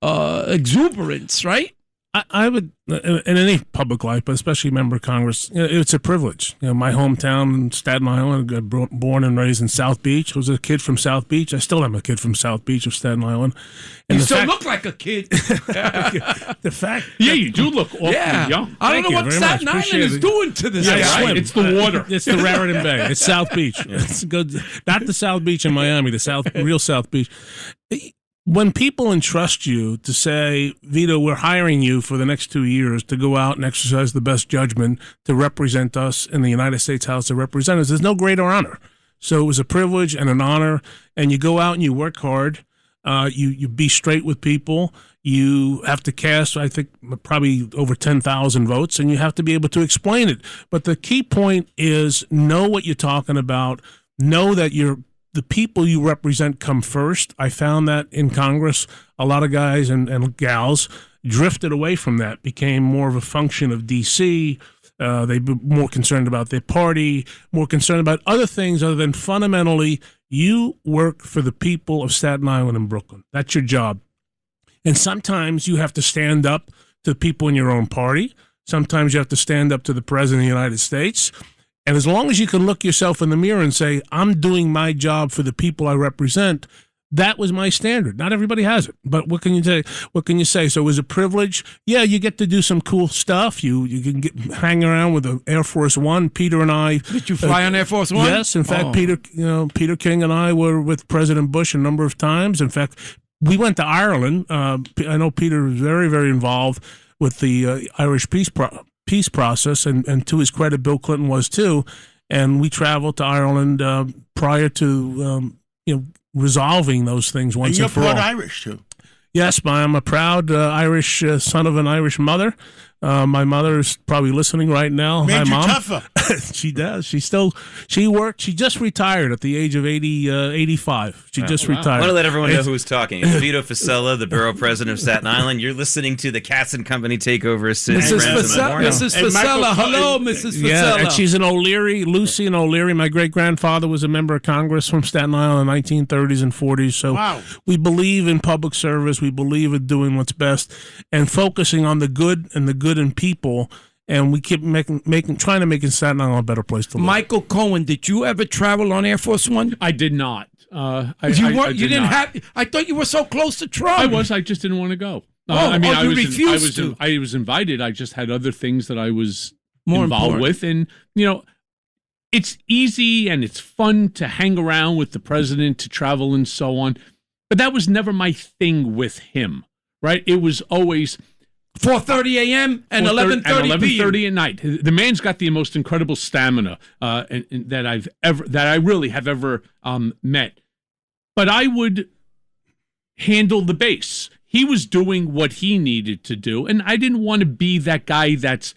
exuberance, right? I would, in any public life, but especially member of Congress, it's a privilege. My hometown, Staten Island, I got born and raised in South Beach. I was a kid from South Beach. I still am a kid from South Beach of Staten Island. And you still look like a kid. The fact. Yeah, you do look awfully young. I don't know what Staten Island is doing to this guy. Right. It's the water. It's the Raritan Bay. It's South Beach. It's good. Not the South Beach in Miami, the real South Beach. When people entrust you to say, Vito, we're hiring you for the next 2 years to go out and exercise the best judgment to represent us in the United States House of Representatives, there's no greater honor. So it was a privilege and an honor, and you go out and you work hard. You be straight with people. You have to cast, I think, probably over 10,000 votes, and you have to be able to explain it. But the key point is know what you're talking about. Know that the people you represent come first. I found that in Congress, a lot of guys and gals drifted away from that, became more of a function of D.C., they were more concerned about their party, more concerned about other things other than fundamentally, you work for the people of Staten Island and Brooklyn. That's your job. And sometimes you have to stand up to people in your own party. Sometimes you have to stand up to the President of the United States. And as long as you can look yourself in the mirror and say, I'm doing my job for the people I represent, that was my standard. Not everybody has it, but what can you say? What can you say? So it was a privilege. Yeah, you get to do some cool stuff. You can hang around with the Air Force One. Peter and I. Did you fly on Air Force One? Yes. In fact, Peter King and I were with President Bush a number of times. In fact, we went to Ireland. I know Peter was very, very involved with the Irish peace process, and to his credit, Bill Clinton was too. And we traveled to Ireland prior to resolving those things once and for all. You're part Irish too. Yes, I'm a proud Irish son of an Irish mother. My mother is probably listening right now. Made Hi, you Mom. tougher. She does. She worked. She just retired at the age of 85. She just retired. I want to let everyone know who's talking. It's Vito Fasella, the borough president of Staten Island. You're listening to the Katz and Company takeover. Mrs. Fasella. Hello, Mrs. Fasella. Yeah, and she's an O'Leary, Lucy and O'Leary. My great-grandfather was a member of Congress from Staten Island in the 1930s and 40s. So we believe in public service. We believe in doing what's best and focusing on the good and the good in people. And we keep trying to make Staten Island a better place to live. Michael Cohen, did you ever travel on Air Force One? I did not. I thought you were so close to Trump. I was. I just didn't want to go. I was invited. I just had other things that I was more involved important with, and it's easy and it's fun to hang around with the president, to travel and so on. But that was never my thing with him, right? It was always 4:30 a.m. and 11:30 at night. The man's got the most incredible stamina that I really have ever met. But I would handle the base. He was doing what he needed to do, and I didn't want to be that guy that's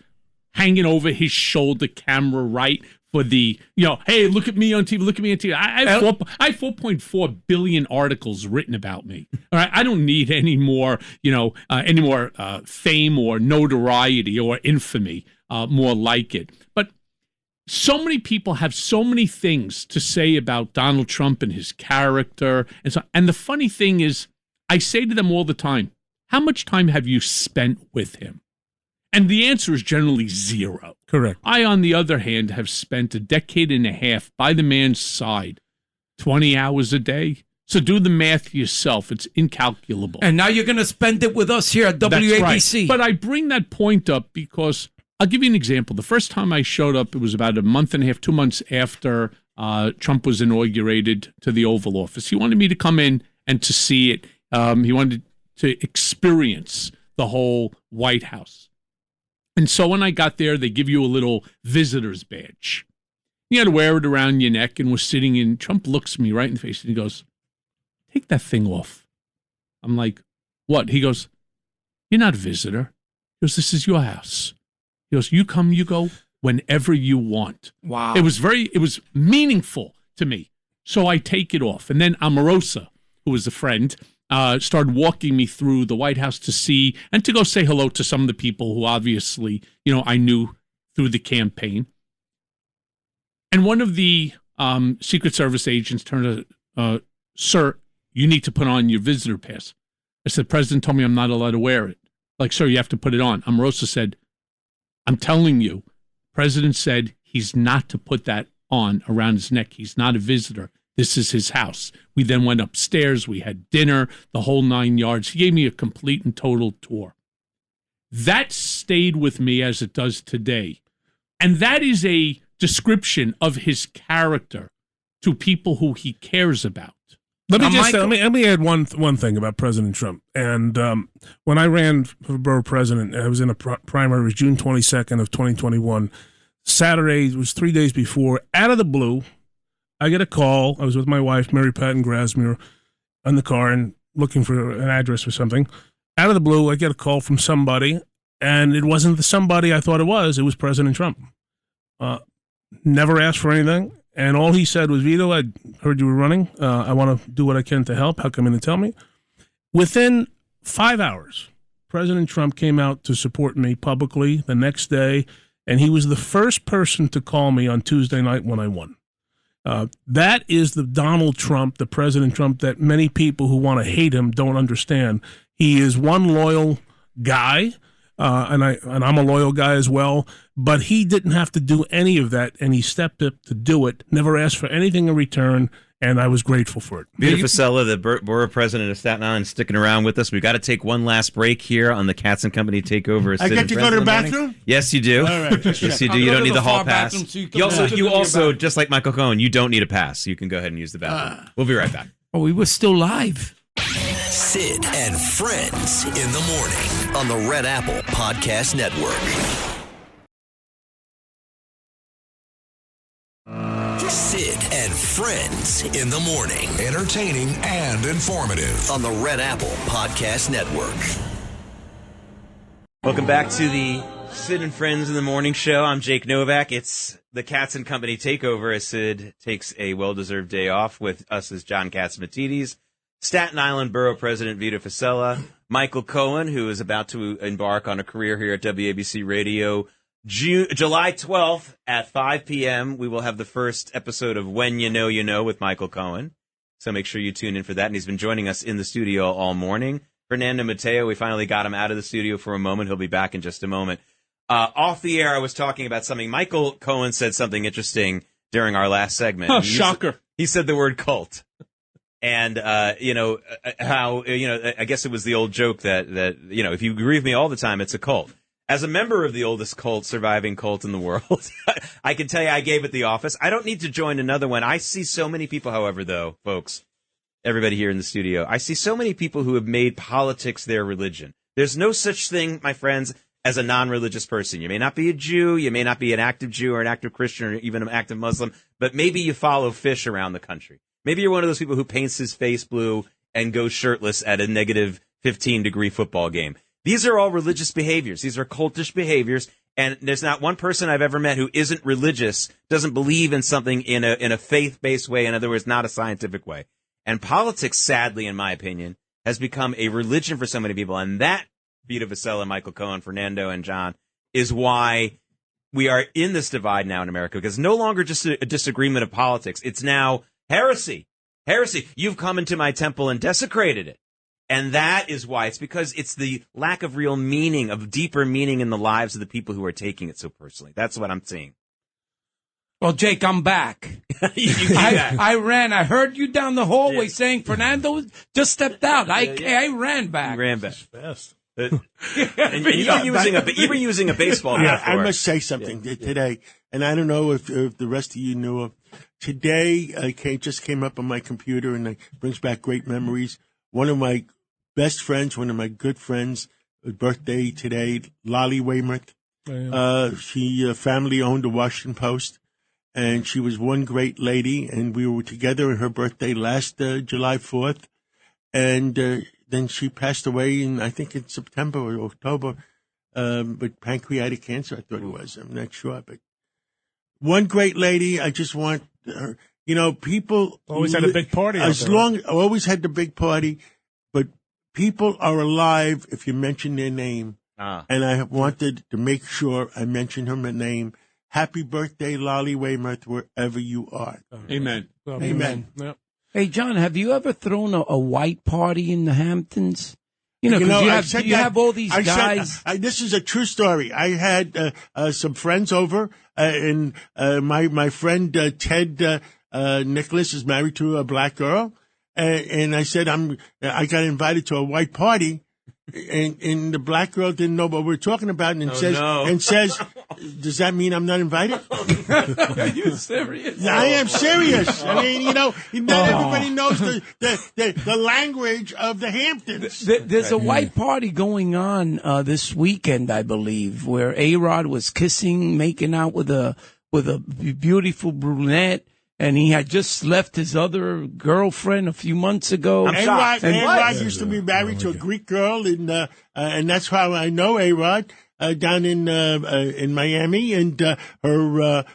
hanging over his shoulder, camera right, for the, hey, look at me on TV, look at me on TV. I have 4.4 billion articles written about me. All right, I don't need any more, fame or notoriety or infamy, more like it. But so many people have so many things to say about Donald Trump and his character. And the funny thing is, I say to them all the time, how much time have you spent with him? And the answer is generally zero. Correct. I, on the other hand, have spent a decade and a half by the man's side, 20 hours a day. So do the math yourself. It's incalculable. And now you're going to spend it with us here at WABC. That's right. But I bring that point up because I'll give you an example. The first time I showed up, it was about a month and a half, 2 months after Trump was inaugurated to the Oval Office. He wanted me to come in and to see it. He wanted to experience the whole White House. And so when I got there, they give you a little visitor's badge. You had to wear it around your neck, and we're sitting in. Trump looks me right in the face and he goes, "Take that thing off." I'm like, "What?" He goes, "You're not a visitor." He goes, "This is your house." He goes, "You come, you go whenever you want." Wow. It was meaningful to me. So I take it off. And then Omarosa, who was a friend, started walking me through the White House to see and to go say hello to some of the people who obviously, I knew through the campaign. And one of the Secret Service agents turned to, "Sir, you need to put on your visitor pass." I said, "The president told me I'm not allowed to wear it." Like, "Sir, you have to put it on." Omarosa said, "I'm telling you, president said he's not to put that on around his neck. He's not a visitor. This is his house." We then went upstairs. We had dinner, the whole 9 yards. He gave me a complete and total tour. That stayed with me as it does today. And that is a description of his character to people who he cares about. Let me add one thing about President Trump. And when I ran for borough president, I was in a primary. It was June 22nd of 2021. Saturday was 3 days before. Out of the blue, I get a call. I was with my wife, Mary Patton Grasmere, in the car and looking for an address for something. Out of the blue, I get a call from somebody, and it wasn't the somebody I thought it was. It was President Trump. Never asked for anything, and all he said was, "Vito, I heard you were running. I want to do what I can to help. How come you didn't tell me?" Within 5 hours, President Trump came out to support me publicly the next day, and he was the first person to call me on Tuesday night when I won. That is the Donald Trump, the President Trump that many people who want to hate him don't understand. He is one loyal guy, and I'm a loyal guy as well, but he didn't have to do any of that, and he stepped up to do it, never asked for anything in return, and I was grateful for it. Vito Fossella, the borough president of Staten Island, sticking around with us. We've got to take one last break here on the Katz and Company Takeover. I get to go to the bathroom? Yes, you do. All right. Yes, you do. You don't need the hall pass. So You also, just like Michael Cohen, you don't need a pass. You can go ahead and use the bathroom. We'll be right back. Oh, we were still live. Sid and Friends in the morning on the Red Apple Podcast Network. Sid and Friends in the morning. Entertaining and informative on the Red Apple Podcast Network. Welcome back to the Sid and Friends in the Morning Show. I'm Jake Novak. It's the Katz and Company Takeover as Sid takes a well-deserved day off. With us is John Catsimatidis, Staten Island Borough President Vito Fossella, Michael Cohen, who is about to embark on a career here at WABC Radio. July 12th at 5 p.m., we will have the first episode of When You Know with Michael Cohen. So make sure you tune in for that. And he's been joining us in the studio all morning. Fernando Matteo, we finally got him out of the studio for a moment. He'll be back in just a moment. Off the air, I was talking about something. Michael Cohen said something interesting during our last segment. Oh, shocker. He said the word cult. And, I guess it was the old joke that, if you agree with me all the time, it's a cult. As a member of the oldest surviving cult in the world, I can tell you I gave it the office. I don't need to join another one. I see so many people, however, though, folks, everybody here in the studio, I see so many people who have made politics their religion. There's no such thing, my friends, as a non-religious person. You may not be a Jew, you may not be an active Jew or an active Christian or even an active Muslim, but maybe you follow fish around the country. Maybe you're one of those people who paints his face blue and goes shirtless at a negative 15-degree football game. These are all religious behaviors. These are cultish behaviors, and there's not one person I've ever met who isn't religious, doesn't believe in something in a faith-based way, in other words, not a scientific way. And politics, sadly, in my opinion, has become a religion for so many people, and that, Vito Vasella, Michael Cohen, Fernando, and John, is why we are in this divide now in America, because it's no longer just a disagreement of politics. It's now heresy. Heresy. You've come into my temple and desecrated it. And that is why. It's because it's the lack of real meaning, of deeper meaning in the lives of the people who are taking it so personally. That's what I'm seeing. Well, Jake, I'm back. I ran. I heard you down the hallway saying Fernando just stepped out. I ran back. You ran back. Fast. And you were using a baseball metaphor. I must say something today, and I don't know if the rest of you knew of. Today, just came up on my computer, and it brings back great memories. One of my best friends, one of my good friends, birthday today, Lolly Weymouth. She family owned the Washington Post, and she was one great lady, and we were together on her birthday last July 4th, and then she passed away I think in September or October, with pancreatic cancer, I thought it was. I'm not sure, but one great lady. I just want her. People always had a big party. Always had the big party, but people are alive if you mention their name. And I wanted to make sure I mention her name. Happy birthday, Lolly Weymouth, wherever you are. Amen. Amen. Yep. Hey, John, have you ever thrown a white party in the Hamptons? You have all these guys. This is a true story. I had some friends over, and my friend Ted Nicholas is married to a black girl, and I said I got invited to a white party, and the black girl didn't know what we were talking about, and says, does that mean I'm not invited? Are you serious? I am serious. I mean, not everybody knows the language of the Hamptons. There's a white party going on this weekend, I believe, where A-Rod was making out with a beautiful brunette. And he had just left his other girlfriend a few months ago. A-Rod used to be married to a Greek girl, and that's how I know A-Rod down in Miami. And her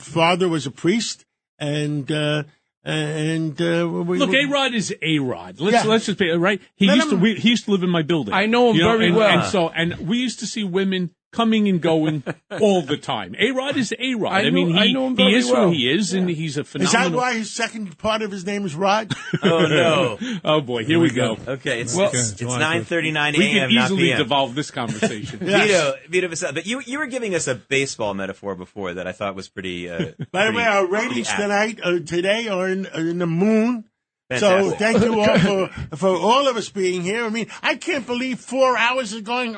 father was a priest, and look, A-Rod is A-Rod. Let's just be right. He used to live in my building. I know him very well, and we used to see women coming and going all the time. A-Rod is A-Rod. I know him very well. Who he is, and he's a phenomenal. Is that why his second part of his name is Rod? Oh, no. Oh, boy, here we go. Okay, it's 9:39 a.m. We can easily devolve this conversation. Vito, but you were giving us a baseball metaphor before that I thought was pretty... By the way, our ratings today are in the moon. Fantastic. So thank you all for all of us being here. I mean, I can't believe 4 hours is going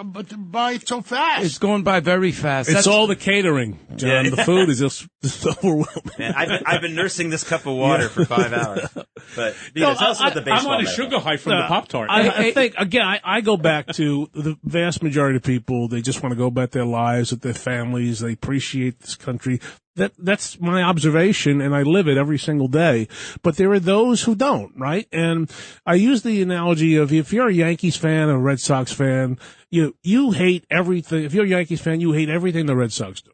by so fast. It's going by very fast. It's all the catering, John. The food is just overwhelming. Man, I've been nursing this cup of water for 5 hours. But tell us about the baseball. I'm on a sugar high from the Pop-Tart. I think, again, I go back to the vast majority of people, they just want to go about their lives with their families. They appreciate this country. That's my observation, and I live it every single day. But there are those who don't, right? And I use the analogy of if you're a Yankees fan or a Red Sox fan, you hate everything. If you're a Yankees fan, you hate everything the Red Sox do.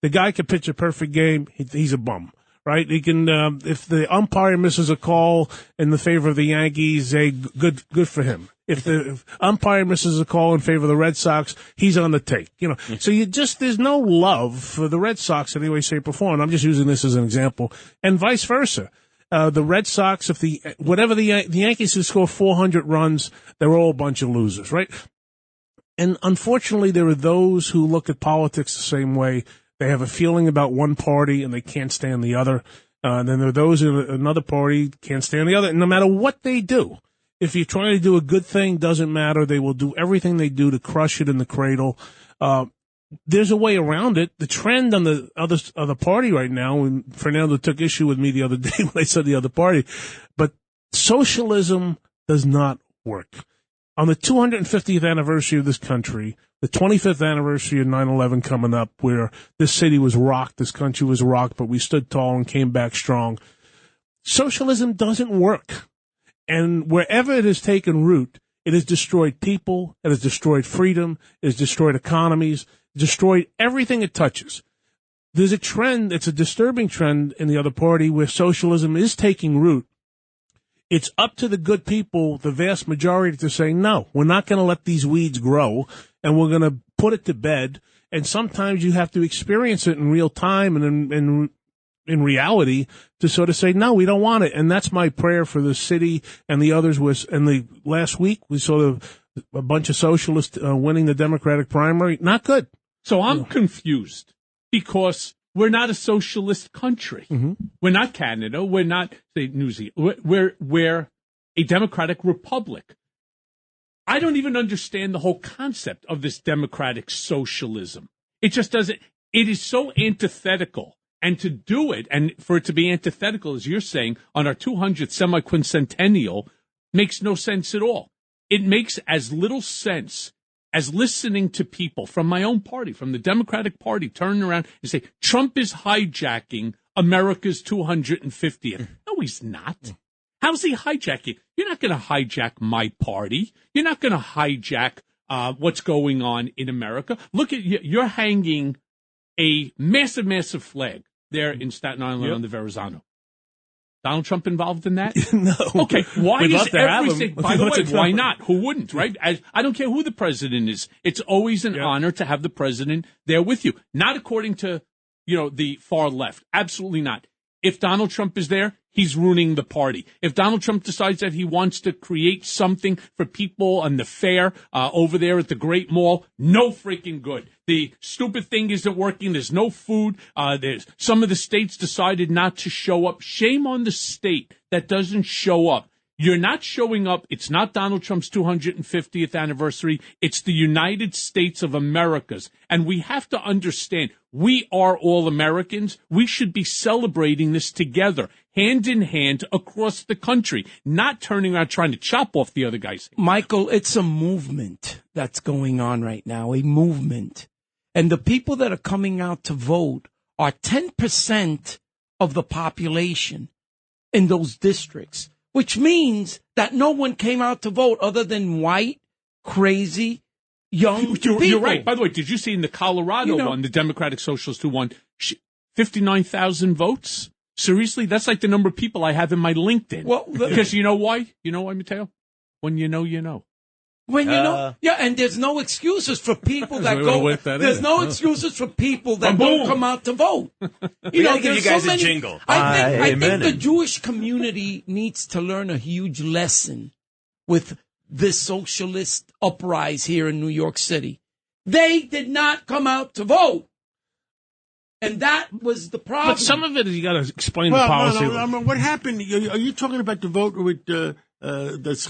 The guy can pitch a perfect game. He's a bum. Right? He can, if the umpire misses a call in the favor of the Yankees, good for him. If the umpire misses a call in favor of the Red Sox, he's on the take. So there's no love for the Red Sox in any way, shape, or form. I'm just using this as an example, and vice versa. The Red Sox, the Yankees who score 400 runs, they're all a bunch of losers, right? And unfortunately, there are those who look at politics the same way. They have a feeling about one party and they can't stand the other. And then there are those in another party can't stand the other. And no matter what they do, if you're trying to do a good thing, doesn't matter. They will do everything they do to crush it in the cradle. There's a way around it. The trend on the other party right now, and Fernando took issue with me the other day when I said the other party, but Socialism does not work. On the 250th anniversary of this country, the 25th anniversary of 9/11 coming up, where this city was rocked, this country was rocked, but we stood tall and came back strong. Socialism doesn't work. And wherever it has taken root, it has destroyed people, it has destroyed freedom, it has destroyed economies, destroyed everything it touches. There's a trend, it's a disturbing trend in the other party where socialism is taking root. It's up to the good people, the vast majority, to say, no, we're not going to let these weeds grow, and we're going to put it to bed. And sometimes you have to experience it in real time and in reality to sort of say, no, we don't want it. And that's my prayer for the city and the others. And the last week, we saw a bunch of socialists winning the Democratic primary. Not good. So I'm confused because we're not a socialist country. Mm-hmm. We're not Canada. We're not, say, New Zealand. We're a democratic republic. I don't even understand the whole concept of this democratic socialism. It just doesn't. It is so antithetical. And to do it, and for it to be antithetical, as you're saying, on our 200th semi-quincentennial, makes no sense at all. It makes as little sense as listening to people from my own party, from the Democratic Party, turn around and say, Trump is hijacking America's 250th. No, he's not. How's he hijacking? You're not going to hijack my party. You're not going to hijack what's going on in America. Look at you. You're hanging a massive, massive flag there in Staten Island on the Verrazano. Donald Trump involved in that? No. Okay, why We'd is love to have everything... him. By the way, why not? Who wouldn't, right? I don't care who the president is. It's always an honor to have the president there with you. Not according to, the far left. Absolutely not. If Donald Trump is there, he's ruining the party. If Donald Trump decides that he wants to create something for people on the fair over there at the Great Mall, no freaking good. The stupid thing isn't working. There's no food. There's some of the states decided not to show up. Shame on the state that doesn't show up. You're not showing up. It's not Donald Trump's 250th anniversary. It's the United States of America's. And we have to understand, we are all Americans. We should be celebrating this together, hand in hand, across the country, not turning around trying to chop off the other guys. Michael, it's a movement that's going on right now, a movement. And the people that are coming out to vote are 10% of the population in those districts, which means that no one came out to vote other than white, crazy, young people. You're right. By the way, did you see in the Colorado one, the Democratic Socialist who won 59,000 votes? Seriously? That's like the number of people I have in my LinkedIn. Well, because you know why? You know why, Matteo? When you know, you know. When you know, and there's no excuses for people that go. There's no excuses for people that don't come out to vote. We gotta give you guys a jingle. I think the Jewish community needs to learn a huge lesson with this socialist uprising here in New York City. They did not come out to vote. And that was the problem. But some of it is you got to explain the policy. No, what happened? Are you talking about the vote with the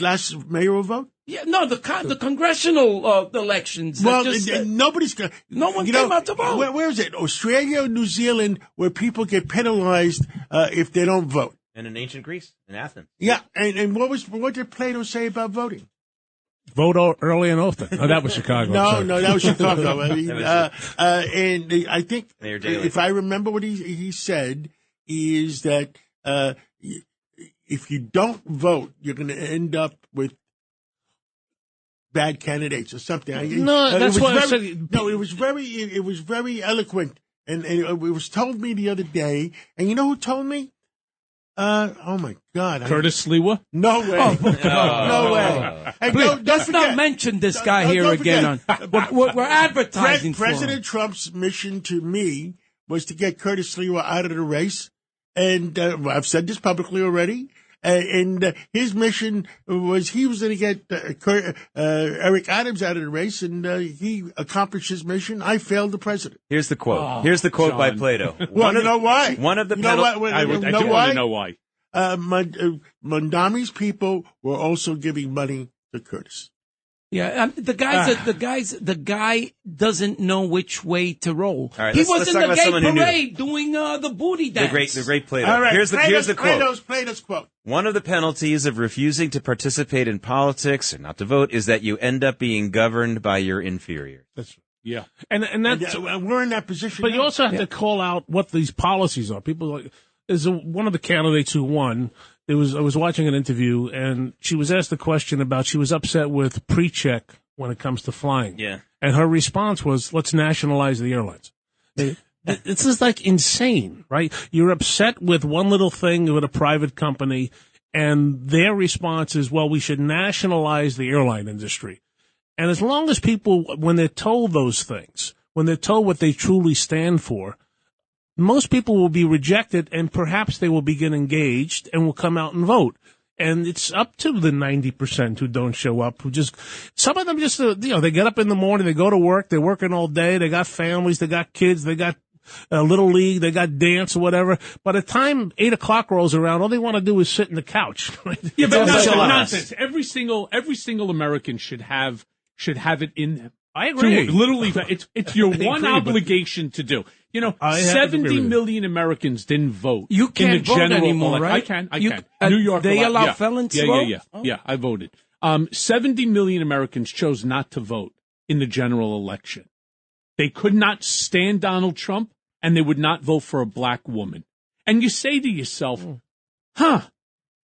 last mayoral vote? Yeah, no, the congressional elections. Well, nobody's going. No one came out to vote. Where is it? Australia or New Zealand, where people get penalized if they don't vote? And in ancient Greece, in Athens. Yeah, and what did Plato say about voting? Vote early and often. Oh, that was Chicago. No, that was Chicago. I mean, and I think Mayor Daley. if I remember what he said is that if you don't vote, you're going to end up with bad candidates or something. That's what I said. No, it was very eloquent, and it was told me the other day. And you know who told me? Oh my God! Curtis Lewa? No way! No way! Hey, let's not mention this guy here again. We're advertising. President Trump's mission to me was to get Curtis Lewa out of the race, and I've said this publicly already. And his mission was he was going to get Eric Adams out of the race, and he accomplished his mission. I failed the president. Here's the quote. Here's the quote by Plato. Well, you know why? One of the I do want to know why. Mondami's people were also giving money to Curtis. Yeah, the guy doesn't know which way to roll. All right, he let's was in talk the about gay someone who knew. parade doing the booty dance. The great Plato. All right, Here's the quote. Plato's quote. One of the penalties of refusing to participate in politics or not to vote is that you end up being governed by your inferior. That's Yeah. And that's, we're in that position. but now. you also have to call out what these policies are. People like is one of the candidates who won. I was watching an interview, and she was asked a question about she was upset with pre-check when it comes to flying. Yeah. And her response was, let's nationalize the airlines. This is like insane, right? You're upset with one little thing with a private company, and their response is, well, we should nationalize the airline industry. And as long as people, when they're told those things, when they're told what they truly stand for, most people will be rejected, and perhaps they will begin engaged and will come out and vote. And it's up to the 90% who don't show up, some of them just, they get up in the morning, they go to work, they're working all day, they got families, they got kids, they got little league, they got dance or whatever. By the time 8 o'clock rolls around, all they want to do is sit in the couch. Yeah, but It's nonsense. Every single American should have it in them. I agree. Literally, it's your one obligation to do. 70 million Americans didn't vote. You can't in the vote general anymore, right? I can. New York. They allow felons to vote? Yeah, I voted. 70 million Americans chose not to vote in the general election. They could not stand Donald Trump, and they would not vote for a black woman. And you say to yourself,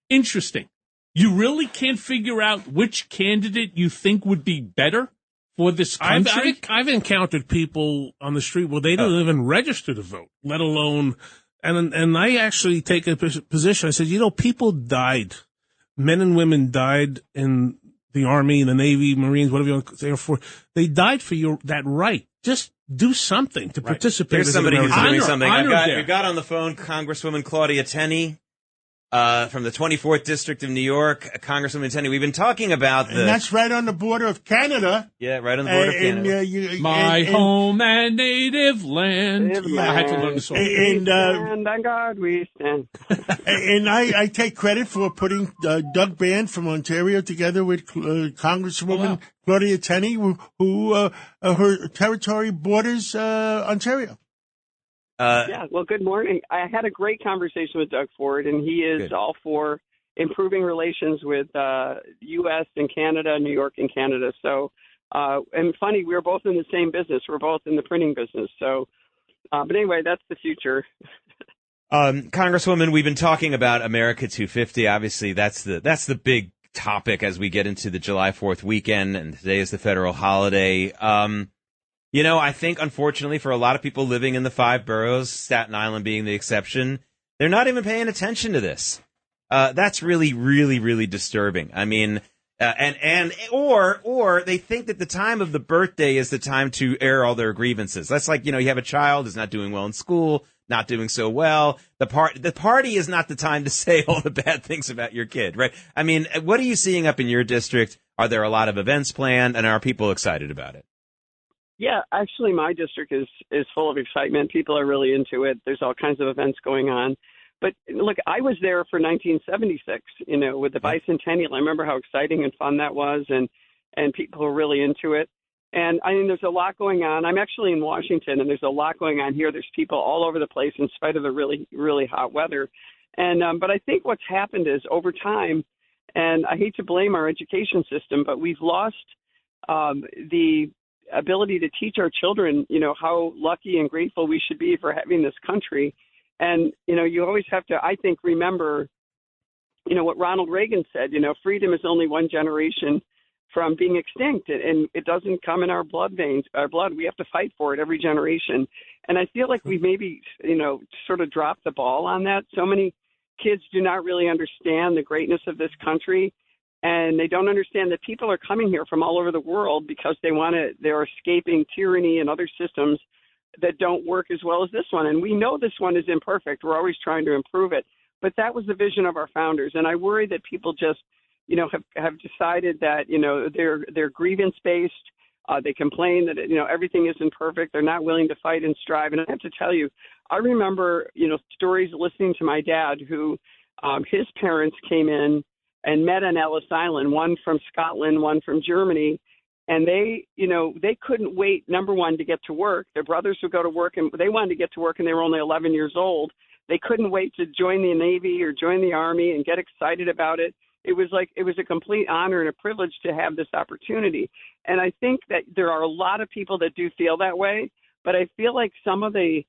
interesting. You really can't figure out which candidate you think would be better for this country? I've encountered people on the street where they don't even register to vote, let alone, and I actually take a position. I said, people died. Men and women died in the Army, the Navy, Marines, whatever you want to say, for. They died for that right. Just do something to participate. There's somebody who's doing something. We've got on the phone Congresswoman Claudia Tenney. From the 24th District of New York, Congresswoman Tenney. We've been talking about and that's right on the border of Canada. Yeah, right on the border of Canada. My home and native land. I had to learn the song. And on God we stand. And I take credit for putting Doug Band from Ontario together with Congresswoman Claudia Tenney, who her territory borders Ontario. Well, good morning. I had a great conversation with Doug Ford, and he is all for improving relations with U.S. and Canada, New York and Canada. So, and funny, we were both in the same business. We're both in the printing business. So, but anyway, that's the future. Congresswoman, we've been talking about America 250. Obviously, that's the big topic as we get into the July 4th weekend, and today is the federal holiday. I think, unfortunately, for a lot of people living in the 5 boroughs, Staten Island being the exception, they're not even paying attention to this. That's really, really, really disturbing. I mean, or they think that the time of the birthday is the time to air all their grievances. That's like, you have a child who's not doing well in school, not doing so well. The party is not the time to say all the bad things about your kid, right? I mean, what are you seeing up in your district? Are there a lot of events planned, and are people excited about it? Yeah, actually, my district is full of excitement. People are really into it. There's all kinds of events going on. But look, I was there for 1976, with the bicentennial. I remember how exciting and fun that was, and people were really into it. And I mean, there's a lot going on. I'm actually in Washington, and there's a lot going on here. There's people all over the place in spite of the really, really hot weather. And but I think what's happened is over time, and I hate to blame our education system, but we've lost the ability to teach our children, how lucky and grateful we should be for having this country. And, you always have to, I think, remember, what Ronald Reagan said, freedom is only one generation from being extinct, and it doesn't come in our blood. We have to fight for it every generation. And I feel like we've maybe, sort of dropped the ball on that. So many kids do not really understand the greatness of this country. And they don't understand that people are coming here from all over the world because they're escaping tyranny and other systems that don't work as well as this one. And we know this one is imperfect. We're always trying to improve it. But that was the vision of our founders. And I worry that people just, have decided that, they're grievance-based. They complain that, everything isn't perfect. They're not willing to fight and strive. And I have to tell you, I remember, stories listening to my dad who his parents came in and met on Ellis Island, one from Scotland, one from Germany, And they, they couldn't wait, number one, to get to work. Their brothers would go to work, and they wanted to get to work, and they were only 11 years old. They couldn't wait to join the Navy or join the Army and get excited about it. It was a complete honor and a privilege to have this opportunity. And I think that there are a lot of people that do feel that way, but I feel like some of the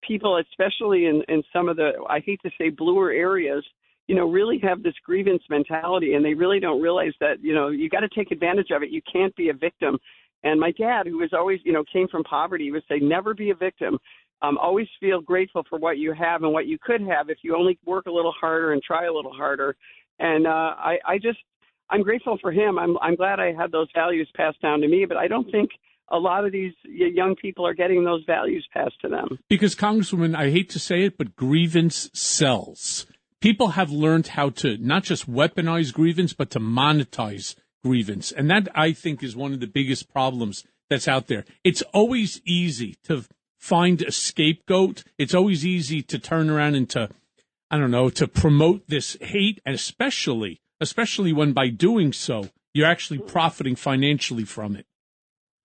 people, especially in some of the, I hate to say, bluer areas, really have this grievance mentality, and they really don't realize that, you got to take advantage of it. You can't be a victim. And my dad, who was always, came from poverty, would say, never be a victim. Always feel grateful for what you have and what you could have if you only work a little harder and try a little harder. And I'm grateful for him. I'm glad I had those values passed down to me, but I don't think a lot of these young people are getting those values passed to them. Because, Congresswoman, I hate to say it, but grievance sells. People have learned how to not just weaponize grievance, but to monetize grievance. And that, I think, is one of the biggest problems that's out there. It's always easy to find a scapegoat. It's always easy to turn around and to promote this hate, and especially when by doing so, you're actually profiting financially from it.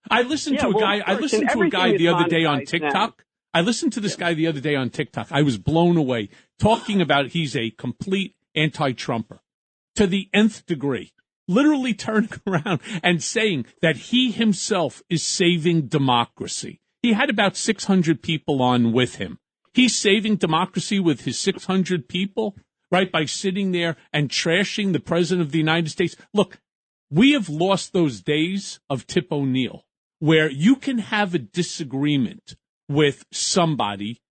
I listened to a guy the other day on TikTok. Now. I listened to this guy the other day on TikTok. I was blown away, talking about he's a complete anti-Trumper to the nth degree, literally turning around and saying that he himself is saving democracy. He had about 600 people on with him. He's saving democracy with his 600 people, right, by sitting there and trashing the president of the United States. Look, we have lost those days of Tip O'Neill, where you can have a disagreement with somebody,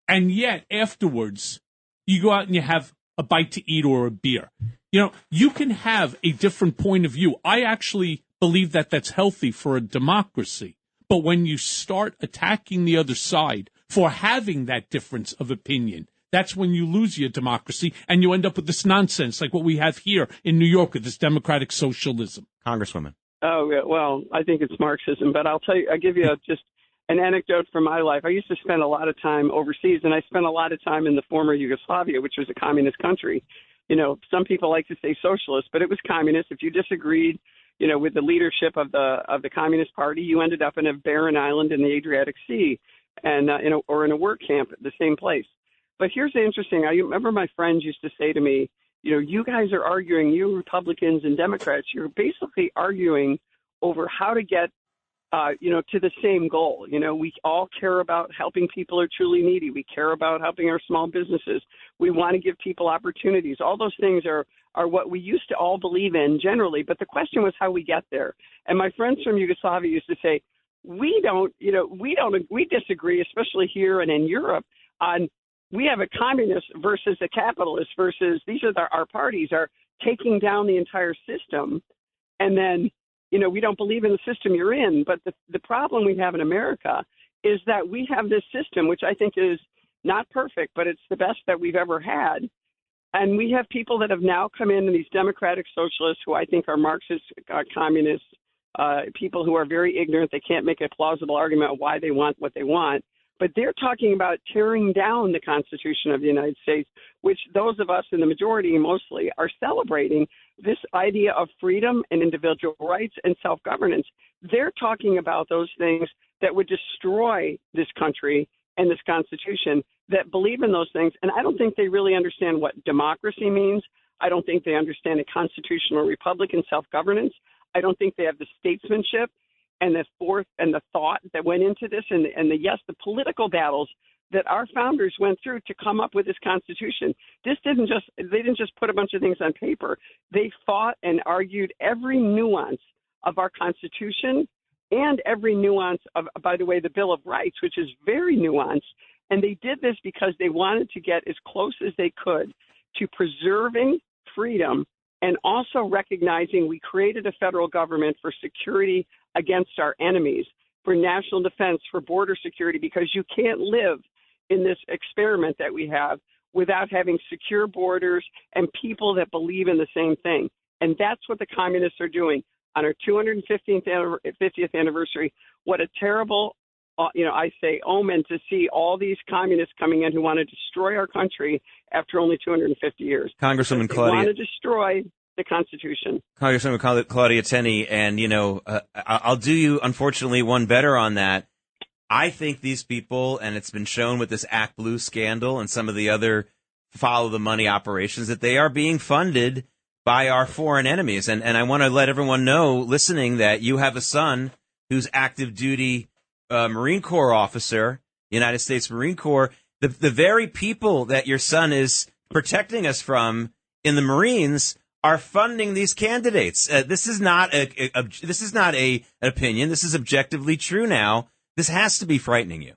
and yet afterwards you go out and you have a bite to eat or a beer. You can have a different point of view. I actually believe that that's healthy for a democracy. But when you start attacking the other side for having that difference of opinion, that's when you lose your democracy, and you end up with this nonsense like what we have here in New York with this democratic socialism. Congresswoman. Oh, well, I think it's Marxism, but I'll give you just an anecdote from my life. I used to spend a lot of time overseas, and I spent a lot of time in the former Yugoslavia, which was a communist country. Some people like to say socialist, but it was communist. If you disagreed, with the leadership of the Communist Party, you ended up in a barren island in the Adriatic Sea, and in a work camp at the same place. But here's the interesting. I remember my friends used to say to me, you guys are arguing, you Republicans and Democrats, you're basically arguing over how to get, to the same goal. We all care about helping people who are truly needy. We care about helping our small businesses. We want to give people opportunities. All those things are what we used to all believe in generally. But the question was how we get there. And my friends from Yugoslavia used to say, we disagree, especially here and in Europe, on we have a communist versus a capitalist versus these are our parties are taking down the entire system. And then, we don't believe in the system you're in. But the problem we have in America is that we have this system, which I think is not perfect, but it's the best that we've ever had. And we have people that have now come in, these democratic socialists who I think are Marxist, communists, people who are very ignorant. They can't make a plausible argument of why they want what they want. But they're talking about tearing down the Constitution of the United States, which those of us in the majority mostly are celebrating this idea of freedom and individual rights and self-governance. They're talking about those things that would destroy this country and this Constitution, that believe in those things. And I don't think they really understand what democracy means. I don't think they understand a constitutional republic and self-governance. I don't think they have the statesmanship and the thought that went into this, and the political battles that our founders went through to come up with this Constitution. They didn't just put a bunch of things on paper. They fought and argued every nuance of our Constitution and every nuance of, by the way, the Bill of Rights, which is very nuanced. And they did this because they wanted to get as close as they could to preserving freedom and also recognizing we created a federal government for security against our enemies, for national defense, for border security, because you can't live in this experiment that we have without having secure borders and people that believe in the same thing. And that's what the communists are doing. On our 250th anniversary, what a terrible, I say, omen to see all these communists coming in who want to destroy our country after only 250 years. Congresswoman Claudia. They want to destroy the Constitution. Congresswoman Claudia Tenney, and, I'll do you, unfortunately, one better on that. I think these people, and it's been shown with this Act Blue scandal and some of the other follow-the-money operations, that they are being funded by our foreign enemies. And I want to let everyone know, listening, that you have a son who's active duty Marine Corps officer, United States Marine Corps. The very people that your son is protecting us from in the Marines are funding these candidates. This is not an opinion. This is objectively true now. This has to be frightening you.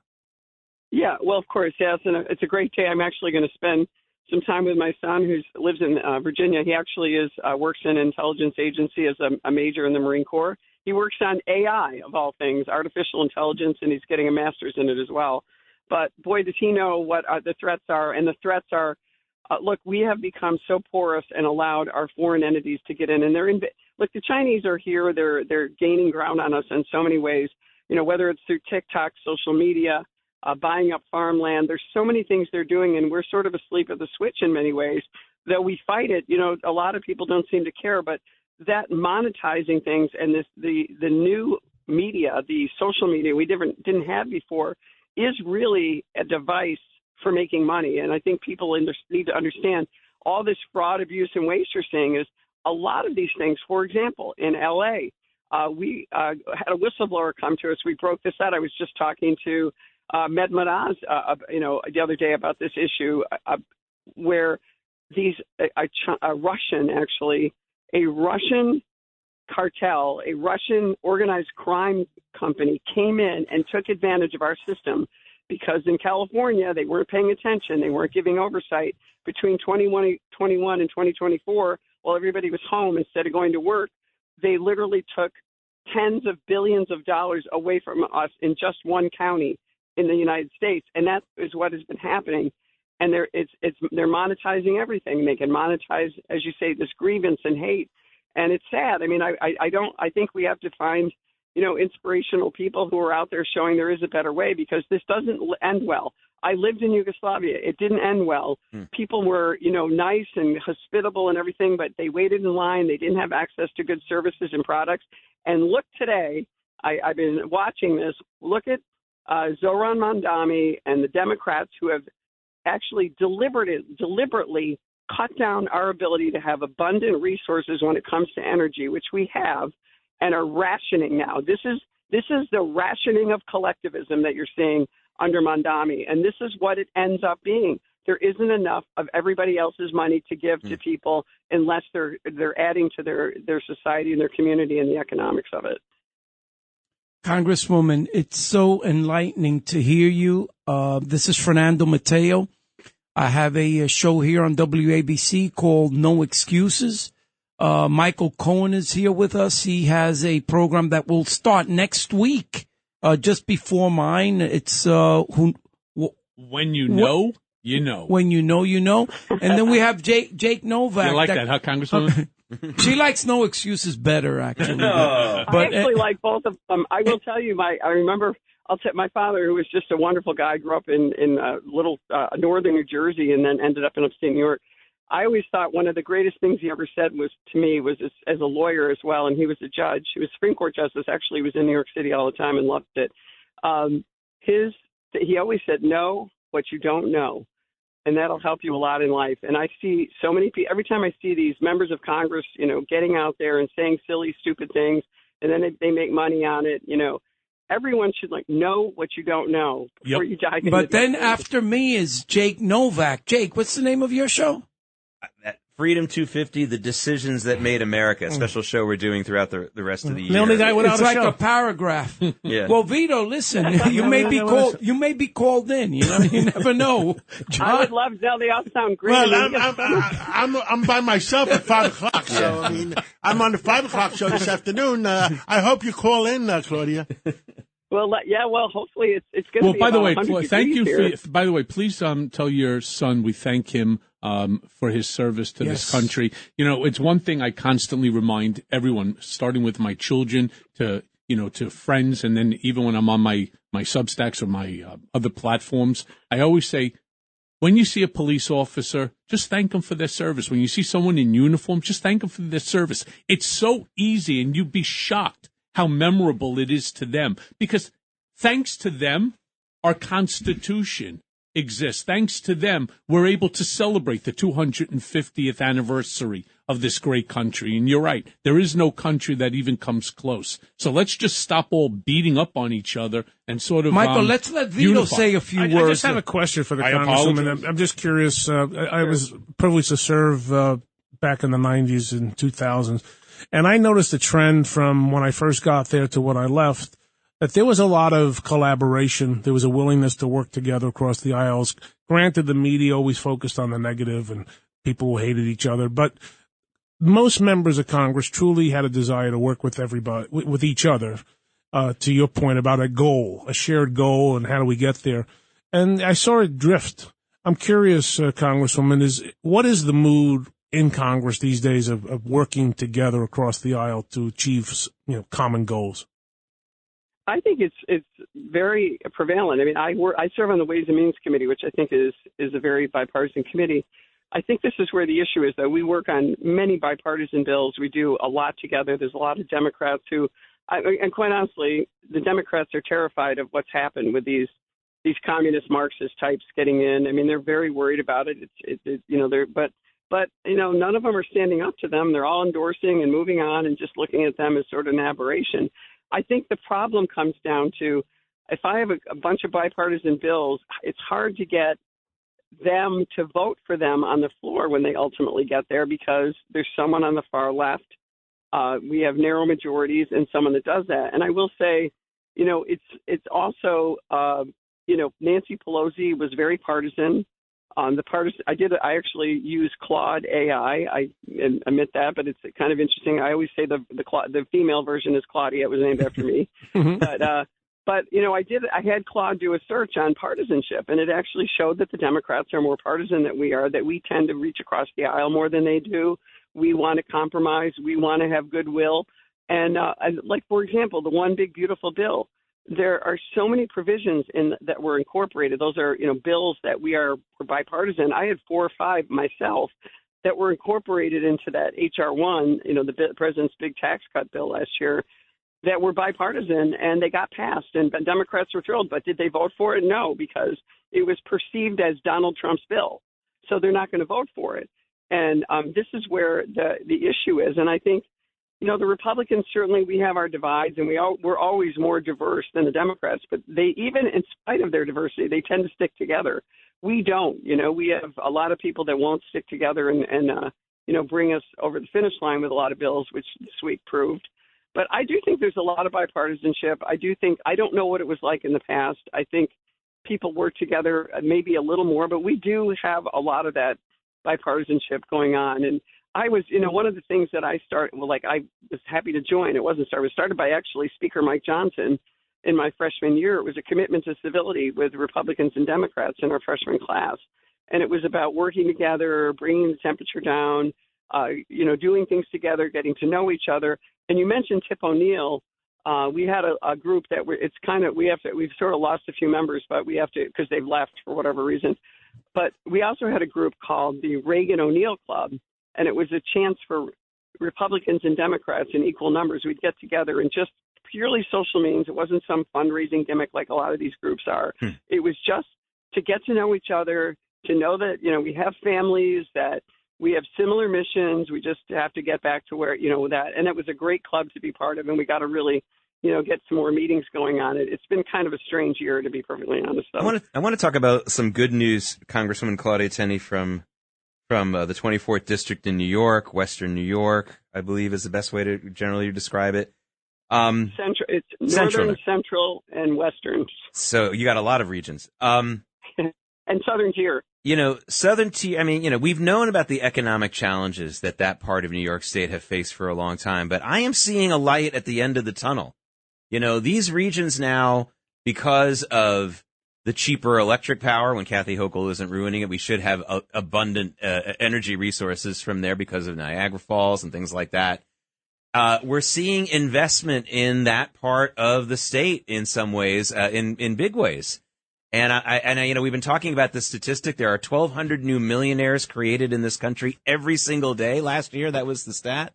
Yeah, well, of course, yes, and it's a great day. I'm actually going to spend some time with my son, who lives in Virginia. He actually works in an intelligence agency as a major in the Marine Corps. He works on AI, of all things, artificial intelligence, and he's getting a master's in it as well. But boy, does he know what the threats are. And the threats are, look, we have become so porous and allowed our foreign entities to get in. And look, the Chinese are here. They're gaining ground on us in so many ways, whether it's through TikTok, social media, buying up farmland. There's so many things they're doing, and we're sort of asleep at the switch in many ways. Though we fight it, a lot of people don't seem to care. But that monetizing things and the new media, the social media we didn't have before, is really a device for making money. And I think people need to understand all this fraud, abuse, and waste you're seeing is a lot of these things. For example, in L.A., we had a whistleblower come to us. We broke this out. I was just talking to Med Manaz, the other day about this issue where a Russian cartel, a Russian organized crime company came in and took advantage of our system because in California, they weren't paying attention. They weren't giving oversight. Between 2021 and 2024, while everybody was home instead of going to work, they literally took tens of billions of dollars away from us in just one county in the United States. And that is what has been happening. And they're monetizing everything. They can monetize, as you say, this grievance and hate. And it's sad. I mean, I think we have to find, inspirational people who are out there showing there is a better way, because this doesn't end well. I lived in Yugoslavia. It didn't end well. People were, nice and hospitable and everything, but they waited in line. They didn't have access to good services and products. And look today, I've been watching this. Look at Zoran Mandami and the Democrats who have actually deliberately cut down our ability to have abundant resources when it comes to energy, which we have, and are rationing now. This is the rationing of collectivism that you're seeing under Mandami, and this is what it ends up being. There isn't enough of everybody else's money to give to people unless they're adding to their society and their community and the economics of it. Congresswoman, it's so enlightening to hear you. This is Fernando Matteo. I have a show here on WABC called No Excuses. Michael Cohen is here with us. He has a program that will start next week, just before mine. It's When you know, you know. When you know, you know. And then we have Jake Novak. You like that, huh, Congresswoman? She likes No Excuses better, actually. I actually like both of them. I will tell you, I remember. I'll tell my father, who was just a wonderful guy, grew up in little northern New Jersey and then ended up in upstate New York. I always thought one of the greatest things he ever said was as a lawyer as well, and he was a judge. He was Supreme Court justice. Actually, he was in New York City all the time and loved it. He always said, know what you don't know, and that'll help you a lot in life. And I see so many people, every time I see these members of Congress, getting out there and saying silly, stupid things, and then they make money on it, everyone should know what you don't know before you dive into But then after me is Jake Novak. Jake, what's the name of your show? Freedom 250, The Decisions That Made America, a special show we're doing throughout the rest of the year. The only guy without it's a like show. A paragraph. Yeah. Well, Vito, listen, you may be called in. You never know. John? I would love that. They all sound great. Well, I'm by myself at 5:00, so I mean, I'm on the 5:00 show this afternoon. I hope you call in, Claudia. Well, hopefully it's going to be. Well, by the way, thank you. By the way, please tell your son we thank him for his service to this country. It's one thing I constantly remind everyone, starting with my children to friends, and then even when I'm on my Substacks or my other platforms, I always say, When you see a police officer, just thank them for their service. When you see someone in uniform, just thank them for their service. It's so easy, and you'd be shocked how memorable it is to them. Because thanks to them, our Constitution exists. Thanks to them, we're able to celebrate the 250th anniversary of this great country. And you're right, there is no country that even comes close. So let's just stop all beating up on each other and sort of Michael, let's let Vito unify. say a few words. I just have a question for the Congresswoman. I'm just curious. I was privileged to serve back in the 90s and 2000s, and I noticed a trend from when I first got there to when I left, that there was a lot of collaboration. There was a willingness to work together across the aisles. Granted, the media always focused on the negative and people who hated each other, but most members of Congress truly had a desire to work with everybody, with each other, to your point about a goal, a shared goal, and how do we get there. And I saw it drift. I'm curious, Congresswoman, what is the mood in Congress these days of working together across the aisle to achieve, common goals? I think it's very prevalent. I mean, I serve on the Ways and Means Committee, which I think is a very bipartisan committee. I think this is where the issue is, though. We work on many bipartisan bills. We do a lot together. There's a lot of Democrats who, and quite honestly, the Democrats are terrified of what's happened with these communist Marxist types getting in. I mean, they're very worried about it. But none of them are standing up to them. They're all endorsing and moving on and just looking at them as sort of an aberration. I think the problem comes down to, if I have a bunch of bipartisan bills, it's hard to get them to vote for them on the floor when they ultimately get there, because there's someone on the far left. We have narrow majorities and someone that does that. And I will say, it's also, Nancy Pelosi was very partisan. I actually use Claude AI. I admit that, but it's kind of interesting. I always say the female version is Claudia. It was named after me. But I had Claude do a search on partisanship, and it actually showed that the Democrats are more partisan than we are, that we tend to reach across the aisle more than they do. We want to compromise. We want to have goodwill. And like, for example, the One Big Beautiful Bill, there are so many provisions that were incorporated. Those are, bills that we're bipartisan. I had 4 or 5 myself that were incorporated into that HR1, the president's big tax cut bill last year, that were bipartisan, and they got passed, and Democrats were thrilled. But did they vote for it? No, because it was perceived as Donald Trump's bill. So they're not going to vote for it. And this is where the issue is. And I think, the Republicans, certainly we have our divides, and we're always more diverse than the Democrats. But they, even in spite of their diversity, they tend to stick together. We don't. We have a lot of people that won't stick together and bring us over the finish line with a lot of bills, which this week proved. But I do think there's a lot of bipartisanship. I don't know what it was like in the past. I think people work together maybe a little more, but we do have a lot of that bipartisanship going on. And I was, one of the things that I was happy to join. It was started by actually Speaker Mike Johnson in my freshman year. It was a commitment to civility with Republicans and Democrats in our freshman class. And it was about working together, bringing the temperature down, doing things together, getting to know each other. And you mentioned Tip O'Neill. We had a group that we've sort of lost a few members, but we have to, because they've left for whatever reason. But we also had a group called the Reagan O'Neill Club, and it was a chance for Republicans and Democrats in equal numbers. We'd get together and just purely social means. It wasn't some fundraising gimmick like a lot of these groups are. It was just to get to know each other, to know that, we have families, that we have similar missions. We just have to get back to where, that. And it was a great club to be part of, and we got to really, get some more meetings going on it. It's been kind of a strange year, to be perfectly honest. Though. I want to talk about some good news, Congresswoman Claudia Tenney from the 24th District in New York, Western New York, I believe is the best way to generally describe it. It's Northern, Central, and Western. So you got a lot of regions. And Southern Tier. Southern Tier, we've known about the economic challenges that part of New York State have faced for a long time, but I am seeing a light at the end of the tunnel. These regions now, because of the cheaper electric power, when Kathy Hochul isn't ruining it, we should have abundant energy resources from there because of Niagara Falls and things like that. We're seeing investment in that part of the state in some ways, in big ways. And we've been talking about this statistic. There are 1,200 new millionaires created in this country every single day. Last year, that was the stat.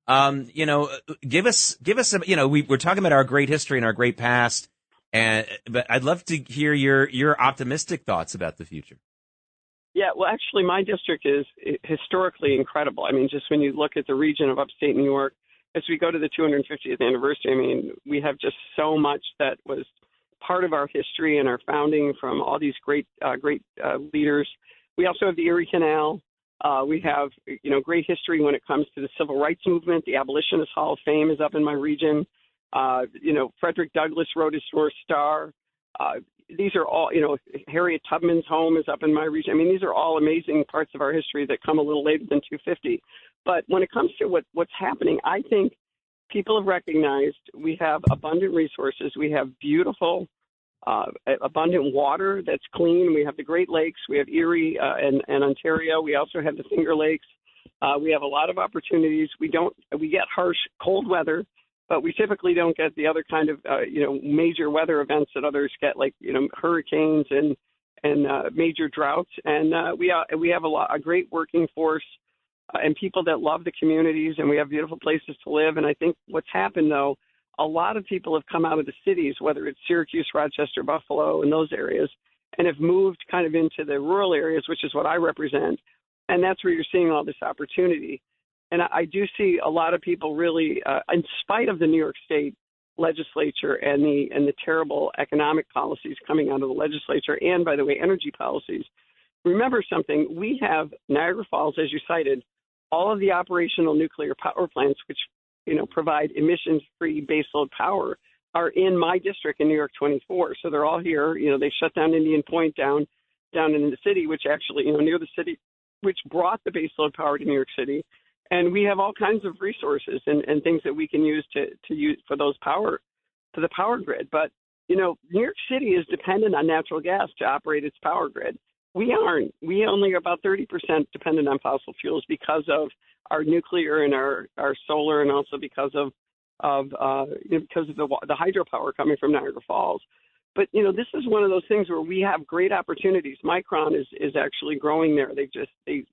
Give us, we're talking about our great history and our great past, but I'd love to hear your optimistic thoughts about the future. Yeah, well, actually, my district is historically incredible. I mean, just when you look at the region of upstate New York, as we go to the 250th anniversary, I mean, we have just so much that was part of our history and our founding from all these great leaders. We also have the Erie Canal. We have, great history when it comes to the civil rights movement. The Abolitionist Hall of Fame is up in my region. Frederick Douglass wrote his North Star. These are all, Harriet Tubman's home is up in my region. I mean, these are all amazing parts of our history that come a little later than 250. But when it comes to what's happening, I think people have recognized we have abundant resources. We have beautiful, abundant water that's clean. We have the Great Lakes. We have Erie and Ontario. We also have the Finger Lakes. We have a lot of opportunities. We get harsh cold weather, but we typically don't get the other kind of, major weather events that others get, like, hurricanes and major droughts. And we have a great working force and people that love the communities, and we have beautiful places to live. And I think what's happened, though, a lot of people have come out of the cities, whether it's Syracuse, Rochester, Buffalo, and those areas, and have moved kind of into the rural areas, which is what I represent. And that's where you're seeing all this opportunity. And I do see a lot of people really, in spite of the New York State legislature and the terrible economic policies coming out of the legislature, and, by the way, energy policies, remember something. We have Niagara Falls, as you cited, all of the operational nuclear power plants, which provide emissions-free baseload power, are in my district in New York 24. So they're all here. They shut down Indian Point down in the city, which actually, near the city, which brought the baseload power to New York City. And we have all kinds of resources and things that we can use to use for those power, to the power grid. But, New York City is dependent on natural gas to operate its power grid. We aren't. We only are about 30% dependent on fossil fuels because of our nuclear and our solar, and also because of the hydropower coming from Niagara Falls. But, this is one of those things where we have great opportunities. Micron is actually growing there.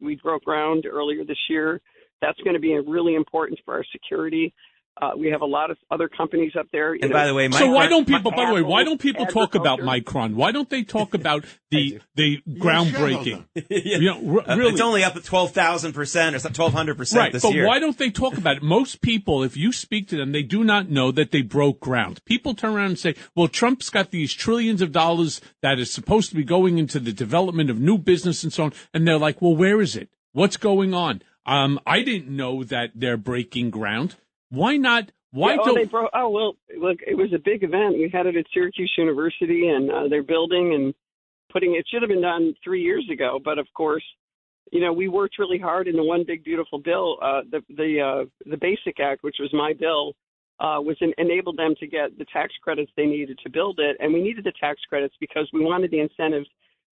We broke ground earlier this year. That's going to be really important for our security. We have a lot of other companies up there. And by the way, so why don't people talk about Micron? Why don't they talk about the groundbreaking? Really, it's only up at 12,000% or 1,200% this year. But why don't they talk about it? Most people, if you speak to them, they do not know that they broke ground. People turn around and say, well, Trump's got these trillions of dollars that is supposed to be going into the development of new business and so on. And they're like, well, where is it? What's going on? I didn't know that they're breaking ground. Why not? Why don't they broke? Oh, well, look, it was a big event. We had it at Syracuse University, and they're building and putting. It should have been done 3 years ago, but of course, we worked really hard in the one big beautiful bill. The Basic Act, which was my bill, enabled them to get the tax credits they needed to build it, and we needed the tax credits because we wanted the incentives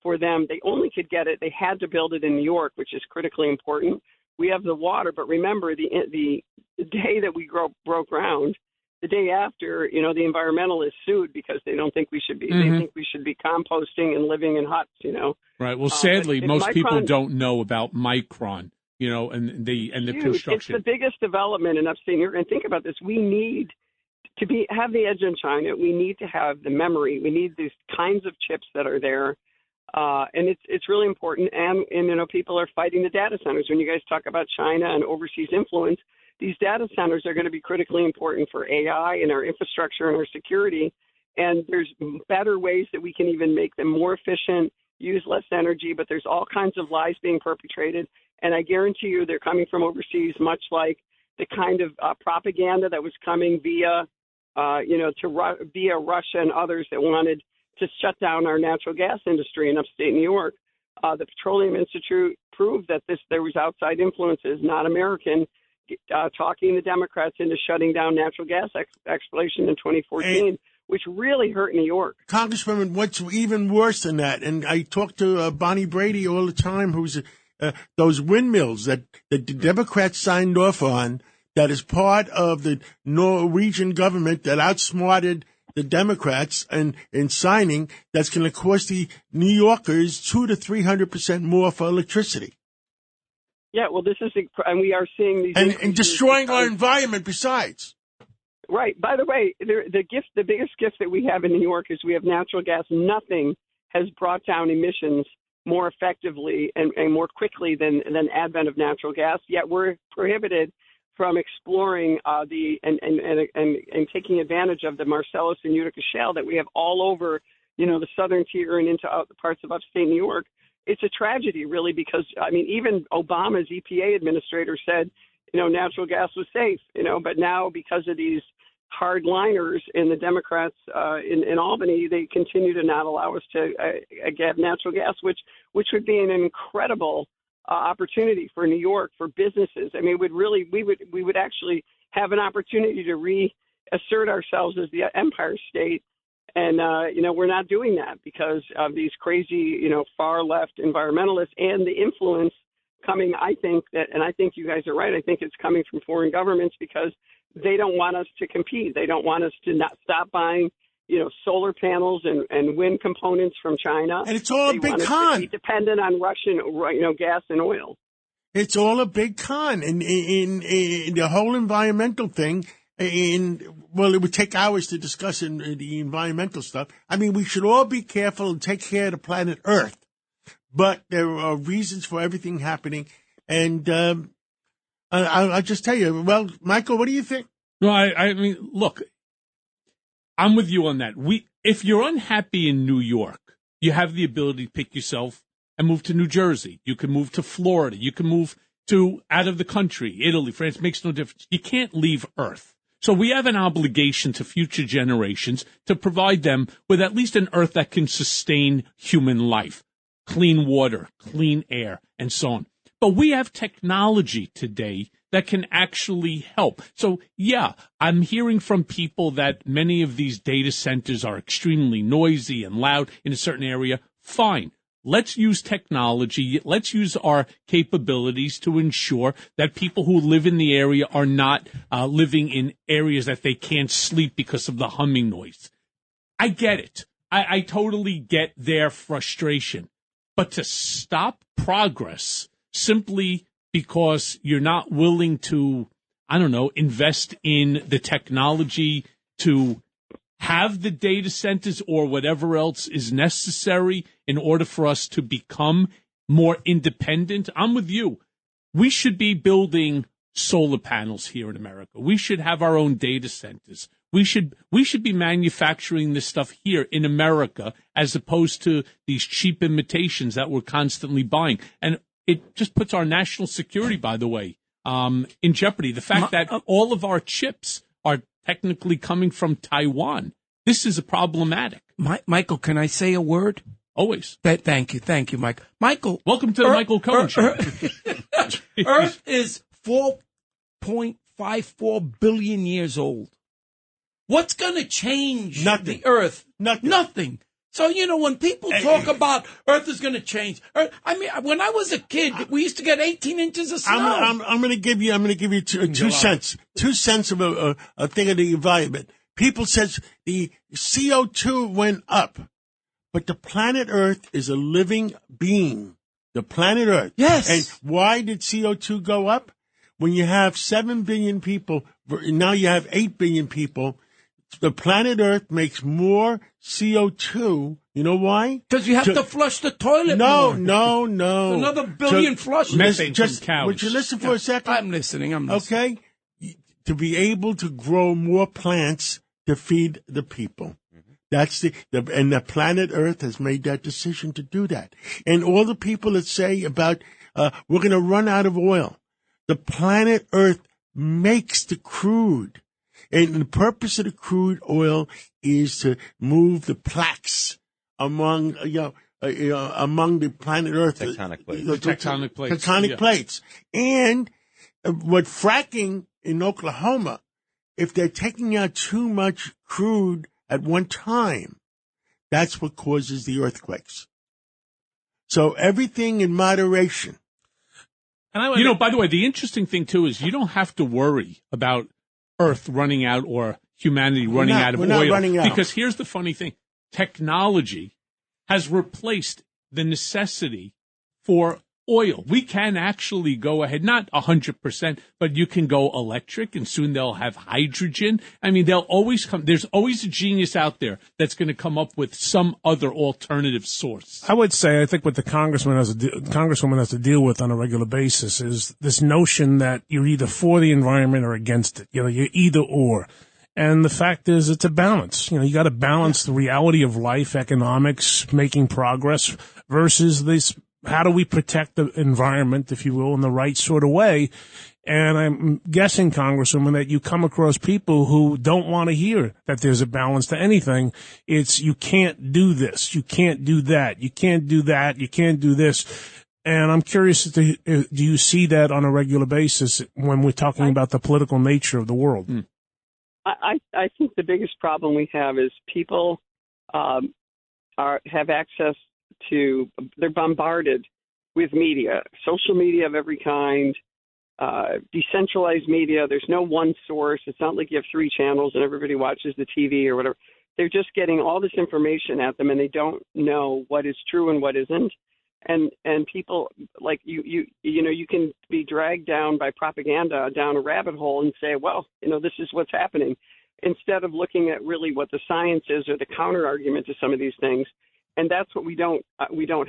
for them. They only could get it. They had to build it in New York, which is critically important. We have the water, but remember the day that we broke ground, the day after, the environmentalists sued because they don't think we should be. Mm-hmm. They think we should be composting and living in huts. Right. Well, sadly, most people don't know about Micron. And the construction. It's the biggest development in upstate New York. And think about this: we need to have the edge on China. We need to have the memory. We need these kinds of chips that are there. And it's really important. And people are fighting the data centers. When you guys talk about China and overseas influence, these data centers are going to be critically important for AI and our infrastructure and our security. And there's better ways that we can even make them more efficient, use less energy, but there's all kinds of lies being perpetrated. And I guarantee you they're coming from overseas, much like the kind of propaganda that was coming via Russia and others that wanted to shut down our natural gas industry in upstate New York. The Petroleum Institute proved that there was outside influences, not American, talking the Democrats into shutting down natural gas exploration in 2014, which really hurt New York. Congresswoman, what's even worse than that, and I talk to Bonnie Brady all the time, who's those windmills that the Democrats signed off on, that is part of the Norwegian government that outsmarted the Democrats in signing that's going to cost the New Yorkers 200 to 300% more for electricity. Yeah, well, and we are seeing these and destroying our environment besides. Right. By the way, the biggest gift that we have in New York is we have natural gas. Nothing has brought down emissions more effectively and more quickly than advent of natural gas. Yet we're prohibited from exploring and taking advantage of the Marcellus and Utica shale that we have all over, the southern tier and into parts of upstate New York. It's a tragedy, really, because even Obama's EPA administrator said, natural gas was safe, but now because of these hardliners in the Democrats in Albany, they continue to not allow us to get natural gas, which would be an incredible opportunity for New York, for businesses. I mean, we would actually have an opportunity to reassert ourselves as the empire state. And, we're not doing that because of these crazy, far left environmentalists and the influence coming, I think you guys are right. I think it's coming from foreign governments because they don't want us to compete. They don't want us to not stop buying, solar panels and wind components from China. And it's all a big con. To be dependent on Russian, gas and oil. It's all a big con. And in the whole environmental thing, it would take hours to discuss the environmental stuff. I mean, we should all be careful and take care of the planet Earth. But there are reasons for everything happening. And I'll just tell you, well, Michael, what do you think? No, I mean, look, I'm with you on that. If you're unhappy in New York, you have the ability to pick yourself and move to New Jersey. You can move to Florida. You can move to out of the country, Italy, France, makes no difference. You can't leave Earth. So we have an obligation to future generations to provide them with at least an Earth that can sustain human life, clean water, clean air, and so on. But we have technology today that can actually help. So, yeah, I'm hearing from people that many of these data centers are extremely noisy and loud in a certain area. Fine. Let's use technology. Let's use our capabilities to ensure that people who live in the area are not living in areas that they can't sleep because of the humming noise. I get it. I totally get their frustration. But to stop progress simply because you're not willing to, invest in the technology to have the data centers or whatever else is necessary in order for us to become more independent. I'm with you. We should be building solar panels here in America. We should have our own data centers. We should be manufacturing this stuff here in America as opposed to these cheap imitations that we're constantly buying. And it just puts our national security, by the way, in jeopardy. The fact that all of our chips are technically coming from Taiwan. This is problematic. Michael, can I say a word? Always. Thank you, Mike. Michael, welcome to the Michael Cohen Show. Earth is 4.54 billion years old. What's going to change the Earth? Nothing. So, when people talk about Earth is going to change, when I was a kid, we used to get 18 inches of snow. I'm going to give you 2 cents. 2 cents of a thing of the environment. People says the CO2 went up, but the planet Earth is a living being. The planet Earth. Yes. And why did CO2 go up? When you have 7 billion people, now you have 8 billion people. The planet Earth makes more CO2. You know why? Because you have to flush the toilet more. No. Another billion flushes. Methane from cows. Would you listen for a second? I'm listening. Okay? To be able to grow more plants to feed the people. That's and the planet Earth has made that decision to do that. And all the people that say about, we're going to run out of oil. The planet Earth makes the crude. And the purpose of the crude oil is to move the plaques among the planet Earth. Tectonic plates. Tectonic plates. And what fracking in Oklahoma, if they're taking out too much crude at one time, that's what causes the earthquakes. So everything in moderation. And by the way, the interesting thing, too, is you don't have to worry about Earth running out or humanity running out of we're not oil. running out. Because here's the funny thing. Technology has replaced the necessity for oil. We can actually go ahead, not 100%, but you can go electric, and soon they'll have hydrogen. I mean, they'll always come. There's always a genius out there that's going to come up with some other alternative source. I would say, I think what the congresswoman has to deal with on a regular basis is this notion that you're either for the environment or against it. You're either or. And the fact is, it's a balance. You got to balance the reality of life, economics, making progress versus this. How do we protect the environment, if you will, in the right sort of way? And I'm guessing, Congresswoman, that you come across people who don't want to hear that there's a balance to anything. It's you can't do this, you can't do that, you can't do that, you can't do this. And I'm curious, do you see that on a regular basis when we're talking about the political nature of the world? I think the biggest problem we have is people have access to, they're bombarded with media, social media of every kind, decentralized media. There's no one source. It's not like you have 3 channels and everybody watches the TV or whatever. They're just getting all this information at them, and they don't know what is true and what isn't. And people like you can be dragged down by propaganda down a rabbit hole and say, well, this is what's happening, instead of looking at really what the science is or the counter argument to some of these things. And that's what we don't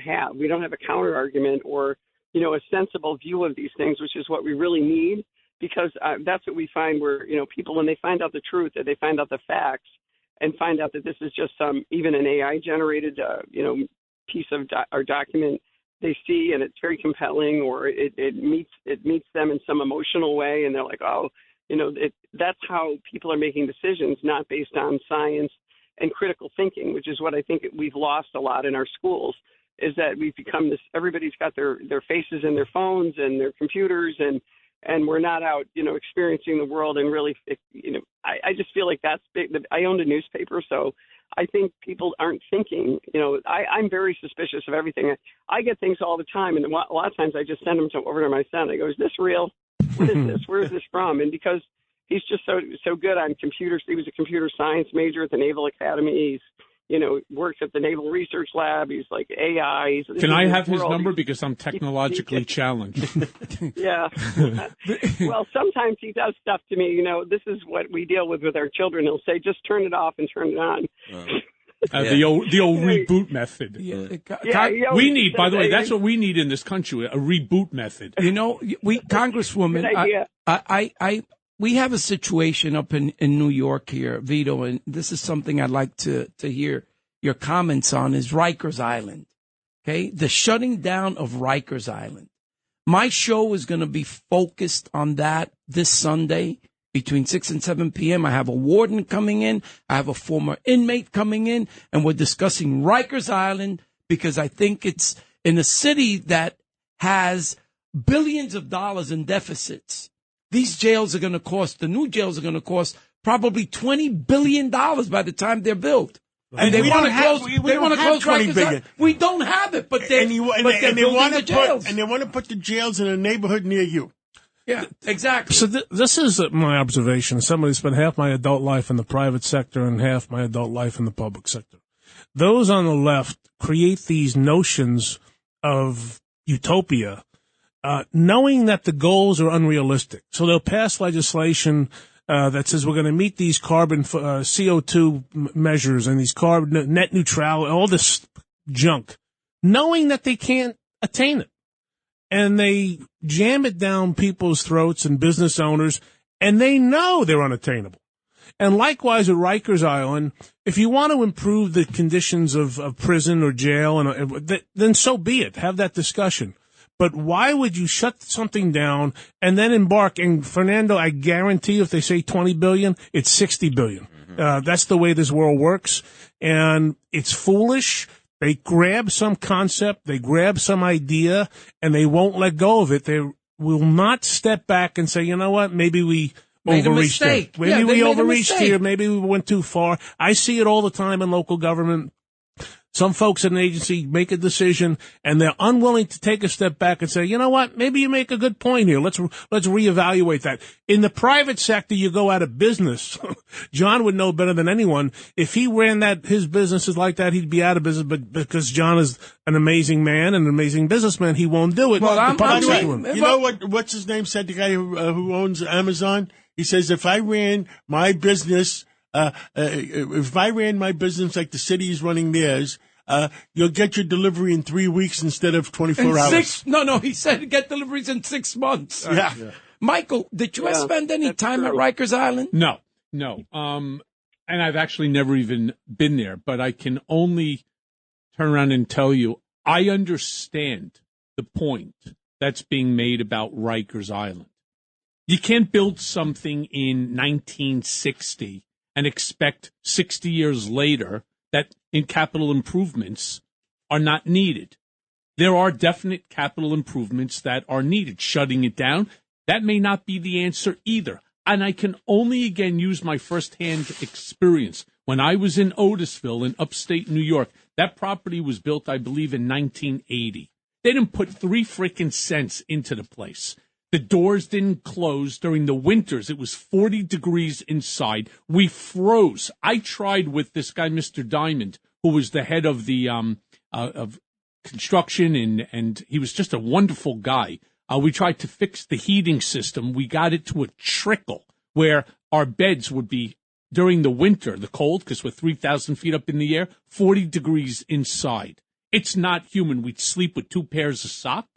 have. We don't have a counter argument or, a sensible view of these things, which is what we really need, because that's what we find where, people, when they find out the truth, that they find out the facts and find out that this is just even an AI generated, piece of or document they see, and it's very compelling, or it meets them in some emotional way. And they're like, oh, that's how people are making decisions, not based on science and critical thinking, which is what I think we've lost a lot in our schools, is that we've become this, everybody's got their faces in their phones and their computers, and we're not out, experiencing the world. And really, I just feel like that's big. I owned a newspaper, so I think people aren't thinking, I'm very suspicious of everything. I get things all the time, and a lot of times I just send them over to my son. I go, is this real? What is this? Where is this from? And because he's just so good on computers. He was a computer science major at the Naval Academy. He's, works at the Naval Research Lab. He's like AI. Can I have his number? Because I'm technologically challenged. Yeah. Well, sometimes he does stuff to me. This is what we deal with our children. He'll say, just turn it off and turn it on. The old reboot method. We need, by the way, that's what we need in this country, a reboot method. Congresswoman, we have a situation up in New York here, Vito, and this is something I'd like to hear your comments on, is Rikers Island. Okay? The shutting down of Rikers Island. My show is going to be focused on that this Sunday between 6 and 7 p.m. I have a warden coming in. I have a former inmate coming in, and we're discussing Rikers Island because I think it's in a city that has billions of dollars in deficits. These jails are going to cost, the new jails are going to cost probably $20 billion by the time they're built. And they want to close. They want to close $20 billion. We don't have it, but they want to put the jails in a neighborhood near you. Yeah, exactly. So this is my observation. Somebody spent half my adult life in the private sector and half my adult life in the public sector. Those on the left create these notions of utopia, knowing that the goals are unrealistic. So they'll pass legislation that says we're going to meet these carbon CO2 measures and these carbon net neutrality, all this junk, knowing that they can't attain it. And they jam it down people's throats and business owners, and they know they're unattainable. And likewise at Rikers Island, if you want to improve the conditions of prison or jail, then so be it. Have that discussion. But why would you shut something down and then embark? And Fernando, I guarantee if they say $20 billion, it's $60 billion. That's the way this world works. And it's foolish. They grab some concept, they grab some idea, and they won't let go of it. They will not step back and say, you know what, maybe we overreached here. Maybe we overreached here. Maybe we went too far. I see it all the time in local government. Some folks in an agency make a decision and they're unwilling to take a step back and say, you know what, maybe you make a good point here. Let's reevaluate that. In the private sector, you go out of business. John would know better than anyone. If he ran his businesses like that, he'd be out of business. But because John is an amazing man and an amazing businessman, he won't do it. Well, you know what's his name said, the guy who owns Amazon? He says, if I ran my business, like the city is running theirs, you'll get your delivery in 3 weeks instead of 24 hours. He said get deliveries in 6 months. Yeah. Michael, did you spend any time at Rikers Island? No. And I've actually never even been there, but I can only turn around and tell you, I understand the point that's being made about Rikers Island. You can't build something in 1960 and expect 60 years later that in capital improvements are not needed. There are definite capital improvements that are needed. Shutting it down, that may not be the answer either. And I can only, again, use my firsthand experience. When I was in Otisville in upstate New York, that property was built, I believe, in 1980. They didn't put 3 freaking cents into the place. The doors didn't close during the winters. It was 40 degrees inside. We froze. I tried with this guy, Mr. Diamond, who was the head of the of construction, and he was just a wonderful guy. We tried to fix the heating system. We got it to a trickle where our beds would be, during the winter, the cold, because we're 3,000 feet up in the air, 40 degrees inside. It's not human. We'd sleep with 2 pairs of socks.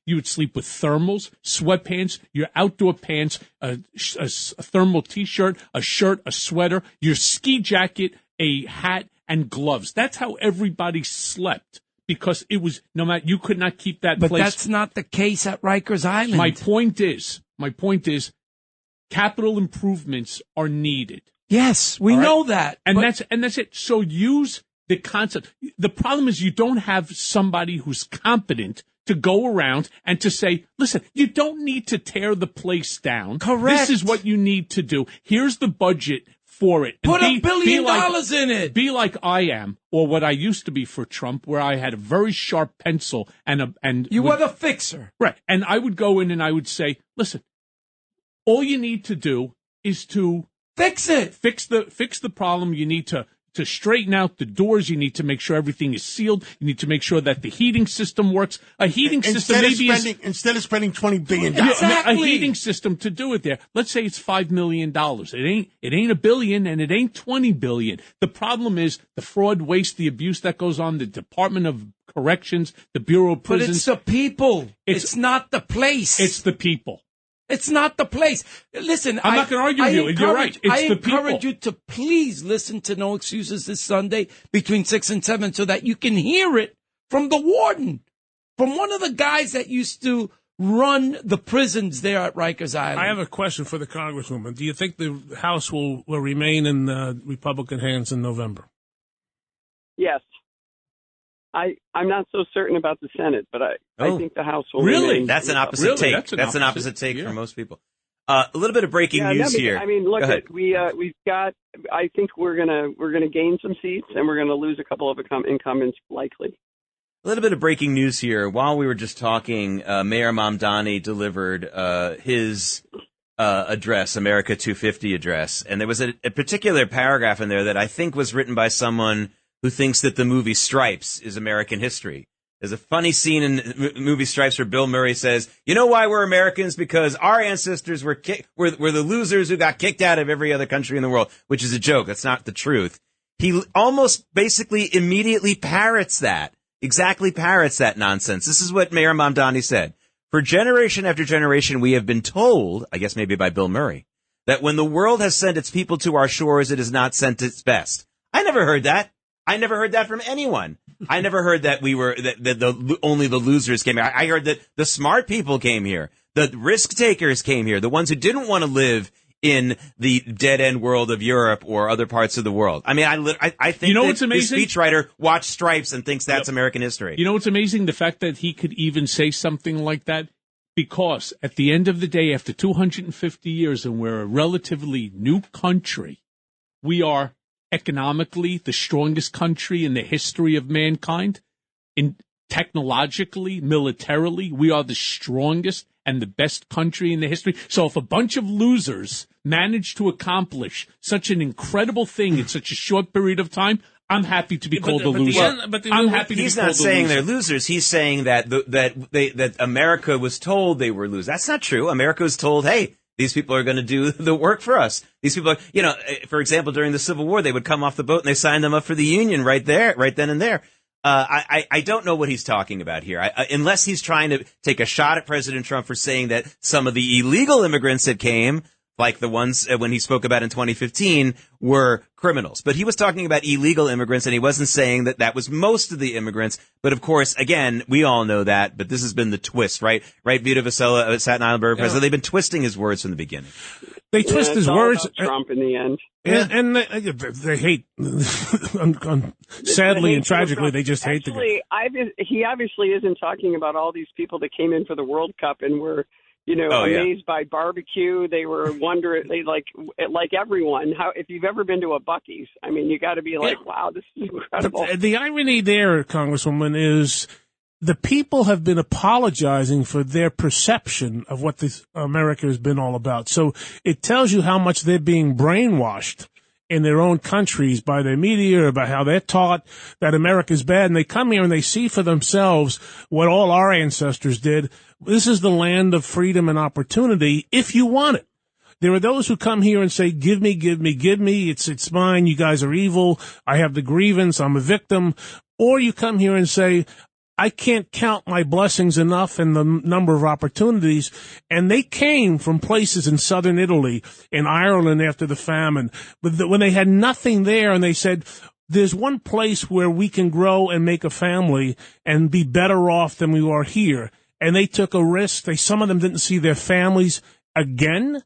You would sleep with thermals, sweatpants, your outdoor pants, a thermal T-shirt, a shirt, a sweater, your ski jacket, a hat, and gloves. That's how everybody slept, because it was, no matter, you could not keep that place. But that's not the case at Rikers Island. My point is, capital improvements are needed. Yes, we know that. And that's it. So use the concept. The problem is you don't have somebody who's competent to go around and to say, listen, you don't need to tear the place down. Correct. This is what you need to do. Here's the budget for it. Put $1 billion in it. Be like I am, or what I used to be for Trump, where I had a very sharp pencil and you were the fixer. Right. And I would go in and I would say, listen, all you need to do is to fix it. Fix the problem. You need to straighten out the doors. You need to make sure everything is sealed. You need to make sure that the heating system works. A heating system instead of spending $20 billion. Exactly. A heating system to do it there. Let's say it's $5 million. It ain't $1 billion and it ain't $20 billion. The problem is the fraud, waste, the abuse that goes on, the Department of Corrections, the Bureau of Prisons. But it's the people. It's not the place. It's the people. It's not the place. Listen, I'm not going to argue with you. You're right. It's the people. I encourage you to please listen to No Excuses this Sunday between 6 and 7 so that you can hear it from the warden, from one of the guys that used to run the prisons there at Rikers Island. I have a question for the Congresswoman. Do you think the House will remain in Republican hands in November? Yes. I'm not so certain about the Senate, but I think the House will really. remain. That's an opposite take. That's an opposite take for most people. A little bit of breaking news here. I mean, look, we've got. I think we're gonna gain some seats, and we're gonna lose a couple of incumbents likely. A little bit of breaking news here. While we were just talking, Mayor Mamdani delivered his address, America 250 address, and there was a particular paragraph in there that I think was written by someone who thinks that the movie Stripes is American history. There's a funny scene in movie Stripes where Bill Murray says, you know why we're Americans? Because our ancestors were the losers who got kicked out of every other country in the world, which is a joke. That's not the truth. He almost basically immediately parrots that nonsense. This is what Mayor Mamdani said. For generation after generation, we have been told, I guess maybe by Bill Murray, that when the world has sent its people to our shores, it has not sent its best. I never heard that. I never heard that from anyone. I never heard that only the losers came here. I heard that the smart people came here. The risk takers came here. The ones who didn't want to live in the dead end world of Europe or other parts of the world. I mean, I think what's amazing? The speechwriter watched Stripes and thinks that's American history. You know what's amazing? The fact that he could even say something like that. Because at the end of the day, after 250 years, and we're a relatively new country, we are economically the strongest country in the history of mankind. In technologically, militarily, we are the strongest and the best country in the history. So if a bunch of losers manage to accomplish such an incredible thing in such a short period of time, I'm happy to be called a loser. I'm happy to be called a loser. He's not saying they're losers. He's saying that America was told they were losers. That's not true. America was told, hey, these people are going to do the work for us. These people are, for example, during the Civil War, they would come off the boat and they signed them up for the Union right then and there. I don't know what he's talking about here. Unless he's trying to take a shot at President Trump for saying that some of the illegal immigrants that came, like the ones when he spoke about in 2015, were criminals. But he was talking about illegal immigrants, and he wasn't saying that that was most of the immigrants. But, of course, again, we all know that, but this has been the twist, right? Right, Vito Vasella, Staten Island Borough President, they've been twisting his words from the beginning. They twist his words. Trump in the end. And they hate, sadly and tragically, they just hate the guy. He obviously isn't talking about all these people that came in for the World Cup and were, amazed by barbecue. They were wondering, like everyone, how if you've ever been to a Buc-ee's, I mean, you got to be like, wow, this is incredible. But the irony there, Congresswoman, is the people have been apologizing for their perception of what this America has been all about. So it tells you how much they're being brainwashed in their own countries by their media, about how they're taught that America's bad. And they come here and they see for themselves what all our ancestors did. This is the land of freedom and opportunity if you want it. There are those who come here and say, give me, give me, give me. It's mine. You guys are evil. I have the grievance. I'm a victim. Or you come here and say, I can't count my blessings enough and the number of opportunities. And they came from places in southern Italy, in Ireland after the famine, when they had nothing there, and they said, there's one place where we can grow and make a family and be better off than we are here. And they took a risk. Some of them didn't see their families again.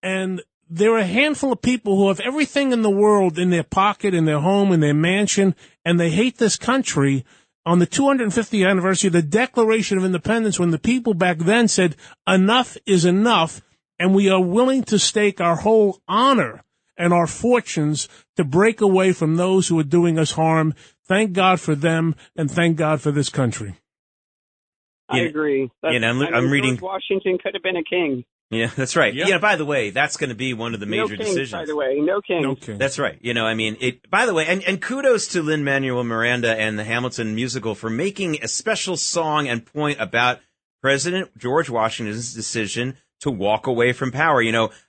And there are a handful of people who have everything in the world in their pocket, in their home, in their mansion, and they hate this country. On the 250th anniversary of the Declaration of Independence, when the people back then said, enough is enough, and we are willing to stake our whole honor and our fortunes to break away from those who are doing us harm. Thank God for them, and thank God for this country. I agree. I'm reading. George Washington could have been a king. Yeah, that's right. Yep. By the way, that's going to be one of the major decisions. By the way, no king. That's right. By the way, and kudos to Lin-Manuel Miranda and the Hamilton musical for making a special song and point about President George Washington's decision to walk away from power.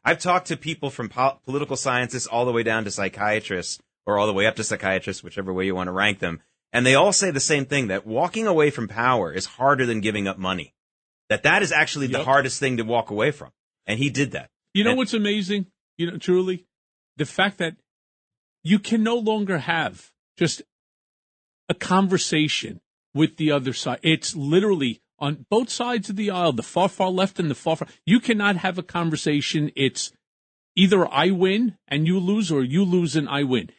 I've talked to people from political scientists all the way down to psychiatrists, or all the way up to psychiatrists, whichever way you want to rank them. And they all say the same thing, that walking away from power is harder than giving up money. That is actually the hardest thing to walk away from. And he did that. What's amazing? Truly, the fact that you can no longer have just a conversation with the other side. It's literally on both sides of the aisle, the far, far left and the far, far. You cannot have a conversation. It's either I win and you lose, or you lose and I win.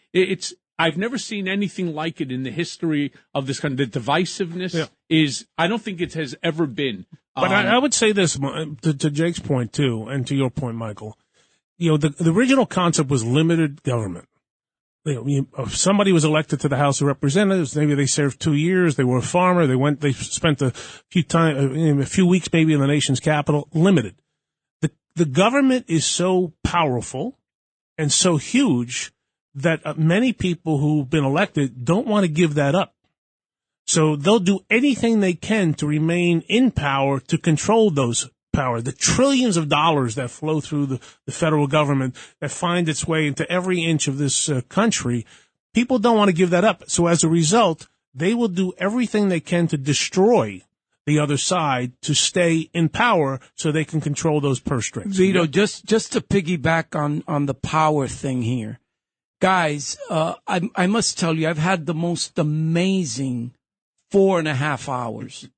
I've never seen anything like it in the history of this country. The divisiveness is, I don't think it has ever been. But I would say this, to Jake's point, too, and to your point, Michael. The original concept was limited government. If somebody was elected to the House of Representatives, maybe they served 2 years, they were a farmer, they spent a few weeks maybe in the nation's capital, limited. The government is so powerful and so huge that many people who've been elected don't want to give that up. So they'll do anything they can to remain in power, to control those power. The trillions of dollars that flow through the federal government, that find its way into every inch of this country, people don't want to give that up. So as a result, they will do everything they can to destroy the other side to stay in power so they can control those purse strings. Vito, just to piggyback on the power thing here. Guys, I must tell you, I've had the most amazing 4.5 hours.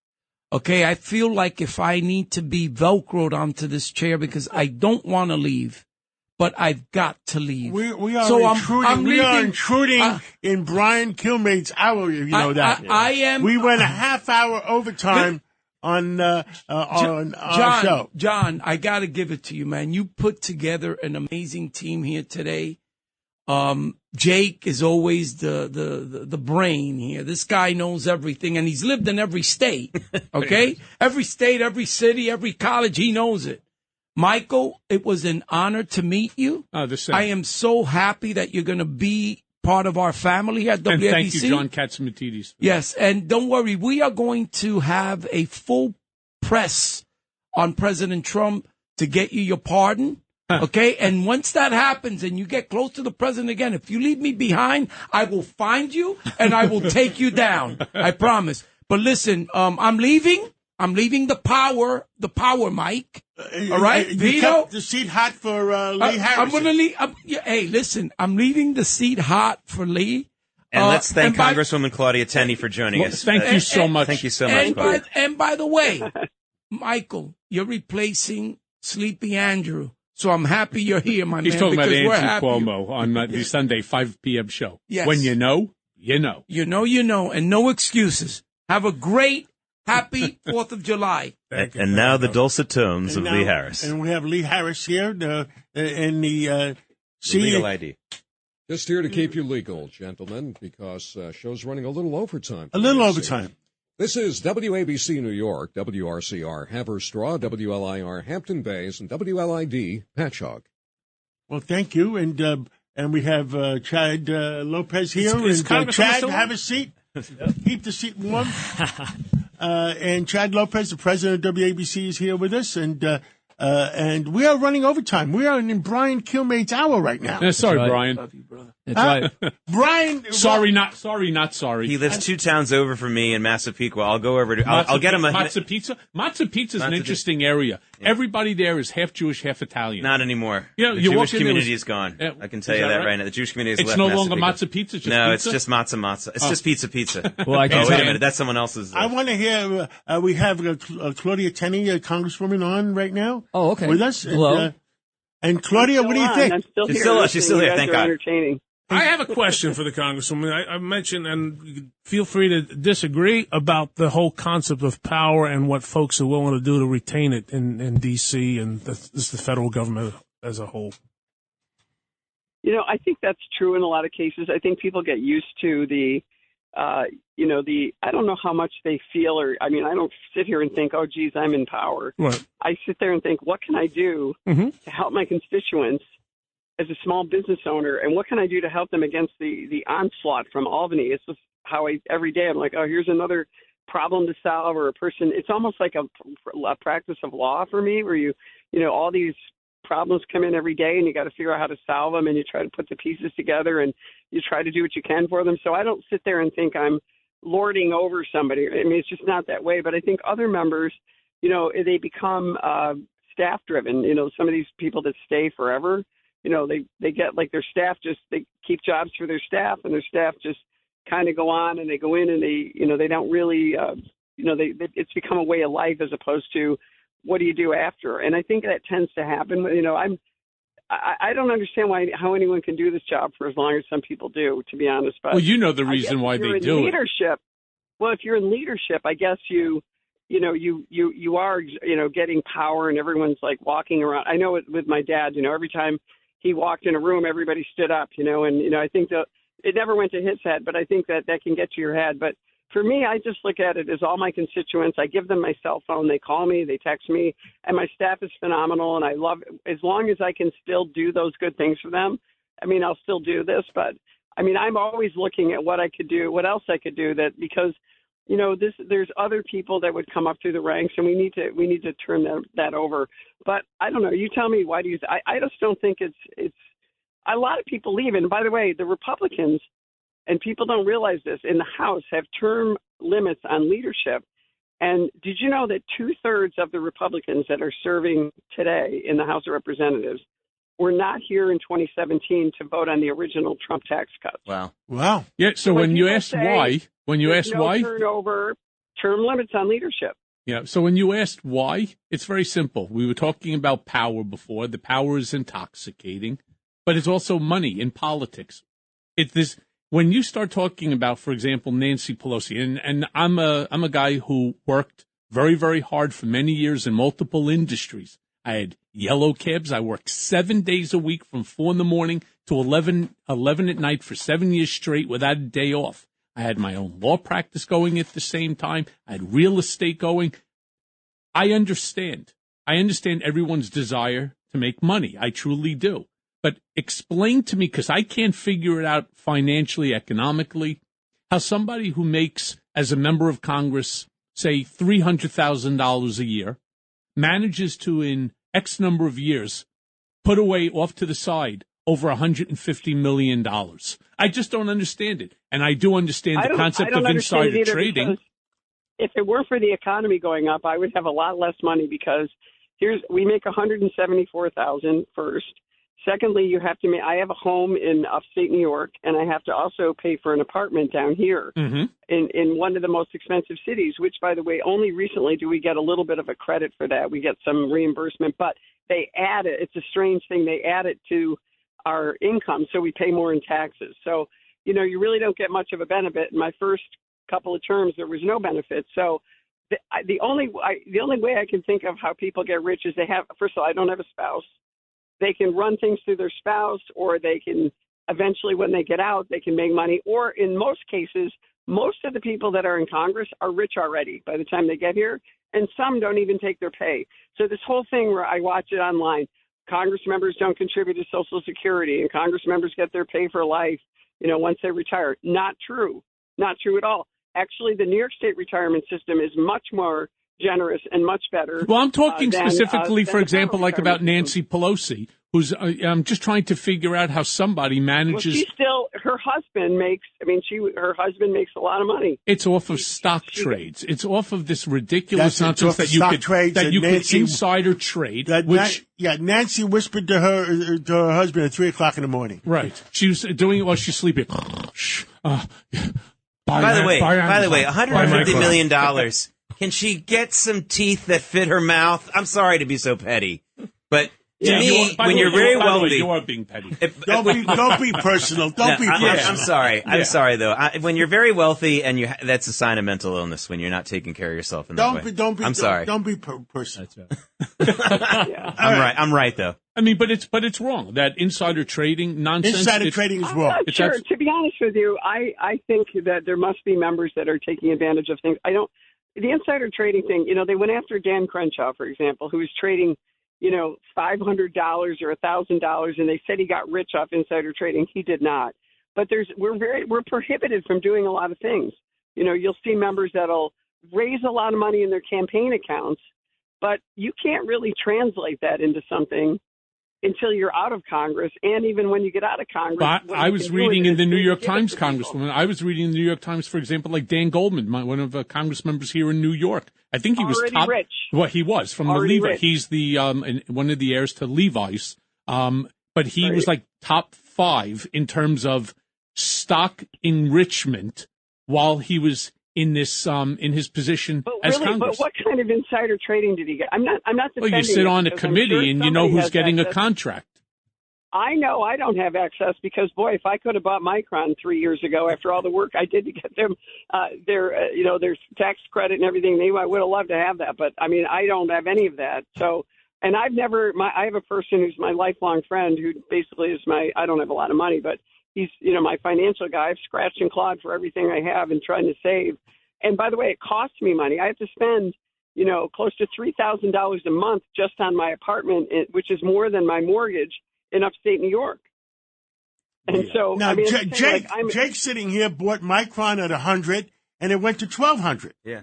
Okay, I feel like if I need to be Velcroed onto this chair because I don't want to leave, but I've got to leave. We are intruding in Brian Kilmeade's hour, you know that. I am. We went a half hour overtime on our show. John, I got to give it to you, man. You put together an amazing team here today. Jake is always the brain here. This guy knows everything, and he's lived in every state, okay? Every state, every city, every college, he knows it. Michael, it was an honor to meet you. The same. I am so happy that you're going to be part of our family at WABC. And thank you, John Catsimatidis. Yes, and don't worry, we are going to have a full press on President Trump to get you your pardon. Okay, and once that happens and you get close to the president again, if you leave me behind, I will find you and I will take you down. I promise. But listen, I'm leaving the power mic. All right, you Vito. kept the seat hot for Lee Harris. I'm going to leave. Hey, listen, I'm leaving the seat hot for Lee. And let's thank Congresswoman Claudia Tenney for joining us. Thank you so much. Thank you so much. And by the way, Michael, you're replacing Sleepy Andrew. So I'm happy you're here, my He's man. talking about because Andrew Cuomo on the Sunday 5 p.m. show. Yes. When you know, you know. You know, and no excuses. Have a great, happy 4th of July. And now the dulcet tones of Lee Harris. And we have Lee Harris here in the legal ID. Just here to keep you legal, gentlemen, because show's running a little overtime. A little overtime. This is WABC New York, WRCR Haverstraw, WLIR Hampton Bays, and WLID Patchogue. Well, thank you, and we have Chad Lopez here. Is and Chad, have a seat. Keep the seat warm. And Chad Lopez, the president of WABC, is here with us, and we are running overtime. We are in Brian Kilmate's hour right now. Sorry, right. Brian. Love you, brother. That's right. Brian. Sorry, not sorry. He lives 2 towns over from me in Massapequa. I'll go over to. I'll get him a Matzo Pizza. Matzo Pizza is an interesting area. Yeah. Everybody there is half Jewish, half Italian. Not anymore. You know, the Jewish community is gone. I can tell you that right now. The Jewish community is left. It's no longer Matzo Pizza. Just no, pizza? it's just matzo. It's just pizza. Well, I can wait a minute. That's someone else's. I want to hear. We have Claudia Tenney, Congresswoman, on right now. Oh, okay. With us. Hello. And Claudia, what do you think? I'm still here. She's still here. Thank God. Entertaining. I have a question for the Congresswoman. I mentioned, and feel free to disagree about the whole concept of power and what folks are willing to do to retain it in D.C. and the federal government as a whole. You know, I think that's true in a lot of cases. I think people get used to I don't know how much they feel, I don't sit here and think, oh, geez, I'm in power. Right. I sit there and think, what can I do to help my constituents as a small business owner, and what can I do to help them against the onslaught from Albany? It's just how every day I'm like, oh, here's another problem to solve, or a person. It's almost like a practice of law for me, where you all these problems come in every day, and you got to figure out how to solve them, and you try to put the pieces together, and you try to do what you can for them. So I don't sit there and think I'm lording over somebody. I mean, it's just not that way. But I think other members, they become staff driven. Some of these people that stay forever, they get like their staff they keep jobs for their staff, and their staff just kind of go on, and they go in, and they don't really, it's become a way of life as opposed to what do you do after? And I think that tends to happen. I don't understand how anyone can do this job for as long as some people do, to be honest. But well, the reason why they do leadership. Well, if you're in leadership, I guess you are, getting power, and everyone's like walking around. I know it with my dad, every time he walked in a room, everybody stood up, and I think that it never went to his head, but I think that can get to your head. But for me, I just look at it as all my constituents. I give them my cell phone. They call me, they text me, and my staff is phenomenal. And I love it. As long as I can still do those good things for them. I'll still do this, but I'm always looking at what I could do, what else I could do because there's other people that would come up through the ranks, and we need to turn that over. But I don't know. You tell me, why do you? I just don't think it's. A lot of people leave, and by the way, the Republicans, and people don't realize this, in the House have term limits on leadership. And did you know that 2/3 of the Republicans that are serving today in the House of Representatives were not here in 2017 to vote on the original Trump tax cuts? Wow. Yeah. So when you asked why, turnover, term limits on leadership. Yeah. So when you asked why, it's very simple. We were talking about power before. The power is intoxicating, but it's also money in politics. When you start talking about, for example, Nancy Pelosi, and I'm a guy who worked very, very hard for many years in multiple industries. I had yellow cabs. I worked 7 days a week from 4 in the morning to 11 at night for 7 years straight without a day off. I had my own law practice going at the same time. I had real estate going. I understand. I understand everyone's desire to make money. I truly do. But explain to me, because I can't figure it out financially, economically, how somebody who makes, as a member of Congress, say $300,000 a year, manages to, in X number of years, put away off to the side over $150 million. I just don't understand it. And I do understand the concept of insider trading. If it weren't for the economy going up, I would have a lot less money because we make $174,000 first. Secondly, you have to make. I have a home in upstate New York, and I have to also pay for an apartment down here in one of the most expensive cities. Which, by the way, only recently do we get a little bit of a credit for that. We get some reimbursement, but they add it. It's a strange thing. They add it to our income, so we pay more in taxes. So you really don't get much of a benefit. In my first couple of terms, there was no benefit. So the only way I can think of how people get rich is they have. First of all, I don't have a spouse. They can run things through their spouse, or they can eventually, when they get out, they can make money. Or in most cases, most of the people that are in Congress are rich already by the time they get here, and some don't even take their pay. So this whole thing where I watch it online, Congress members don't contribute to Social Security, and Congress members get their pay for life, once they retire. Not true. Not true at all. Actually, the New York State retirement system is much more generous and much better. Well, I'm talking specifically, for example, like about Nancy Pelosi, who's I'm just trying to figure out how somebody manages. Well, her husband makes. Her husband makes a lot of money. It's off of stock trades. It's off of this ridiculous nonsense that you could insider trade. Nancy whispered to her husband at 3:00 in the morning. Right, she was doing it while she's sleeping. By the way, $150 million. Can she get some teeth that fit her mouth? I'm sorry to be so petty, but to me, when you're very wealthy, you are being petty. Don't be personal. Don't be personal. I'm sorry. I'm sorry though. When you're very wealthy and that's a sign of mental illness when you're not taking care of yourself in that way. I'm sorry. Don't be personal. I'm right though. But it's wrong. That insider trading nonsense. Insider trading is wrong. Sure. To be honest with you, I think that there must be members that are taking advantage of things. The insider trading thing, they went after Dan Crenshaw, for example, who was trading, $500 or $1,000, and they said he got rich off insider trading. He did not. But we're prohibited from doing a lot of things. You'll see members that'll raise a lot of money in their campaign accounts, but you can't really translate that into something until you're out of Congress, and even when you get out of Congress. I was reading in the New York Times, Congresswoman. I was reading in the New York Times, for example, like Dan Goldman, one of the Congress members here in New York. I think he was top. Rich. Well, he was from already the Levi. Rich. He's the one of the heirs to Levi's. But he was like top 5 in terms of stock enrichment while he was in this in his position as Congress. But what kind of insider trading did he get? I'm not defending. Well, you sit on a committee and you know who's getting a contract. I know I don't have access because, boy, if I could have bought Micron 3 years ago after all the work I did to get them their tax credit and everything, I would have loved to have that. But, I don't have any of that. So, and I have a person who's my lifelong friend who basically is I don't have a lot of money, but he's, my financial guy. I've scratched and clawed for everything I have and trying to save. And by the way, it costs me money. I have to spend, close to $3,000 a month just on my apartment, which is more than my mortgage in upstate New York. And so now, Jake sitting here bought Micron at 100, and it went to 1,200. Yeah.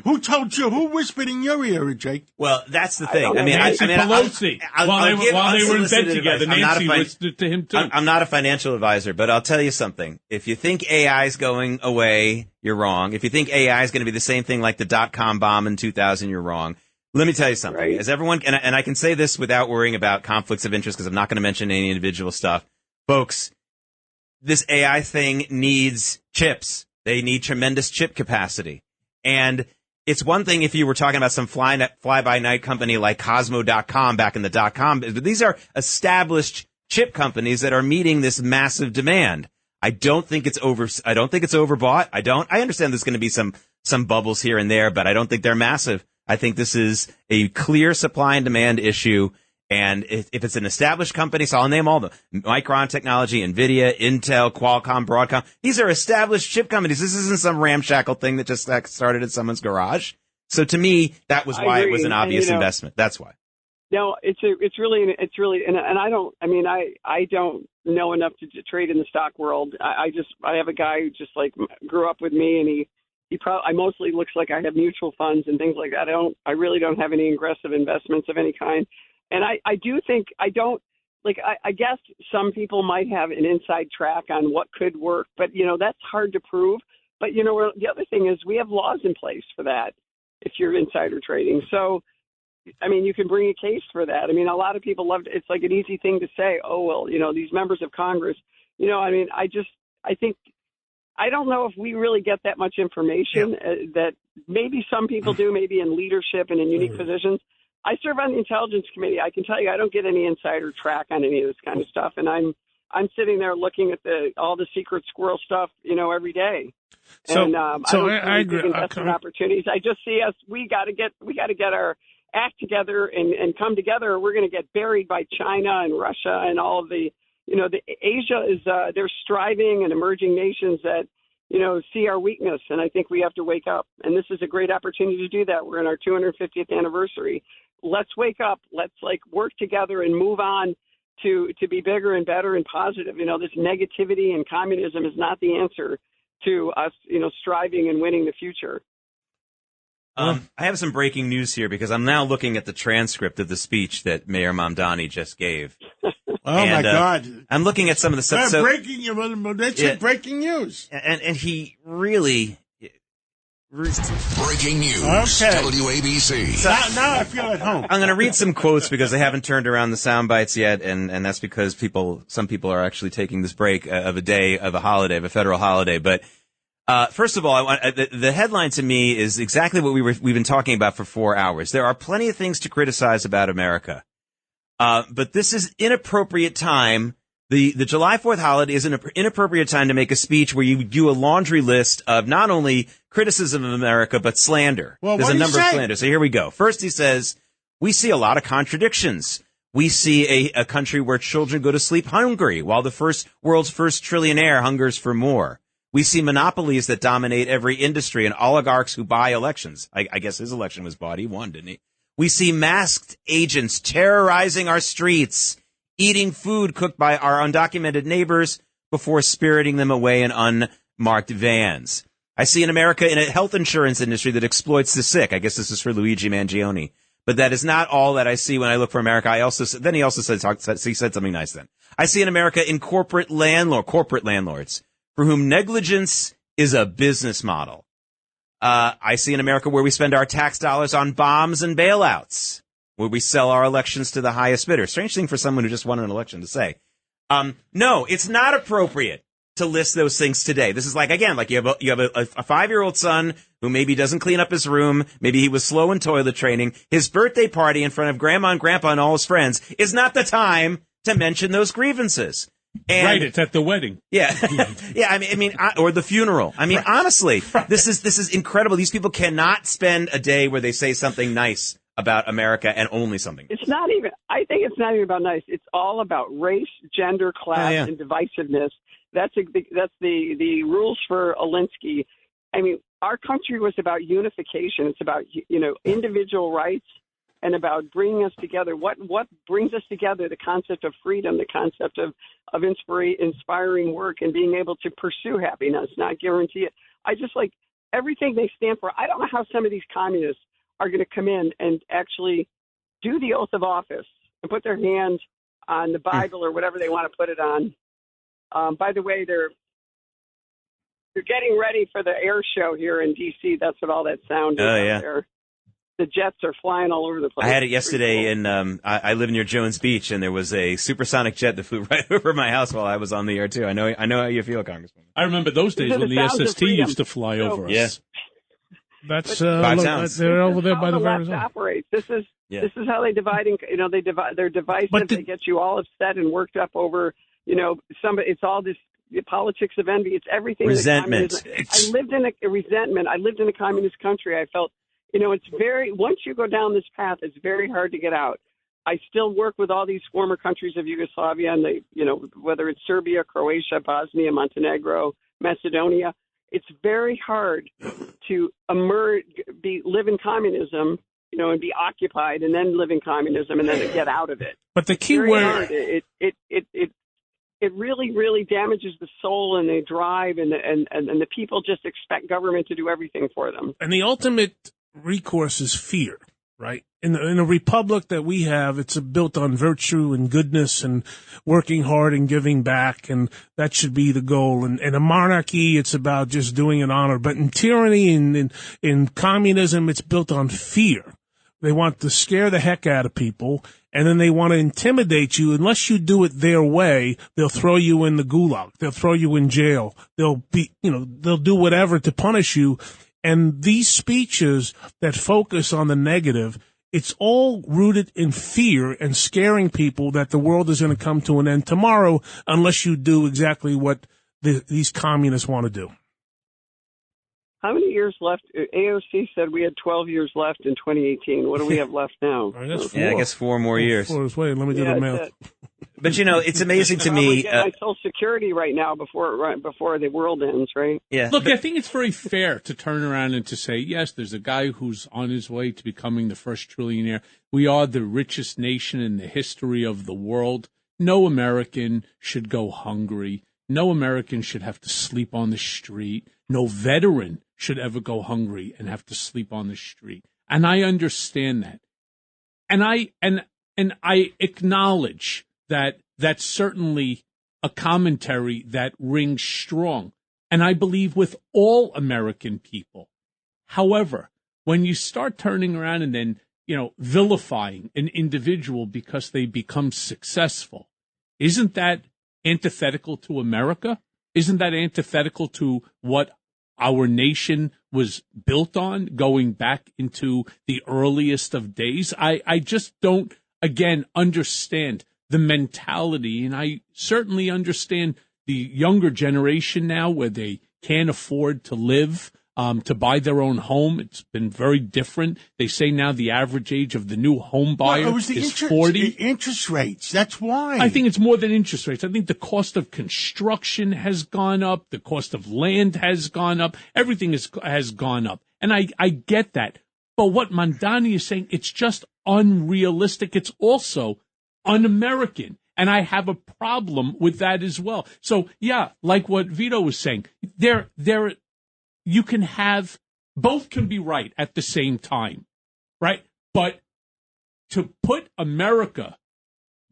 Who told you? Who whispered in your ear, Jake? Well, that's the thing. Nancy Pelosi. While they were in bed together, Nancy whispered to him too. I'm not a financial advisor, but I'll tell you something. If you think AI is going away, you're wrong. If you think AI is going to be the same thing like the .com bomb in 2000, you're wrong. Let me tell you something. Right. As everyone, and I can say this without worrying about conflicts of interest because I'm not going to mention any individual stuff. Folks, this AI thing needs chips. They need tremendous chip capacity. And it's one thing if you were talking about some fly-by-night company like Cosmo.com back in the .com, but these are established chip companies that are meeting this massive demand. I don't think it's overbought. I understand there's going to be some bubbles here and there, but I don't think they're massive. I think this is a clear supply and demand issue, And if it's an established company, so I'll name all of them: Micron Technology, NVIDIA, Intel, Qualcomm, Broadcom. These are established chip companies. This isn't some ramshackle thing that just started at someone's garage. So to me, that was why it was an obvious investment. That's why. No, it's really, and I don't know enough to trade in the stock world. I have a guy who just like grew up with me, and I mostly looks like I have mutual funds and things like that. I really don't have any aggressive investments of any kind. And I do think I guess some people might have an inside track on what could work, but that's hard to prove. But the other thing is we have laws in place for that if you're insider trading. So, I mean, you can bring a case for that. I mean, a lot of people love it. It's like an easy thing to say, oh, well, these members of Congress, I don't know if we really get that much information that maybe some people do, maybe in leadership and in unique positions. I serve on the Intelligence Committee. I can tell you I don't get any insider track on any of this kind of stuff. And I'm sitting there looking at all the secret squirrel stuff, every day. And I agree. Investment opportunities. I just see us. We got to get our act together and come together. We're going to get buried by China and Russia and all of the Asia is they're striving and emerging nations that see our weakness, and I think we have to wake up. And this is a great opportunity to do that. We're in our 250th anniversary. Let's wake up. Let's work together and move on to be bigger and better and positive. This negativity and communism is not the answer to us, striving and winning the future. I have some breaking news here because I'm now looking at the transcript of the speech that Mayor Mamdani just gave. My God! I'm looking at some of the stuff. Breaking news. And he really. Breaking news. Okay. WABC. Now I feel at home. I'm going to read some quotes because they haven't turned around the sound bites yet, and that's because some people are actually taking this break of a day of a holiday, of a federal holiday. But first of all, the headline to me is exactly what we've been talking about for 4 hours. There are plenty of things to criticize about America, but this is inappropriate time. The July 4th holiday is an inappropriate time to make a speech where you do a laundry list of not only criticism of America, but slander. Well, there's a number of slander. So here we go. First, he says, we see a lot of contradictions. We see a country where children go to sleep hungry while the world's first trillionaire hungers for more. We see monopolies that dominate every industry and oligarchs who buy elections. I guess his election was bought. He won, didn't he? We see masked agents terrorizing our streets, eating food cooked by our undocumented neighbors before spiriting them away in unmarked vans. I see in America in a health insurance industry that exploits the sick. I guess this is for Luigi Mangione. But that is not all that I see when I look for America. He said something nice then. I see in America in corporate landlords for whom negligence is a business model. I see in America where we spend our tax dollars on bombs and bailouts, where we sell our elections to the highest bidder. Strange thing for someone who just won an election to say. No, it's not appropriate to list those things today. This is like you have a 5-year-old son who maybe doesn't clean up his room. Maybe he was slow in toilet training. His birthday party in front of grandma and grandpa and all his friends is not the time to mention those grievances. And, right, it's at the wedding. Yeah, yeah. Or the funeral. Honestly, this is incredible. These people cannot spend a day where they say something nice about America and only something. I think it's not even about nice. It's all about race, gender, class, and divisiveness. That's the rules for Alinsky. Our country was about unification. It's about individual rights and about bringing us together. What brings us together? The concept of freedom, the concept of inspiring work, and being able to pursue happiness, not guarantee it. I just like everything they stand for. I don't know how some of these communists are going to come in and actually do the oath of office and put their hand on the Bible or whatever they want to put it on. By the way, they're getting ready for the air show here in D.C. That's what all that sound is out there. The jets are flying all over the place. I had it yesterday, and I live near Jones Beach, and there was a supersonic jet that flew right over my house while I was on the air too. I know how you feel, Congressman. I remember those days when the SST used to fly over us. Yeah. That's 5 sounds. They're over there by the left operates. This is how they divide. They're divisive. They get you all upset and worked up over. It's all this politics of envy. It's everything. Resentment. I lived in a resentment. I lived in a communist country. I felt, it's once you go down this path, it's very hard to get out. I still work with all these former countries of Yugoslavia, and they, whether it's Serbia, Croatia, Bosnia, Montenegro, Macedonia. It's very hard to live in communism, and be occupied, and then live in communism, and then get out of it. But the key word, it really, really damages the soul and the drive, and the people just expect government to do everything for them. And the ultimate recourse is fear, right? In a republic that we have, it's built on virtue and goodness and working hard and giving back, and that should be the goal. And in a monarchy, it's about just doing an honor. But in tyranny and in communism, it's built on fear. They want to scare the heck out of people, and then they want to intimidate you. Unless you do it their way, they'll throw you in the gulag. They'll throw you in jail. They'll do whatever to punish you. And these speeches that focus on the negative, it's all rooted in fear and scaring people that the world is going to come to an end tomorrow unless you do exactly what these communists want to do. How many years left? AOC said we had 12 years left in 2018. What do we have left now? I guess 4. Yeah, I guess 4 more years. Wait, let me do the math. But it's amazing to me. Get my Social Security right now before the world ends, right? Yeah. Look, I think it's very fair to turn around and to say, yes, there's a guy who's on his way to becoming the first trillionaire. We are the richest nation in the history of the world. No American should go hungry. No American should have to sleep on the street. No veteran should ever go hungry and have to sleep on the street. And I understand that. And I acknowledge that that's certainly a commentary that rings strong. And I believe with all American people. However, when you start turning around and then, vilifying an individual because they become successful, isn't that antithetical to America? Isn't that antithetical to what our nation was built on, going back into the earliest of days? I just don't, again, understand the mentality, and I certainly understand the younger generation now where they can't afford to live, to buy their own home. It's been very different. They say now the average age of the new home buyer is 40. Interest rates, that's why. I think it's more than interest rates. I think the cost of construction has gone up. The cost of land has gone up. Everything has gone up. And I get that. But what Mamdani is saying, it's just unrealistic. It's also un-American. And I have a problem with that as well. So, yeah, like what Vito was saying, you can have, both can be right at the same time, right? But to put America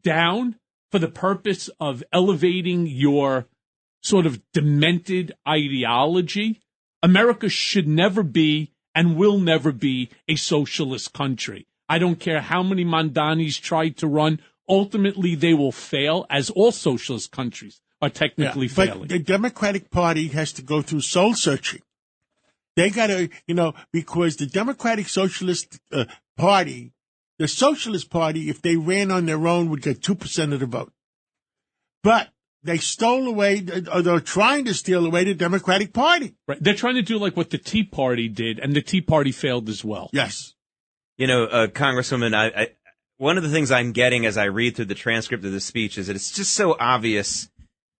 down for the purpose of elevating your sort of demented ideology, America should never be and will never be a socialist country. I don't care how many Mamdanis try to run. Ultimately, they will fail, as all socialist countries are technically failing. But the Democratic Party has to go through soul searching. They got to, because the Democratic Socialist Party, the Socialist Party, if they ran on their own, would get 2% of the vote. But they stole away, or they're trying to steal away the Democratic Party. Right. They're trying to do like what the Tea Party did, and the Tea Party failed as well. Yes. Congresswoman, I one of the things I'm getting as I read through the transcript of the speech is that it's just so obvious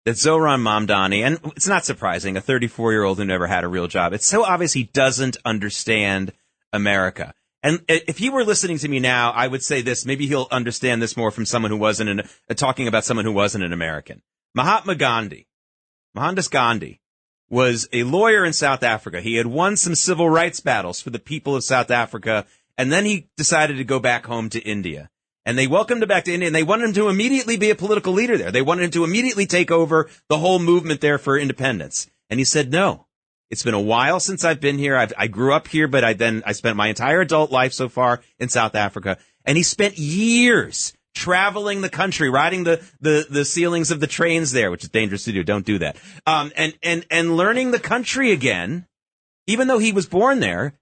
that Zohran Mamdani, and it's not surprising, a 34-year-old who never had a real job, it's so obvious he doesn't understand America. And if he were listening to me now, I would say this, maybe he'll understand this more from someone who wasn't talking about someone who wasn't an American. Mohandas Gandhi, was a lawyer in South Africa. He had won some civil rights battles for the people of South Africa, and then he decided to go back home to India. And they welcomed him back to India, and they wanted him to immediately be a political leader there. They wanted him to immediately take over the whole movement there for independence. And he said, no, it's been a while since I've been here. I grew up here, but I spent my entire adult life so far in South Africa. And he spent years traveling the country, riding the ceilings of the trains there, which is dangerous to do. Don't do that. And learning the country again, even though he was born there,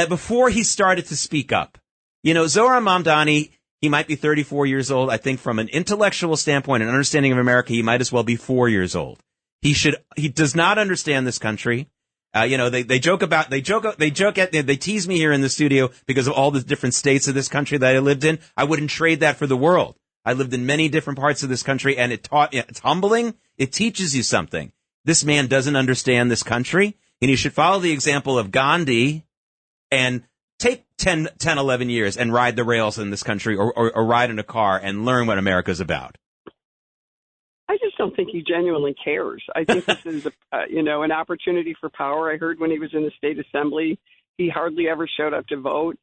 before he started to speak up. You know, Zohran Mamdani, he might be 34 years old. I think from an intellectual standpoint, an understanding of America, he might as well be 4 years old. He does not understand this country. They tease me here in the studio because of all the different states of this country that I lived in. I wouldn't trade that for the world. I lived in many different parts of this country, and it's humbling. It teaches you something. This man doesn't understand this country, and you should follow the example of Gandhi and take 10, 11 years and ride the rails in this country or ride in a car and learn what America's about. I just don't think he genuinely cares. I think this is, an opportunity for power. I heard when he was in the state assembly, he hardly ever showed up to vote.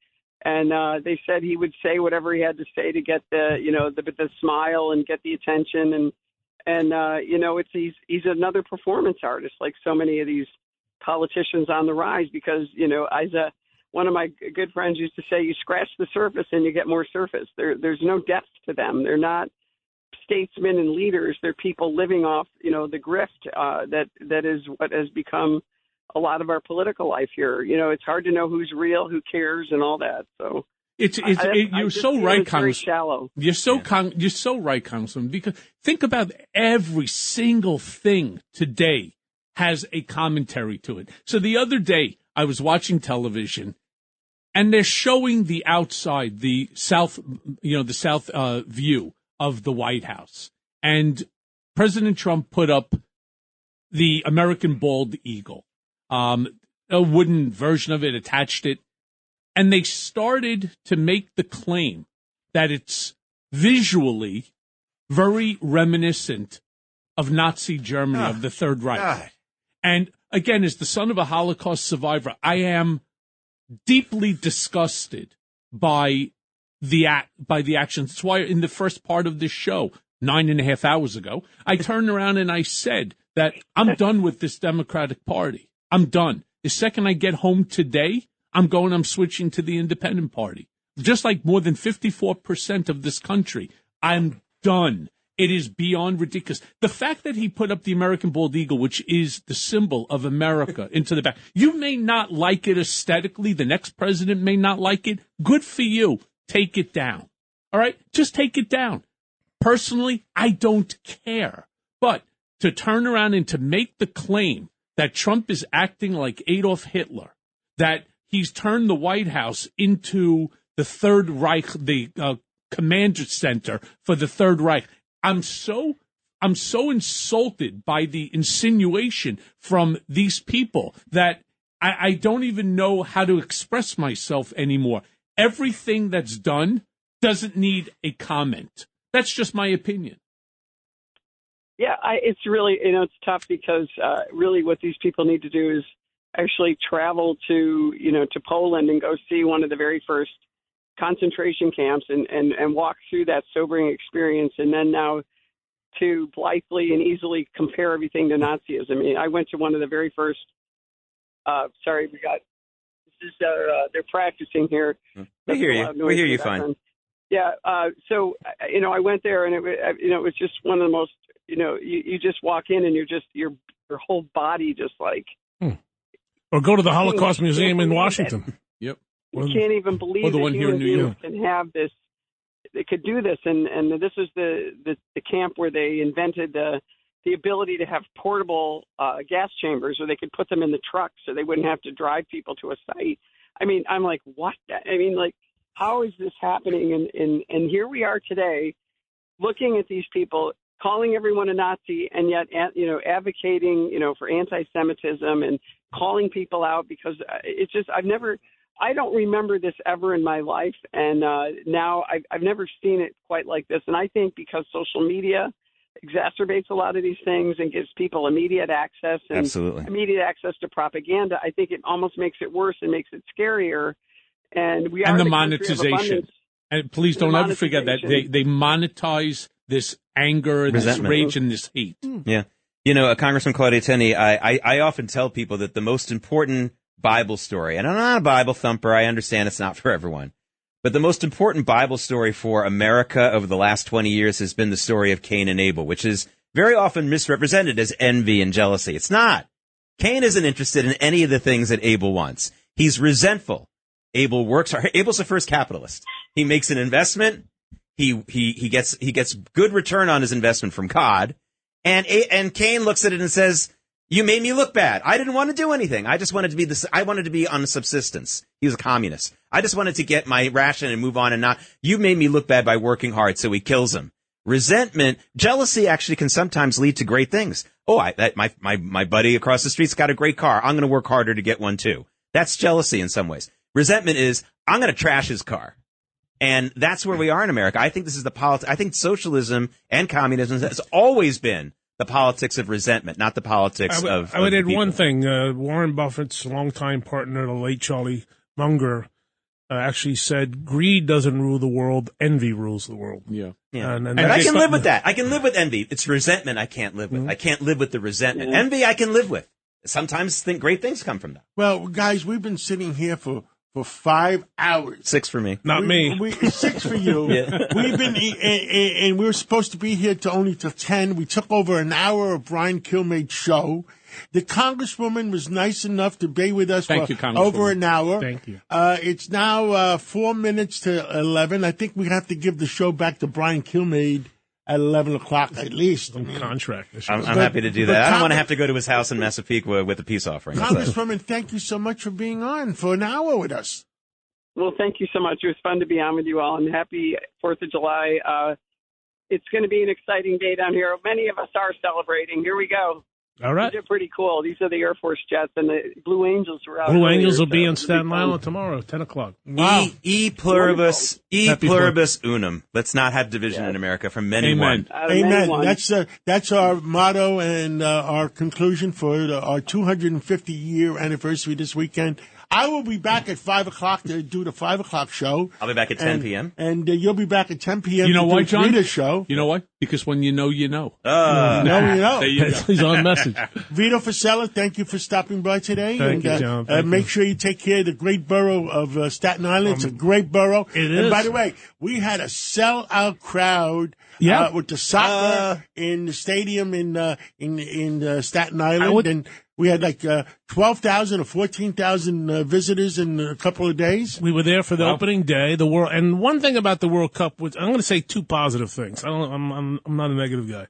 And they said he would say whatever he had to say to get the smile and get the attention. He's another performance artist, like so many of these politicians on the rise, because, one of my good friends used to say, you scratch the surface and you get more surface. There's no depth to them. They're not statesmen and leaders. They're people living off, the grift that is what has become a lot of our political life here. It's hard to know who's real, who cares, and all that. So you're so right, Congressman. Shallow. You're so right, Congressman. Because think about every single thing today has a commentary to it. So the other day I was watching television, and they're showing the outside, the south view of the White House, and President Trump put up the American bald eagle. A wooden version of it, attached it, and they started to make the claim that it's visually very reminiscent of Nazi Germany, of the Third Reich. God. And again, as the son of a Holocaust survivor, I am deeply disgusted by the actions. That's why in the first part of this show, 9.5 hours ago, I turned around and I said that I'm done with this Democratic Party. I'm done. The second I get home today, I'm switching to the Independent Party. Just like more than 54% of this country, I'm done. It is beyond ridiculous. The fact that he put up the American bald eagle, which is the symbol of America, into the back. You may not like it aesthetically. The next president may not like it. Good for you. Take it down. All right? Just take it down. Personally, I don't care. But to turn around and to make the claim that Trump is acting like Adolf Hitler, that he's turned the White House into the Third Reich, the command center for the Third Reich. I'm so insulted by the insinuation from these people that I don't even know how to express myself anymore. Everything that's done doesn't need a comment. That's just my opinion. Yeah, it's really, it's tough because really what these people need to do is actually travel to Poland and go see one of the very first concentration camps and walk through that sobering experience, and then now to blithely and easily compare everything to Nazism. I mean, I went to one of the very first, they're practicing here. We hear you. We hear you fine. Yeah. So, I went there and it was just one of the most, you just walk in and your whole body just like. Or go to the Holocaust Museum in Washington. Yep. You can't even believe or the one here in New York can have this. They could do this, and this is the camp where they invented the ability to have portable gas chambers, or they could put them in the truck so they wouldn't have to drive people to a site. I mean, I'm like, what? I mean, like, how is this happening? And here we are today, looking at these people, calling everyone a Nazi, and yet, advocating, for anti-Semitism and calling people out, because it's just, I don't remember this ever in my life. And now I've never seen it quite like this. And I think because social media exacerbates a lot of these things and gives people immediate access and Absolutely. immediate access to propaganda, I think it almost makes it worse and makes it scarier. And we are and the the monetization. And please don't ever forget that they monetize this anger, this rage, and this hate. Yeah. Congressman Claudia Tenney, I often tell people that the most important Bible story, and I'm not a Bible thumper, I understand it's not for everyone, but the most important Bible story for America over the last 20 years has been the story of Cain and Abel, which is very often misrepresented as envy and jealousy. It's not. Cain isn't interested in any of the things that Abel wants. He's resentful. Abel's the first capitalist. He makes an investment. He gets good return on his investment from God. And Cain looks at it and says, You made me look bad. I didn't want to do anything. I just wanted to be I wanted to be on subsistence. He was a communist. I just wanted to get my ration and move on and not. You made me look bad by working hard, so he kills him. Resentment, jealousy actually can sometimes lead to great things. Oh, my buddy across the street's got a great car. I'm going to work harder to get one too. That's jealousy in some ways. Resentment is, I'm going to trash his car. And that's where we are in America. I think this is the politics. I think socialism and communism has always been the politics of resentment, not the politics of I would add people. one thing. Warren Buffett's longtime partner, the late Charlie Munger, actually said, greed doesn't rule the world, envy rules the world. Yeah. And But I can live with that. I can live with envy. It's resentment I can't live with. Mm-hmm. I can't live with the resentment. Envy I can live with. Sometimes great things come from that. Well, guys, we've been sitting here for 5 hours. 6 for me. Not me. 6 for you. Yeah. We've been, and we were supposed to be here only till 10. We took over an hour of Brian Kilmeade's show. The Congresswoman was nice enough to be with us for over an hour. Thank you. It's now 4 minutes to 11. I think we have to give the show back to Brian Kilmeade at 11 o'clock at least. Contract. I'm happy to do that. I don't want to have to go to his house in Massapequa with a peace offering. Congresswoman, thank you so much for being on for an hour with us. Well, thank you so much. It was fun to be on with you all, and happy 4th of July. It's going to be an exciting day down here. Many of us are celebrating. Here we go. All right. These are pretty cool. These are the Air Force jets, and the Blue Angels were out. Blue Angels will earlier, be so in Staten Island tomorrow, 10 o'clock. Wow. E pluribus Happy unum. Let's not have division in America from many one. Amen. That's our motto and our conclusion for our 250-year anniversary this weekend. I will be back at 5 o'clock to do the 5 o'clock show. I'll be back at 10 p.m. And you'll be back at 10 p.m. You know why, John? Rita's show. You know what? Because when you know, you know. You know. There you go. He's on message. Vito Fasella, thank you for stopping by today. Thank you, John. Thank make you. sure you take care of the great borough of Staten Island. It's a great borough. It And is. by the way, we had a sellout crowd with the soccer in the stadium in Staten Island. And we had like 12,000 or 14,000 visitors in a couple of days. We were there for the opening day. The world, and one thing about the World Cup, which I'm going to say 2 positive things. I'm not a negative guy.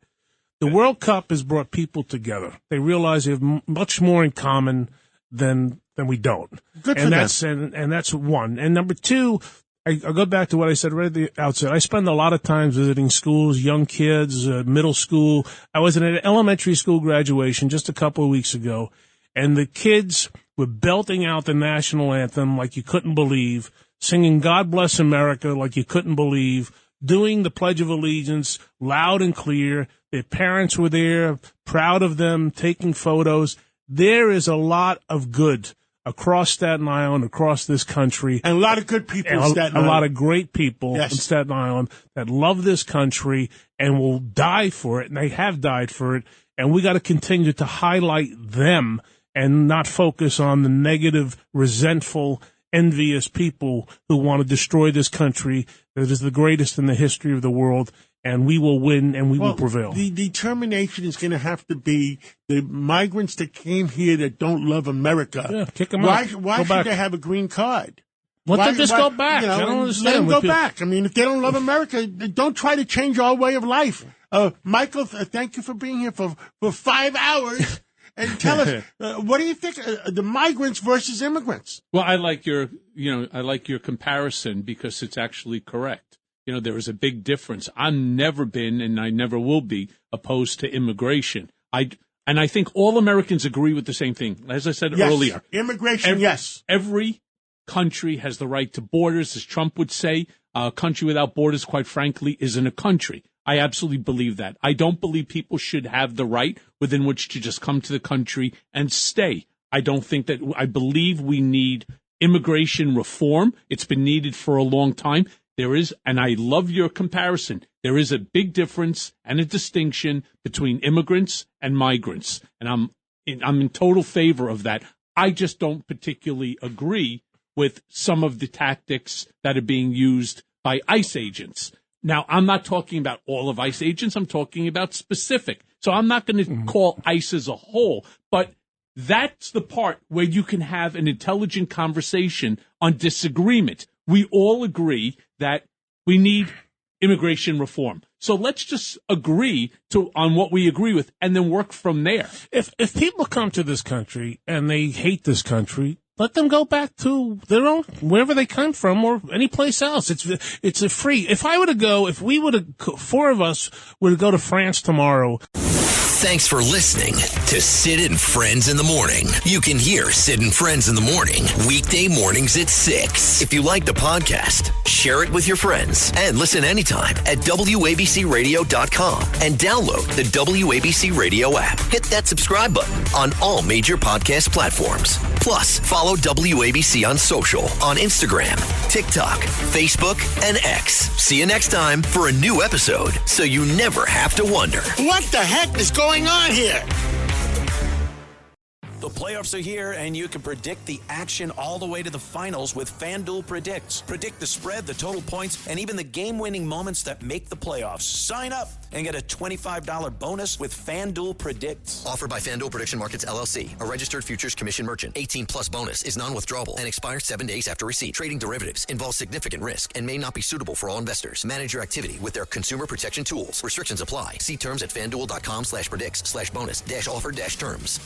The World Cup has brought people together. They realize they have much more in common than we don't. Good for and them. that's that's one. And number 2, I'll go back to what I said right at the outset. I spend a lot of time visiting schools, young kids, middle school. I was at an elementary school graduation just a couple of weeks ago, and the kids were belting out the national anthem like you couldn't believe, singing God Bless America like you couldn't believe, doing the Pledge of Allegiance loud and clear. Their parents were there, proud of them, taking photos. There is a lot of good across Staten Island, across this country. And a lot of good people in Staten Island. A lot of great people Yes. in Staten Island that love this country and will die for it, and they have died for it. And we got to continue to highlight them and not focus on the negative, resentful, envious people who want to destroy this country that is the greatest in the history of the world. And we will win, and we will prevail. The determination is going to have to be the migrants that came here that don't love America. Yeah, kick them Why out. should Go back. they have a green card? Let them just go back. You know, I don't understand. Let them go With back. I mean, if they don't love America, don't try to change our way of life. Michael, thank you for being here for 5 hours. And tell us, what do you think the migrants versus immigrants? Well, I like your comparison because it's actually correct. There is a big difference. I've never been, and I never will be, opposed to immigration. And I think all Americans agree with the same thing. As I said earlier, immigration, yes. Every country has the right to borders, as Trump would say. A country without borders, quite frankly, isn't a country. I absolutely believe that. I don't believe people should have the right within which to just come to the country and stay. I believe we need immigration reform. It's been needed for a long time. There is, and I love your comparison, there is a big difference and a distinction between immigrants and migrants. And I'm in total favor of that. I just don't particularly agree with some of the tactics that are being used by ICE agents. Now, I'm not talking about all of ICE agents. I'm talking about specific. So I'm not going to call ICE as a whole, but that's the part where you can have an intelligent conversation on disagreement. We all agree that we need immigration reform. So let's just agree on what we agree with and then work from there. If people come to this country and they hate this country, let them go back to their own, wherever they come from or any place else. It's a free. If four of us would go to France tomorrow. Thanks for listening to Sid and Friends in the Morning. You can hear Sid and Friends in the Morning weekday mornings at 6. If you like the podcast, share it with your friends and listen anytime at WABCRadio.com and download the WABC Radio app. Hit that subscribe button on all major podcast platforms. Plus, follow WABC on social on Instagram, TikTok, Facebook, and X. See you next time for a new episode so you never have to wonder. What the heck is going on here? The playoffs are here, and you can predict the action all the way to the finals with FanDuel Predicts. Predict the spread, the total points, and even the game-winning moments that make the playoffs. Sign up and get a $25 bonus with FanDuel Predicts. Offered by FanDuel Prediction Markets, LLC, a registered futures commission merchant. 18-plus bonus is non-withdrawable and expires 7 days after receipt. Trading derivatives involves significant risk and may not be suitable for all investors. Manage your activity with their consumer protection tools. Restrictions apply. See terms at FanDuel.com/predicts/bonus-offer-terms.